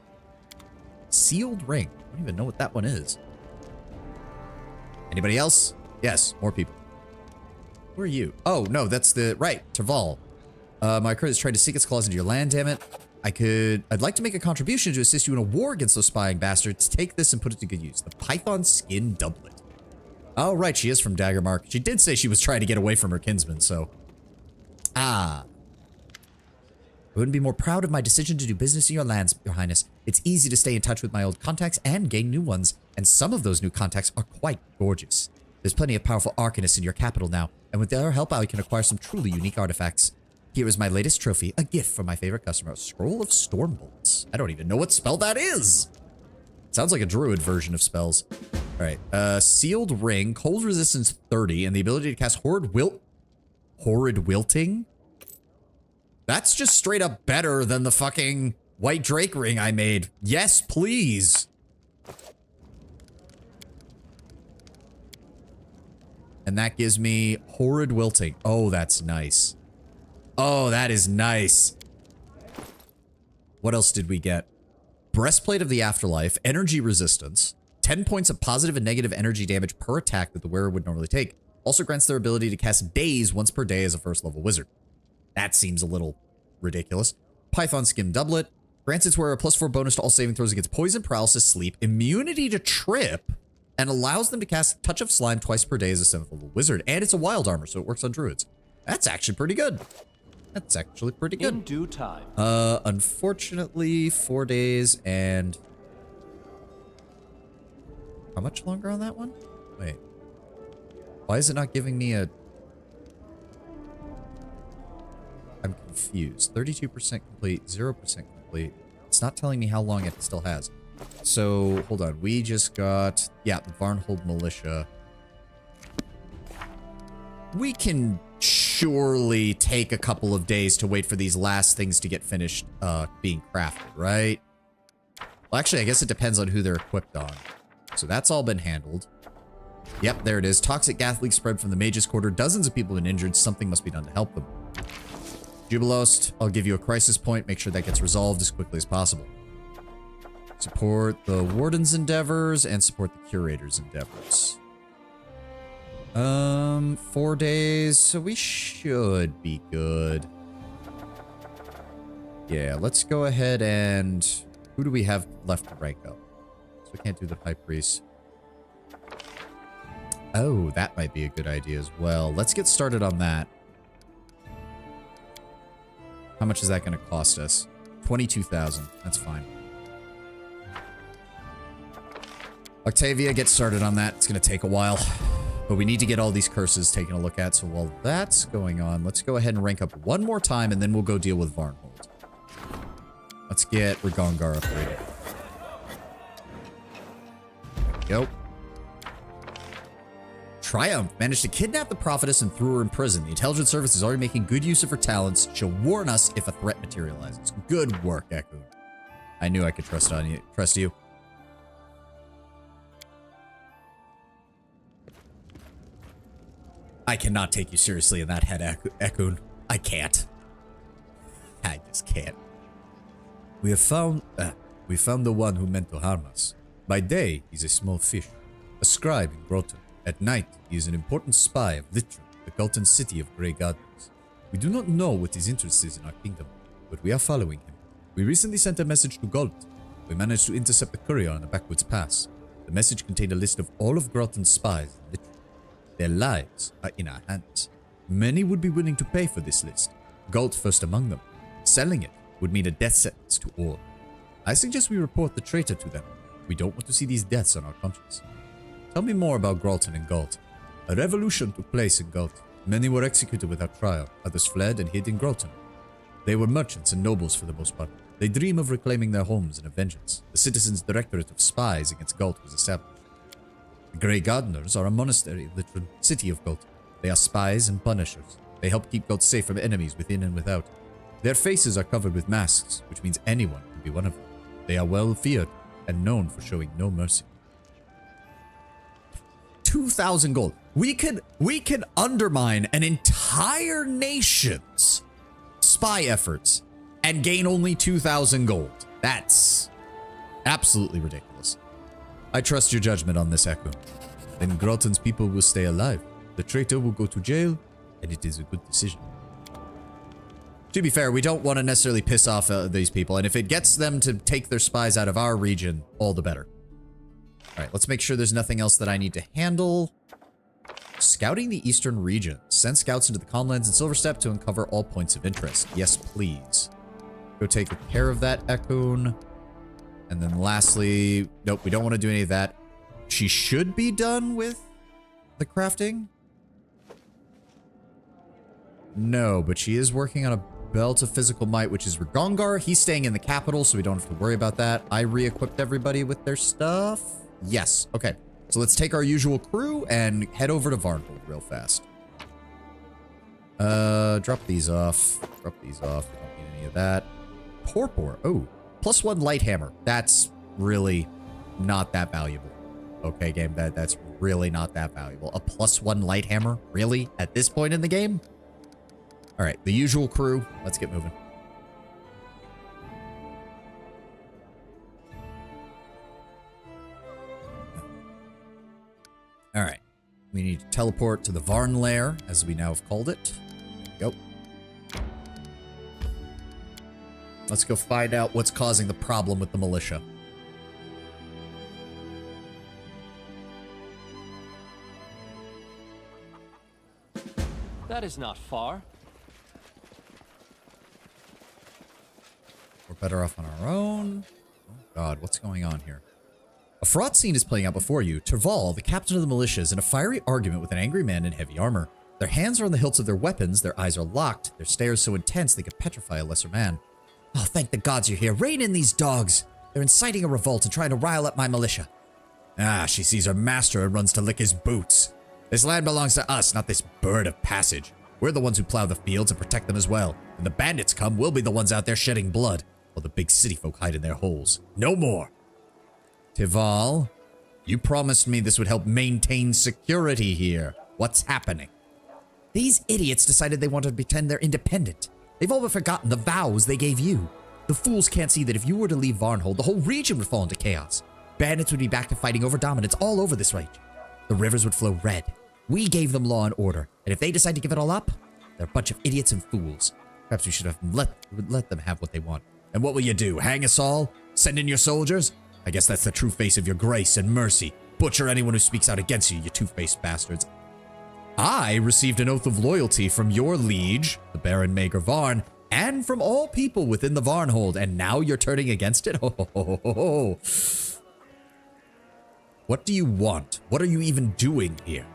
Sealed ring. I don't even know what that one is. Anybody else? Yes, more people. Who are you? Oh, no, that's the... Right, Terval. My crew is trying to sink its claws into your land, damn it. I'd like to make a contribution to assist you in a war against those spying bastards. Take this and put it to good use. The Python Skin Doublet. Oh, right, she is from Daggermark. She did say she was trying to get away from her kinsman, so... Ah. I wouldn't be more proud of my decision to do business in your lands, Your Highness. It's easy to stay in touch with my old contacts and gain new ones, and some of those new contacts are quite gorgeous. There's plenty of powerful arcanists in your capital now, and with their help I can acquire some truly unique artifacts. Here is my latest trophy, a gift from my favorite customer, a Scroll of Stormbolts. I don't even know what spell that is! Sounds like a druid version of spells. Alright, Sealed Ring, Cold Resistance 30, and the ability to cast Horrid Wilting? That's just straight up better than the fucking White Drake ring I made. Yes, please! And that gives me Horrid Wilting. Oh, that's nice. Oh, that is nice. What else did we get? Breastplate of the Afterlife, Energy Resistance, 10 points of positive and negative energy damage per attack that the wearer would normally take. Also grants their ability to cast Daze once per day as a first level wizard. That seems a little ridiculous. Python Skin Doublet, grants its wearer a +4 bonus to all saving throws against poison, paralysis, sleep, immunity to trip, and allows them to cast Touch of Slime twice per day as a 7th level wizard. And it's a wild armor, so it works on druids. That's actually pretty good. That's actually pretty good. In due time. Unfortunately, 4 days and... How much longer on that one? Wait. Why is it not giving me a... I'm confused. 32% complete, 0% complete. It's not telling me how long it still has. So, hold on. We just got... Yeah, the Varnhold Militia. We can surely take a couple of days to wait for these last things to get finished being crafted, right? Well, actually, I guess it depends on who they're equipped on. So that's all been handled. Yep, there it is. Toxic gas leak spread from the Mage's Quarter. Dozens of people have been injured. Something must be done to help them. Jubilost, I'll give you a crisis point. Make sure that gets resolved as quickly as possible. Support the Warden's endeavors and support the Curator's endeavors. 4 days, so we should be good. Yeah, let's go ahead and... Who do we have left to rank up? So we can't do the High Priest. Oh, that might be a good idea as well. Let's get started on that. How much is that going to cost us? 22,000. That's fine. Octavia, get started on that. It's going to take a while. But we need to get all these curses taken a look at. So while that's going on, let's go ahead and rank up one more time, and then we'll go deal with Varnhold. Let's get Ragongar upgraded. There we go. Triumph managed to kidnap the prophetess and threw her in prison. The intelligence service is already making good use of her talents. She'll warn us if a threat materializes. Good work, Ekun. I knew I could trust you. I cannot take you seriously in that head, Ekun. I can't. I just can't. We found the one who meant to harm us. By day, he's a small fish, a scribe in Groton. At night, he is an important spy of Litrin, the Galton city of Grey Gardens. We do not know what his interest is in our kingdom, but we are following him. We recently sent a message to Galt. We managed to intercept the courier on a backwoods pass. The message contained a list of all of Groton's spies in Litrin. Their lives are in our hands. Many would be willing to pay for this list, Galt first among them. Selling it would mean a death sentence to all. I suggest we report the traitor to them. We don't want to see these deaths on our conscience. Tell me more about Gralton and Galt. A revolution took place in Galt. Many were executed without trial, others fled and hid in Gralton. They were merchants and nobles for the most part. They dream of reclaiming their homes and a vengeance. The Citizens' Directorate of Spies against Galt was established. The Grey Gardeners are a monastery in the city of Galt. They are spies and punishers. They help keep Galt safe from enemies within and without. Their faces are covered with masks, which means anyone can be one of them. They are well feared and known for showing no mercy. 2,000 gold. We can undermine an entire nation's spy efforts and gain only 2,000 gold. That's absolutely ridiculous. I trust your judgment on this, Echo. Then Gralton's people will stay alive. The traitor will go to jail, and it is a good decision. To be fair, we don't want to necessarily piss off these people, and if it gets them to take their spies out of our region, all the better. All right, let's make sure there's nothing else that I need to handle. Scouting the eastern region. Send scouts into the Calmlands and Silverstep to uncover all points of interest. Yes, please. Go take care of that, Ekun. And then lastly, nope, we don't want to do any of that. She should be done with the crafting. No, but she is working on a belt of physical might, which is Ragongar. He's staying in the capital, so we don't have to worry about that. I re-equipped everybody with their stuff. Yes. Okay. So let's take our usual crew and head over to Varnhold real fast. Drop these off. Drop these off. We don't need any of that. Porpor. Oh, +1 light hammer. That's really not that valuable. Okay, game. That's really not that valuable. A +1 light hammer? Really? At this point in the game? All right, the usual crew. Let's get moving. All right. We need to teleport to the Varn Lair, as we now have called it. There we go. Let's go find out what's causing the problem with the militia. That is not far. We're better off on our own. Oh God, what's going on here? A fraught scene is playing out before you. Terval, the captain of the militia, is in a fiery argument with an angry man in heavy armor. Their hands are on the hilts of their weapons, their eyes are locked, their stares so intense they could petrify a lesser man. Oh, thank the gods you're here. Rein in these dogs. They're inciting a revolt and trying to rile up my militia. Ah, she sees her master and runs to lick his boots. This land belongs to us, not this bird of passage. We're the ones who plow the fields and protect them as well. When the bandits come, we'll be the ones out there shedding blood, while the big city folk hide in their holes. No more. Terval, you promised me this would help maintain security here. What's happening? These idiots decided they wanted to pretend they're independent. They've all but forgotten the vows they gave you. The fools can't see that if you were to leave Varnhold, the whole region would fall into chaos. Bandits would be back to fighting over dominance all over this region. The rivers would flow red. We gave them law and order, and if they decide to give it all up, they're a bunch of idiots and fools. Perhaps we should have let them have what they want. And what will you do? Hang us all? Send in your soldiers? I guess that's the true face of your grace and mercy. Butcher anyone who speaks out against you, you two-faced bastards. I received an oath of loyalty from your liege, the Baron Maegor Varn, and from all people within the Varnhold, and now you're turning against it? Ho, ho, ho, ho, ho. What do you want? What are you even doing here?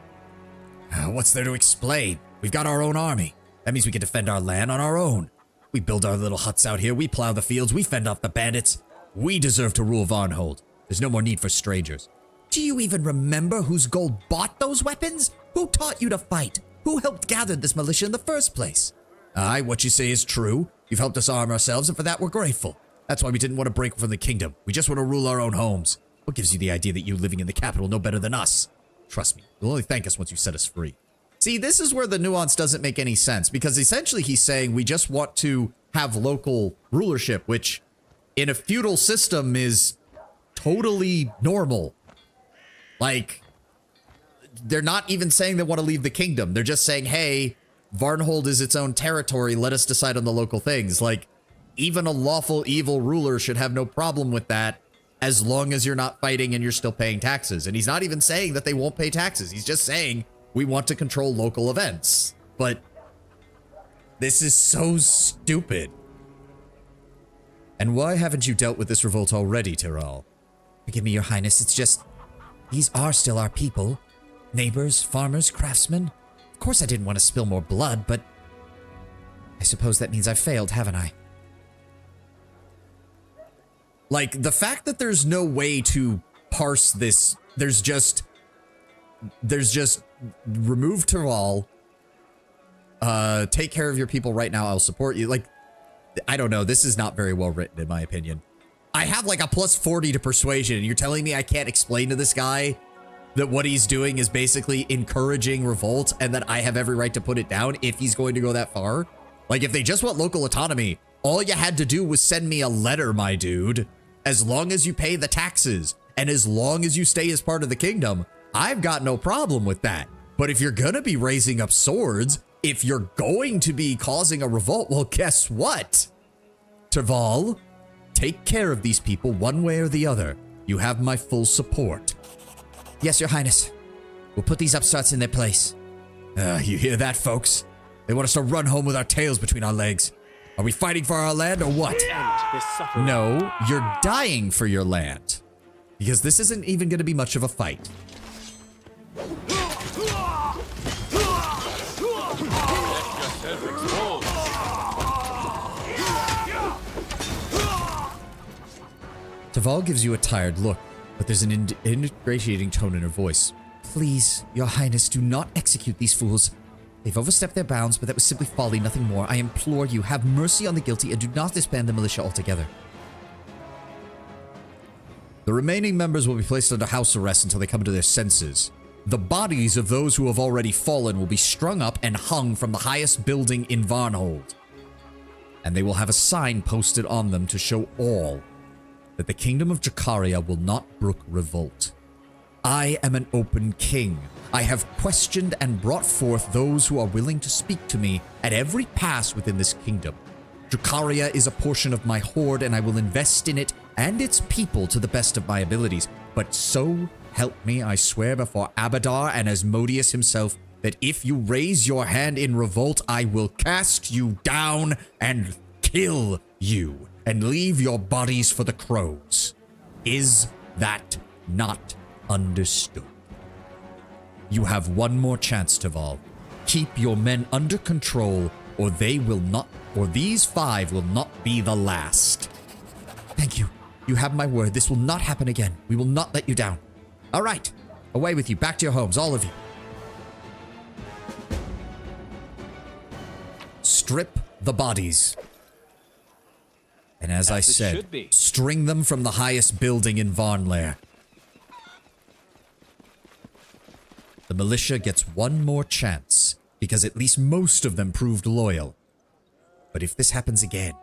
What's there to explain? We've got our own army. That means we can defend our land on our own. We build our little huts out here, we plow the fields, we fend off the bandits. We deserve to rule Varnhold. There's no more need for strangers. Do you even remember whose gold bought those weapons? Who taught you to fight? Who helped gather this militia in the first place? Aye, what you say is true. You've helped us arm ourselves, and for that we're grateful. That's why we didn't want to break from the kingdom. We just want to rule our own homes. What gives you the idea that you living in the capital know better than us? Trust me, you'll only thank us once you set us free. See, this is where the nuance doesn't make any sense, because essentially he's saying we just want to have local rulership, which in a feudal system is totally normal. Like, they're not even saying they want to leave the kingdom. They're just saying, hey, Varnhold is its own territory. Let us decide on the local things. Like, even a lawful evil ruler should have no problem with that as long as you're not fighting and you're still paying taxes. And he's not even saying that they won't pay taxes. He's just saying we want to control local events. but this is so stupid. And why haven't you dealt with this revolt already, Tyrell? Forgive me, Your Highness, it's just... These are still our people. Neighbors, farmers, craftsmen. Of course I didn't want to spill more blood, but... I suppose that means I've failed, haven't I? Like, the fact that there's no way to parse this, there's just remove Tyrell, take care of your people right now, I'll support you. Like, I don't know, this is not very well written in my opinion. I have like a plus 40 to persuasion, and you're telling me I can't explain to this guy that what he's doing is basically encouraging revolt and that I have every right to put it down if he's going to go that far? Like, if they just want local autonomy, all you had to do was send me a letter, my dude. As long as you pay the taxes and as long as you stay as part of the kingdom, I've got no problem with that. But if you're gonna be raising up swords, if you're going to be causing a revolt, well, guess what? Tyrell, take care of these people one way or the other. You have my full support. Yes, Your Highness. We'll put these upstarts in their place. You hear that, folks? They want us to run home with our tails between our legs. Are we fighting for our land or what? No, you're dying for your land. Because this isn't even going to be much of a fight. Tyrell gives you a tired look, but there's an ingratiating tone in her voice. Please, Your Highness, do not execute these fools. They've overstepped their bounds, but that was simply folly, nothing more. I implore you, have mercy on the guilty and do not disband the militia altogether. The remaining members will be placed under house arrest until they come to their senses. The bodies of those who have already fallen will be strung up and hung from the highest building in Varnhold. And they will have a sign posted on them to show all that the kingdom of Dracaria will not brook revolt. I am an open king. I have questioned and brought forth those who are willing to speak to me at every pass within this kingdom. Dracaria is a portion of my horde, and I will invest in it and its people to the best of my abilities. But so help me, I swear before Abadar and Asmodeus himself, that if you raise your hand in revolt, I will cast you down and kill you, and leave your bodies for the crows. Is that not understood? You have one more chance, Tyrell. Keep your men under control, or they will not, or these 5 will not be the last. Thank you. You have my word. This will not happen again. We will not let you down. All right. Away with you. Back to your homes, all of you. Strip the bodies. And as I said, string them from the highest building in Varnlair. The militia gets one more chance, because at least most of them proved loyal. But if this happens again,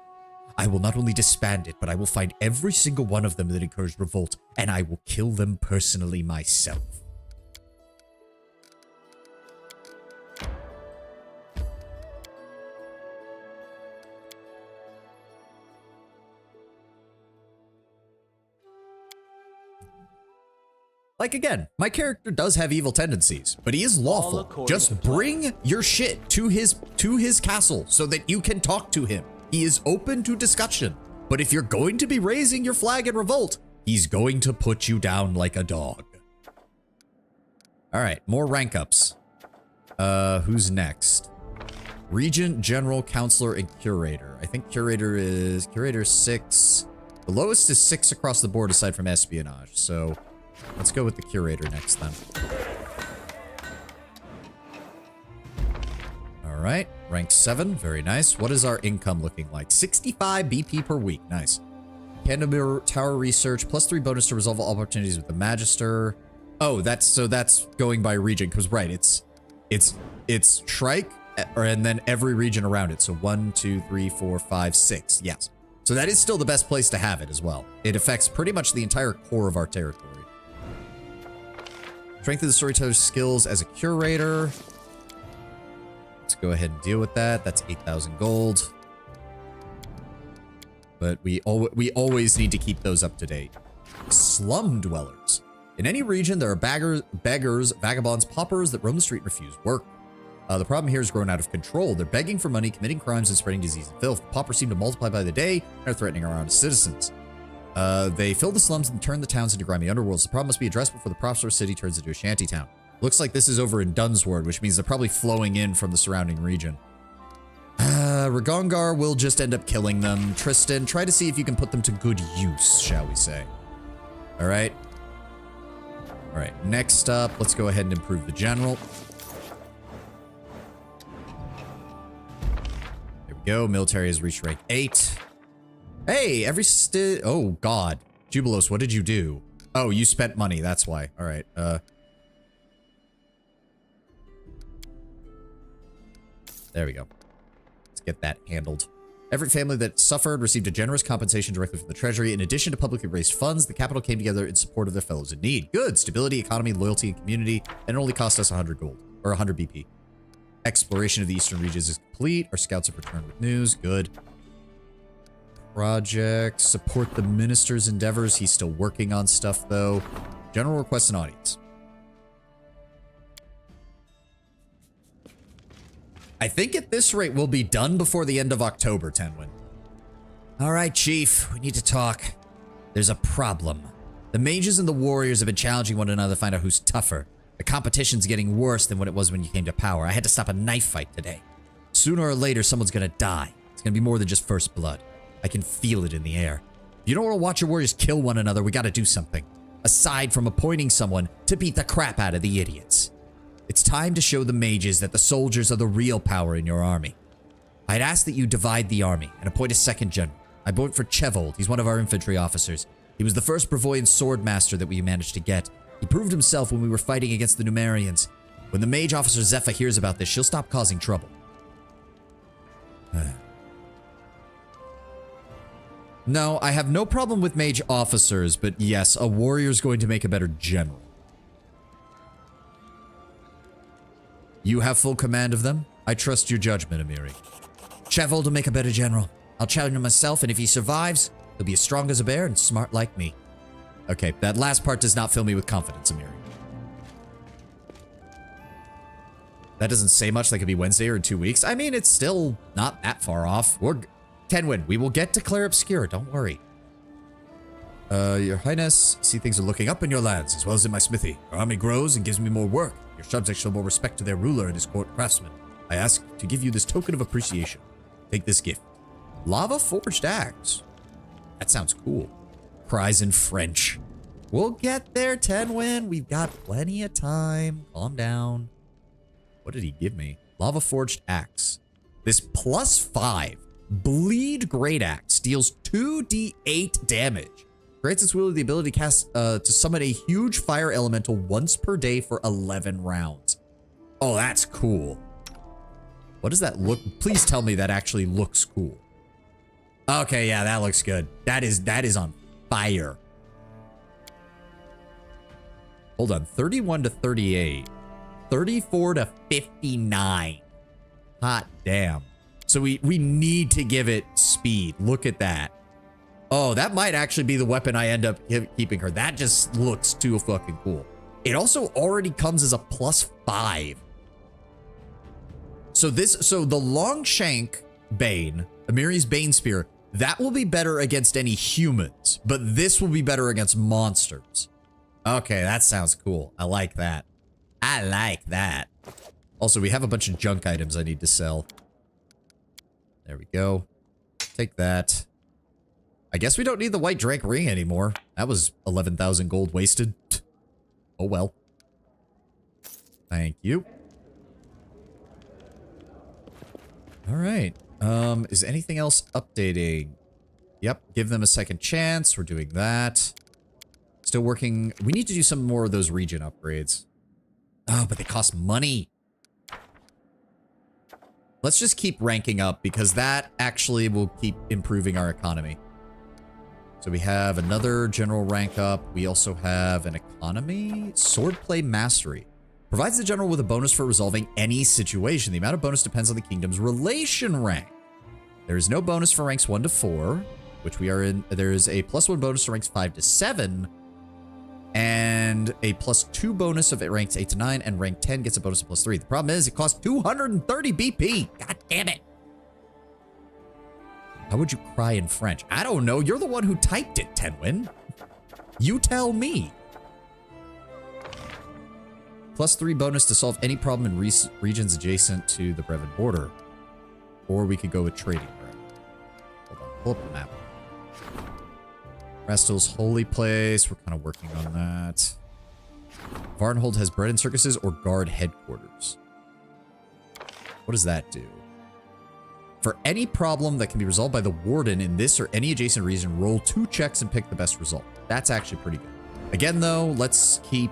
I will not only disband it, but I will find every single one of them that encouraged revolt, and I will kill them personally myself. Like, again, my character does have evil tendencies, but he is lawful. Just bring your shit to his castle so that you can talk to him. He is open to discussion. But if you're going to be raising your flag in revolt, he's going to put you down like a dog. All right, more rank ups. Who's next? Regent, General, Counselor, and Curator. I think Curator is 6. The lowest is 6 across the board aside from Espionage, so let's go with the Curator next then. All right, rank 7, very nice. What is our income looking like? 65 BP per week, nice. Candlebeer Tower Research, +3 bonus to resolve all opportunities with the Magister. Oh, that's going by region, because right, it's Shrike, and then every region around it. So 1, 2, 3, 4, 5, 6, yes. So that is still the best place to have it as well. It affects pretty much the entire core of our territory. Strengthen the storyteller's skills as a curator. Let's go ahead and deal with that. That's 8,000 gold. But we always need to keep those up to date. Slum dwellers. In any region, there are beggars, vagabonds, paupers that roam the street and refuse work. The problem here is growing out of control. They're begging for money, committing crimes, and spreading disease and filth. Paupers seem to multiply by the day and are threatening our honest citizens. They fill the slums and turn the towns into grimy underworlds. The problem must be addressed before the prosperous city turns into a shantytown. Looks like this is over in Dunsward, which means they're probably flowing in from the surrounding region. Ragongar will just end up killing them. Tristan, try to see if you can put them to good use, shall we say. All right. All right, next up, let's go ahead and improve the general. There we go. Military has reached rank 8. Hey, oh, God. Jubilos, what did you do? Oh, you spent money. That's why. All right. There we go. Let's get that handled. Every family that suffered received a generous compensation directly from the treasury. In addition to publicly raised funds, the capital came together in support of their fellows in need. Good. Stability, economy, loyalty, and community. And it only cost us 100 gold. Or 100 BP. Exploration of the eastern regions is complete. Our scouts have returned with news. Good. Project. Support the minister's endeavors. He's still working on stuff, though. General requests an audience. I think at this rate we'll be done before the end of October, Tenwin. All right, Chief. We need to talk. There's a problem. The mages and the warriors have been challenging one another to find out who's tougher. The competition's getting worse than what it was when you came to power. I had to stop a knife fight today. Sooner or later, someone's gonna die. It's gonna be more than just first blood. I can feel it in the air. If you don't want to watch your warriors kill one another, we gotta do something. Aside from appointing someone to beat the crap out of the idiots. It's time to show the mages that the soldiers are the real power in your army. I'd ask that you divide the army and appoint a second general. I vote for Chevold. He's one of our infantry officers. He was the first Brevoyan sword master that we managed to get. He proved himself when we were fighting against the Numerians. When the mage officer Zepha hears about this, she'll stop causing trouble. No, I have no problem with mage officers, but yes, a warrior's going to make a better general. You have full command of them? I trust your judgment, Amiri. Chevold will make a better general. I'll challenge him myself, and if he survives, he'll be as strong as a bear and smart like me. Okay, that last part does not fill me with confidence, Amiri. That doesn't say much. That could be Wednesday or in 2 weeks. I mean, it's still not that far off. Tenwin, we will get to Clair Obscure, don't worry. Your Highness, see things are looking up in your lands, as well as in my smithy. Our army grows and gives me more work. Your subjects show more respect to their ruler and his court craftsmen. I ask to give you this token of appreciation. Take this gift. Lava forged axe. That sounds cool. Cries in French. We'll get there, Tenwin. We've got plenty of time. Calm down. What did he give me? Lava forged axe. This +5 bleed great axe deals 2d8 damage. Grants its wielder the ability to cast to summon a huge fire elemental once per day for 11 rounds. Oh, that's cool. What does that look? Please tell me that actually looks cool. Okay, yeah, that looks good. That is on fire. Hold on, 31 to 38. 34 to 59. Hot damn. So we need to give it speed. Look at that. Oh, that might actually be the weapon I end up keeping her. That just looks too fucking cool. It also already comes as a +5. So the Longshank Bane, Amiri's Bane Spear, that will be better against any humans, but this will be better against monsters. Okay, that sounds cool. I like that. I like that. Also, we have a bunch of junk items I need to sell. There we go. Take that. I guess we don't need the White Drake ring anymore. That was 11,000 gold wasted. Oh well. Thank you. All right. Is anything else updating? Yep. Give them a second chance. We're doing that. Still working. We need to do some more of those region upgrades. Oh, but they cost money. Let's just keep ranking up because that actually will keep improving our economy. So we have another general rank up. We also have an economy. Swordplay Mastery. Provides the general with a bonus for resolving any situation. The amount of bonus depends on the kingdom's relation rank. There is no bonus for ranks 1 to 4, which we are in. There is a +1 bonus to ranks 5 to 7. And a +2 bonus if it ranks 8 to 9, and rank 10 gets a bonus of +3. The problem is it costs 230 BP. God damn it. How would you cry in French? I don't know. You're the one who typed it, Tenwin. You tell me. +3 bonus to solve any problem in regions adjacent to the Brevin border. Or we could go with trading. Hold on, pull up the map. Rastal's holy place. We're kind of working on that. Varnhold has bread and circuses or guard headquarters. What does that do? For any problem that can be resolved by the warden in this or any adjacent region, roll 2 checks and pick the best result. That's actually pretty good. Again, though, let's keep...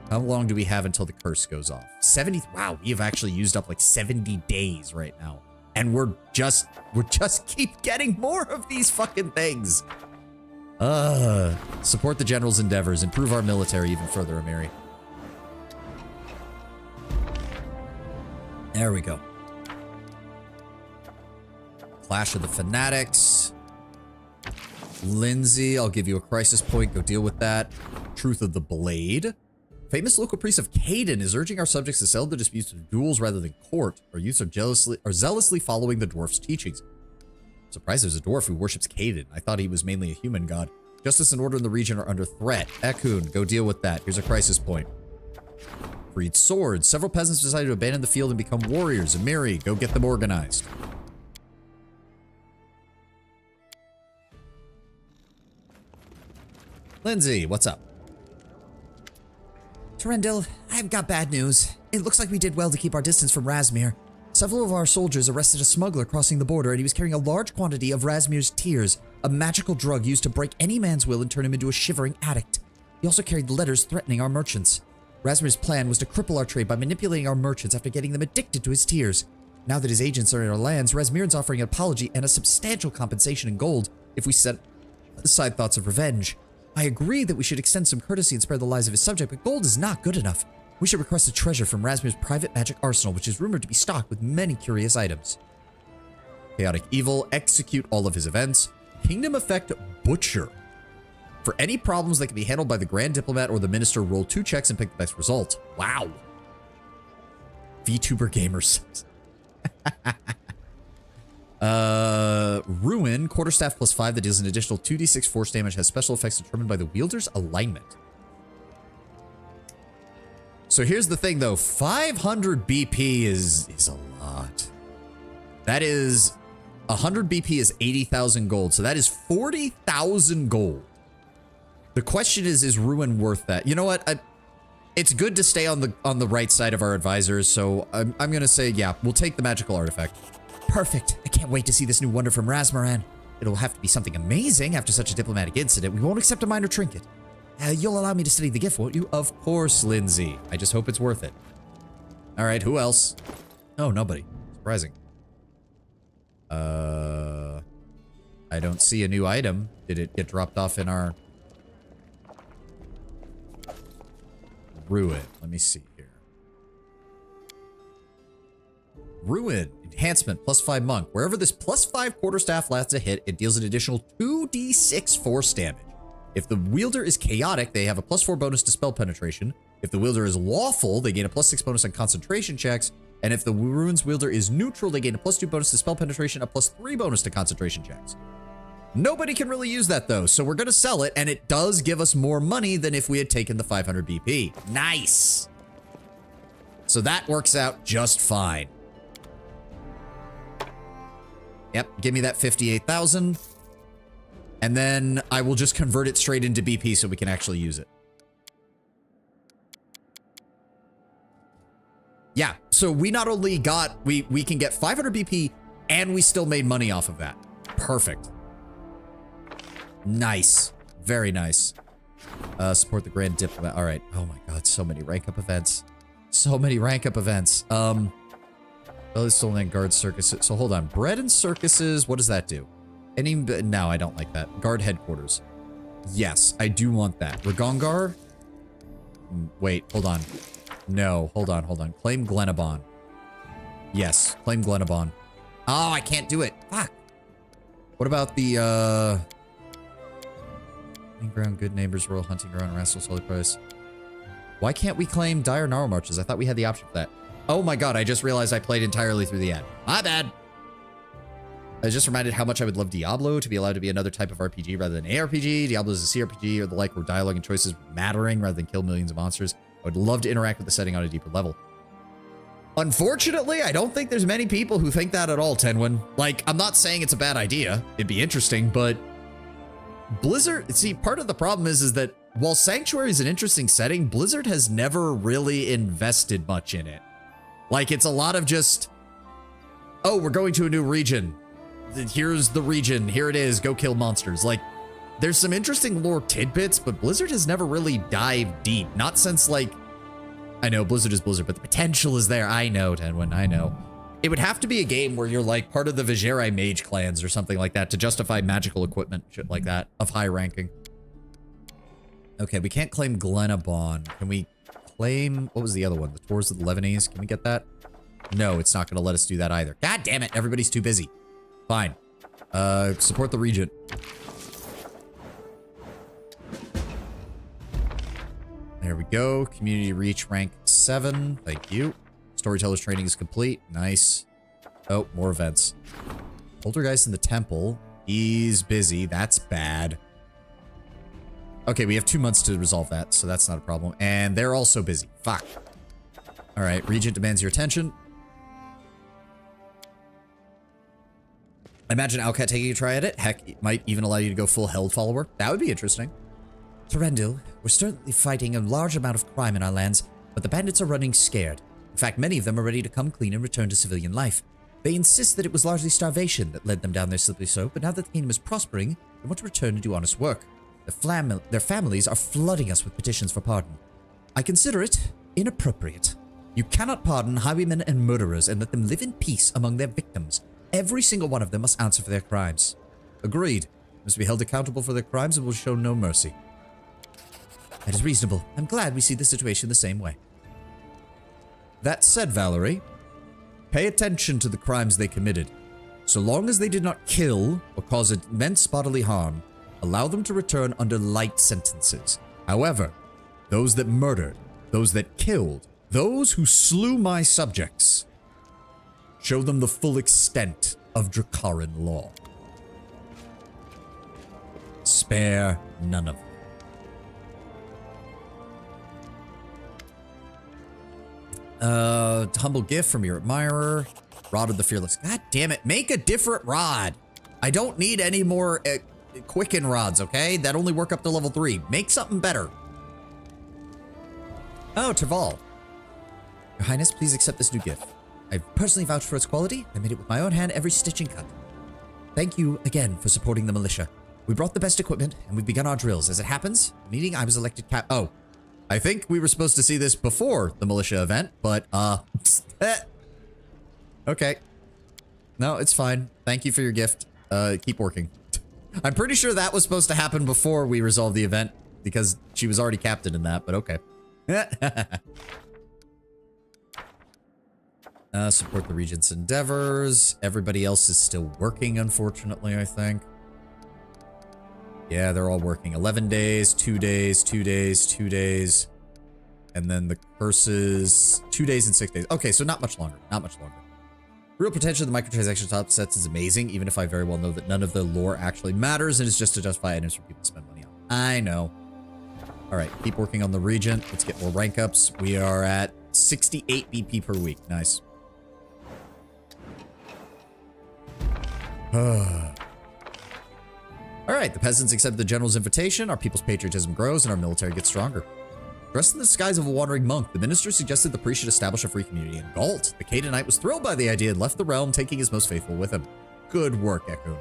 How long do we have until the curse goes off? 70... Wow, we have actually used up like 70 days right now. And we're just keep getting more of these fucking things. Support the general's endeavors. Improve our military even further, Amiri. There we go. Clash of the Fanatics. Lindsay, I'll give you a crisis point. Go deal with that. Truth of the Blade. Famous local priest of Caden is urging our subjects to settle the disputes with duels rather than court. Our youths are zealously following the dwarf's teachings. I'm surprised there's a dwarf who worships Caden. I thought he was mainly a human god. Justice and order in the region are under threat. Ekun, go deal with that. Here's a crisis point. Freed swords. Several peasants decided to abandon the field and become warriors. Amiri, go get them organized. Lindsay, what's up? Terendil, I've got bad news. It looks like we did well to keep our distance from Razmir. Several of our soldiers arrested a smuggler crossing the border, and he was carrying a large quantity of Razmir's tears, a magical drug used to break any man's will and turn him into a shivering addict. He also carried letters threatening our merchants. Razmir's plan was to cripple our trade by manipulating our merchants after getting them addicted to his tears. Now that his agents are in our lands, Razmir's offering an apology and a substantial compensation in gold if we set aside thoughts of revenge. I agree that we should extend some courtesy and spare the lives of his subject, but gold is not good enough. We should request a treasure from Razmir's private magic arsenal, which is rumored to be stocked with many curious items. Chaotic Evil, execute all of his events. Kingdom Effect Butcher. For any problems that can be handled by the Grand Diplomat or the Minister, roll 2 checks and pick the best result. Wow. VTuber Gamers. Ruin, quarterstaff +5 that deals an additional 2d6 force damage, has special effects determined by the wielder's alignment. So here's the thing though, 500 BP is a lot. That is, 100 BP is 80,000 gold, so that is 40,000 gold. The question is Ruin worth that? You know what? It's good to stay on the right side of our advisors, so I'm gonna say, yeah, we'll take the magical artifact. Perfect. I can't wait to see this new wonder from Razmaran. It'll have to be something amazing after such a diplomatic incident. We won't accept a minor trinket. You'll allow me to study the gift, won't you? Of course, Lindsay. I just hope it's worth it. All right, who else? Oh, nobody. Surprising. I don't see a new item. Did it get dropped off in our... Ruin. Let me see here. Ruin. Enhancement. +5 monk. Wherever this +5 quarterstaff lands a hit, it deals an additional 2d6 force damage. If the wielder is chaotic, they have a +4 bonus to spell penetration. If the wielder is lawful, they gain a +6 bonus on concentration checks. And if the ruins wielder is neutral, they gain a +2 bonus to spell penetration, a +3 bonus to concentration checks. Nobody can really use that though, so we're gonna sell it, and it does give us more money than if we had taken the 500 BP. Nice! So that works out just fine. Yep, give me that 58,000. And then I will just convert it straight into BP so we can actually use it. Yeah, so we not only got, we can get 500 BP and we still made money off of that. Perfect. Nice. Very nice. Support the Grand Diplomat. All right. Oh my God, so many rank up events. So many rank up events. Oh, it's still in guard circuses. So hold on. Bread and circuses. What does that do? Any? No, I don't like that. Guard headquarters. Yes, I do want that. Ragongar. Wait, hold on. No, hold on, hold on. Claim Glenabon. Yes, claim Glenabon. Oh, I can't do it. Fuck. What about the, Ground, Good Neighbors, Royal Hunting Ground, Rascal's Holy Price. Why can't we claim Dire Gnarl Marches? I thought we had the option for that. Oh my god, I just realized I played entirely through the ad. My bad. I was just reminded how much I would love Diablo to be allowed to be another type of RPG rather than ARPG. Diablo is a CRPG or the like where dialogue and choices mattering rather than kill millions of monsters. I would love to interact with the setting on a deeper level. Unfortunately, I don't think there's many people who think that at all, Tenwin. Like, I'm not saying it's a bad idea. It'd be interesting, but Blizzard, see, part of the problem is that while Sanctuary is an interesting setting, Blizzard has never really invested much in it. Like, it's a lot of just, oh, we're going to a new region. Here's the region. Here it is. Go kill monsters. Like, there's some interesting lore tidbits, but Blizzard has never really dived deep. Not since, like, I know Blizzard is Blizzard, but the potential is there. I know, Tenwin, I know. It would have to be a game where you're like part of the Vigerai mage clans or something like that to justify magical equipment, shit like that, of high ranking. Okay, we can't claim Glenabon. Can we claim, what was the other one? The Tours of the Lebanese? Can we get that? No, it's not going to let us do that either. God damn it, everybody's too busy. Fine. Support the Regent. There we go. Community reach rank 7. Thank you. Storyteller's training is complete. Nice. Oh, more events. Poltergeist in the temple. He's busy. That's bad. Okay, we have 2 months to resolve that, so that's not a problem. And they're also busy. Fuck. All right, Regent demands your attention. I imagine Alcat taking a try at it. Heck, it might even allow you to go full Held Follower. That would be interesting. Terendil, we're certainly fighting a large amount of crime in our lands, but the bandits are running scared. In fact, many of them are ready to come clean and return to civilian life. They insist that it was largely starvation that led them down their slippery slope, but now that the kingdom is prospering, they want to return and do honest work. Their families are flooding us with petitions for pardon. I consider it inappropriate. You cannot pardon highwaymen and murderers and let them live in peace among their victims. Every single one of them must answer for their crimes. Agreed. Must be held accountable for their crimes and will show no mercy. That is reasonable. I'm glad we see the situation the same way. That said, Valerie, pay attention to the crimes they committed. So long as they did not kill or cause immense bodily harm, allow them to return under light sentences. However, those that murdered, those that killed, those who slew my subjects, show them the full extent of Dracaran law. Spare none of them. Humble gift from your admirer. Rod of the Fearless. God damn it. Make a different rod. I don't need any more Quicken rods, okay? That only work up to level 3. Make something better. Oh, Terval. Your Highness, please accept this new gift. I've personally vouched for its quality. I made it with my own hand, every stitch and cut. Thank you again for supporting the militia. We brought the best equipment, and we've begun our drills. As it happens, the meeting I was elected cap- Oh. I think we were supposed to see this before the militia event, but, okay. No, it's fine. Thank you for your gift. Keep working. I'm pretty sure that was supposed to happen before we resolved the event, because she was already captain in that, but okay. Support the Regent's endeavors. Everybody else is still working, unfortunately, I think. Yeah, they're all working. 11 days, 2 days, 2 days, 2 days. And then the curses, 2 days and 6 days. Okay, so not much longer. Not much longer. Real potential of the microtransaction top sets is amazing, even if I very well know that none of the lore actually matters and it's just to justify items for people to spend money on. I know. All right, keep working on the Regent. Let's get more rank ups. We are at 68 BP per week. Nice. All right, the peasants accept the general's invitation, our people's patriotism grows, and our military gets stronger. Dressed in the disguise of a wandering monk, the minister suggested the priest should establish a free community in Galt. The Canaanite was thrilled by the idea and left the realm, taking his most faithful with him. Good work, Echo.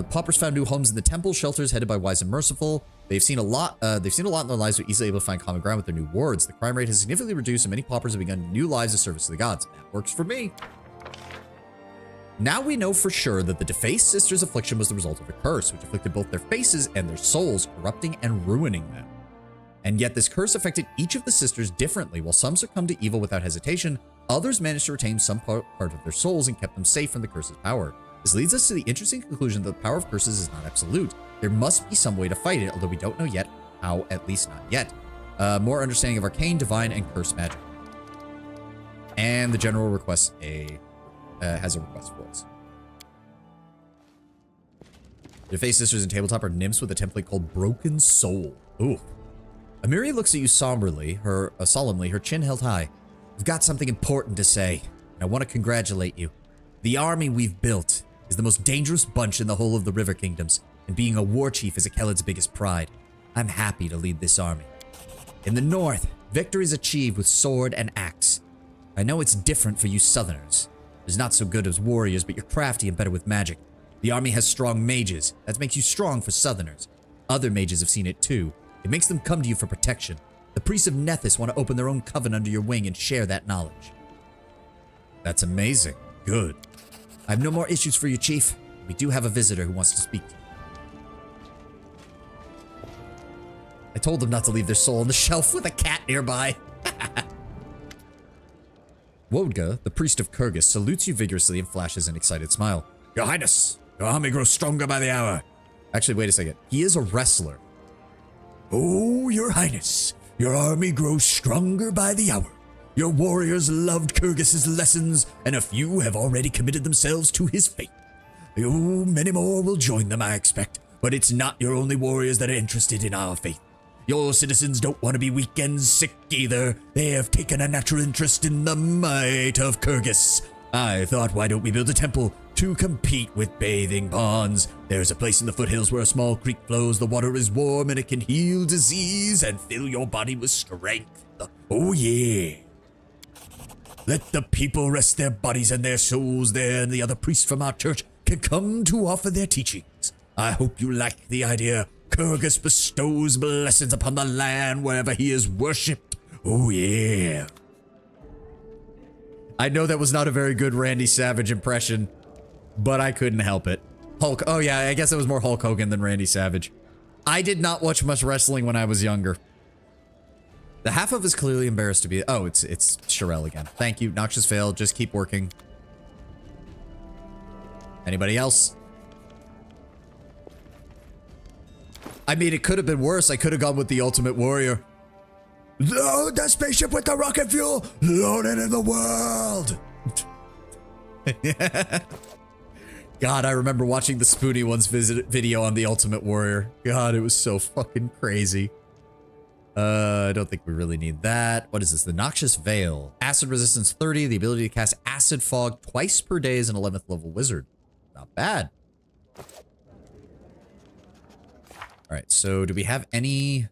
Paupers found new homes in the temple, shelters headed by Wise and Merciful. They've seen a lot in their lives, but easily able to find common ground with their new wards. The crime rate has significantly reduced, and many paupers have begun new lives of service to the gods. That works for me. Now we know for sure that the defaced sisters' affliction was the result of a curse, which afflicted both their faces and their souls, corrupting and ruining them. And yet this curse affected each of the sisters differently. While some succumbed to evil without hesitation, others managed to retain some part of their souls and kept them safe from the curse's power. This leads us to the interesting conclusion that the power of curses is not absolute. There must be some way to fight it, although we don't know yet how, at least not yet. More understanding of arcane, divine, and curse magic. And the general requests has a request for us. Your Fae Sisters in Tabletop are nymphs with a template called Broken Soul. Ooh. Amiri looks at you solemnly, her chin held high. I've got something important to say, and I want to congratulate you. The army we've built is the most dangerous bunch in the whole of the River Kingdoms, and being a war chief is Akelad's biggest pride. I'm happy to lead this army. In the north, victory is achieved with sword and axe. I know it's different for you southerners. You're not so good as warriors, but you're crafty and better with magic. The army has strong mages. That makes you strong for southerners. Other mages have seen it too. It makes them come to you for protection. The priests of Nethys want to open their own coven under your wing and share that knowledge. That's amazing. Good. I have no more issues for you, Chief. We do have a visitor who wants to speak to you. I told them not to leave their soul on the shelf with a cat nearby. Wodga, the priest of Kyrgyz, salutes you vigorously and flashes an excited smile. Your Highness, your army grows stronger by the hour. Actually, wait a second. He is a wrestler. Oh, Your Highness, your army grows stronger by the hour. Your warriors loved Kyrgyz's lessons, and a few have already committed themselves to his faith. Oh, many more will join them, I expect, but it's not your only warriors that are interested in our faith. Your citizens don't want to be weak and sick either. They have taken a natural interest in the might of Kyrgyz. I thought, why don't we build a temple to compete with bathing ponds? There's a place in the foothills where a small creek flows, the water is warm, and it can heal disease and fill your body with strength. Oh yeah. Let the people rest their bodies and their souls there, and the other priests from our church can come to offer their teachings. I hope you like the idea. Kyrgyz bestows blessings upon the land wherever he is worshipped. Oh yeah. I know that was not a very good Randy Savage impression, but I couldn't help it. Hulk, oh yeah, I guess it was more Hulk Hogan than Randy Savage. I did not watch much wrestling when I was younger. The half of is clearly embarrassed to be, oh, it's Sherelle again. Thank you, Noxious Fail, just keep working. Anybody else? I mean, it could have been worse. I could have gone with the Ultimate Warrior. Load the spaceship with the rocket fuel! Load it in the world! God, I remember watching the Spoony Ones video on the Ultimate Warrior. God, it was so fucking crazy. I don't think we really need that. What is this? The Noxious Veil. Acid resistance 30, the ability to cast Acid Fog twice per day as an 11th level wizard. Not bad. Alright, so do we have any...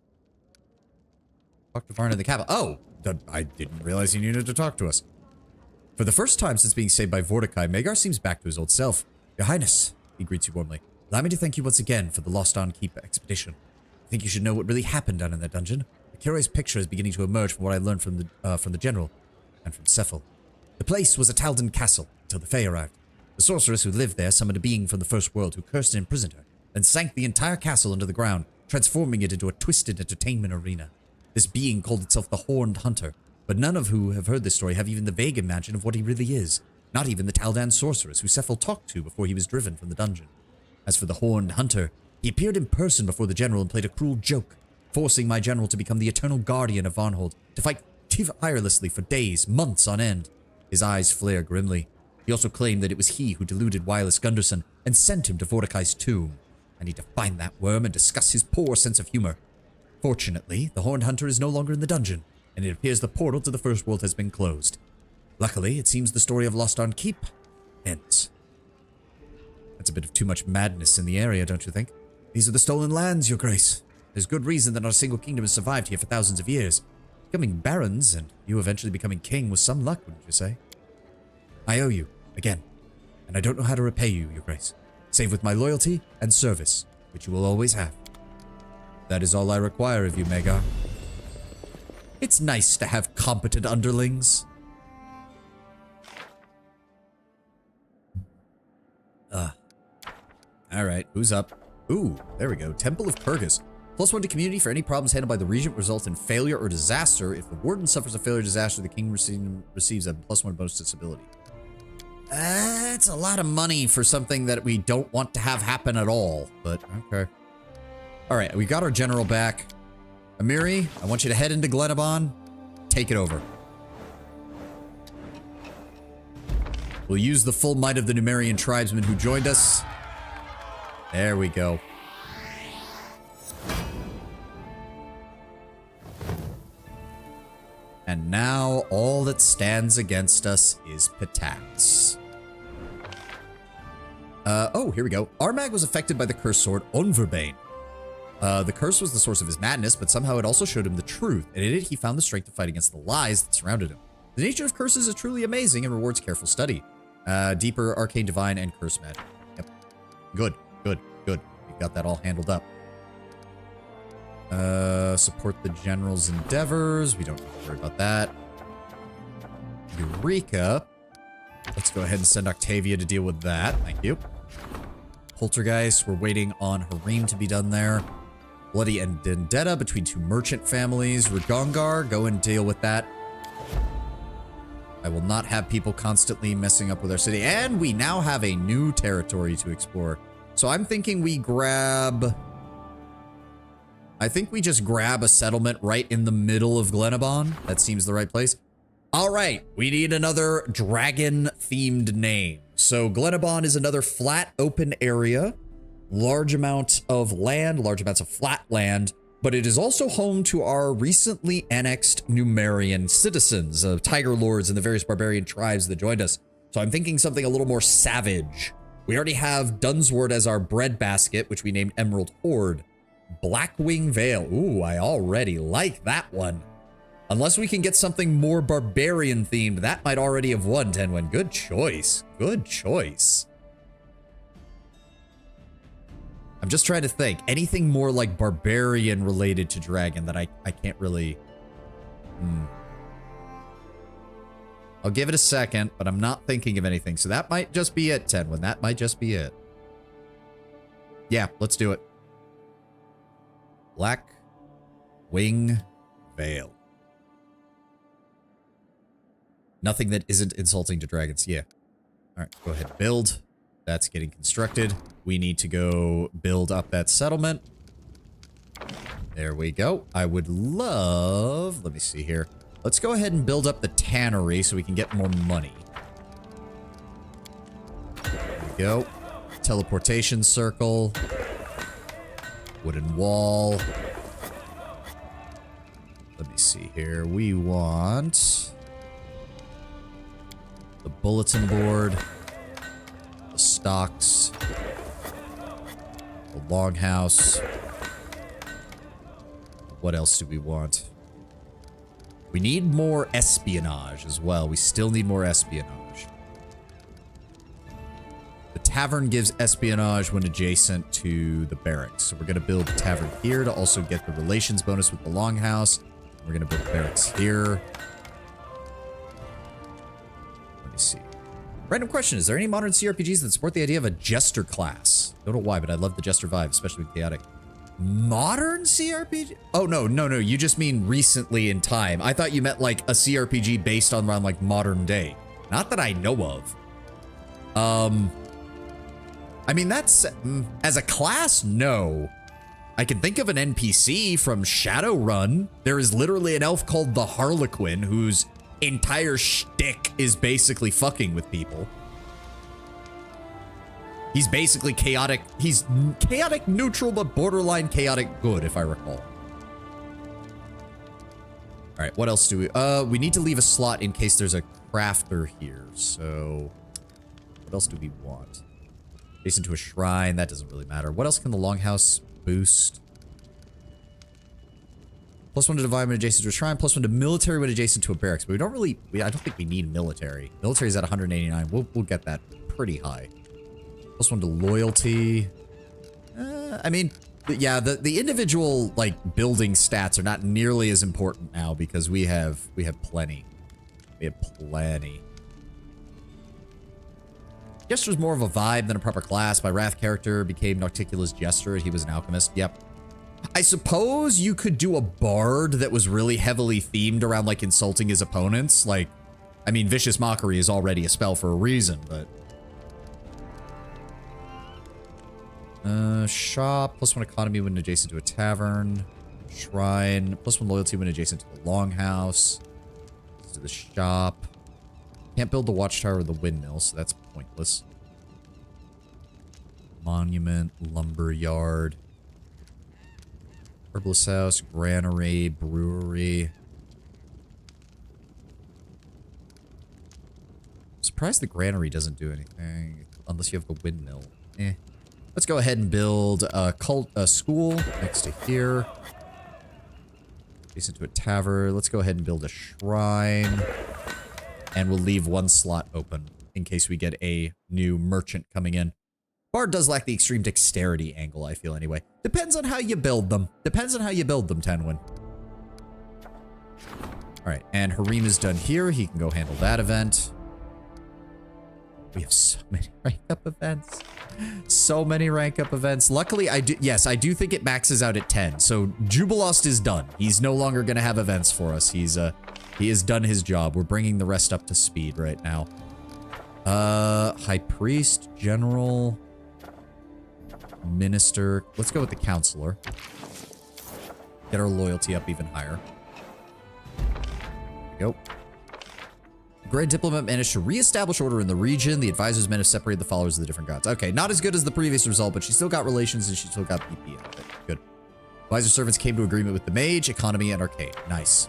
Talk to Varna in the cabin. Oh! I didn't realize he needed to talk to us. For the first time since being saved by Vortikai, Magar seems back to his old self. Your Highness, he greets you warmly. Allow me to thank you once again for the Lost on Keep expedition. I think you should know what really happened down in that dungeon. A curious picture is beginning to emerge from what I learned from the General and from Cephal. The place was a Taldan castle until the Fae arrived. The sorceress who lived there summoned a being from the First World who cursed and imprisoned her, then sank the entire castle under the ground, transforming it into a twisted entertainment arena. This being called itself the Horned Hunter, but none of who have heard this story have even the vague imagine of what he really is. Not even the Taldan sorceress who Cephal talked to before he was driven from the dungeon. As for the Horned Hunter, he appeared in person before the General and played a cruel joke, forcing my General to become the eternal guardian of Varnhold, to fight tirelessly for days, months on end. His eyes flare grimly. He also claimed that it was he who deluded Wireless Gunderson and sent him to Vortikai's tomb. I need to find that worm and discuss his poor sense of humor. Fortunately, the Horned Hunter is no longer in the dungeon, and it appears the portal to the First World has been closed. Luckily, it seems the story of Lost on Keep ends. That's a bit of too much madness in the area, don't you think? These are the stolen lands, Your Grace. There's good reason that not a single kingdom has survived here for thousands of years. Becoming barons, and you eventually becoming king, was some luck, wouldn't you say? I owe you, again, and I don't know how to repay you, Your Grace, save with my loyalty and service, which you will always have. That is all I require of you, Magar. It's nice to have competent underlings. Alright, who's up? Ooh, there we go. Temple of Kyrgyz. +1 to community for any problems handled by the regent result in failure or disaster. If the warden suffers a failure or disaster, the king receives a +1 bonus to its ability. It's a lot of money for something that we don't want to have happen at all, but okay. All right, we got our general back. Amiri, I want you to head into Glenabon. Take it over. We'll use the full might of the Numerian tribesmen who joined us. There we go. And now all that stands against us is Pitax. Oh, here we go. Armag was affected by the cursed sword Onverbane. The curse was the source of his madness, but somehow it also showed him the truth, and in it he found the strength to fight against the lies that surrounded him. The nature of curses is truly amazing and rewards careful study. Deeper, arcane, divine, and curse magic. Yep. Good, good, good. We got that all handled up. Support the general's endeavors. We don't need to worry about that. Eureka. Let's go ahead and send Octavia to deal with that. Thank you. Poltergeist. We're waiting on Harim to be done there. Bloody and Vendetta between two merchant families. Ragongar, go and deal with that. I will not have people constantly messing up with our city. And we now have a new territory to explore. So I'm thinking we grab... I think we just grab a settlement right in the middle of Glenabon. That seems the right place. All right, we need another dragon-themed name. So Glenabon is another flat, open area. Large amounts of land, large amounts of flat land. But it is also home to our recently annexed Numerian citizens, Tiger Lords and the various barbarian tribes that joined us. So I'm thinking something a little more savage. We already have Dunsword as our breadbasket, which we named Emerald Horde. Blackwing Vale. Ooh, I already like that one. Unless we can get something more barbarian themed, that might already have won, Tenwen. Good choice. Good choice. I'm just trying to think. Anything more like barbarian related to dragon that I can't really... I'll give it a second, but I'm not thinking of anything. So that might just be it, Tenwen. That might just be it. Yeah, let's do it. Blackwing Vale. Nothing that isn't insulting to dragons. Yeah. All right, go ahead and build. That's getting constructed. We need to go build up that settlement. There we go. I would love... Let me see here. Let's go ahead and build up the tannery so we can get more money. There we go. Teleportation circle. Wooden wall. Let me see here. We want the bulletin board, the stocks, the longhouse. What else do we want? We need more espionage as well. We still need more espionage. The tavern gives espionage when adjacent to the barracks. So we're going to build the tavern here to also get the relations bonus with the longhouse. We're going to build barracks here. Let me see. Random question. Is there any modern CRPGs that support the idea of a jester class? Don't know why, but I love the jester vibe, especially with chaotic. Modern CRPG? Oh, no. You just mean recently in time. I thought you meant like a CRPG based on like modern day. Not that I know of. I mean, that's... as a class, no. I can think of an NPC from Shadowrun. There is literally an elf called the Harlequin whose entire shtick is basically fucking with people. He's basically chaotic. He's chaotic neutral, but borderline chaotic good, if I recall. All right, what else do we need to leave a slot in case there's a crafter here. So what else do we want? Adjacent to a shrine, that doesn't really matter. What else can the longhouse boost? +1 to divine when adjacent to a shrine, +1 to military when adjacent to a barracks. But we don't really, I don't think we need military. Military's at 189. We'll get that pretty high. +1 to loyalty. I mean, yeah, the individual like building stats are not nearly as important now because we have plenty. We have plenty. Jester's more of a vibe than a proper class. My Wrath character became Nocticula's Jester. He was an alchemist. Yep. I suppose you could do a bard that was really heavily themed around like insulting his opponents. Like, I mean, Vicious Mockery is already a spell for a reason, but... Shop, +1 economy when adjacent to a tavern. Shrine, +1 loyalty when adjacent to the longhouse. To the shop. Can't build the watchtower or the windmill, so that's pointless. Monument, lumber yard. Herbalist house, granary, brewery. I'm surprised the granary doesn't do anything unless you have the windmill. Eh. Let's go ahead and build a school next to here. Adjacent to a tavern. Let's go ahead and build a shrine. And we'll leave one slot open in case we get a new merchant coming in. Bard does lack the extreme dexterity angle, I feel, anyway. Depends on how you build them. Depends on how you build them, Tenwin. Alright, and Harim is done here. He can go handle that event. We have so many rank up events. So many rank up events. Luckily, I do think it maxes out at 10. So Jubilost is done. He's no longer going to have events for us. He has done his job. We're bringing the rest up to speed right now. High Priest, General, Minister. Let's go with the Counselor. Get our loyalty up even higher. There we go. Grand Diplomat managed to reestablish order in the region. The advisors men have separated the followers of the different gods. Okay, not as good as the previous result, but she still got relations and she still got PP out of it. Good. Advisor servants came to agreement with the mage, economy, and arcade. Nice.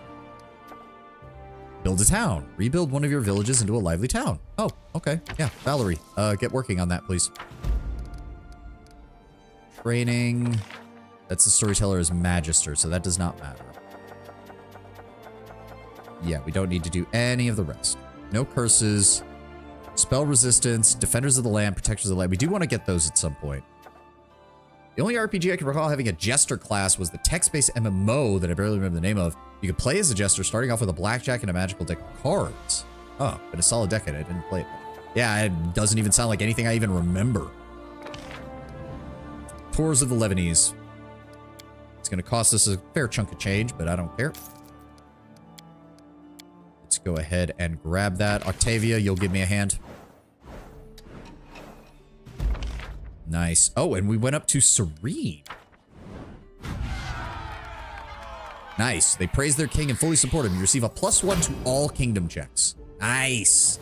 Build a town. Rebuild one of your villages into a lively town. Oh, okay. Yeah, Valerie, get working on that, please. Training. That's the storyteller as Magister, so that does not matter. Yeah, we don't need to do any of the rest. No curses. Spell resistance. Defenders of the land. Protectors of the land. We do want to get those at some point. The only RPG I can recall having a Jester class was the text-based MMO that I barely remember the name of. You could play as a Jester starting off with a blackjack and a magical deck of cards. Oh, been a solid decade. I didn't play it. Yeah, it doesn't even sound like anything I even remember. Tours of the Lebanese. It's going to cost us a fair chunk of change, but I don't care. Let's go ahead and grab that. Octavia, you'll give me a hand. Nice. Oh, and we went up to Serene. Nice. They praise their king and fully support him. You receive a +1 to all kingdom checks. Nice.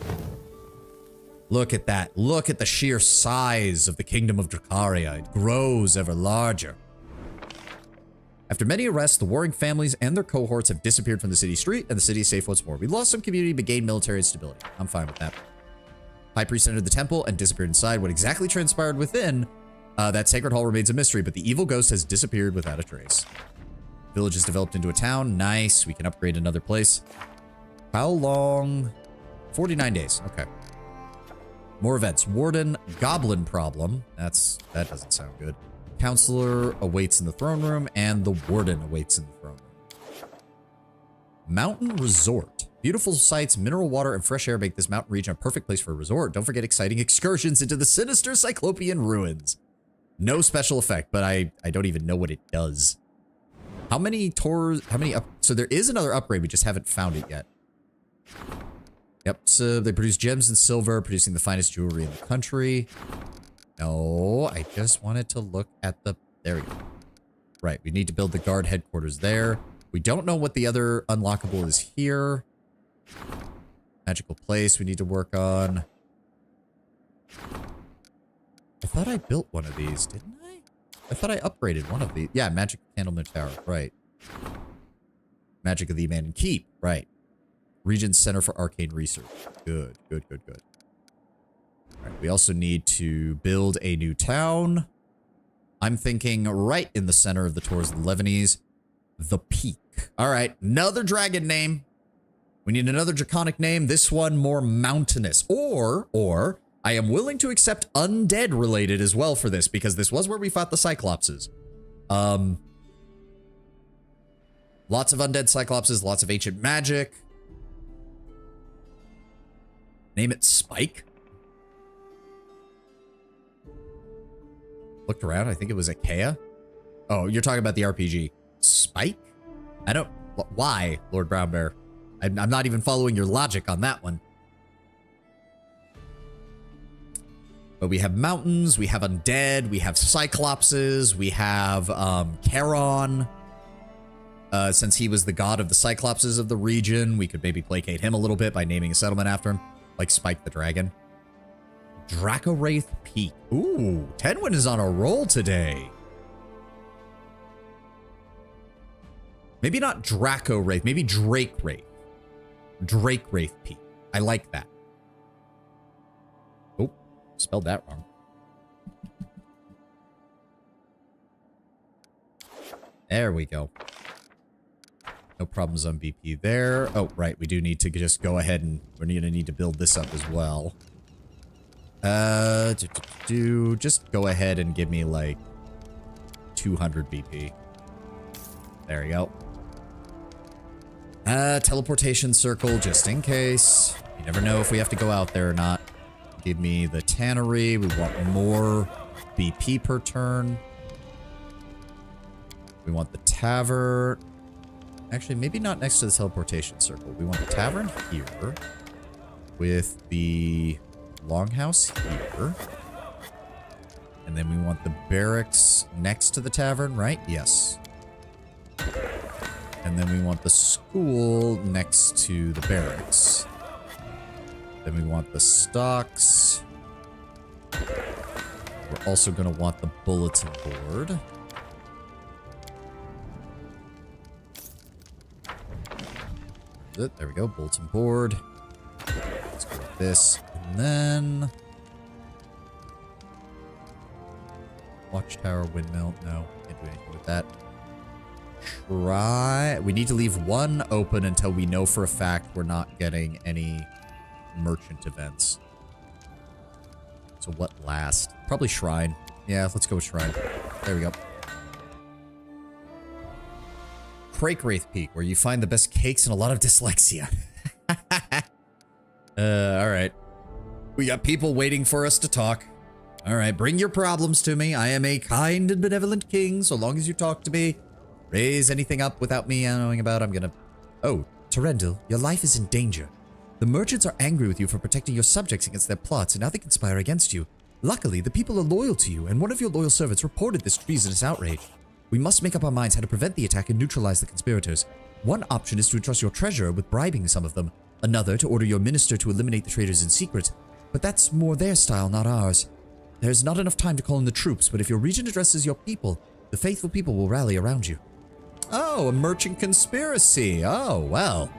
Look at that. Look at the sheer size of the kingdom of Dracaria. It grows ever larger. After many arrests, the warring families and their cohorts have disappeared from the city street, and the city is safe once more. We lost some community, but gained military instability. I'm fine with that. High Priest entered the temple and disappeared inside. What exactly transpired within that sacred hall remains a mystery, but the evil ghost has disappeared without a trace. Village is developed into a town. Nice. We can upgrade another place. How long? 49 days. Okay. More events. Warden, Goblin Problem. That doesn't sound good. Counselor awaits in the throne room, and the Warden awaits in the throne room. Mountain Resort. Beautiful sights, mineral water, and fresh air make this mountain region a perfect place for a resort. Don't forget exciting excursions into the sinister Cyclopean ruins. No special effect, but I don't even know what it does. How many tours, so there is another upgrade, we just haven't found it yet. Yep, so they produce gems and silver, producing the finest jewelry in the country. No, I just wanted to look at the, there we go. Right, we need to build the guard headquarters there. We don't know what the other unlockable is here. Magical place we need to work on. I thought I built one of these, didn't I? I thought I upgraded one of these. Yeah, Magic Candleman Tower, right. Magic of the Abandoned Keep, right. Regent Center for Arcane Research. Good, good, good, good. All right, we also need to build a new town. I'm thinking right in the center of the Tours of the Lebanese. The Peak. All right, another dragon name. We need another draconic name. This one more mountainous. Or I am willing to accept undead related as well for this, because this was where we fought the Cyclopses. Lots of undead Cyclopses, lots of ancient magic. Name it Spike. Looked around, I think it was Achaea. Oh, you're talking about the RPG. Spike? I don't, why, Lord Brown Bear? I'm not even following your logic on that one. But we have mountains, we have undead, we have cyclopses, we have Charon. Since he was the god of the cyclopses of the region, we could maybe placate him a little bit by naming a settlement after him, like Spike the Dragon. Dracowraith Peak. Ooh, Tenwin is on a roll today. Maybe not Dracowraith, maybe Drakewraith. Drakewraith Peak. I like that. Oh, spelled that wrong. There we go. No problems on BP there. Oh, right. We do need to just go ahead and we're going to need to build this up as well. Just go ahead and give me like 200 BP. There we go. Teleportation circle just in case. You never know if we have to go out there or not. Give me the tannery. We want more BP per turn. We want the tavern. Actually, maybe not next to the teleportation circle. We want the tavern here with the longhouse here. And then we want the barracks next to the tavern, right? Yes. And then we want the school next to the barracks. Then we want the stocks. We're also going to want the bulletin board. There we go, bulletin board. Let's go with this. And then... watchtower, windmill. No, can't do anything with that. We need to leave one open until we know for a fact we're not getting any merchant events. So what last? Probably shrine. Yeah, let's go with shrine. There we go. Drakewraith Peak, where you find the best cakes and a lot of dyslexia. Alright. We got people waiting for us to talk. Alright, bring your problems to me. I am a kind and benevolent king, so long as you talk to me. Raise anything up without me knowing about, I'm gonna... Oh, Terendil, your life is in danger. The merchants are angry with you for protecting your subjects against their plots, and now they conspire against you. Luckily, the people are loyal to you, and one of your loyal servants reported this treasonous outrage. We must make up our minds how to prevent the attack and neutralize the conspirators. One option is to entrust your treasurer with bribing some of them. Another, to order your minister to eliminate the traitors in secret. But that's more their style, not ours. There's not enough time to call in the troops, but if your region addresses your people, the faithful people will rally around you. Oh, a merchant conspiracy. Oh, well.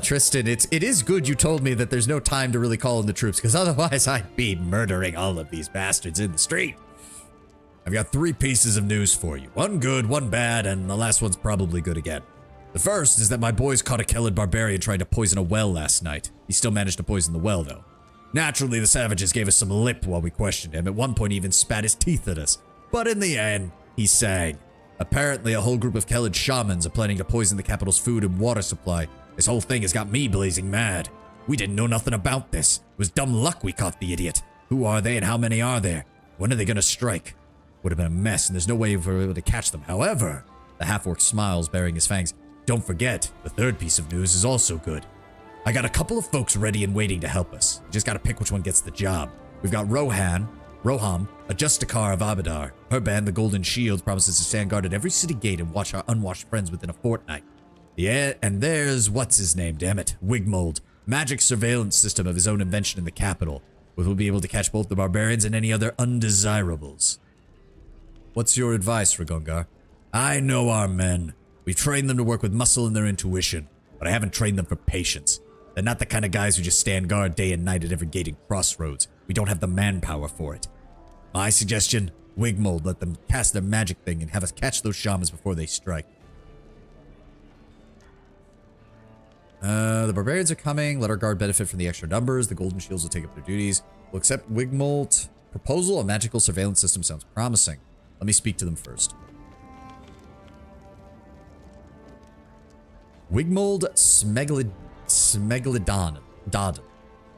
Tristan, it is good you told me that there's no time to really call in the troops, because otherwise I'd be murdering all of these bastards in the street. I've got 3 pieces of news for you. One good, one bad, and the last one's probably good again. The first is that my boys caught a Kellid barbarian trying to poison a well last night. He still managed to poison the well, though. Naturally, the savages gave us some lip while we questioned him. At one point, he even spat his teeth at us. But in the end, he sang. Apparently, a whole group of Kellid shamans are planning to poison the capital's food and water supply. This whole thing has got me blazing mad. We didn't know nothing about this. It was dumb luck we caught the idiot. Who are they and how many are there? When are they gonna strike? Would have been a mess, and there's no way we're able to catch them. However, the half-orc smiles, baring his fangs. Don't forget, the third piece of news is also good. I got a couple of folks ready and waiting to help us. You just gotta pick which one gets the job. We've got Roham, a Justikar of Abadar. Her band, the Golden Shield, promises to stand guard at every city gate and watch our unwashed friends within a fortnight. Yeah, and there's, what's his name, damn it, Wigmold. Magic surveillance system of his own invention in the capital, which will be able to catch both the barbarians and any other undesirables. What's your advice, Ragongar? I know our men. We've trained them to work with muscle and their intuition, but I haven't trained them for patience. They're not the kind of guys who just stand guard day and night at every gate and crossroads. We don't have the manpower for it. My suggestion, Wigmold, let them cast their magic thing and have us catch those shamans before they strike. The barbarians are coming. Let our guard benefit from the extra numbers. The Golden Shields will take up their duties. We'll accept Wigmold. Proposal, a magical surveillance system sounds promising. Let me speak to them first. Wigmold Smegalodon.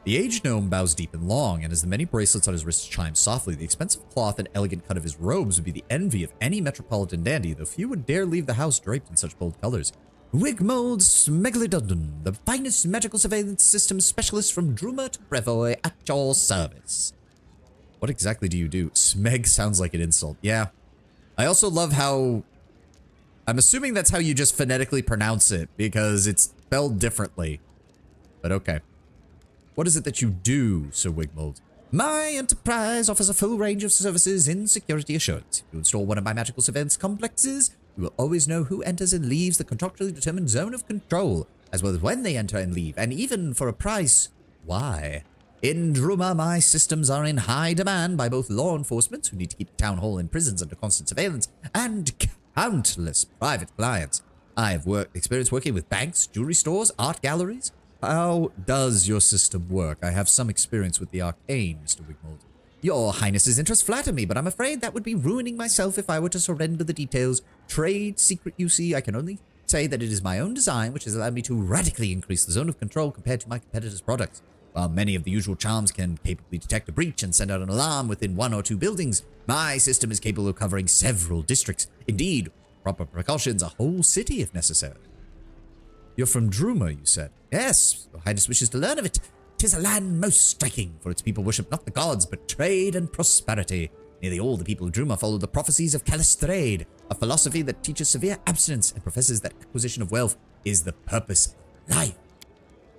The aged gnome bows deep and long, and as the many bracelets on his wrists chime softly, the expensive cloth and elegant cut of his robes would be the envy of any metropolitan dandy, though few would dare leave the house draped in such bold colors. Wigmold Smegalodon, the finest magical surveillance system specialist from Druma to Brevoy at your service. What exactly do you do? Smeg sounds like an insult. Yeah. I also love how... I'm assuming that's how you just phonetically pronounce it, because it's spelled differently. But okay. What is it that you do, Sir Wigmold? My enterprise offers a full range of services in security assurance. If you install one of my magical surveillance complexes, you will always know who enters and leaves the contractually determined zone of control, as well as when they enter and leave, and even for a price, why? In Druma, my systems are in high demand by both law enforcement, who need to keep the town hall and prisons under constant surveillance, and countless private clients. I have experience working with banks, jewelry stores, art galleries. How does your system work? I have some experience with the arcane, Mr. Wigmold. Your Highness's interests flatter me, but I'm afraid that would be ruining myself if I were to surrender the details. Trade secret, you see. I can only say that it is my own design, which has allowed me to radically increase the zone of control compared to my competitors' products. While many of the usual charms can capably detect a breach and send out an alarm within 1 or 2 buildings, my system is capable of covering several districts. Indeed, proper precautions, a whole city if necessary. You're from Druma, you said? Yes, Your Highness wishes to learn of it. 'Tis a land most striking, for its people worship not the gods, but trade and prosperity. Nearly all the people of Druma follow the prophecies of Calistrade, a philosophy that teaches severe abstinence and professes that acquisition of wealth is the purpose of life.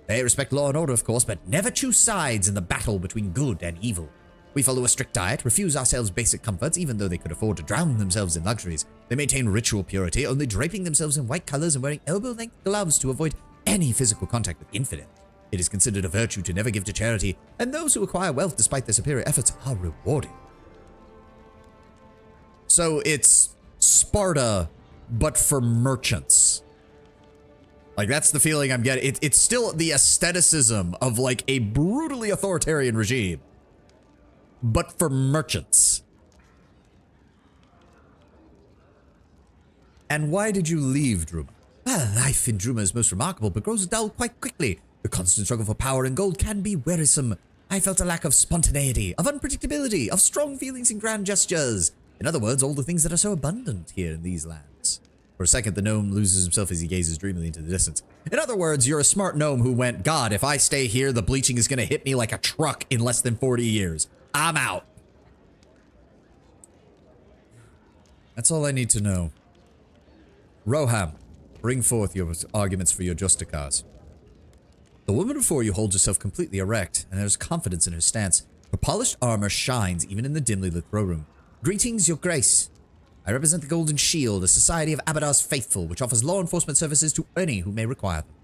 They respect law and order, of course, but never choose sides in the battle between good and evil. We follow a strict diet, refuse ourselves basic comforts, even though they could afford to drown themselves in luxuries. They maintain ritual purity, only draping themselves in white colors and wearing elbow-length gloves to avoid any physical contact with infidels. It is considered a virtue to never give to charity, and those who acquire wealth despite their superior efforts are rewarded. So it's Sparta, but for merchants. Like, that's the feeling I'm getting. It's still the aestheticism of, like, a brutally authoritarian regime, but for merchants. And why did you leave Druma? Well, life in Druma is most remarkable, but grows dull quite quickly. The constant struggle for power and gold can be wearisome. I felt a lack of spontaneity, of unpredictability, of strong feelings and grand gestures. In other words, all the things that are so abundant here in these lands. For a second, the gnome loses himself as he gazes dreamily into the distance. In other words, you're a smart gnome who went, God, if I stay here, the bleaching is going to hit me like a truck in less than 40 years. I'm out. That's all I need to know. Roham, bring forth your arguments for your justicars. The woman before you holds herself completely erect, and there's confidence in her stance. Her polished armor shines even in the dimly lit throw room. Greetings, your grace. I represent the Golden Shield, a society of Abadar's faithful, which offers law enforcement services to any who may require them.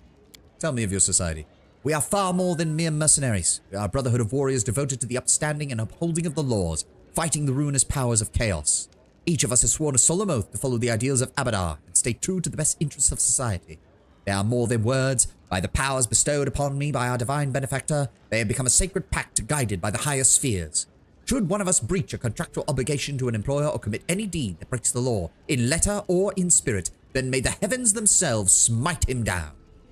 Tell me of your society. We are far more than mere mercenaries. We are a brotherhood of warriors devoted to the upstanding and upholding of the laws, fighting the ruinous powers of chaos. Each of us has sworn a solemn oath to follow the ideals of Abadar and stay true to the best interests of society. They are more than words. By the powers bestowed upon me by our divine benefactor, they have become a sacred pact guided by the higher spheres. Should one of us breach a contractual obligation to an employer or commit any deed that breaks the law, in letter or in spirit, then may the heavens themselves smite him down.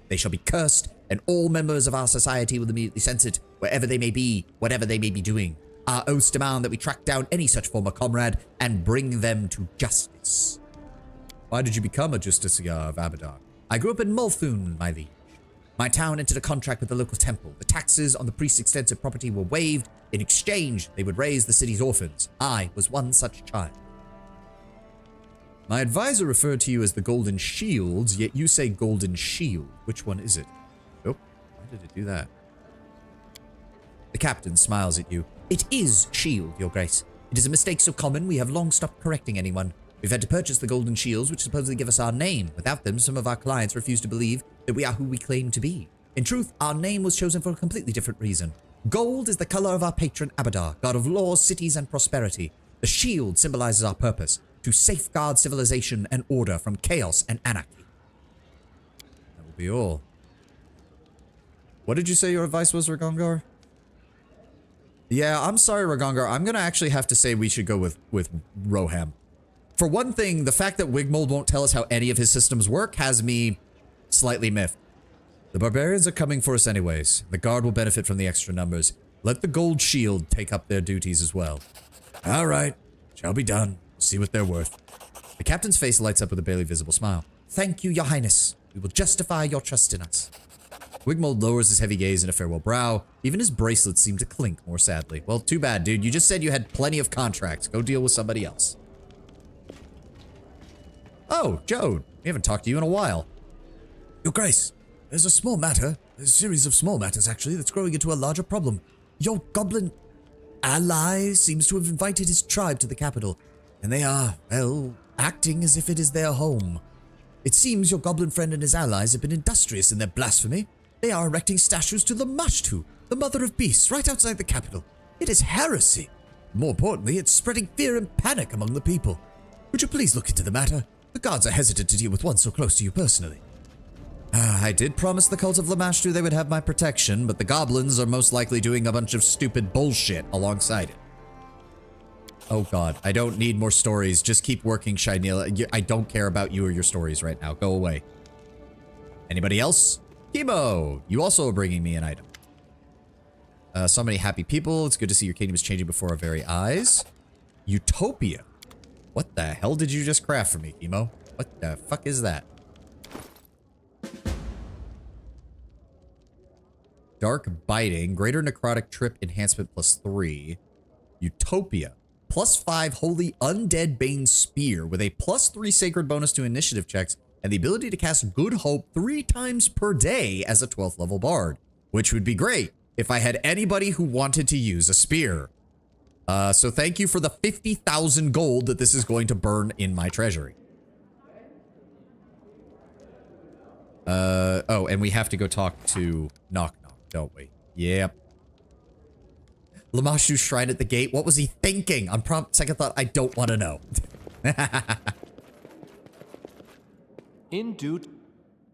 They shall be cursed, and all members of our society will immediately sense it, wherever they may be, whatever they may be doing. Our oaths demand that we track down any such former comrade and bring them to justice. Why did you become a justiciar of Abadar? I grew up in Multhun, my liege. My town entered a contract with the local temple. The taxes on the priest's extensive property were waived. In exchange, they would raise the city's orphans. I was one such child. My advisor referred to you as the Golden Shields, yet you say Golden Shield. Which one is it? Oh, why did it do that? The captain smiles at you. It is Shield, your grace. It is a mistake so common we have long stopped correcting anyone. We've had to purchase the Golden Shields, which supposedly give us our name. Without them, some of our clients refuse to believe that we are who we claim to be. In truth, our name was chosen for a completely different reason. Gold is the color of our patron Abadar, god of laws, cities, and prosperity. The shield symbolizes our purpose, to safeguard civilization and order from chaos and anarchy. That will be all. What did you say your advice was, Ragongar? Yeah, I'm sorry, Ragongar. I'm gonna actually have to say we should go with Roham. For one thing, the fact that Wigmold won't tell us how any of his systems work has me slightly miffed. The barbarians are coming for us anyways. The guard will benefit from the extra numbers. Let the Gold Shield take up their duties as well. All right, shall be done. We'll see what they're worth. The captain's face lights up with a barely visible smile. Thank you, your highness. We will justify your trust in us. Wigmold lowers his heavy gaze in a farewell brow. Even his bracelets seem to clink more sadly. Well, too bad, dude. You just said you had plenty of contracts. Go deal with somebody else. Oh, Jode. We haven't talked to you in a while. Your Grace, there's a small matter, a series of small matters actually, that's growing into a larger problem. Your goblin ally seems to have invited his tribe to the capital, and they are, well, acting as if it is their home. It seems your goblin friend and his allies have been industrious in their blasphemy. They are erecting statues to Lamashtu, the mother of beasts, right outside the capital. It is heresy. More importantly, it's spreading fear and panic among the people. Would you please look into the matter? The gods are hesitant to deal with one so close to you personally. I did promise the cult of Lamashtu they would have my protection, but the goblins are most likely doing a bunch of stupid bullshit alongside it. Oh god, I don't need more stories. Just keep working, Shynila. I don't care about you or your stories right now. Go away. Anybody else? Chemo! You also are bringing me an item. So many happy people. It's good to see your kingdom is changing before our very eyes. Utopia. What the hell did you just craft for me, Chemo? What the fuck is that? Dark Biting, Greater Necrotic Trip Enhancement +3. Utopia, +5 Holy Undead Bane Spear with a +3 Sacred bonus to initiative checks and the ability to cast Good Hope 3 times per day as a 12th level bard, which would be great if I had anybody who wanted to use a spear. So thank you for the 50,000 gold that this is going to burn in my treasury. Oh, and we have to go talk to Knock Knock, don't we? Yep. Lamashtu's shrine at the gate. What was he thinking? On prompt second thought, I don't want to know. In due.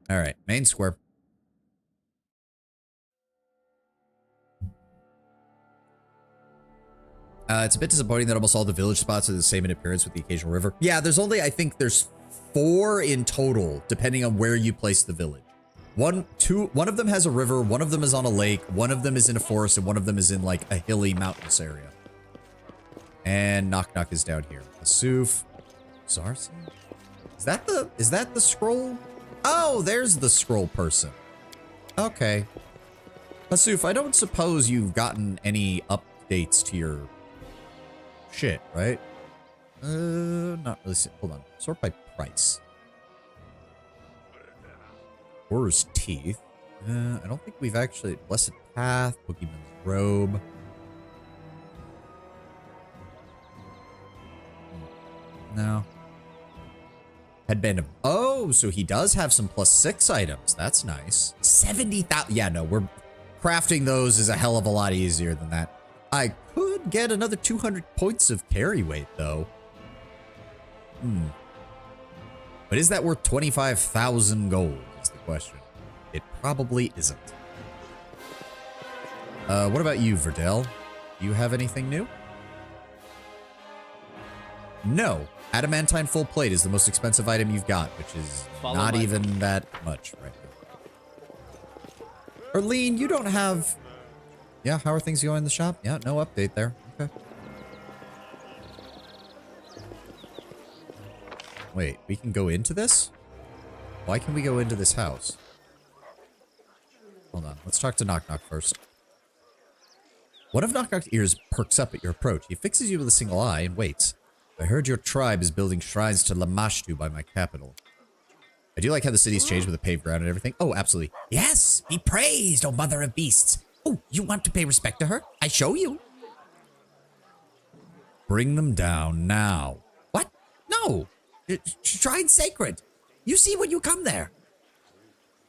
All right, main square. It's a bit disappointing that almost all the village spots are the same in appearance with the occasional river. Yeah, there's only, I think there's 4 in total, depending on where you place the village. One of them has a river, one of them is on a lake, one of them is in a forest, and one of them is in like a hilly mountainous area. And Knock Knock is down here. Asuf. Zarsi? Is that the scroll? Oh, there's the scroll person. Okay. Asuf, I don't suppose you've gotten any updates to your shit, right? Not really. Hold on. Sort by price. Horror's Teeth. I don't think we've actually... Blessed Path, Boogeyman's Robe. No. Headband of... Oh, so he does have some +6 items. That's nice. 70,000... Yeah, no, we're... Crafting those is a hell of a lot easier than that. I could get another 200 points of carry weight, though. But is that worth 25,000 gold, is the question. It probably isn't. What about you, Verdell? Do you have anything new? No. Adamantine full plate is the most expensive item you've got, which is not even that much right now. Erlene, you don't have... Yeah, how are things going in the shop? Yeah, no update there. Okay. Wait, we can go into this? Why can we go into this house? Hold on, let's talk to Knock Knock first. One of Knock Knock's ears perks up at your approach. He fixes you with a single eye and waits. I heard your tribe is building shrines to Lamashtu by my capital. I do like how the city's changed with the paved ground and everything. Oh, absolutely. Yes, be praised, O mother of beasts. Oh, you want to pay respect to her? I show you. Bring them down now. What? No. Shrine's sacred. You see when you come there.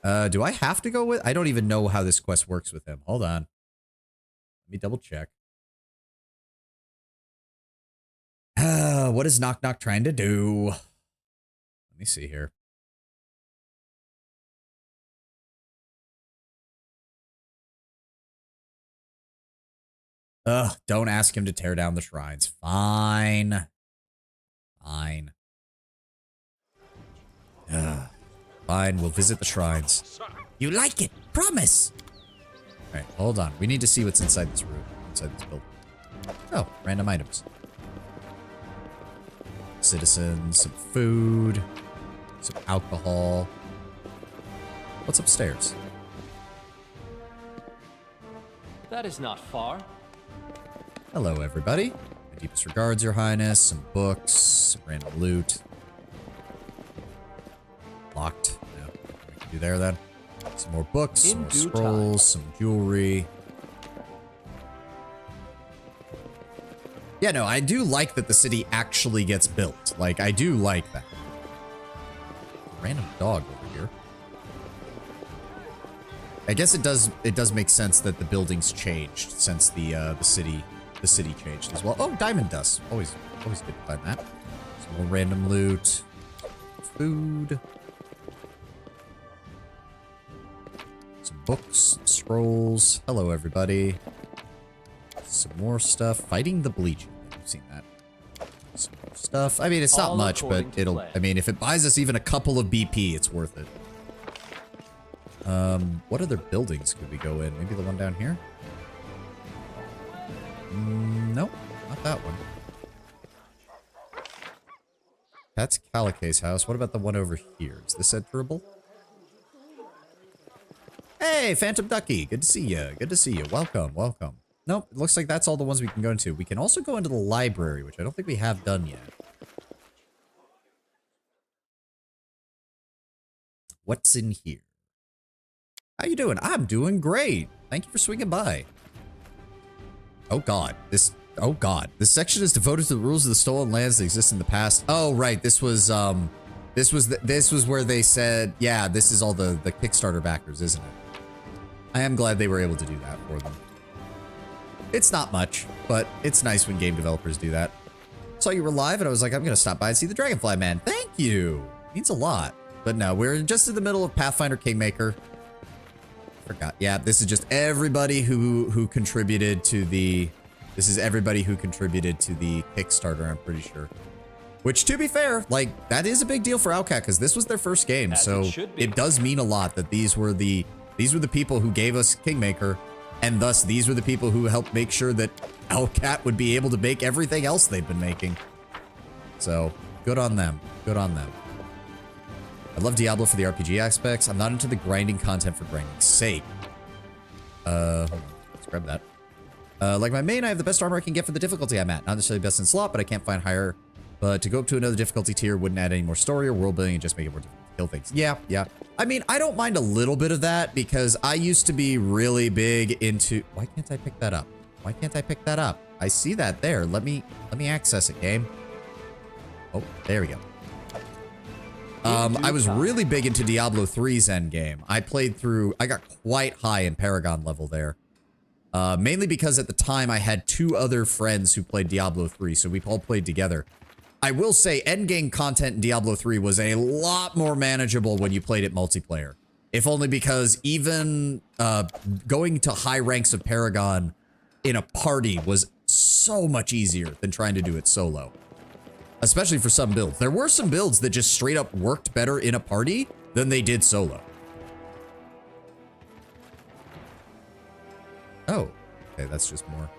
Do I have to go with... I don't even know how this quest works with him. Hold on. Let me double check. What is Knock Knock trying to do? Let me see here. Ugh, don't ask him to tear down the shrines. Fine. Fine. Fine, we'll visit the shrines. You like it. Promise. Alright, hold on. We need to see what's inside this room. Inside this building. Oh, random items. Citizens, some food, some alcohol. What's upstairs? That is not far. Hello, everybody. My deepest regards, Your Highness. Some books, some random loot. Locked. No, nothing we can do there then. Some more books, some more scrolls, some jewelry. Yeah, no, I do like that the city actually gets built. Like, I do like that. Random dog over here. I guess it does make sense that the buildings changed since the city changed as well. Oh, diamond dust. Always good to find that. Some more random loot. Food. Some books, scrolls. Hello, everybody. Some more stuff. Fighting the bleach. I've seen that. Some more stuff. I mean, it's not much, but it'll... I mean, if it buys us even a couple of BP, it's worth it. What other buildings could we go in? Maybe the one down here? Nope, not that one. That's Calica's house. What about the one over here? Is this enterable? Hey, Phantom Ducky. Good to see you. Good to see you. Welcome, welcome. Nope, it looks like that's all the ones we can go into. We can also go into the library, which I don't think we have done yet. What's in here? How you doing? I'm doing great. Thank you for swinging by. Oh God, this section is devoted to the rules of the stolen lands that exist in the past. Oh right, this was where they said, yeah, this is all the Kickstarter backers, isn't it? I am glad they were able to do that for them. It's not much, but it's nice when game developers do that. Saw you were live and I was like, I'm gonna stop by and see the Dragonfly Man. Thank you. Means a lot. But no, we're just in the middle of Pathfinder Kingmaker. Forgot. Yeah, this is just everybody who contributed to the... This is everybody who contributed to the Kickstarter, I'm pretty sure. Which, to be fair, like, that is a big deal for Outcat, because this was their first game, so it does mean a lot that these were the people who gave us Kingmaker, and thus these were the people who helped make sure that Outcat would be able to make everything else they've been making. So, good on them. Good on them. I love Diablo for the RPG aspects. I'm not into the grinding content for grinding's sake. Hold on. Let's grab that. Like my main, I have the best armor I can get for the difficulty I'm at. Not necessarily best in slot, but I can't find higher. But to go up to another difficulty tier wouldn't add any more story or world building and just make it more difficult to kill things. Yeah, yeah. I mean, I don't mind a little bit of that because I used to be really big into... Why can't I pick that up? Why can't I pick that up? I see that there. Let me access it, game. Oh, there we go. I was really big into Diablo 3's endgame. I got quite high in Paragon level there. Mainly because at the time I had 2 other friends who played Diablo 3, so we all played together. I will say endgame content in Diablo 3 was a lot more manageable when you played it multiplayer. If only because even going to high ranks of Paragon in a party was so much easier than trying to do it solo. Especially for some builds. There were some builds that just straight up worked better in a party than they did solo. Oh, okay, that's just more.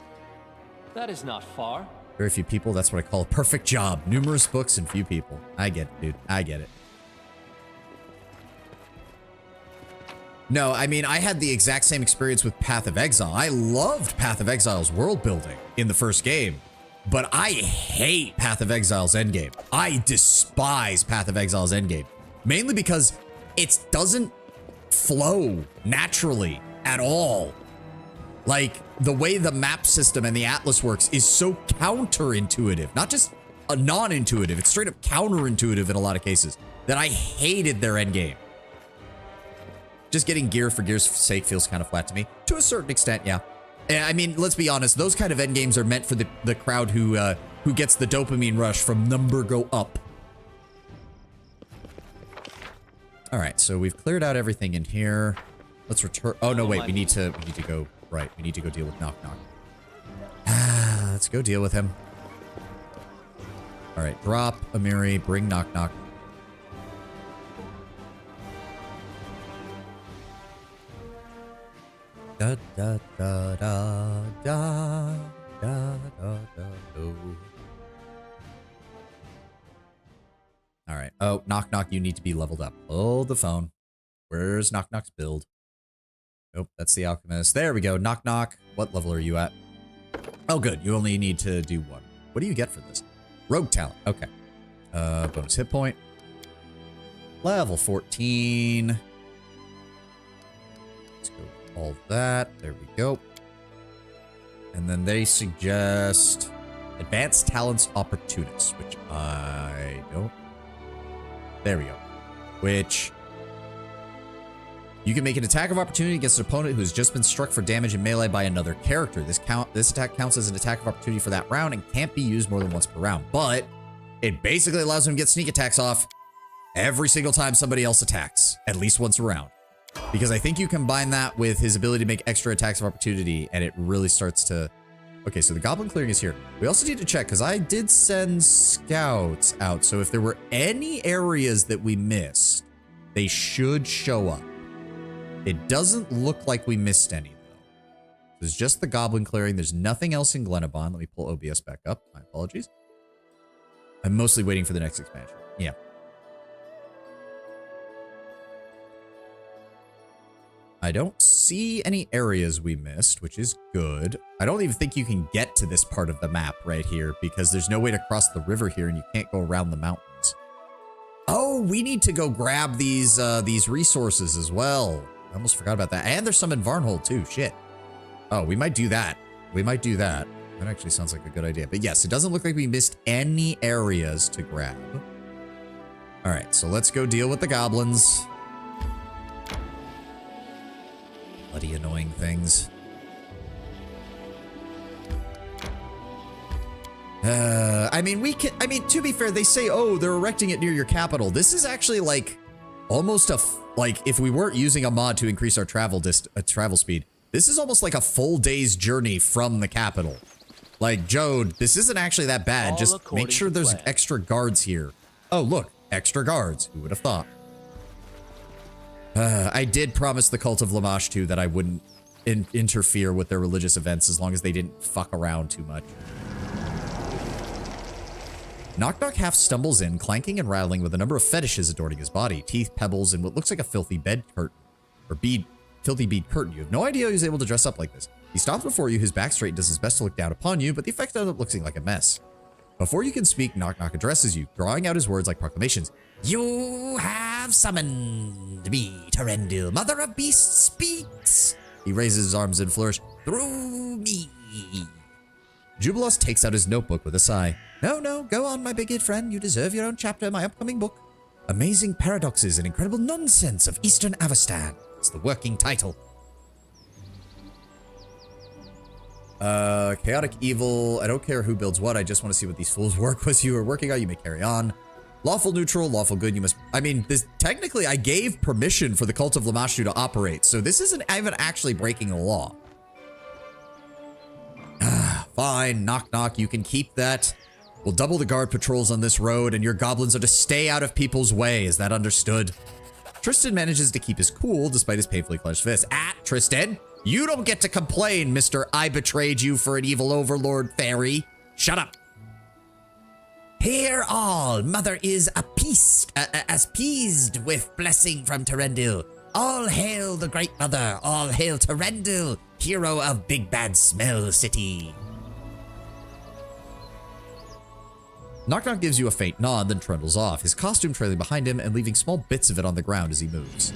That is not far. Very few people, that's what I call a perfect job. Numerous books and few people. I get it, dude. I get it. No, I mean, I had the exact same experience with Path of Exile. I loved Path of Exile's world building in the first game. But I hate Path of Exile's endgame. I despise Path of Exile's endgame. Mainly because it doesn't flow naturally at all. Like, the way the map system and the atlas works is so counterintuitive. Not just a non-intuitive, it's straight up counterintuitive in a lot of cases. That I hated their endgame. Just getting gear for gear's sake feels kind of flat to me. To a certain extent, yeah. I mean, let's be honest, those kind of endgames are meant for the crowd who gets the dopamine rush from number go up. All right, so we've cleared out everything in here. Let's return. Oh no, wait, we need to go right. We need to go deal with Knock Knock. Let's go deal with him. All right, drop Amiri, bring Knock Knock. Da da da da da da da da do. All right. Oh, Knock Knock, you need to be leveled up. Hold the phone. Where's Knock Knock's build? Nope, that's the alchemist. There we go. Knock Knock. What level are you at? Oh, good. You only need to do one. What do you get for this? Rogue talent. Okay. Bonus hit point. Level 14. Let's go with all that. There we go. And then they suggest advanced talents opportunists, which I don't. There we go. Which you can make an attack of opportunity against an opponent who has just been struck for damage in melee by another character. This attack counts as an attack of opportunity for that round and can't be used more than once per round. But it basically allows him to get sneak attacks off every single time somebody else attacks, at least once a round. Because I think you combine that with his ability to make extra attacks of opportunity, and it really starts to... Okay, so the goblin clearing is here. We also need to check, because I did send scouts out, so if there were any areas that we missed, they should show up. It doesn't look like we missed any, though. There's just the goblin clearing. There's nothing else in Glenabon. Let me pull OBS back up. My apologies. I'm mostly waiting for the next expansion. Yeah. I don't see any areas we missed, which is good. I don't even think you can get to this part of the map right here because there's no way to cross the river here and you can't go around the mountains. Oh, we need to go grab these resources as well. I almost forgot about that. And there's some in Varnhold too. Shit. Oh, we might do that. We might do that. That actually sounds like a good idea. But yes, it doesn't look like we missed any areas to grab. All right, so let's go deal with the goblins. Bloody annoying things. I mean, to be fair, they say, oh, they're erecting it near your capital. This is actually like almost like if we weren't using a mod to increase our travel speed, this is almost like a full day's journey from the capital. Like, Jode, this isn't actually that bad. Just make sure there's extra guards here. Oh, look, extra guards. Who would have thought? I did promise the Cult of Lamash too that I wouldn't interfere with their religious events as long as they didn't fuck around too much. Knock Knock half stumbles in, clanking and rattling with a number of fetishes adorning his body. Teeth, pebbles, and what looks like a filthy bed curtain. Or filthy bead curtain. You have no idea he was able to dress up like this. He stops before you, his back straight, and does his best to look down upon you, but the effect ends up looking like a mess. Before you can speak, Knock Knock addresses you, drawing out his words like proclamations. You have summoned me, Terendil, mother of beasts speaks. He raises his arms and flourish. Through me. Jubilos takes out his notebook with a sigh. No, go on, my bigot friend. You deserve your own chapter in my upcoming book. Amazing Paradoxes and Incredible Nonsense of Eastern Avestan. It's the working title. Chaotic Evil. I don't care who builds what. I just want to see what these fools work with you are working on. You may carry on. Lawful neutral, lawful good. You must... I mean, this technically, I gave permission for the Cult of Lamashu to operate, so this isn't even actually breaking the law. Fine, Knock Knock, you can keep that. We'll double the guard patrols on this road, and your goblins are to stay out of people's way. Is that understood? Tristan manages to keep his cool despite his painfully clenched fist. Tristan, you don't get to complain, Mr. I betrayed you for an evil overlord fairy. Shut up. Hear all, mother is appeased with blessing from Terendil. All hail the great mother, all hail Terendil, hero of Big Bad Smell City. Knock Knock gives you a faint nod, then trundles off, his costume trailing behind him and leaving small bits of it on the ground as he moves.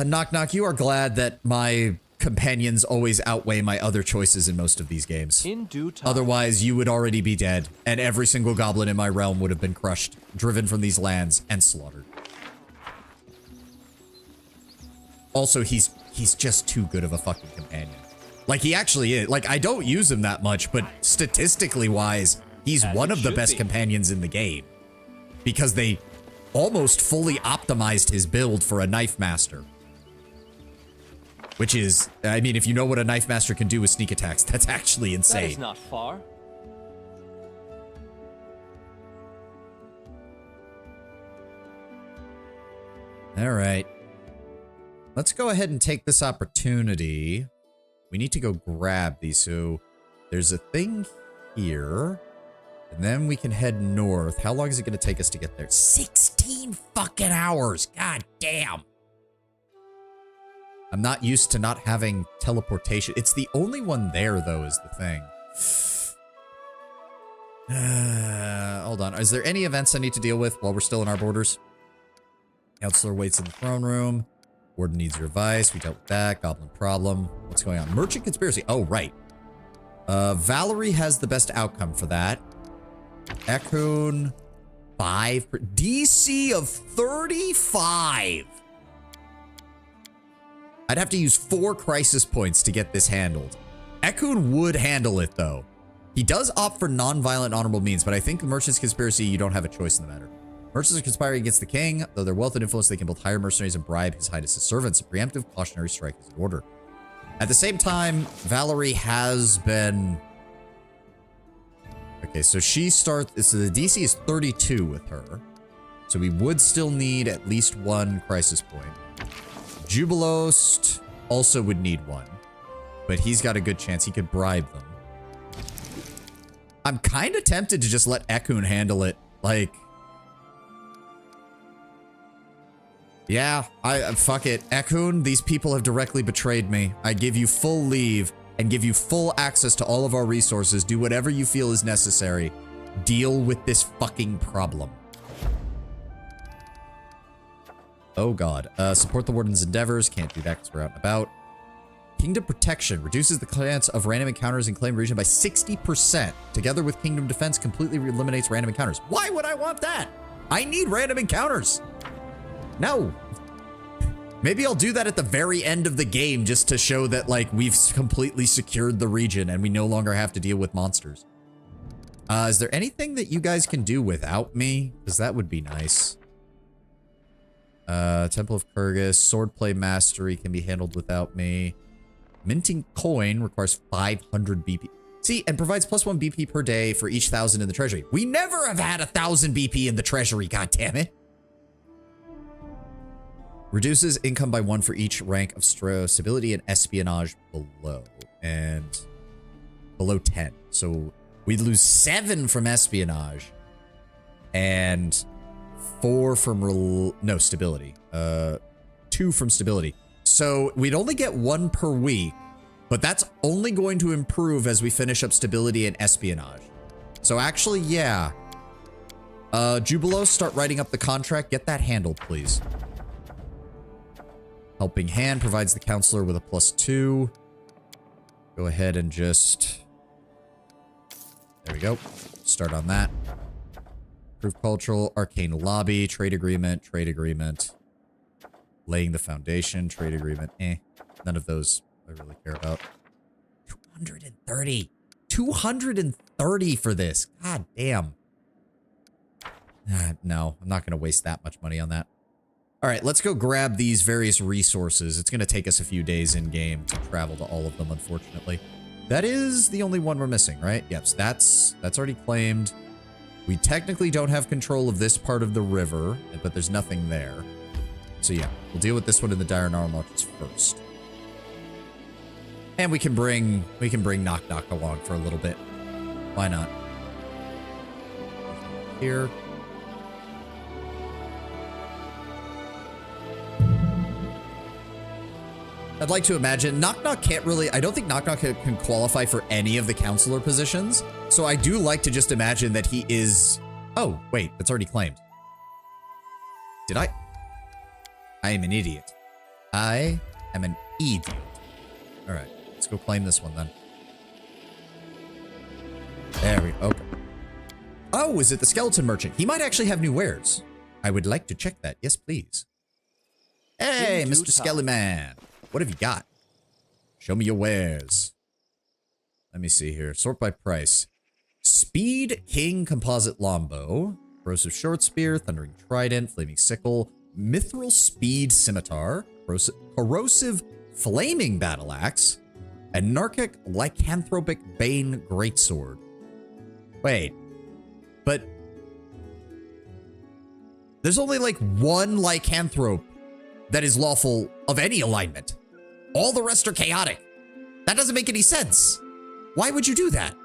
Knock Knock, you are glad that my companions always outweigh my other choices in most of these games. In due time. Otherwise, you would already be dead, and every single goblin in my realm would have been crushed, driven from these lands, and slaughtered. Also, he's just too good of a fucking companion. Like, he actually is. Like, I don't use him that much, but statistically wise, he's one of the best companions in the game. Because they almost fully optimized his build for a Knife Master. Which is, I mean, if you know what a Knife Master can do with sneak attacks, that's actually insane. That is not far. All right. Let's go ahead and take this opportunity. We need to go grab these. So there's a thing here. And then we can head north. How long is it going to take us to get there? 16 fucking hours. God damn. I'm not used to not having teleportation. It's the only one there, though, is the thing. Hold on. Is there any events I need to deal with while we're still in our borders? Counselor waits in the throne room. Warden needs your advice. We dealt with that. Goblin problem. What's going on? Merchant conspiracy. Oh, right. Valerie has the best outcome for that. Ekun, 5. DC of 35. I'd have to use 4 crisis points to get this handled. Ekun would handle it, though. He does opt for non-violent honorable means, but I think the Merchant's conspiracy, you don't have a choice in the matter. Merchants are conspiring against the king. Though their wealth and influence, they can both hire mercenaries and bribe His Highness's servants. A preemptive cautionary strike is in order. At the same time, Valerie has been... Okay, so she starts... So the DC is 32 with her. So we would still need at least 1 crisis point. Jubilost also would need 1. But he's got a good chance. He could bribe them. I'm kind of tempted to just let Ekun handle it. Like... Yeah, fuck it. Ekun, these people have directly betrayed me. I give you full leave and give you full access to all of our resources. Do whatever you feel is necessary. Deal with this fucking problem. Oh god. Support the Warden's endeavors. Can't do that because we're out and about. Kingdom Protection reduces the chance of random encounters in claimed region by 60%. Together with Kingdom Defense, completely eliminates random encounters. Why would I want that? I need random encounters. No. Maybe I'll do that at the very end of the game just to show that, like, we've completely secured the region and we no longer have to deal with monsters. Is there anything that you guys can do without me? Because that would be nice. Temple of Kyrgyz, Swordplay Mastery can be handled without me. Minting coin requires 500 BP. See, and provides +1 BP per day for each 1,000 in the treasury. We never have had 1,000 BP in the treasury, goddammit. Reduces income by 1 for each rank of stability and espionage below. And below 10. So we'd lose 7 from espionage. And 4 from stability. 2 from stability. So we'd only get 1 per week. But that's only going to improve as we finish up stability and espionage. So actually, yeah. Jubilo, start writing up the contract. Get that handled, please. Helping Hand provides the counselor with a +2. Go ahead and just... There we go. Start on that. Proof Cultural, Arcane Lobby, Trade Agreement, Trade Agreement. Laying the Foundation, Trade Agreement. None of those I really care about. 230. 230 for this. God damn. No, I'm not going to waste that much money on that. All right, let's go grab these various resources. It's going to take us a few days in-game to travel to all of them, unfortunately. That is the only one we're missing, right? Yes, that's already claimed. We technically don't have control of this part of the river, but there's nothing there. So yeah, we'll deal with this one in the Dire Gnarl Marches first. And we can bring Knock Knock along for a little bit. Why not? Here. I'd like to imagine Knock Knock can't really, I don't think Knock Knock can qualify for any of the counselor positions. So I do like to just imagine that he is, oh, wait, that's already claimed. Did I am an idiot. I am an idiot. All right, let's go claim this one then. There we go, okay. Oh, is it the skeleton merchant? He might actually have new wares. I would like to check that. Yes, please. Hey, Mr. Skelly Man. What have you got? Show me your wares. Let me see here. Sort by price. Speed King Composite Longbow. Corrosive Short Spear. Thundering Trident. Flaming Sickle. Mithril Speed Scimitar. Corrosive Flaming Battle Axe. Anarchic Lycanthropic Bane Greatsword. Wait. But... there's only like one lycanthrope that is lawful of any alignment. All the rest are chaotic. That doesn't make any sense. Why would you do that?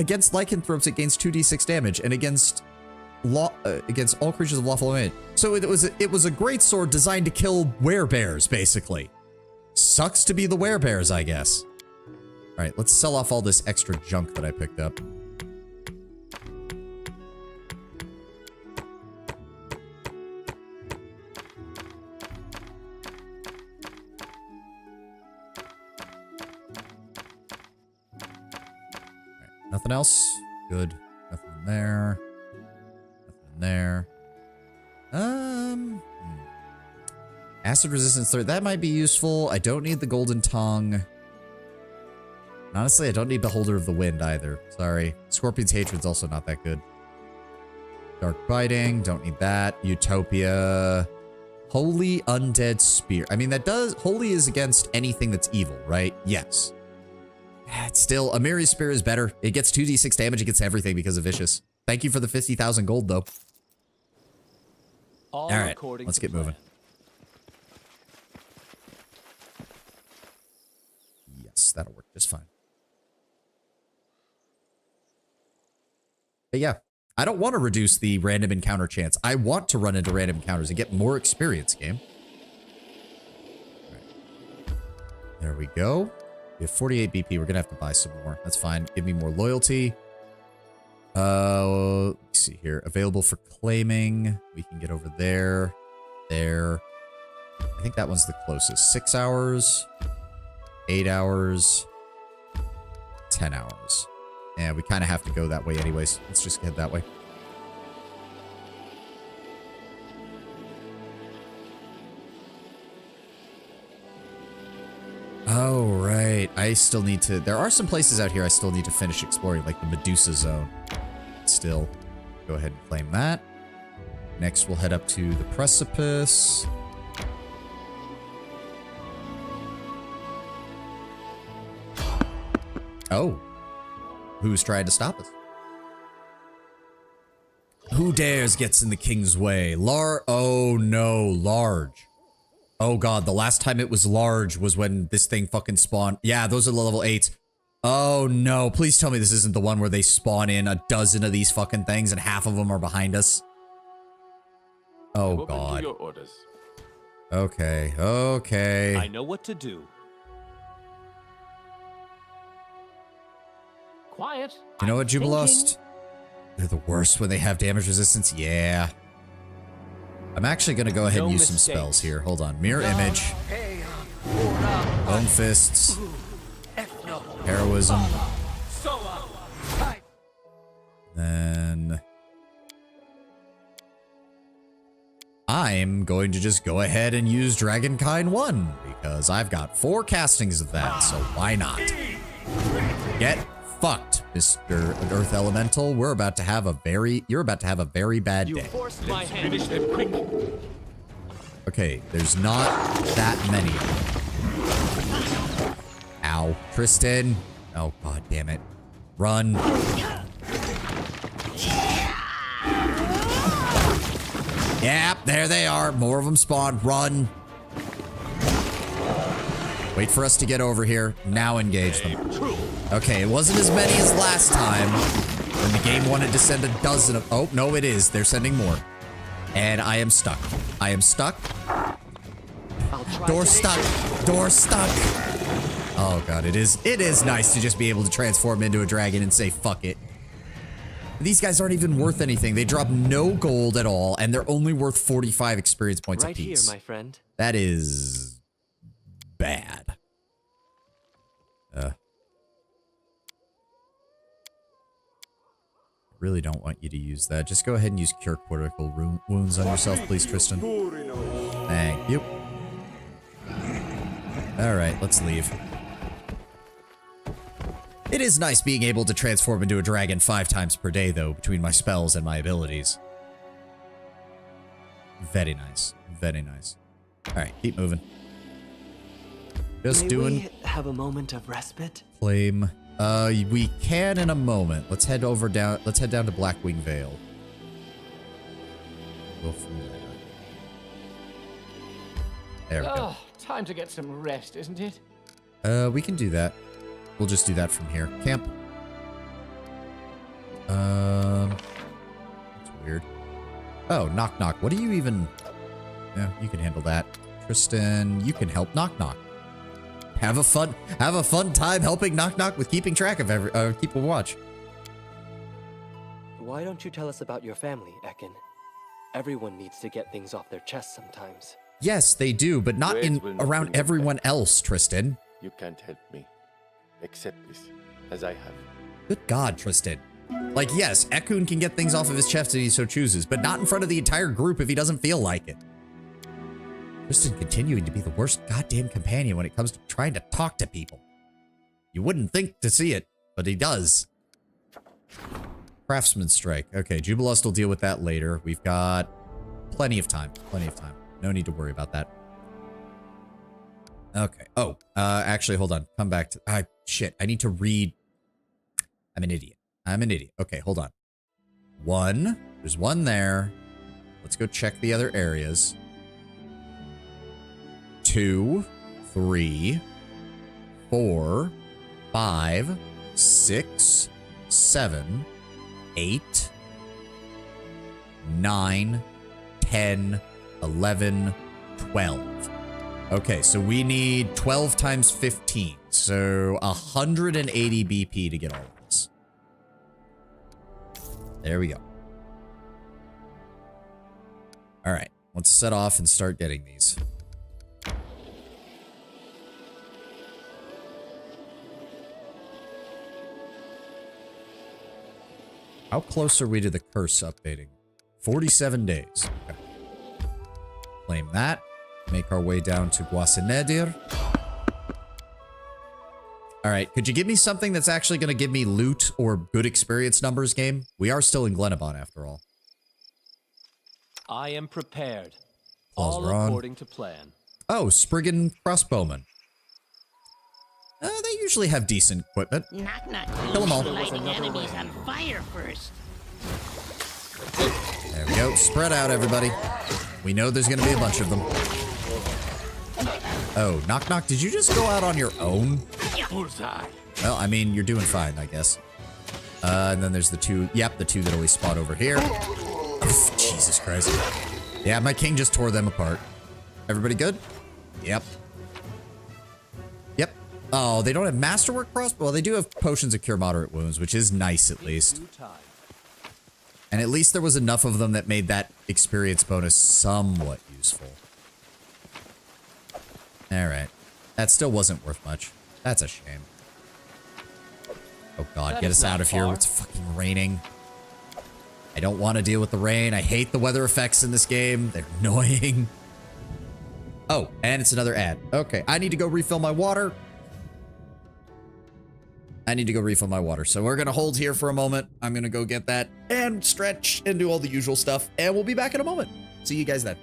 Against lycanthropes, it gains 2d6 damage, and against all creatures of lawful domain. So it was a great sword designed to kill werebears, basically. Sucks to be the werebears, I guess. All right, let's sell off all this extra junk that I picked up. Nothing else? Good. Nothing in there. Nothing in there. Acid resistance 3. That might be useful. I don't need the golden tongue. Honestly, I don't need Beholder of the Wind either. Sorry. Scorpion's Hatred's also not that good. Dark Biting. Don't need that. Utopia. Holy Undead Spear. I mean, that does... Holy is against anything that's evil, right? Yes. It's still, Amiri's Spear is better. It gets 2d6 damage against everything because of Vicious. Thank you for the 50,000 gold, though. All right, let's get moving. Yes, that'll work just fine. But yeah, I don't want to reduce the random encounter chance. I want to run into random encounters and get more experience, game. Right. There we go. We have 48 BP. We're going to have to buy some more. That's fine. Give me more loyalty. Let's see here. Available for claiming. We can get over there. There. I think that one's the closest. 6 hours. 8 hours. 10 hours. Yeah, we kind of have to go that way anyways. Let's just head that way. Oh, right. I still need to... There are some places out here I still need to finish exploring, like the Medusa Zone. Still, go ahead and claim that. Next, we'll head up to the Precipice. Oh. Who's trying to stop us? Who dares gets in the king's way? Oh no, Large. Oh god, the last time it was Large was when this thing fucking spawned. Yeah, those are level 8s. Oh no, please tell me this isn't the one where they spawn in a dozen of these fucking things and half of them are behind us. Oh god. Okay, okay. I know what to do. Quiet. You know what, Jubilust? They're the worst when they have damage resistance. Yeah. I'm actually going to go ahead and use some spells here. Hold on. Mirror Image. Bone Fists. Heroism. Then... I'm going to just go ahead and use Dragonkind 1, because I've got 4 castings of that, so why not? Get fucked, Mr. Earth Elemental. You're about to have a very bad day. Finish them quick. Okay, there's not that many. Ow. Tristan. Oh, god damn it. Run. Yep, there they are. More of them spawn. Run. Wait for us to get over here. Now engage them. Okay, it wasn't as many as last time when the game wanted to send a dozen of... Oh, no, it is. They're sending more. And I am stuck. I am stuck. Door stuck. Door stuck. Oh, God, it is nice to just be able to transform into a dragon and say, fuck it. These guys aren't even worth anything. They drop no gold at all, and they're only worth 45 experience points apiece. Right here, my friend. That is... bad. Really don't want you to use that. Just go ahead and use Cure Critical Wounds on yourself, please, Tristan. Thank you. Alright, let's leave. It is nice being able to transform into a dragon 5 times per day, though, between my spells and my abilities. Very nice. Very nice. Alright, keep moving. Just doing... we have a moment of respite? Claim. We can in a moment. Let's head down to Blackwing Vale. Go from there we go. Time to get some rest, isn't it? We can do that. We'll just do that from here. Camp. That's weird. Oh, knock knock. What do you even... Yeah, you can handle that. Tristan, you can help knock knock. Have a fun time helping knock knock with keeping track of keep a watch. Why don't you tell us about your family, Ekin? Everyone needs to get things off their chest sometimes. Yes, they do, but not Words in will not around bring them everyone back. else, Tristan. You can't help me. Accept this, as I have. Good God, Tristan. Like, yes, Ekun can get things off of his chest if he so chooses, but not in front of the entire group if he doesn't feel like it. Tristan continuing to be the worst goddamn companion when it comes to trying to talk to people. You wouldn't think to see it, but he does. Craftsman strike. Okay, Jubilust will deal with that later. We've got plenty of time. Plenty of time. No need to worry about that. Okay. Oh, actually, hold on. Come back to... shit, I need to read... I'm an idiot. Okay, hold on. One. There's one there. Let's go check the other areas. 2, 3, 4, 5, 6, 7, 8, 9, 10, 11, 12. Okay, so we need 12 times 15. So 180 BP to get all of this. There we go. All right, let's set off and start getting these. How close are we to the curse updating? 47 days. Okay. Claim that. Make our way down to Guasanedir. Alright, could you give me something that's actually going to give me loot or good experience numbers, game? We are still in Glenabon, after all. I am prepared. Claws All are on. according to plan. Oh, Spriggan crossbowmen. They usually have decent equipment. Knock knock. Kill them all. Lighting enemies on fire first. There we go. Spread out, everybody. We know there's going to be a bunch of them. Oh, knock knock. Did you just go out on your own? Bullseye. Well, I mean, you're doing fine, I guess. And then there's the two. Yep, the two that always spawn over here. Oh, Jesus Christ. Yeah, my king just tore them apart. Everybody good? Yep. Yep. Oh, they don't have masterwork crossbow. Well, they do have potions of cure moderate wounds, which is nice at least. And at least there was enough of them that made that experience bonus somewhat useful. Alright. That still wasn't worth much. That's a shame. Oh god, get us out of here. It's fucking raining. I don't want to deal with the rain. I hate the weather effects in this game. They're annoying. Oh, and it's another ad. Okay, I need to go refill my water. So we're going to hold here for a moment. I'm going to go get that and stretch and do all the usual stuff. And we'll be back in a moment. See you guys then.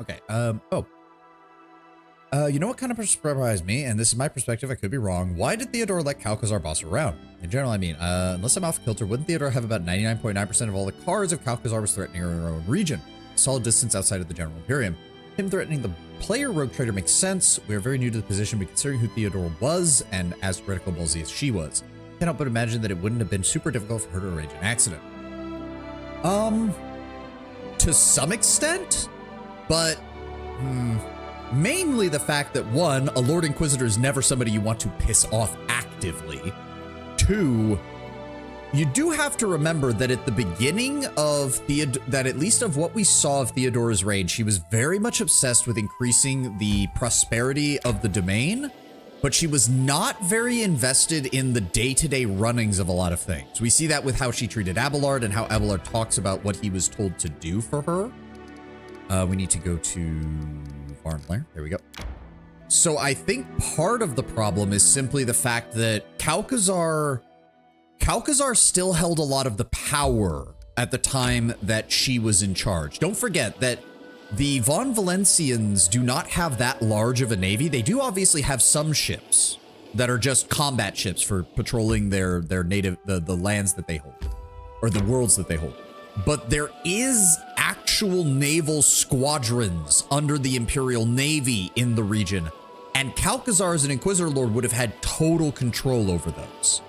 Okay. You know what kind of surprised me, and this is my perspective, I could be wrong. Why did Theodora let Calcazar boss her around? In general, I mean, unless I'm off kilter, wouldn't Theodora have about 99.9% of all the cards if Calcazar was threatening her in her own region? Solid distance outside of the General Imperium. Him threatening the player rogue trader makes sense. We are very new to the position, but considering who Theodora was, and as radical ballsy as she was, can't help but imagine that it wouldn't have been super difficult for her to arrange an accident. To some extent, but mainly the fact that one, a Lord Inquisitor is never somebody you want to piss off actively. Two, you do have to remember that at the beginning of that at least of what we saw of Theodora's reign, she was very much obsessed with increasing the prosperity of the domain, but she was not very invested in the day-to-day runnings of a lot of things. We see that with how she treated Abelard and how Abelard talks about what he was told to do for her. We need to go to Varnlair. There we go. So I think part of the problem is simply the fact that Calcazar still held a lot of the power at the time that she was in charge. Don't forget that the Von Valencians do not have that large of a navy. They do obviously have some ships that are just combat ships for patrolling their native, the lands that they hold, or the worlds that they hold. But there is actual naval squadrons under the Imperial Navy in the region, and Calcazar as an Inquisitor Lord would have had total control over those.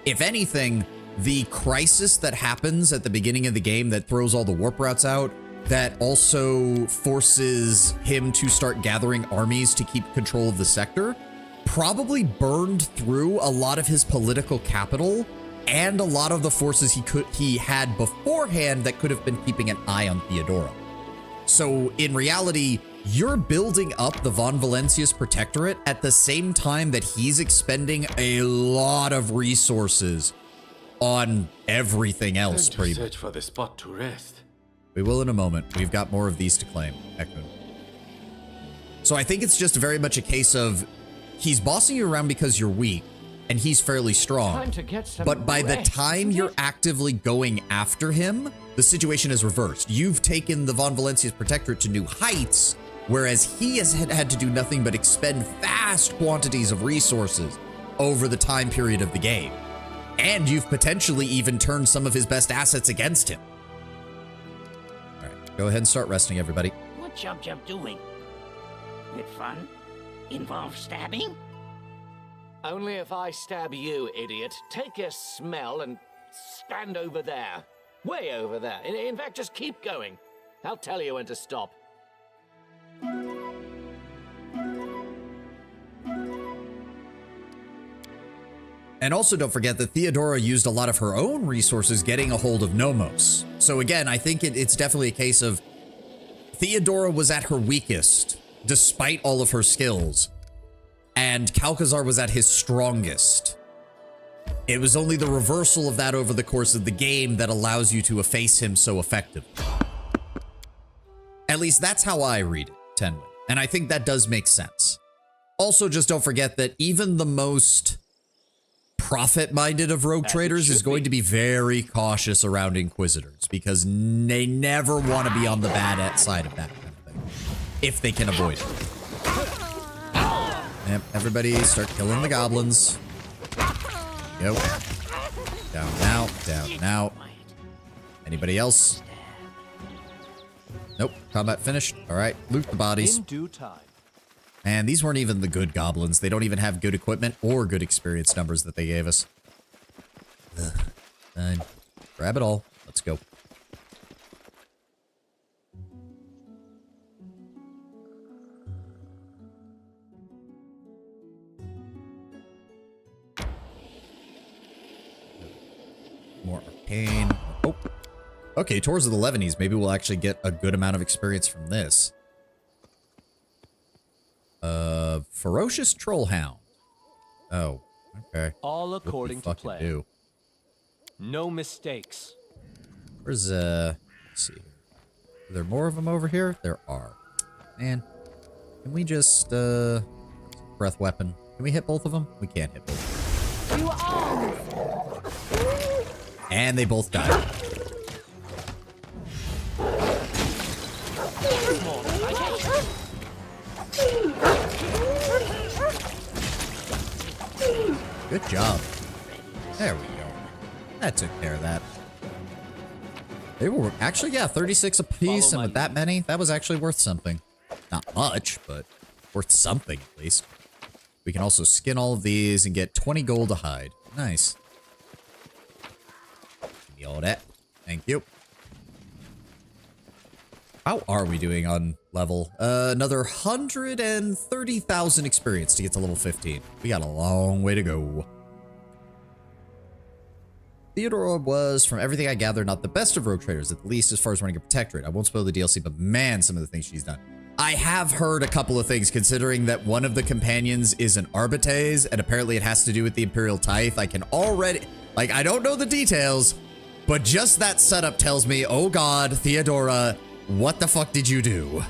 If anything, the crisis that happens at the beginning of the game that throws all the warp routes out, that also forces him to start gathering armies to keep control of the sector, probably burned through a lot of his political capital and a lot of the forces he had beforehand that could have been keeping an eye on Theodora. So in reality, you're building up the Von Valencius Protectorate at the same time that he's expending a lot of resources on everything else. Pretty much. Search for the spot to rest. We will in a moment. We've got more of these to claim, Ekman. So I think it's just very much a case of he's bossing you around because you're weak, and he's fairly strong. But by the time you're actively going after him, the situation is reversed. You've taken the Von Valencius Protectorate to new heights, whereas he has had to do nothing but expend vast quantities of resources over the time period of the game. And you've potentially even turned some of his best assets against him. All right, go ahead and start resting, everybody. What's Jub Jub doing? It fun? Involve stabbing? Only if I stab you, idiot. Take a smell and stand over there. Way over there. In fact, just keep going. I'll tell you when to stop. And also don't forget that Theodora used a lot of her own resources getting a hold of Nomos. So again, I think it's definitely a case of Theodora was at her weakest, despite all of her skills, and Calcazar was at his strongest. It was only the reversal of that over the course of the game that allows you to efface him so effectively. At least that's how I read it, Tenwin. And I think that does make sense. Also, just don't forget that even the most profit-minded of rogue traders is going to be very cautious around Inquisitors, because they never want to be on the bad side of that kind of thing, if they can avoid it. Yep, everybody start killing the goblins. Go. Down now, down now. Anybody else? Nope, combat finished. All right, loot the bodies. In due time. And these weren't even the good goblins. They don't even have good equipment or good experience numbers that they gave us. Ugh. Fine. Grab it all. Let's go. More arcane. Oh. Okay, Tours of the Levanese. Maybe we'll actually get a good amount of experience from this. Ferocious Trollhound. Oh, okay. All according to plan. Do? No mistakes. Where's, let's see. Are there more of them over here? There are. Man, can we just, breath weapon. Can we hit both of them? We can't hit both of them. You are. And they both died. job. There we go. That took care of that. They were actually, yeah, 36 apiece, and with that many, that was actually worth something. Not much, but worth something at least. We can also skin all of these and get 20 gold to hide. Nice. Give me all that. Thank you. How are we doing on level? Another 130,000 experience to get to level 15. We got a long way to go. Theodora was, from everything I gather, not the best of rogue traders, at least as far as running a protectorate. I won't spoil the DLC, but man, some of the things she's done. I have heard a couple of things, considering that one of the companions is an Arbites, and apparently it has to do with the Imperial Tithe. I can already, like, I don't know the details, but just that setup tells me, oh god, Theodora, what the fuck did you do?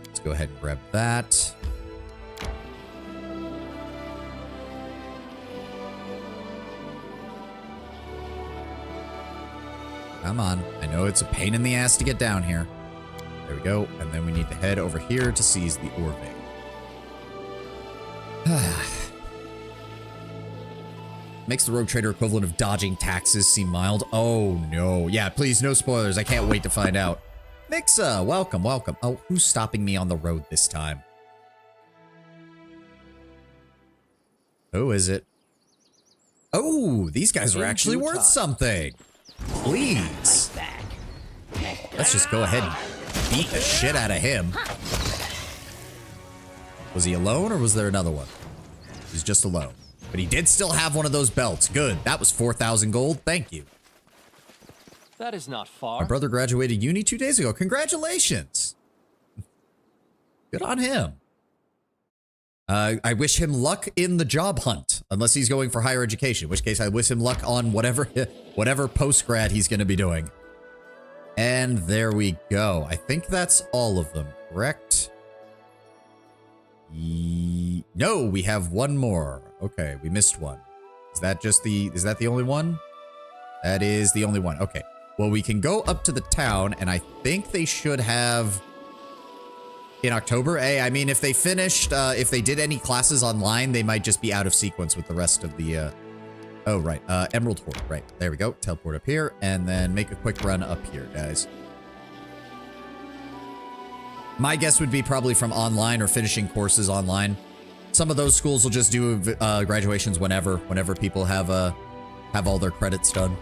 Let's go ahead and grab that. Come on. I know it's a pain in the ass to get down here. There we go. And then we need to head over here to seize the ore vein. Makes the rogue trader equivalent of dodging taxes seem mild. Oh, no. Yeah, please, no spoilers. I can't wait to find out. Mixa, welcome, welcome. Oh, who's stopping me on the road this time? Who is it? Oh, these guys are actually worth something. Please. Let's just go ahead and beat the shit out of him. Was he alone or was there another one? He's just alone. But he did still have one of those belts. Good. That was 4,000 gold. Thank you. That is not far. My brother graduated uni 2 days ago. Congratulations. Good on him. I wish him luck in the job hunt, unless he's going for higher education, in which case I wish him luck on whatever post-grad he's going to be doing. And there we go. I think that's all of them, correct? No, we have one more. Okay, we missed one. Is that the only one? That is the only one. Okay. Well, we can go up to the town, and I think they should have in October. Hey, I mean, if they finished, if they did any classes online, they might just be out of sequence with the rest of the, oh, right. Emerald Horde. Right. There we go. Teleport up here, and then make a quick run up here, guys. My guess would be probably from online or finishing courses online. Some of those schools will just do graduations whenever people have all their credits done.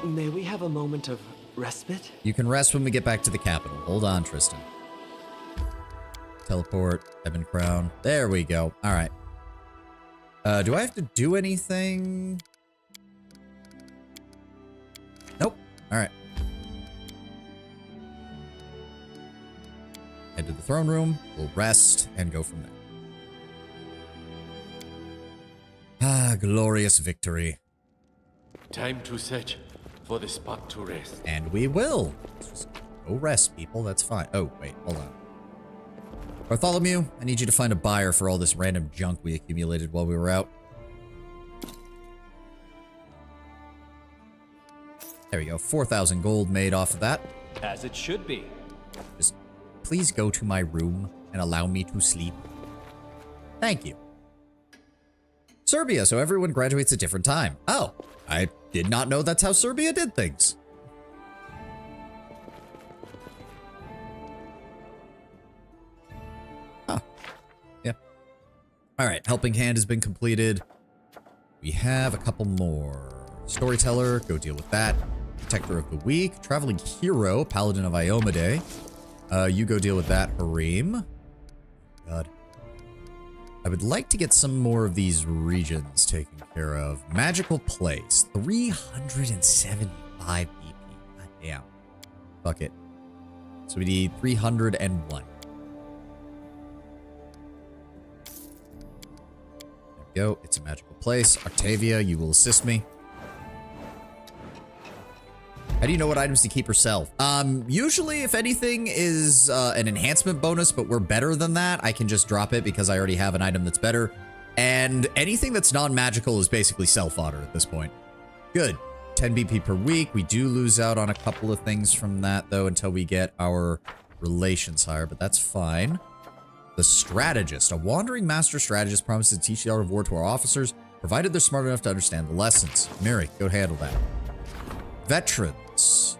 May we have a moment of respite? You can rest when we get back to the capital. Hold on, Tristan. Teleport, Ebon Crown. There we go. All right. Do I have to do anything? Nope. All right. Head to the throne room. We'll rest and go from there. Ah, glorious victory. Time to search for the spot to rest. And we will. Just go rest, people. That's fine. Oh, wait. Hold on. Bartholomew, I need you to find a buyer for all this random junk we accumulated while we were out. There we go. 4,000 gold made off of that. As it should be. Just please go to my room and allow me to sleep. Thank you. Serbia, so everyone graduates at different time. Oh, I did not know that's how Serbia did things. Huh. Yeah. All right, Helping Hand has been completed. We have a couple more. Storyteller, go deal with that. Protector of the Weak, Traveling Hero, Paladin of Iomade. You go deal with that, Harim. God. I would like to get some more of these regions taken care of. Magical Place, 375 BP. God damn. Fuck it. So we need 301. There we go. It's a magical place. Octavia, you will assist me. How do you know what items to keep or sell? Usually if anything is an enhancement bonus, but we're better than that, I can just drop it because I already have an item that's better. And anything that's non-magical is basically self-fodder at this point. Good. 10 BP per week. We do lose out on a couple of things from that, though, until we get our relations higher, but that's fine. The strategist. A wandering master strategist promises to teach the art of war to our officers, provided they're smart enough to understand the lessons. Mary, go handle that. Veterans.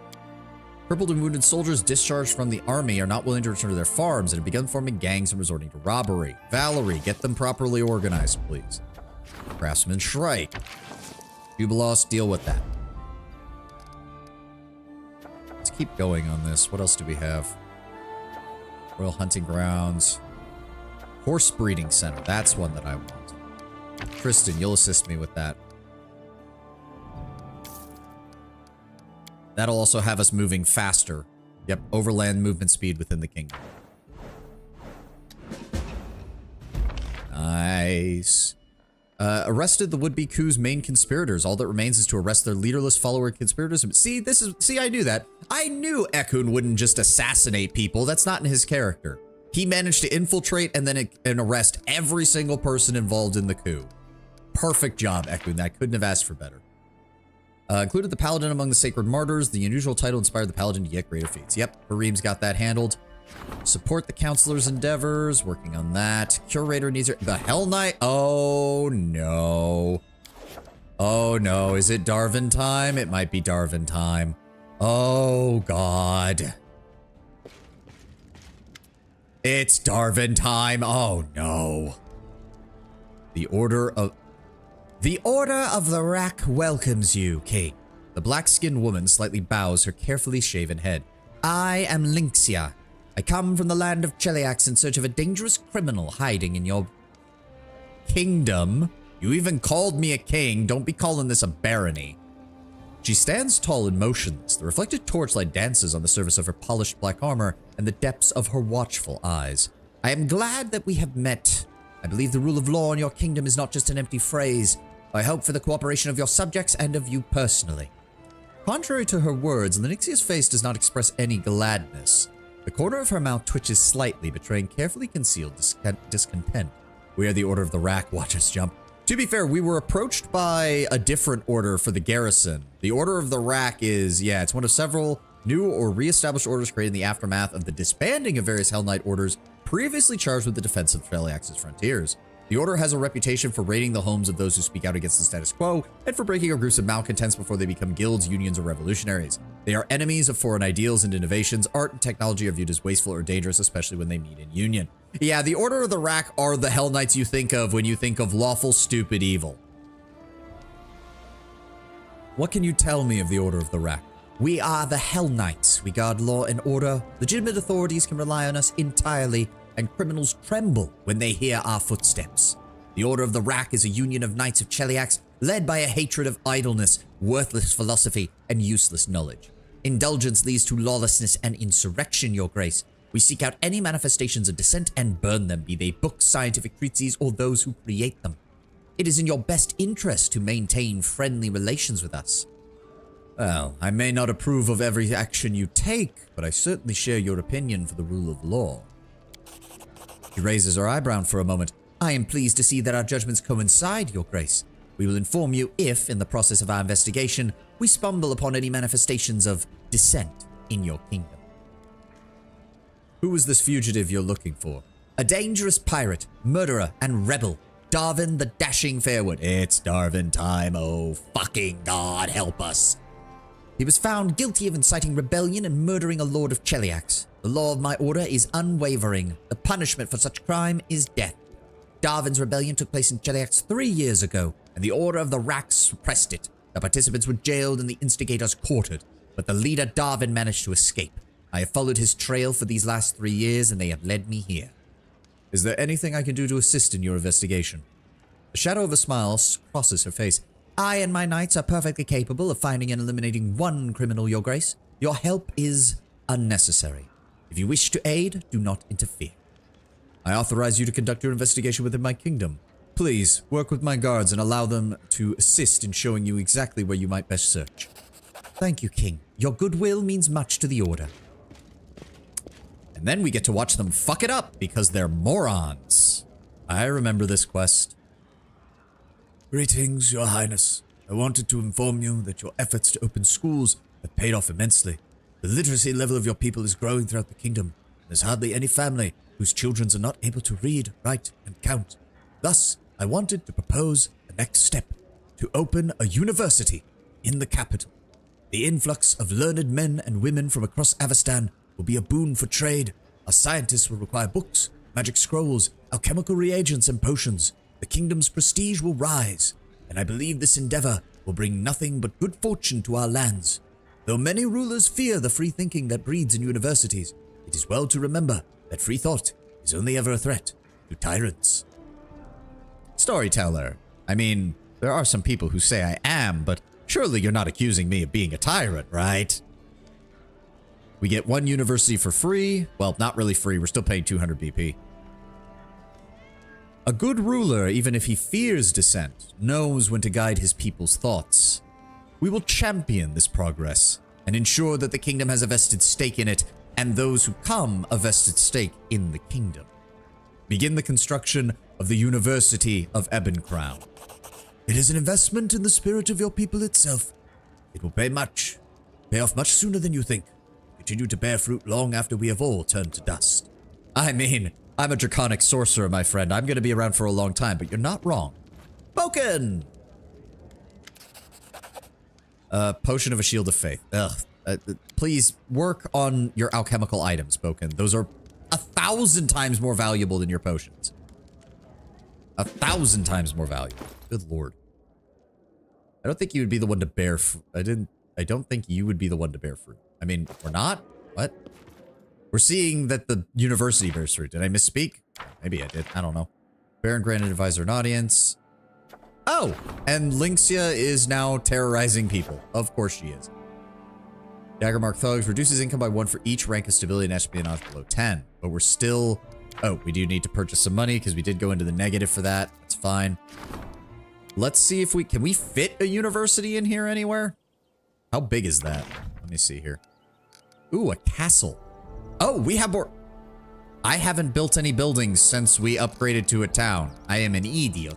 Crippled and wounded soldiers discharged from the army are not willing to return to their farms and have begun forming gangs and resorting to robbery. Valerie, get them properly organized, please. Craftsman Shrike. Jubilos, deal with that. Let's keep going on this. What else do we have? Royal Hunting Grounds. Horse Breeding Center. That's one that I want. Kristen, you'll assist me with that. That'll also have us moving faster. Yep, overland movement speed within the kingdom. Nice. Arrested the would-be coup's main conspirators. All that remains is to arrest their leaderless follower conspirators. See, I knew that. I knew Ekun wouldn't just assassinate people. That's not in his character. He managed to infiltrate and then arrest every single person involved in the coup. Perfect job, Ekun. I couldn't have asked for better. Included the Paladin among the Sacred Martyrs. The unusual title inspired the Paladin to yet greater feats. Yep, Harim's got that handled. Support the Counselor's endeavors. Working on that. Curator needs her. The Hell Knight. Oh, no. Oh, no. Is it Darwin time? It might be Darwin time. Oh, God. It's Darwin time. Oh, no. The Order of the Rack welcomes you, King. The black-skinned woman slightly bows her carefully shaven head. I am Lynxia. I come from the land of Cheliax in search of a dangerous criminal hiding in your kingdom. You even called me a king. Don't be calling this a barony. She stands tall and motionless. The reflected torchlight dances on the surface of her polished black armor and the depths of her watchful eyes. I am glad that we have met. I believe the rule of law in your kingdom is not just an empty phrase. I hope for the cooperation of your subjects and of you personally. Contrary to her words, Linyxia's face does not express any gladness. The corner of her mouth twitches slightly, betraying carefully concealed discontent. We are the Order of the Rack. Watch us jump. To be fair, we were approached by a different order for the garrison. The Order of the Rack is, yeah, it's one of several new or re-established orders created in the aftermath of the disbanding of various Hell Knight orders previously charged with the defense of Cheliax's frontiers. The Order has a reputation for raiding the homes of those who speak out against the status quo, and for breaking up groups of malcontents before they become guilds, unions, or revolutionaries. They are enemies of foreign ideals and innovations. Art and technology are viewed as wasteful or dangerous, especially when they meet in union. Yeah, the Order of the Rack are the Hell Knights you think of when you think of lawful, stupid evil. What can you tell me of the Order of the Rack? We are the Hell Knights. We guard law and order. Legitimate authorities can rely on us entirely, and criminals tremble when they hear our footsteps. The Order of the Rack is a union of knights of Cheliax, led by a hatred of idleness, worthless philosophy, and useless knowledge. Indulgence leads to lawlessness and insurrection, Your Grace. We seek out any manifestations of dissent and burn them, be they books, scientific treatises, or those who create them. It is in your best interest to maintain friendly relations with us. Well, I may not approve of every action you take, but I certainly share your opinion for the rule of law. She raises her eyebrow for a moment. I am pleased to see that our judgments coincide, Your Grace. We will inform you if, in the process of our investigation, we stumble upon any manifestations of dissent in your kingdom. Who is this fugitive you're looking for? A dangerous pirate, murderer, and rebel. Darwin the Dashing Fairwood. It's Darwin time, oh fucking God, help us. He was found guilty of inciting rebellion and murdering a lord of Cheliax. The law of my order is unwavering. The punishment for such crime is death. Darwin's rebellion took place in Cheliax 3 years ago, and the Order of the Rack suppressed it. The participants were jailed and the instigators quartered, but the leader Darwin managed to escape. I have followed his trail for these last 3 years, and they have led me here. Is there anything I can do to assist in your investigation? The shadow of a smile crosses her face. I and my knights are perfectly capable of finding and eliminating one criminal, Your Grace. Your help is unnecessary. If you wish to aid, do not interfere. I authorize you to conduct your investigation within my kingdom. Please, work with my guards and allow them to assist in showing you exactly where you might best search. Thank you, King. Your goodwill means much to the Order. And then we get to watch them fuck it up because they're morons. I remember this quest. Greetings, Your Highness. I wanted to inform you that your efforts to open schools have paid off immensely. The literacy level of your people is growing throughout the kingdom. There's hardly any family whose children are not able to read, write, and count. Thus, I wanted to propose the next step, to open a university in the capital. The influx of learned men and women from across Avestan will be a boon for trade. Our scientists will require books, magic scrolls, alchemical reagents, and potions. The kingdom's prestige will rise, and I believe this endeavor will bring nothing but good fortune to our lands. Though many rulers fear the free thinking that breeds in universities, it is well to remember that free thought is only ever a threat to tyrants. Storyteller. I mean, there are some people who say I am, but surely you're not accusing me of being a tyrant, right? We get one university for free. Well, not really free. We're still paying 200 BP. A good ruler, even if he fears dissent, knows when to guide his people's thoughts. We will champion this progress and ensure that the kingdom has a vested stake in it, and those who come a vested stake in the kingdom. Begin the construction of the University of Ebon-Crown. It is an investment in the spirit of your people itself. It will pay off much sooner than you think. Continue to bear fruit long after we have all turned to dust. I mean, I'm a draconic sorcerer, my friend. I'm going to be around for a long time, but you're not wrong. Spoken! Potion of a Shield of Faith. Ugh. Please work on your alchemical items, Spoken. Those are 1,000 times more valuable than your potions. 1,000 times more valuable. Good lord. I don't think you would be the one to bear fruit. I don't think you would be the one to bear fruit. I mean, we're not? What? We're seeing that the university bears fruit. Did I misspeak? Maybe I did. I don't know. Baron granted advisor and audience. Oh! And Lynxia is now terrorizing people. Of course she is. Daggermark Thugs reduces income by 1 for each rank of stability and espionage below 10. But we're still... Oh, we do need to purchase some money because we did go into the negative for that. That's fine. Let's see if we... Can we fit a university in here anywhere? How big is that? Let me see here. Ooh, a castle. Oh, we have more... I haven't built any buildings since we upgraded to a town. I am an idiot.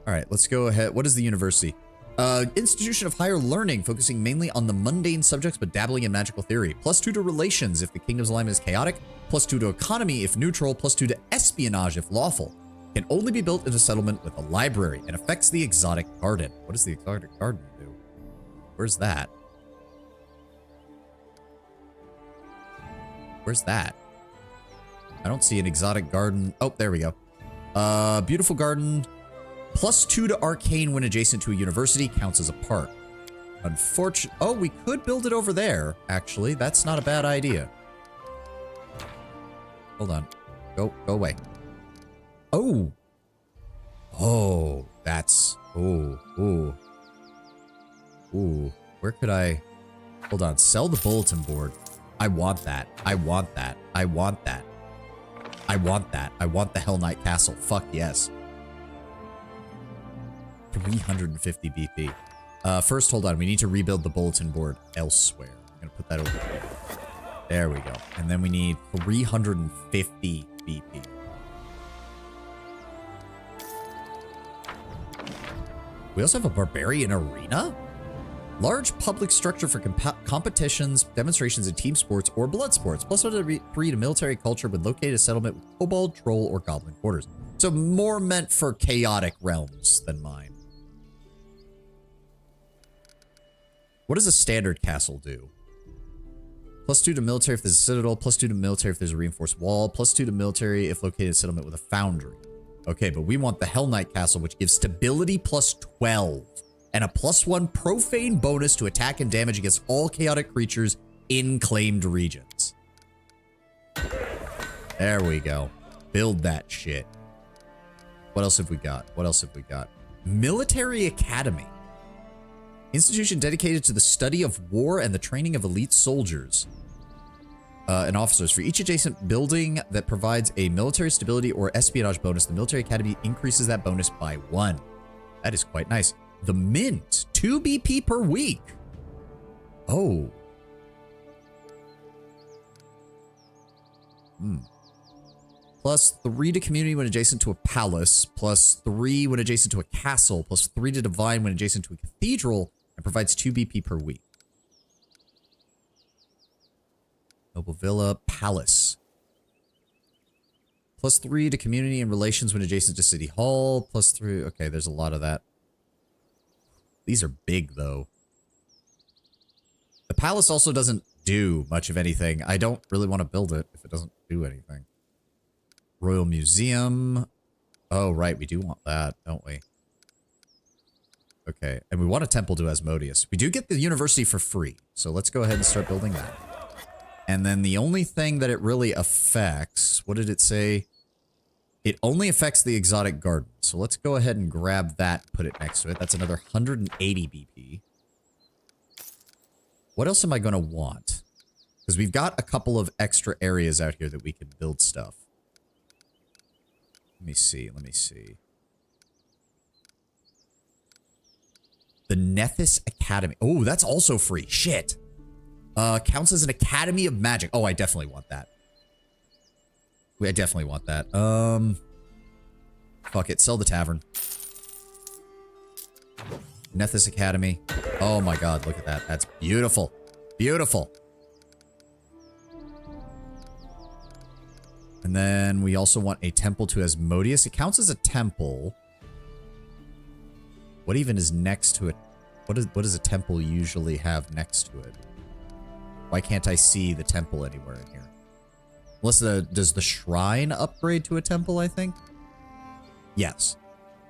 Alright, let's go ahead. What is the university? Institution of higher learning, focusing mainly on the mundane subjects but dabbling in magical theory. +2 to relations if the kingdom's alignment is chaotic. +2 to economy if neutral. +2 to espionage if lawful. Can only be built in a settlement with a library and affects the exotic garden. What does the exotic garden do? Where's that? Where's that? I don't see an exotic garden. Oh, there we go. Beautiful garden. +2 to arcane when adjacent to a university counts as a park. Unfortunately, oh, we could build it over there. Actually, that's not a bad idea. Hold on. Go away. Oh. Oh, that's, ooh. Where could I, hold on. Sell the bulletin board. I want that. I want that. I want that. I want that. I want the Hell Knight Castle. Fuck yes. 350 BP. First, hold on. We need to rebuild the bulletin board elsewhere. I'm going to put that over here. There we go. And then we need 350 BP. We also have a barbarian arena? Large public structure for competitions, demonstrations, and team sports or blood sports. +3 to military culture would locate a settlement with kobold, troll, or goblin quarters. So more meant for chaotic realms than mine. What does a standard castle do? +2 to military if there's a citadel. +2 to military if there's a reinforced wall. +2 to military if located in a settlement with a foundry. Okay, but we want the Hell Knight Castle, which gives stability +12. And a +1 profane bonus to attack and damage against all chaotic creatures in claimed regions. There we go. Build that shit. What else have we got? What else have we got? Military Academy. Institution dedicated to the study of war and the training of elite soldiers and officers. For each adjacent building that provides a military stability or espionage bonus, the Military Academy increases that bonus by 1. That is quite nice. The Mint, 2 BP per week. Oh. +3 to community when adjacent to a palace. +3 when adjacent to a castle. +3 to divine when adjacent to a cathedral. And provides 2 BP per week. Noble Villa, Palace. +3 to community and relations when adjacent to City Hall. +3. Okay, there's a lot of that. These are big, though. The palace also doesn't do much of anything. I don't really want to build it if it doesn't do anything. Royal Museum. Oh, right. We do want that, don't we? Okay. And we want a temple to Asmodeus. We do get the university for free. So let's go ahead and start building that. And then the only thing that it really affects... What did it say? It only affects the exotic garden. So let's go ahead and grab that and put it next to it. That's another 180 BP. What else am I going to want? Because we've got a couple of extra areas out here that we can build stuff. Let me see. Let me see. The Nethys Academy. Oh, that's also free. Shit. Counts as an Academy of Magic. Oh, I definitely want that. I definitely want that. Fuck it. Sell the tavern. Nethys Academy. Oh my god, look at that. That's beautiful. Beautiful. And then we also want a temple to Asmodeus. It counts as a temple. What even is next to it? What does a temple usually have next to it? Why can't I see the temple anywhere in here? Unless does the shrine upgrade to a temple, I think? Yes.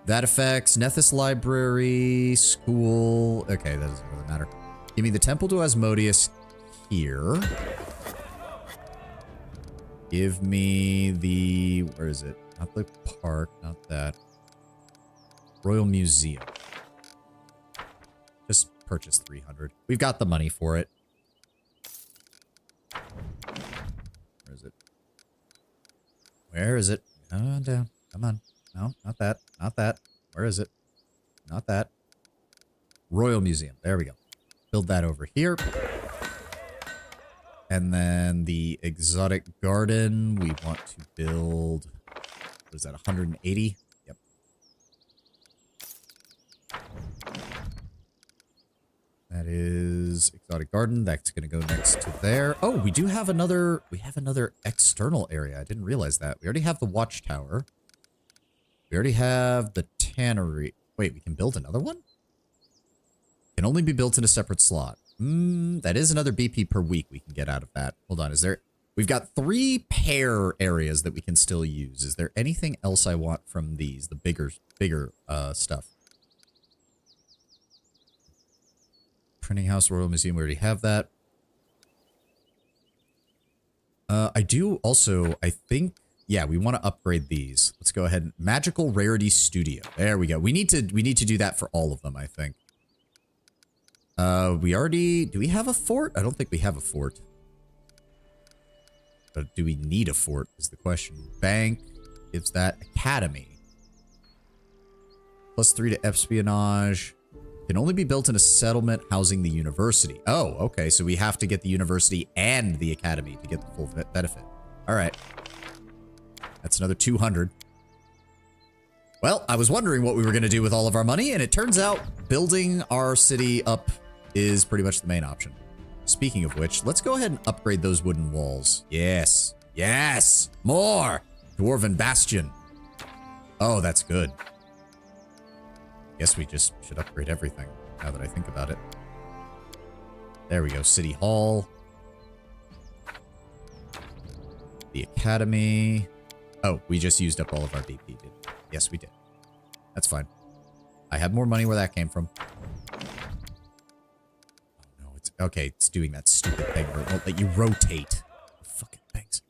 That affects Nethys Library, school. Okay, that doesn't really matter. Give me the temple to Asmodeus here. Give me the... Where is it? Not the park, not that. Royal Museum. Just purchase 300. We've got the money for it. Where is it? Where is it? Oh, down. Come on. No, not that. Not that. Where is it? Not that. Royal Museum. There we go. Build that over here. And then the exotic garden, we want to build... What is that, 180? Yep. That is exotic garden. That's going to go next to there. Oh, we do have another... We have another external area. I didn't realize that. We already have the watchtower. We already have the tannery. Wait, we can build another one? Can only be built in a separate slot. That is another BP per week we can get out of that. Hold on, is there... We've got 3 pair areas that we can still use. Is there anything else I want from these? The bigger stuff. Printing house, Royal Museum, we already have that. I do also, I think... Yeah, we want to upgrade these. Let's go ahead and... Magical Rarity Studio. There we go. We need to do that for all of them, I think. We already... Do we have a fort? I don't think we have a fort. But do we need a fort is the question. Bank gives that academy. +3 to espionage. Can only be built in a settlement housing the university. Oh, okay. So we have to get the university and the academy to get the full benefit. All right. That's another 200. Well, I was wondering what we were going to do with all of our money, and it turns out building our city up is pretty much the main option. Speaking of which, let's go ahead and upgrade those wooden walls. Yes. Yes. More. Dwarven Bastion. Oh, that's good. Guess we just should upgrade everything, now that I think about it. There we go. City Hall. The Academy. Oh, we just used up all of our BP, didn't we? Yes, we did. That's fine. I have more money where that came from. Oh, no. It's okay. It's doing that stupid thing where it won't let you rotate. Fucking things.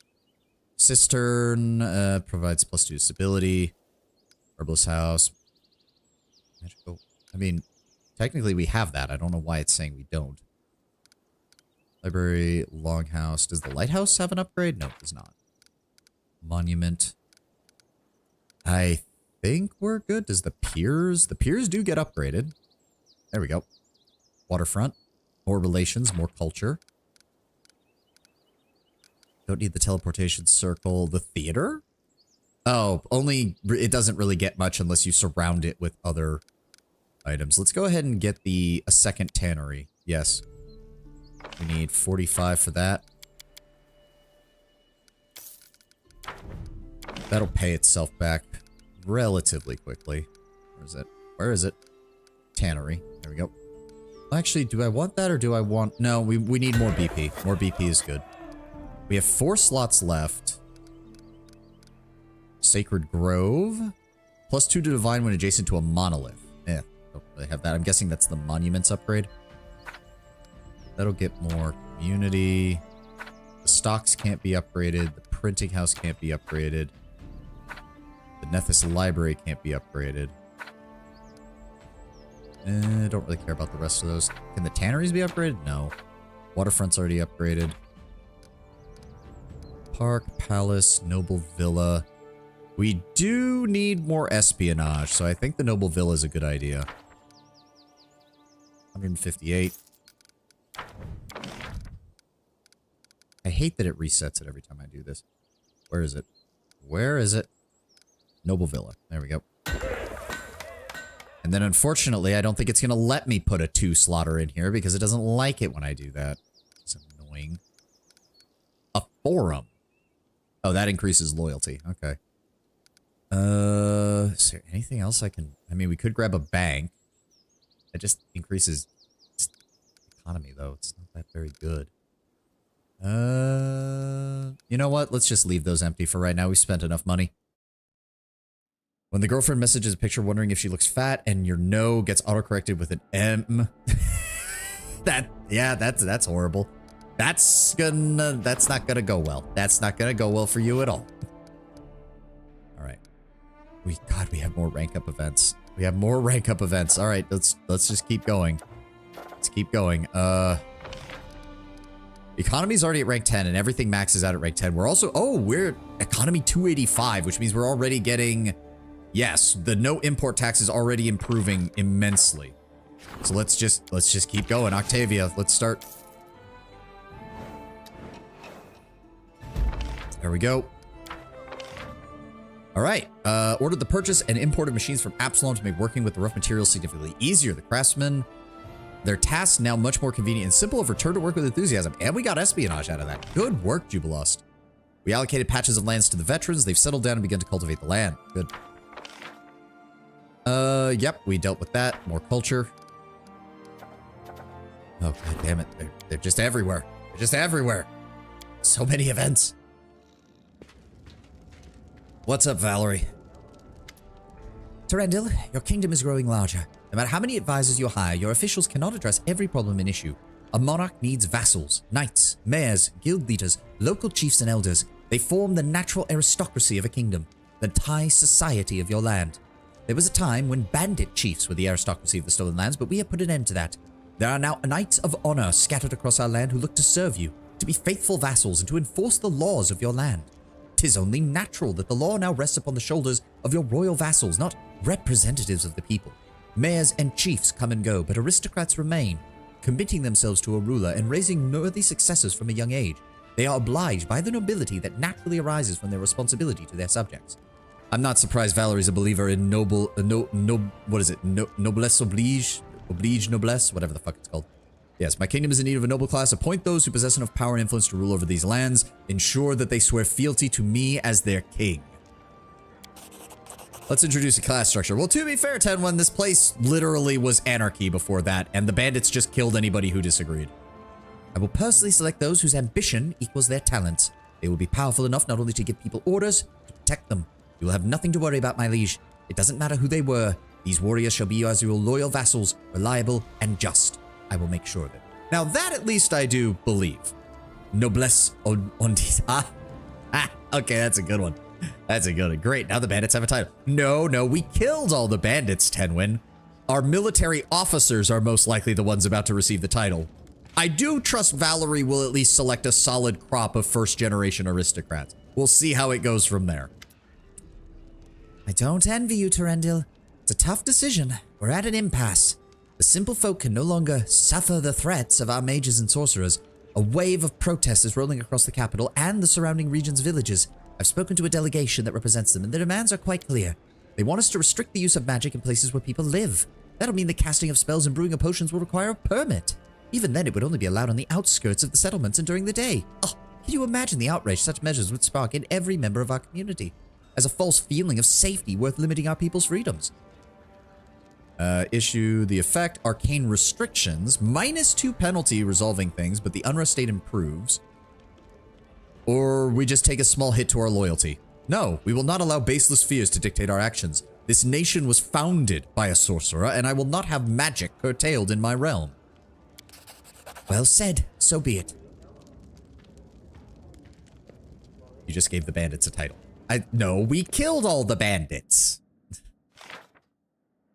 Cistern provides +2 stability. Herbalist house. Magical. I mean, technically we have that. I don't know why it's saying we don't. Library, longhouse. Does the lighthouse have an upgrade? No, it does not. Monument. I think we're good. Does the piers? The piers do get upgraded. There we go. Waterfront. More relations, more culture. Don't need the teleportation circle. The theater? Oh, only... It doesn't really get much unless you surround it with other items. Let's go ahead and get a second tannery. Yes. We need 45 for that. That'll pay itself back relatively quickly. Where is it? Where is it? Tannery. There we go. Actually, do I want that or do I want... No, we need more BP. More BP is good. We have 4 slots left. Sacred Grove. +2 to Divine when adjacent to a monolith. Eh, don't really have that. I'm guessing that's the Monuments upgrade. That'll get more community. The stocks can't be upgraded. The printing house can't be upgraded. The Nethys Library can't be upgraded. I don't really care about the rest of those. Can the tanneries be upgraded? No. Waterfront's already upgraded. Park, Palace, Noble Villa. We do need more espionage, so I think the Noble Villa is a good idea. 158. I hate that it resets it every time I do this. Where is it? Where is it? Noble Villa. There we go. And then unfortunately, I don't think it's going to let me put a 2 slaughter in here because it doesn't like it when I do that. It's annoying. A forum. Oh, that increases loyalty. Okay. Is there anything else I can... I mean, we could grab a bank. That just increases economy, though. It's not that very good. You know what? Let's just leave those empty for right now. We spent enough money. When the girlfriend messages a picture wondering if she looks fat and your no gets autocorrected with an M. That's horrible. That's not gonna go well. That's not gonna go well for you at all. All right. We have more rank up events. We have more rank up events. All right, let's just keep going. Let's keep going. Economy's already at rank 10 and everything maxes out at rank 10. We're also, we're economy 285, which means we're already getting, yes, the no import tax is already improving immensely. So let's just keep going. Octavia, let's start. There we go. All right. Ordered the purchase and imported machines from Absalom to make working with the rough materials significantly easier. The craftsmen, their tasks now much more convenient and simple. Have returned to work with enthusiasm. And we got espionage out of that. Good work, Jubilost. We allocated patches of lands to the veterans. They've settled down and begun to cultivate the land. Good. Yep, we dealt with that. More culture. Oh, god damn it. They're just everywhere. They're just everywhere. So many events. What's up, Valerie? Terendil, your kingdom is growing larger. No matter how many advisors you hire, your officials cannot address every problem and issue. A monarch needs vassals, knights, mayors, guild leaders, local chiefs and elders. They form the natural aristocracy of a kingdom, the high society of your land. There was a time when bandit chiefs were the aristocracy of the stolen lands, but we have put an end to that. There are now knights of honor scattered across our land who look to serve you, to be faithful vassals and to enforce the laws of your land. 'Tis only natural that the law now rests upon the shoulders of your royal vassals, not representatives of the people. Mayors and chiefs come and go, but aristocrats remain, committing themselves to a ruler and raising worthy successors from a young age. They are obliged by the nobility that naturally arises from their responsibility to their subjects. I'm not surprised Valerie's a believer in noblesse oblige, noblesse, whatever the fuck it's called. Yes, my kingdom is in need of a noble class. Appoint those who possess enough power and influence to rule over these lands. Ensure that they swear fealty to me as their king. Let's introduce a class structure. Well, to be fair, Tenwen, this place literally was anarchy before that, and the bandits just killed anybody who disagreed. I will personally select those whose ambition equals their talents. They will be powerful enough not only to give people orders, but to protect them. You will have nothing to worry about, my liege. It doesn't matter who they were. These warriors shall be as your loyal vassals, reliable and just. I will make sure of it. Now that at least I do believe. Noblesse ondita. Okay, that's a good one. That's a good one. Great, now the bandits have a title. No, we killed all the bandits, Tenwen. Our military officers are most likely the ones about to receive the title. I do trust Valerie will at least select a solid crop of first-generation aristocrats. We'll see how it goes from there. I don't envy you, Terendil. It's a tough decision. We're at an impasse. The simple folk can no longer suffer the threats of our mages and sorcerers. A wave of protest is rolling across the capital and the surrounding region's villages. I've spoken to a delegation that represents them, and their demands are quite clear. They want us to restrict the use of magic in places where people live. That'll mean the casting of spells and brewing of potions will require a permit. Even then, it would only be allowed on the outskirts of the settlements and during the day. Oh, can you imagine the outrage such measures would spark in every member of our community? as a false feeling of safety worth limiting our people's freedoms. Issue the effect arcane restrictions, -2 penalty resolving things, but the unrest state improves. Or we just take a small hit to our loyalty. No, we will not allow baseless fears to dictate our actions. This nation was founded by a sorcerer, and I will not have magic curtailed in my realm. Well said. So be it. You just gave the bandits a title. No, we killed all the bandits.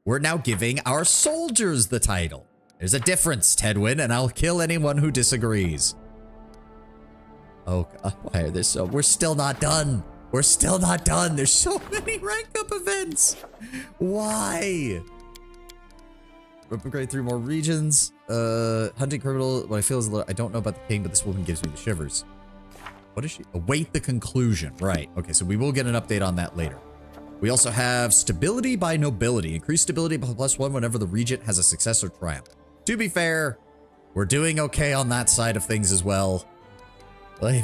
We're now giving our soldiers the title. There's a difference, Tedwin, and I'll kill anyone who disagrees. Oh, God, why are there so... We're still not done. We're still not done. There's so many rank up events. Why? Upgrade 3 more regions. Hunting criminal. What I feel is a little... I don't know about the king, but this woman gives me the shivers. What is she? Await the conclusion. Right. Okay, so we will get an update on that later. We also have stability by nobility. Increase stability by +1 whenever the regent has a success or triumph. To be fair, we're doing okay on that side of things as well. Blue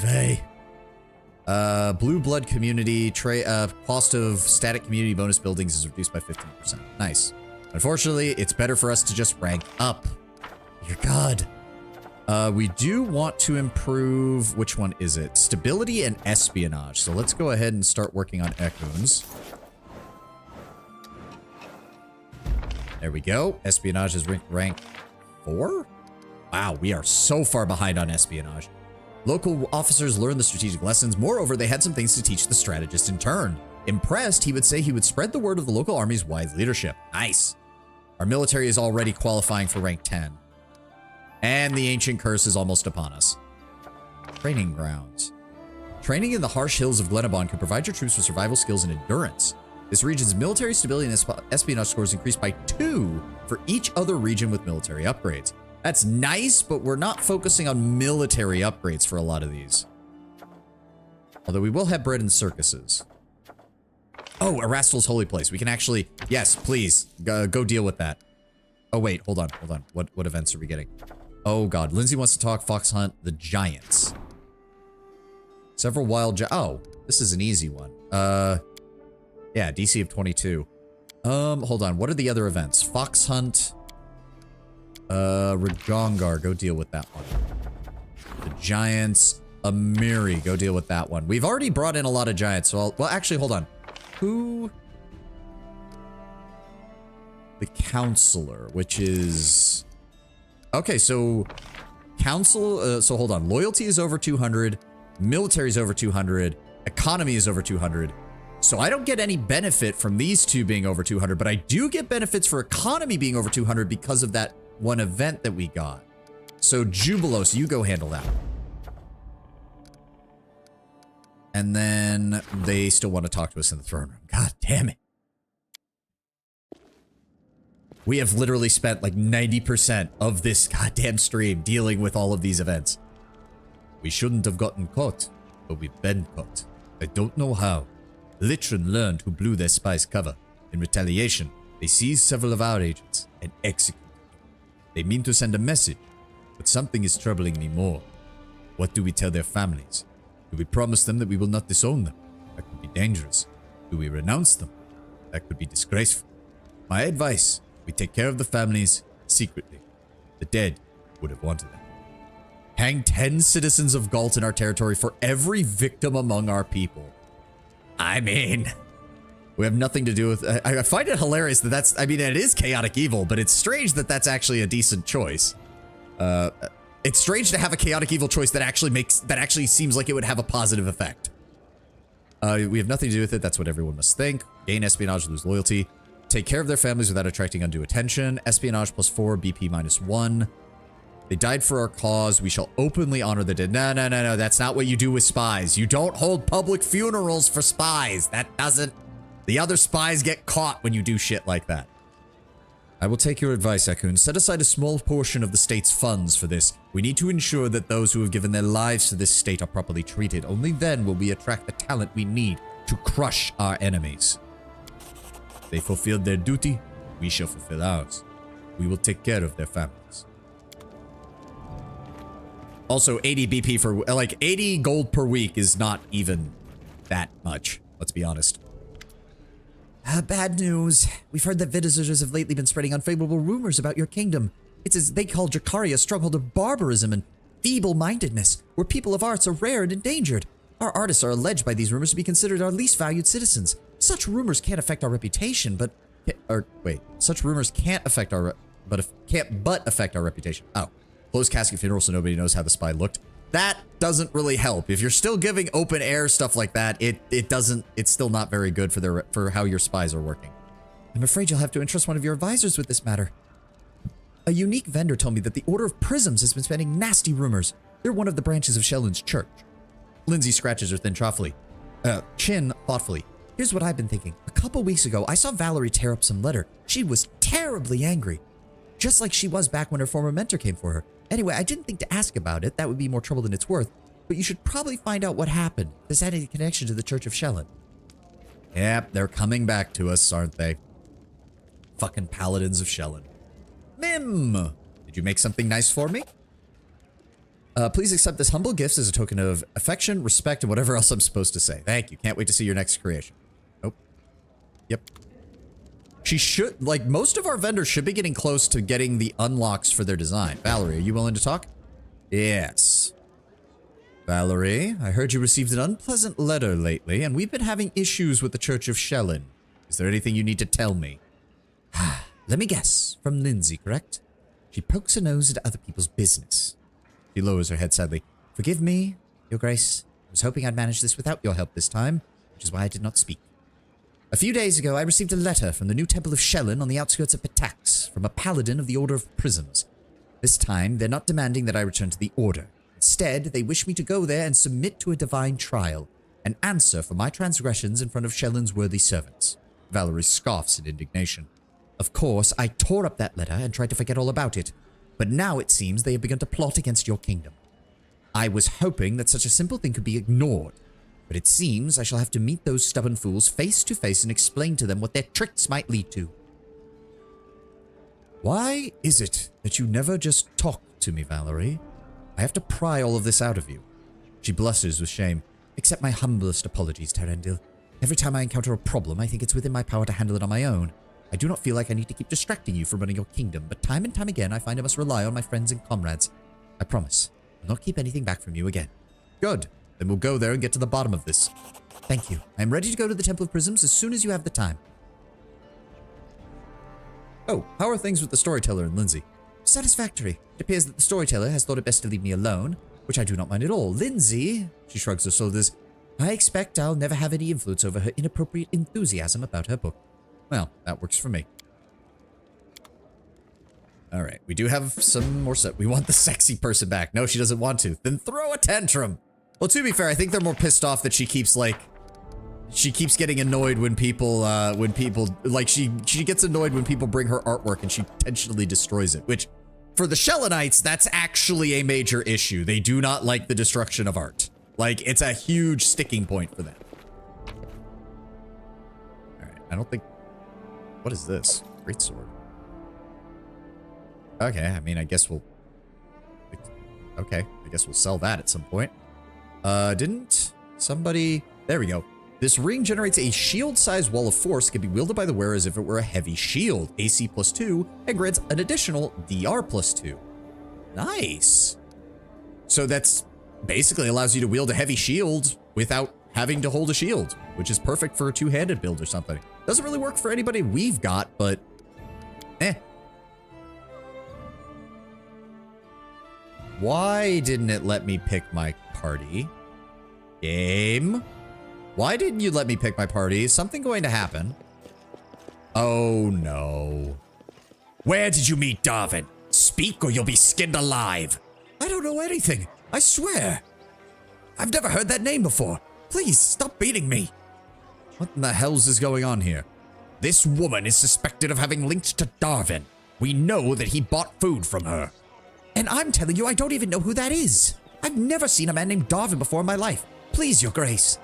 blood community. Cost of static community bonus buildings is reduced by 15%. Nice. Unfortunately, it's better for us to just rank up. Dear God. We do want to improve... Which one is it? Stability and espionage. So let's go ahead and start working on Echoons. There we go. Espionage is rank 4? Wow, we are so far behind on espionage. Local officers learned the strategic lessons. Moreover, they had some things to teach the strategist in turn. Impressed, he would say he would spread the word of the local army's wise leadership. Nice. Our military is already qualifying for rank 10. And the ancient curse is almost upon us. Training grounds. Training in the harsh hills of Glenabon can provide your troops with survival skills and endurance. This region's military stability and espionage scores increased by 2 for each other region with military upgrades. That's nice, but we're not focusing on military upgrades for a lot of these. Although we will have bread and circuses. Oh, Erastil's holy place. We can actually... Yes, please. Go deal with that. Oh, wait. Hold on. What events are we getting? Oh, God. Lindsay wants to talk Fox Hunt the Giants. Several wild... Oh, this is an easy one. Yeah, DC of 22. Hold on. What are the other events? Fox Hunt... Ragongar, go deal with that one. The Giants, Amiri, go deal with that one. We've already brought in a lot of Giants, so well, actually, hold on. Who? The Counselor, which is... Okay, so... so hold on. Loyalty is over 200. Military is over 200. Economy is over 200. So I don't get any benefit from these two being over 200, but I do get benefits for economy being over 200 because of that one event that we got. So Jubilos, you go handle that. And then they still want to talk to us in the throne room. God damn it. We have literally spent like 90% of this goddamn stream dealing with all of these events. We shouldn't have gotten caught, but we've been caught. I don't know how. Litron learned who blew their spy's cover. In retaliation, they seized several of our agents and executed. They mean to send a message, but something is troubling me more. What do we tell their families? Do we promise them that we will not disown them? That could be dangerous. Do we renounce them? That could be disgraceful. My advice, we take care of the families secretly. The dead would have wanted them. Hang 10 citizens of Galt in our territory for every victim among our people. I mean... We have nothing to do with... I find it hilarious that that's... I mean, it is chaotic evil, but it's strange that that's actually a decent choice. It's strange to have a chaotic evil choice that actually seems like it would have a positive effect. We have nothing to do with it. That's what everyone must think. Gain espionage, lose loyalty. Take care of their families without attracting undue attention. Espionage +4, BP -1. They died for our cause. We shall openly honor the dead. No. That's not what you do with spies. You don't hold public funerals for spies. That doesn't... The other spies get caught when you do shit like that. I will take your advice, Ekun. Set aside a small portion of the state's funds for this. We need to ensure that those who have given their lives to this state are properly treated. Only then will we attract the talent we need to crush our enemies. They fulfilled their duty. We shall fulfill ours. We will take care of their families. Also, 80 BP for... Like, 80 gold per week is not even that much. Let's be honest. Bad news. We've heard that visitors have lately been spreading unfavorable rumors about your kingdom. It's as they call Dracaria a stronghold of barbarism and feeble-mindedness, where people of arts are rare and endangered. Our artists are alleged by these rumors to be considered our least valued citizens. Such rumors can't affect our reputation, but... Such rumors can't affect our... Can't but affect our reputation. Oh. Closed casket funeral so nobody knows how the spy looked. That doesn't really help. If you're still giving open air stuff like that, it's still not very good for how your spies are working. I'm afraid you'll have to entrust one of your advisors with this matter. A unique vendor told me that the Order of Prisms has been spreading nasty rumors. They're one of the branches of Shellin's church. Lindsay scratches her thin chin thoughtfully. Here's what I've been thinking. A couple weeks ago, I saw Valerie tear up some letter. She was terribly angry. Just like she was back when her former mentor came for her. Anyway, I didn't think to ask about it. That would be more trouble than it's worth. But you should probably find out what happened. Does that have any connection to the Church of Shellin? Yep, they're coming back to us, aren't they? Fucking paladins of Shellin. Mim! Did you make something nice for me? Please accept this humble gift as a token of affection, respect, and whatever else I'm supposed to say. Thank you. Can't wait to see your next creation. Nope. Yep. She should, like, most of our vendors should be getting close to getting the unlocks for their design. Valerie, are you willing to talk? Yes. Valerie, I heard you received an unpleasant letter lately, and we've been having issues with the Church of Shellin. Is there anything you need to tell me? Let me guess. From Lindsay, correct? She pokes her nose into other people's business. She lowers her head sadly. Forgive me, Your Grace. I was hoping I'd manage this without your help this time, which is why I did not speak. A few days ago, I received a letter from the new Temple of Shellin on the outskirts of Pitax, from a paladin of the Order of Prisms. This time, they're not demanding that I return to the Order. Instead, they wish me to go there and submit to a divine trial, an answer for my transgressions in front of Shellin's worthy servants. Valerie scoffs in indignation. Of course, I tore up that letter and tried to forget all about it, but now it seems they have begun to plot against your kingdom. I was hoping that such a simple thing could be ignored, but it seems I shall have to meet those stubborn fools face to face and explain to them what their tricks might lead to. Why is it that you never just talk to me, Valerie? I have to pry all of this out of you. She blushes with shame. Accept my humblest apologies, Terendil. Every time I encounter a problem, I think it's within my power to handle it on my own. I do not feel like I need to keep distracting you from running your kingdom, but time and time again I find I must rely on my friends and comrades. I promise, I'll not keep anything back from you again. Good. Then we'll go there and get to the bottom of this. Thank you. I am ready to go to the Temple of Prisms as soon as you have the time. Oh, how are things with the storyteller and Lindsay? Satisfactory. It appears that the storyteller has thought it best to leave me alone, which I do not mind at all. Lindsay, she shrugs her shoulders, I expect I'll never have any influence over her inappropriate enthusiasm about her book. Well, that works for me. Alright, we do have some more stuff. We want the sexy person back. No, she doesn't want to. Then throw a tantrum! Well, to be fair, I think they're more pissed off that she keeps, like... She keeps getting annoyed when people, like, she gets annoyed when people bring her artwork and she intentionally destroys it, which, for the Shellinites, that's actually a major issue. They do not like the destruction of art. Like, it's a huge sticking point for them. Alright, I don't think... What is this? Great sword. Okay, I mean, I guess we'll... Okay, I guess we'll sell that at some point. Didn't somebody... There we go. This ring generates a shield-sized wall of force, can be wielded by the wearer as if it were a heavy shield, AC +2, and grants an additional DR +2. Nice. So that's basically allows you to wield a heavy shield without having to hold a shield, which is perfect for a two-handed build or something. Doesn't really work for anybody we've got, but eh. Why didn't it let me pick my party? Game? Why didn't you let me pick my party? Is something going to happen? Oh no. Where did you meet Darwin? Speak or you'll be skinned alive. I don't know anything. I swear. I've never heard that name before. Please, stop beating me. What in the hell's is going on here? This woman is suspected of having links to Darwin. We know that he bought food from her. And I'm telling you, I don't even know who that is. I've never seen a man named Darwin before in my life. Please, Your Grace.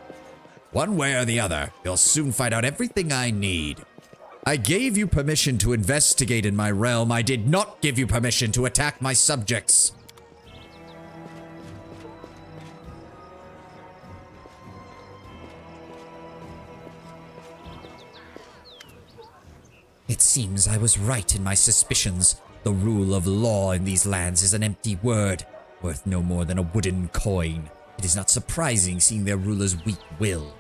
One way or the other, you'll soon find out everything I need. I gave you permission to investigate in my realm. I did not give you permission to attack my subjects. seems I was right in my suspicions. The rule of law in these lands is an empty word, worth no more than a wooden coin. It is not surprising seeing their ruler's weak will.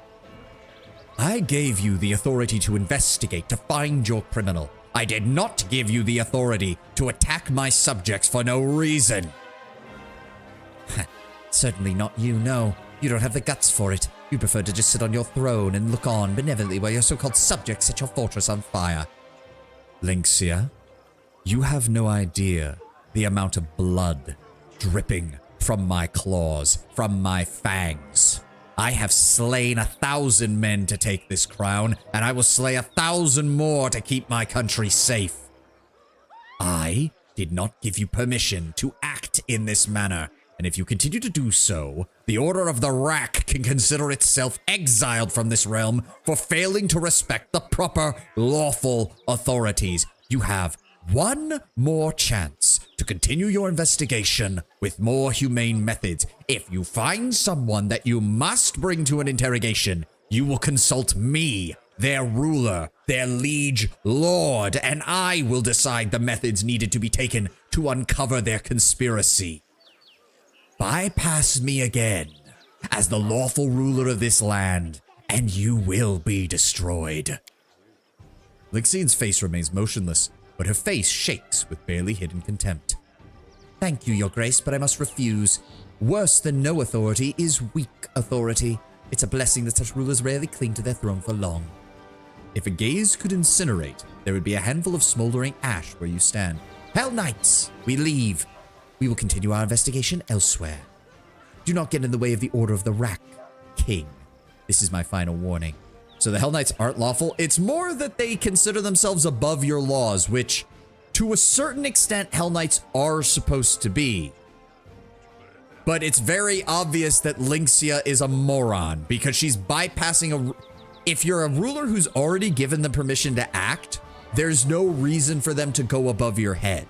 I gave you the authority to investigate, to find your criminal. I did not give you the authority to attack my subjects for no reason. Certainly not you, no. You don't have the guts for it. You prefer to just sit on your throne and look on benevolently while your so-called subjects set your fortress on fire. Lynxia, you have no idea the amount of blood dripping from my claws, from my fangs. I have slain 1,000 men to take this crown, and I will slay 1,000 more to keep my country safe. I did not give you permission to act in this manner, and if you continue to do so, the Order of the Rack can consider itself exiled from this realm for failing to respect the proper, lawful authorities. You have one more chance to continue your investigation with more humane methods. If you find someone that you must bring to an interrogation, you will consult me, their ruler, their liege lord, and I will decide the methods needed to be taken to uncover their conspiracy. Bypass me again as the lawful ruler of this land, and you will be destroyed. Lyxian's face remains motionless, but her face shakes with barely hidden contempt. Thank you, Your Grace, but I must refuse. Worse than no authority is weak authority. It's a blessing that such rulers rarely cling to their throne for long. If a gaze could incinerate, there would be a handful of smoldering ash where you stand. Hell Knights, we leave. We will continue our investigation elsewhere. Do not get in the way of the Order of the Rack, King. This is my final warning. So the Hell Knights aren't lawful. It's more that they consider themselves above your laws, which to a certain extent Hell Knights are supposed to be. But it's very obvious that Lynxia is a moron because she's bypassing if you're a ruler who's already given them permission to act, there's no reason for them to go above your head.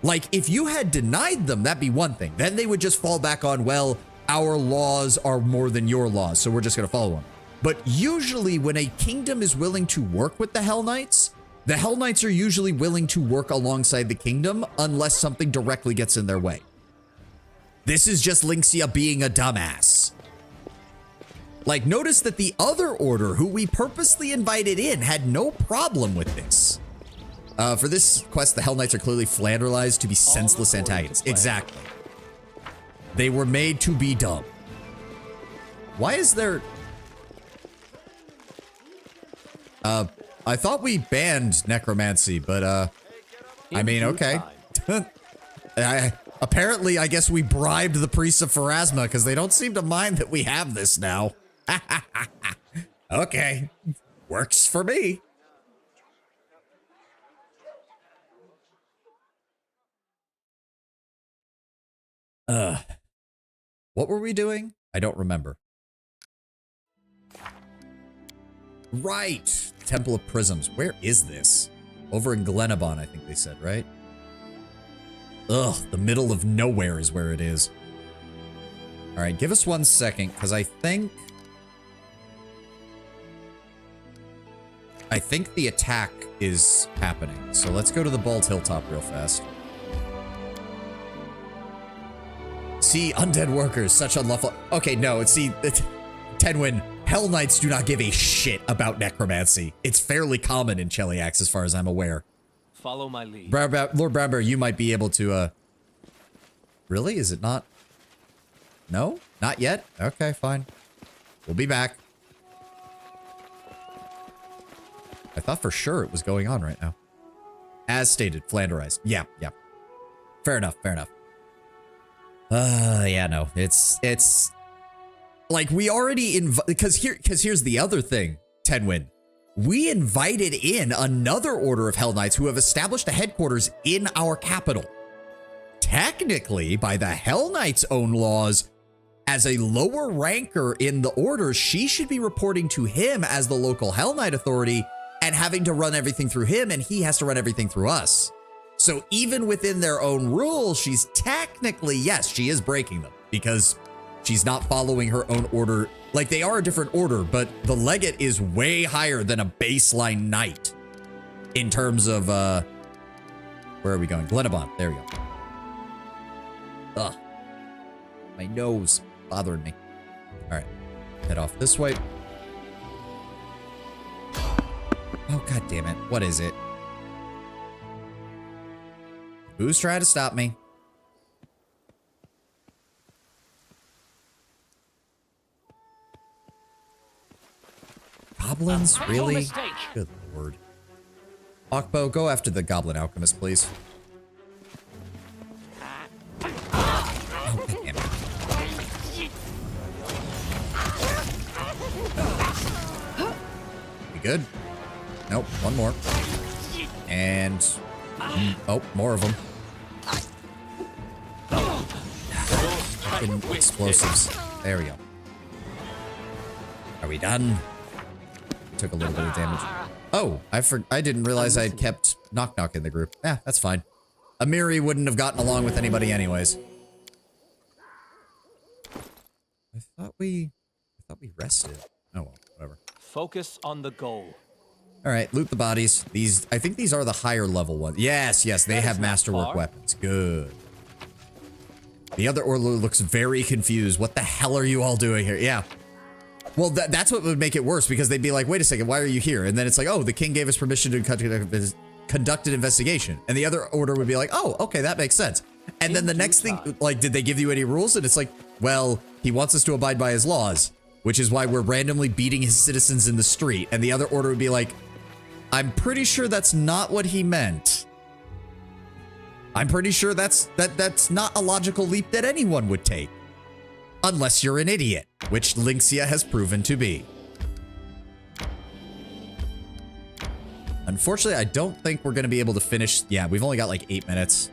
Like, if you had denied them, that'd be one thing. Then they would just fall back on, well, our laws are more than your laws, so we're just going to follow them. But usually when a kingdom is willing to work with the Hell Knights are usually willing to work alongside the kingdom unless something directly gets in their way. This is just Lynxia being a dumbass. Like, notice that the other order, who we purposely invited in, had no problem with this. For this quest, the Hell Knights are clearly flanderized to be senseless antagonists. Exactly. They were made to be dumb. Why is there... I thought we banned necromancy, but, I mean, okay. Apparently, I guess we bribed the priests of Pharasma, because they don't seem to mind that we have this now. Okay. Works for me. What were we doing? I don't remember. Right. Temple of Prisms. Where is this? Over in Glenabon, I think they said, right? Ugh, the middle of nowhere is where it is. All right, give us 1 second, because I think the attack is happening. So let's go to the Bald Hilltop real fast. See, undead workers, such unlawful. Okay, no, Tenwin, Hell Knights do not give a shit about necromancy. It's fairly common in Cheliax, as far as I'm aware. Follow my lead. Lord Bramber, you might be able to, Really? Is it not? No? Not yet? Okay, fine. We'll be back. I thought for sure it was going on right now. As stated, flanderized. Yeah. Fair enough. Yeah, no. It's like we already because here's the other thing, Tenwin. We invited in another order of Hell Knights who have established a headquarters in our capital. Technically, by the Hell Knights' own laws, as a lower ranker in the order, she should be reporting to him as the local Hell Knight authority and having to run everything through him, and he has to run everything through us. So even within their own rules, she's technically, yes, she is breaking them because she's not following her own order. Like, they are a different order, but the legate is way higher than a baseline knight. in terms of, where are we going? Glenabon. There we go. Ugh. My nose bothering me. All right. Head off this way. Oh, god damn it. What is it? Who's trying to stop me? Goblins? Really? Good lord. Akbo, go after the goblin alchemist, please. Oh, god damn it. We good? Nope, one more. And... oh, more of them. Fucking explosives. There we go. Are we done? Took a little bit of damage. Oh, I didn't realize I had kept Knock Knock in the group. Yeah, that's fine. Amiri wouldn't have gotten along with anybody anyways. I thought we rested. Oh well, whatever. Focus on the goal. All right, loot the bodies. I think these are the higher level ones. Yes, they have masterwork weapons. Good. The other Order looks very confused. What the hell are you all doing here? Yeah. Well, that's what would make it worse, because they'd be like, wait a second, why are you here? And then it's like, oh, the king gave us permission to conduct an investigation. And the other Order would be like, oh, okay, that makes sense. And then the next thing, like, did they give you any rules? And it's like, well, he wants us to abide by his laws, which is why we're randomly beating his citizens in the street. And the other Order would be like, I'm pretty sure that's not what he meant. I'm pretty sure that's not a logical leap that anyone would take. Unless you're an idiot, which Lynxia has proven to be. Unfortunately, I don't think we're going to be able to finish. Yeah, we've only got like 8 minutes.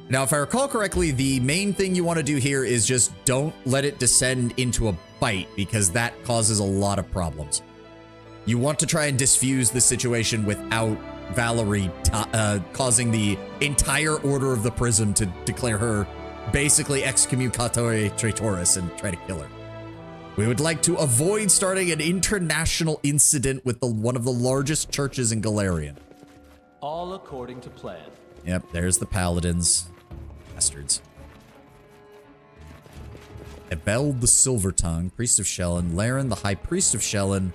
Now, if I recall correctly, the main thing you want to do here is just don't let it descend into a bite, because that causes a lot of problems. You want to try and diffuse the situation without Valerie causing the entire Order of the Prism to declare her basically excommunicatore traitoris and try to kill her. We would like to avoid starting an international incident with one of the largest churches in Galarian. All according to plan. Yep, there's the paladins. Bastards. Ebeld the Silvertongue, Priest of Shellen, Laren the High Priest of Shellen,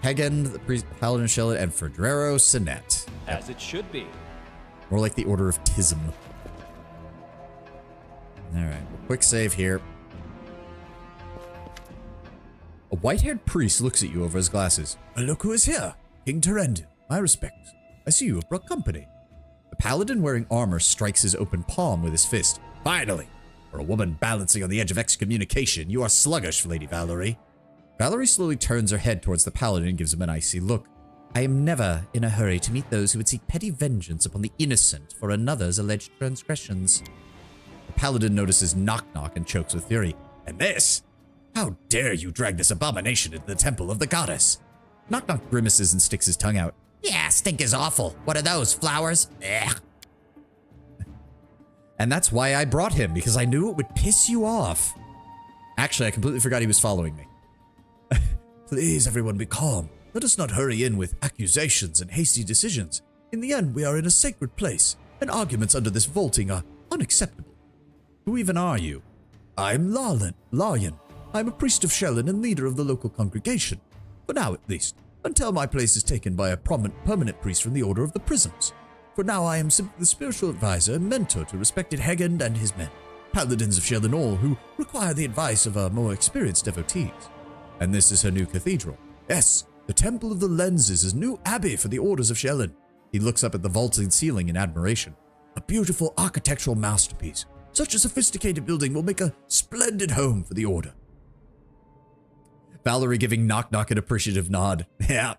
Hagen the Paladin of Shellen, and Fredrero Sinet. As it should be. More like the Order of Tism. Alright, quick save here. A white-haired priest looks at you over his glasses. Look who is here. King Terendil, my respects. I see you have brought company. The paladin wearing armor strikes his open palm with his fist. Finally! For a woman balancing on the edge of excommunication, you are sluggish, Lady Valerie. Valerie slowly turns her head towards the paladin and gives him an icy look. I am never in a hurry to meet those who would seek petty vengeance upon the innocent for another's alleged transgressions. The paladin notices Knock Knock and chokes with fury. And this? How dare you drag this abomination into the temple of the goddess? Knock Knock grimaces and sticks his tongue out. Yeah, stink is awful. What are those, flowers? Ugh. And that's why I brought him, because I knew it would piss you off. Actually, I completely forgot he was following me. Please, everyone, be calm. Let us not hurry in with accusations and hasty decisions. In the end, we are in a sacred place, and arguments under this vaulting are unacceptable. Who even are you? I'm Laryan. I'm a priest of Shellen and leader of the local congregation. For now, at least, until my place is taken by a permanent priest from the Order of the Prisms. For now, I am simply the spiritual advisor and mentor to respected Hegand and his men, paladins of Shellen all, who require the advice of our more experienced devotees. And this is her new cathedral. Yes, the Temple of the Lenses is a new abbey for the Orders of Shellen. He looks up at the vaulted ceiling in admiration. A beautiful architectural masterpiece. Such a sophisticated building will make a splendid home for the Order. Valerie giving Knock Knock an appreciative nod. Yeah.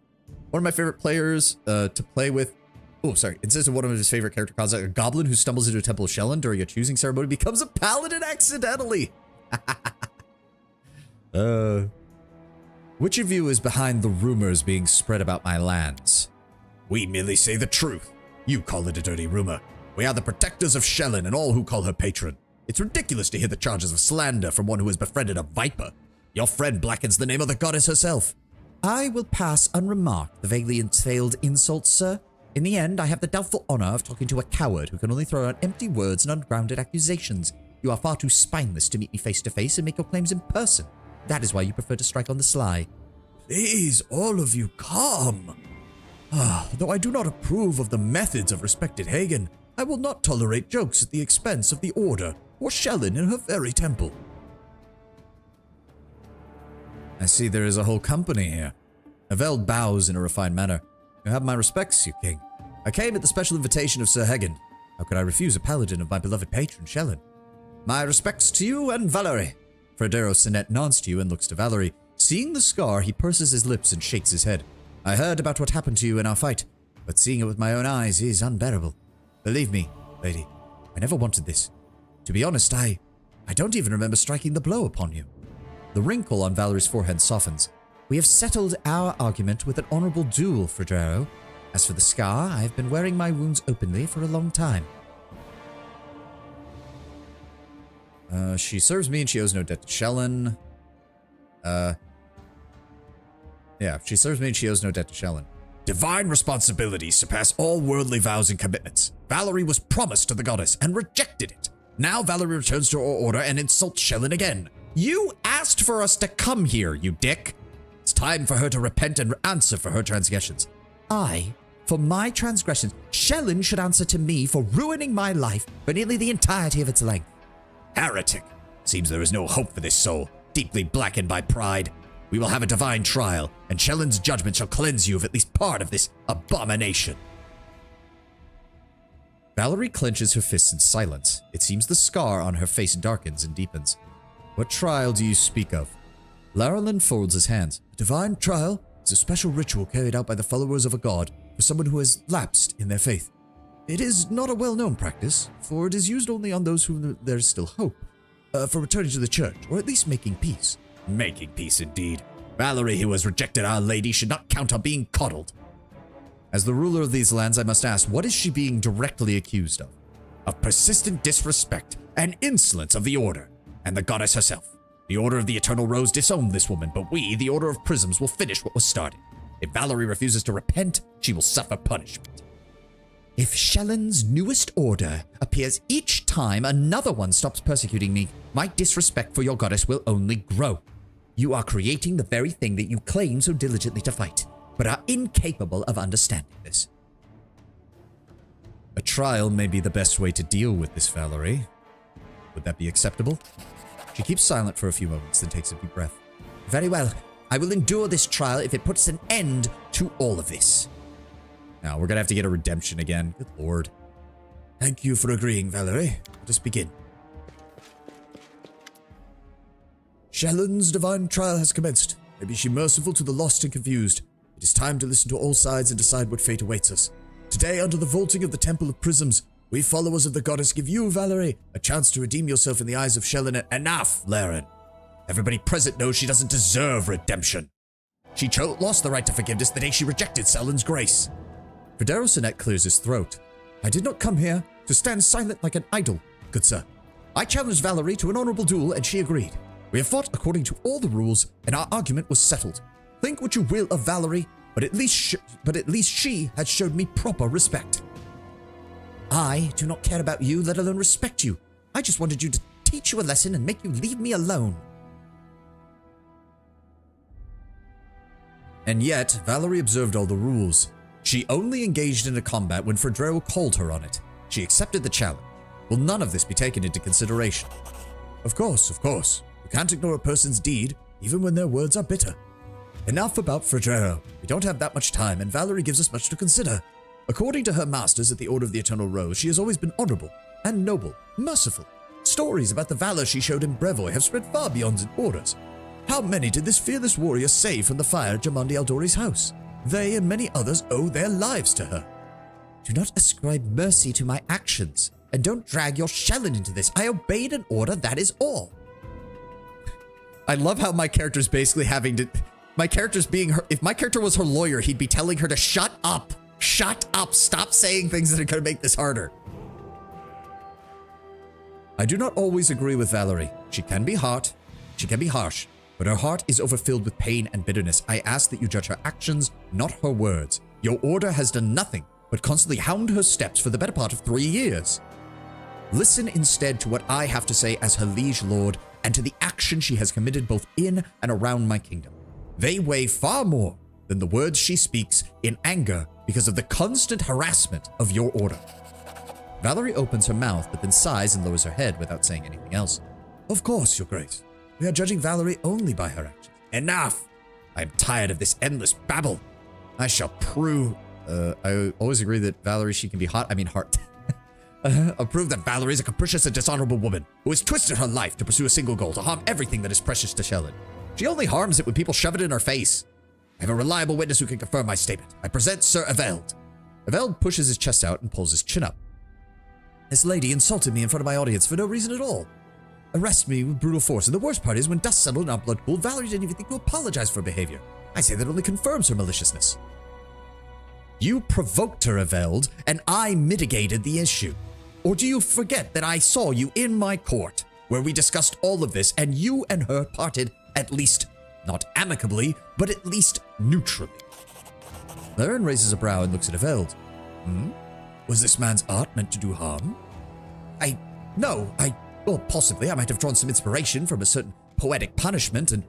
One of my favorite players to play with. Oh, sorry. It says one of his favorite character concepts. A goblin who stumbles into a temple of Shellen during a choosing ceremony becomes a paladin accidentally. Which of you is behind the rumors being spread about my lands? We merely say the truth. You call it a dirty rumor. We are the protectors of Shellen and all who call her patron. It's ridiculous to hear the charges of slander from one who has befriended a viper. Your friend blackens the name of the goddess herself. I will pass unremarked the vaguely entailed insults, sir. In the end, I have the doubtful honor of talking to a coward who can only throw out empty words and ungrounded accusations. You are far too spineless to meet me face to face and make your claims in person. That is why you prefer to strike on the sly. Please, all of you, calm. Though I do not approve of the methods of respected Hagen, I will not tolerate jokes at the expense of the Order or Shellen in her very temple. I see there is a whole company here. Aveld bows in a refined manner. You have my respects, you king. I came at the special invitation of Sir Hagen. How could I refuse a paladin of my beloved patron, Shellen? My respects to you and Valerie. Fredero Sinet nods to you and looks to Valerie. Seeing the scar, he purses his lips and shakes his head. I heard about what happened to you in our fight, but seeing it with my own eyes is unbearable. Believe me, lady, I never wanted this. To be honest, I don't even remember striking the blow upon you. The wrinkle on Valerie's forehead softens. We have settled our argument with an honorable duel, Fredero. As for the scar, I have been wearing my wounds openly for a long time. She serves me and she owes no debt to Shellen. Yeah, she serves me and she owes no debt to Shellen. Divine responsibilities surpass all worldly vows and commitments. Valerie was promised to the goddess and rejected it. Now Valerie returns to her order and insults Shellen again. You asked for us to come here, you dick. It's time for her to repent and answer for her transgressions. For my transgressions, Shellen should answer to me for ruining my life for nearly the entirety of its length. Heretic. Seems there is no hope for this soul, deeply blackened by pride. We will have a divine trial, and Shellen's judgment shall cleanse you of at least part of this abomination. Valerie clenches her fists in silence. It seems the scar on her face darkens and deepens. What trial do you speak of? Larolin folds his hands. A divine trial is a special ritual carried out by the followers of a god for someone who has lapsed in their faith. It is not a well-known practice, for it is used only on those whom there is still hope, for returning to the church, or at least making peace. Making peace indeed. Valerie, who has rejected Our Lady, should not count on being coddled. As the ruler of these lands, I must ask, what is she being directly accused of? Of persistent disrespect and insolence of the Order, and the goddess herself. The Order of the Eternal Rose disowned this woman, but we, the Order of Prisms, will finish what was started. If Valerie refuses to repent, she will suffer punishment. If Shellen's newest order appears each time another one stops persecuting me, my disrespect for your goddess will only grow. You are creating the very thing that you claim so diligently to fight, but are incapable of understanding this. A trial may be the best way to deal with this, Valerie. Would that be acceptable? She keeps silent for a few moments, then takes a deep breath. Very well. I will endure this trial if it puts an end to all of this. Now, we're gonna have to get a redemption again. Good lord. Thank you for agreeing, Valerie. Let us begin. Shellen's divine trial has commenced. May be she merciful to the lost and confused. It is time to listen to all sides and decide what fate awaits us. Today, under the vaulting of the Temple of Prisms, we followers of the goddess give you, Valerie, a chance to redeem yourself in the eyes of Shellen. Enough, Laren. Everybody present knows she doesn't deserve redemption. She lost the right to forgiveness the day she rejected Shellen's grace. Fredero Sinet clears his throat. I did not come here to stand silent like an idol, good sir. I challenged Valerie to an honorable duel and she agreed. We have fought according to all the rules and our argument was settled. Think what you will of Valerie, but at least she had showed me proper respect. I do not care about you, let alone respect you. I just wanted you to teach you a lesson and make you leave me alone. And yet, Valerie observed all the rules. She only engaged in a combat when Fredero called her on it. She accepted the challenge. Will none of this be taken into consideration? Of course, of course. You can't ignore a person's deed, even when their words are bitter. Enough about Fredero. We don't have that much time, and Valerie gives us much to consider. According to her masters at the Order of the Eternal Rose, she has always been honorable and noble, merciful. Stories about the valor she showed in Brevoy have spread far beyond its borders. How many did this fearless warrior save from the fire at Jamandi Aldori's house? They and many others owe their lives to her. Do not ascribe mercy to my actions, and don't drag your Shellen into this. I obeyed an order, that is all. I love how my character's basically having to... My character's being her... If my character was her lawyer, he'd be telling her to shut up. Shut up. Stop saying things that are going to make this harder. I do not always agree with Valerie. She can be hard. She can be harsh. but her heart is overfilled with pain and bitterness. I ask that you judge her actions, not her words. Your order has done nothing but constantly hound her steps for the better part of 3 years. Listen instead to what I have to say as her liege lord, and to the action she has committed both in and around my kingdom. They weigh far more than the words she speaks in anger because of the constant harassment of your order. Valerie opens her mouth, but then sighs and lowers her head without saying anything else. Of course, Your Grace. We are judging Valerie only by her actions. Enough! I am tired of this endless babble. I shall prove... I always agree that Valerie, she can be hot. I mean heart. I'll prove that Valerie is a capricious and dishonorable woman who has twisted her life to pursue a single goal, to harm everything that is precious to Shellen. She only harms it when people shove it in her face. I have a reliable witness who can confirm my statement. I present Sir Eveld. Eveld pushes his chest out and pulls his chin up. This lady insulted me in front of my audience for no reason at all. Arrested me with brutal force, and the worst part is when dust settled and our blood cooled, Valerie didn't even think to apologize for her behavior. I say that only confirms her maliciousness. You provoked her, Eveld, and I mitigated the issue. Or do you forget that I saw you in my court, where we discussed all of this, and you and her parted, at least, not amicably, but at least neutrally? Laren raises a brow and looks at Eveld. Was this man's art meant to do harm? Well, possibly I might have drawn some inspiration from a certain poetic punishment, and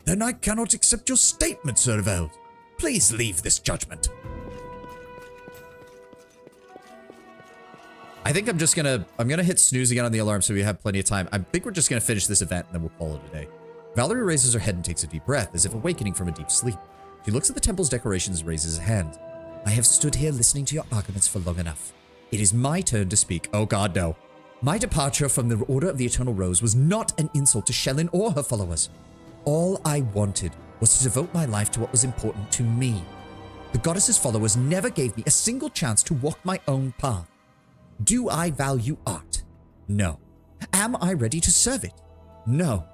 then I cannot accept your statement, Sir Eveld. Please leave this judgment. I think I'm gonna hit snooze again on the alarm so we have plenty of time. I think we're just gonna finish this event and then we'll call it a day. Valerie raises her head and takes a deep breath, as if awakening from a deep sleep. She looks at the temple's decorations and raises a hand. I have stood here listening to your arguments for long enough. It is my turn to speak. Oh god, no. My departure from the Order of the Eternal Rose was not an insult to Shellen or her followers. All I wanted was to devote my life to what was important to me. The goddess's followers never gave me a single chance to walk my own path. Do I value art? No. Am I ready to serve it? No.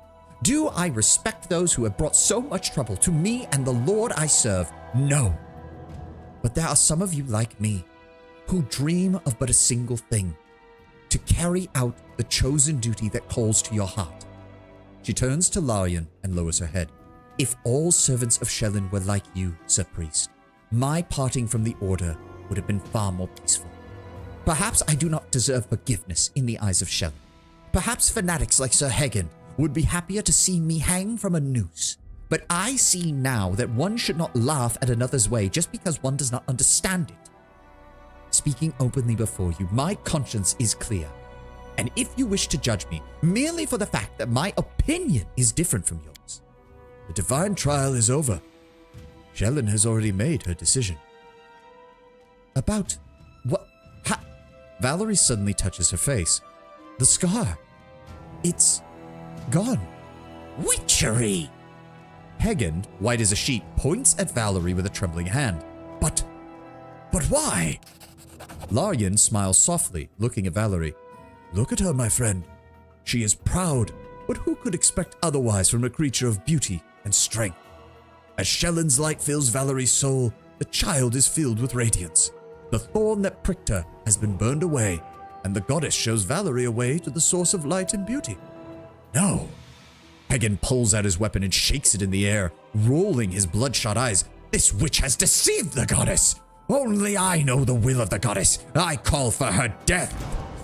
Do I respect those who have brought so much trouble to me and the Lord I serve? No. But there are some of you like me, who dream of but a single thing: to carry out the chosen duty that calls to your heart. She turns to Larian and lowers her head. If all servants of Shellen were like you, Sir Priest, my parting from the Order would have been far more peaceful. Perhaps I do not deserve forgiveness in the eyes of Shellen. Perhaps fanatics like Sir Hagen would be happier to see me hang from a noose. But I see now that one should not laugh at another's way just because one does not understand it. Speaking openly before you, my conscience is clear. And if you wish to judge me merely for the fact that my opinion is different from yours, the divine trial is over. Shellen has already made her decision. About what? Valerie suddenly touches her face. The scar. It's gone. Witchery! Hagen, white as a sheet, points at Valerie with a trembling hand. But why? Larian smiles softly, looking at Valerie. Look at her, my friend. She is proud, but who could expect otherwise from a creature of beauty and strength? As Shellen's light fills Valerie's soul, the child is filled with radiance. The thorn that pricked her has been burned away, and the goddess shows Valerie a way to the source of light and beauty. No. Hagen pulls out his weapon and shakes it in the air, rolling his bloodshot eyes. This witch has deceived the goddess. Only I know the will of the goddess. I call for her death.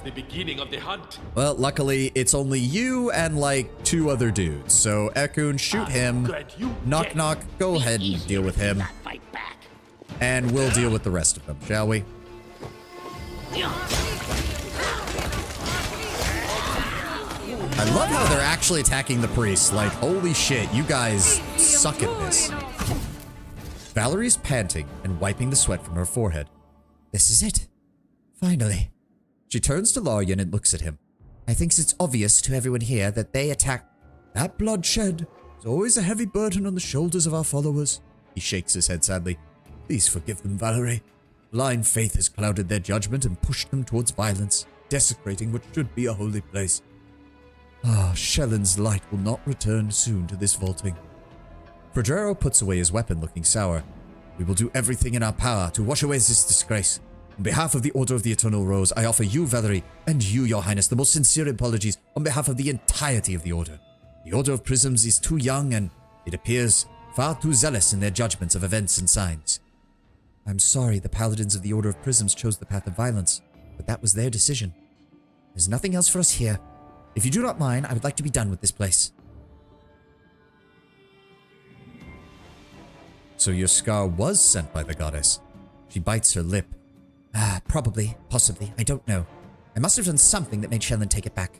The beginning of the hunt. Well, luckily, it's only you and like 2 other dudes. So, Ekun, shoot him. Knock, knock. Go ahead and deal with him. And we'll deal with the rest of them, shall we? I love how they're actually attacking the priest. Like, holy shit, you guys suck at this. Valerie's panting and wiping the sweat from her forehead. This is it. Finally. She turns to Larian and looks at him. I think it's obvious to everyone here that they attacked. That bloodshed is always a heavy burden on the shoulders of our followers. He shakes his head sadly. Please forgive them, Valerie. Blind faith has clouded their judgment and pushed them towards violence, desecrating what should be a holy place. Shellen's light will not return soon to this vaulting. Fredrero puts away his weapon, looking sour. We will do everything in our power to wash away this disgrace. On behalf of the Order of the Eternal Rose, I offer you, Valerie, and you, Your Highness, the most sincere apologies on behalf of the entirety of the Order. The Order of Prisms is too young and It appears far too zealous in their judgments of events and signs. I'm sorry the Paladins of the Order of Prisms chose the path of violence, but that was their decision. There's nothing else for us here. If you do not mind, I would like to be done with this place. So your scar was sent by the goddess. She bites her lip. Probably, possibly, I don't know. I must have done something that made Shelyn take it back.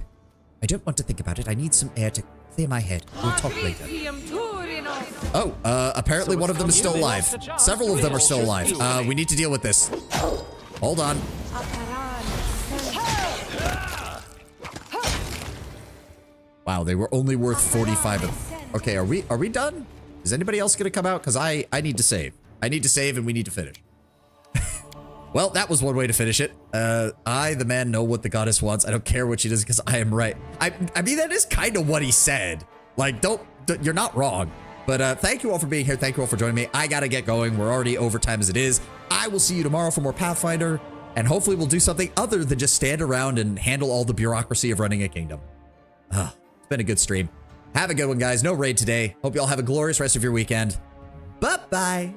I don't want to think about it. I need some air to clear my head. We'll talk later. Oh, apparently one of them is still alive. Several of them are still alive. We need to deal with this. Hold on. Wow, they were only worth 45 of... Okay, are we done? Is anybody else gonna come out? Because I need to save. I need to save and we need to finish. Well, that was one way to finish it. I, the man, know what the goddess wants. I don't care what she does because I am right. I mean, that is kind of what he said. Like, you're not wrong. But thank you all for being here. Thank you all for joining me. I gotta get going. We're already overtime as it is. I will see you tomorrow for more Pathfinder. And hopefully we'll do something other than just stand around and handle all the bureaucracy of running a kingdom. It's been a good stream. Have a good one, guys. No raid today. Hope you all have a glorious rest of your weekend. Bye-bye.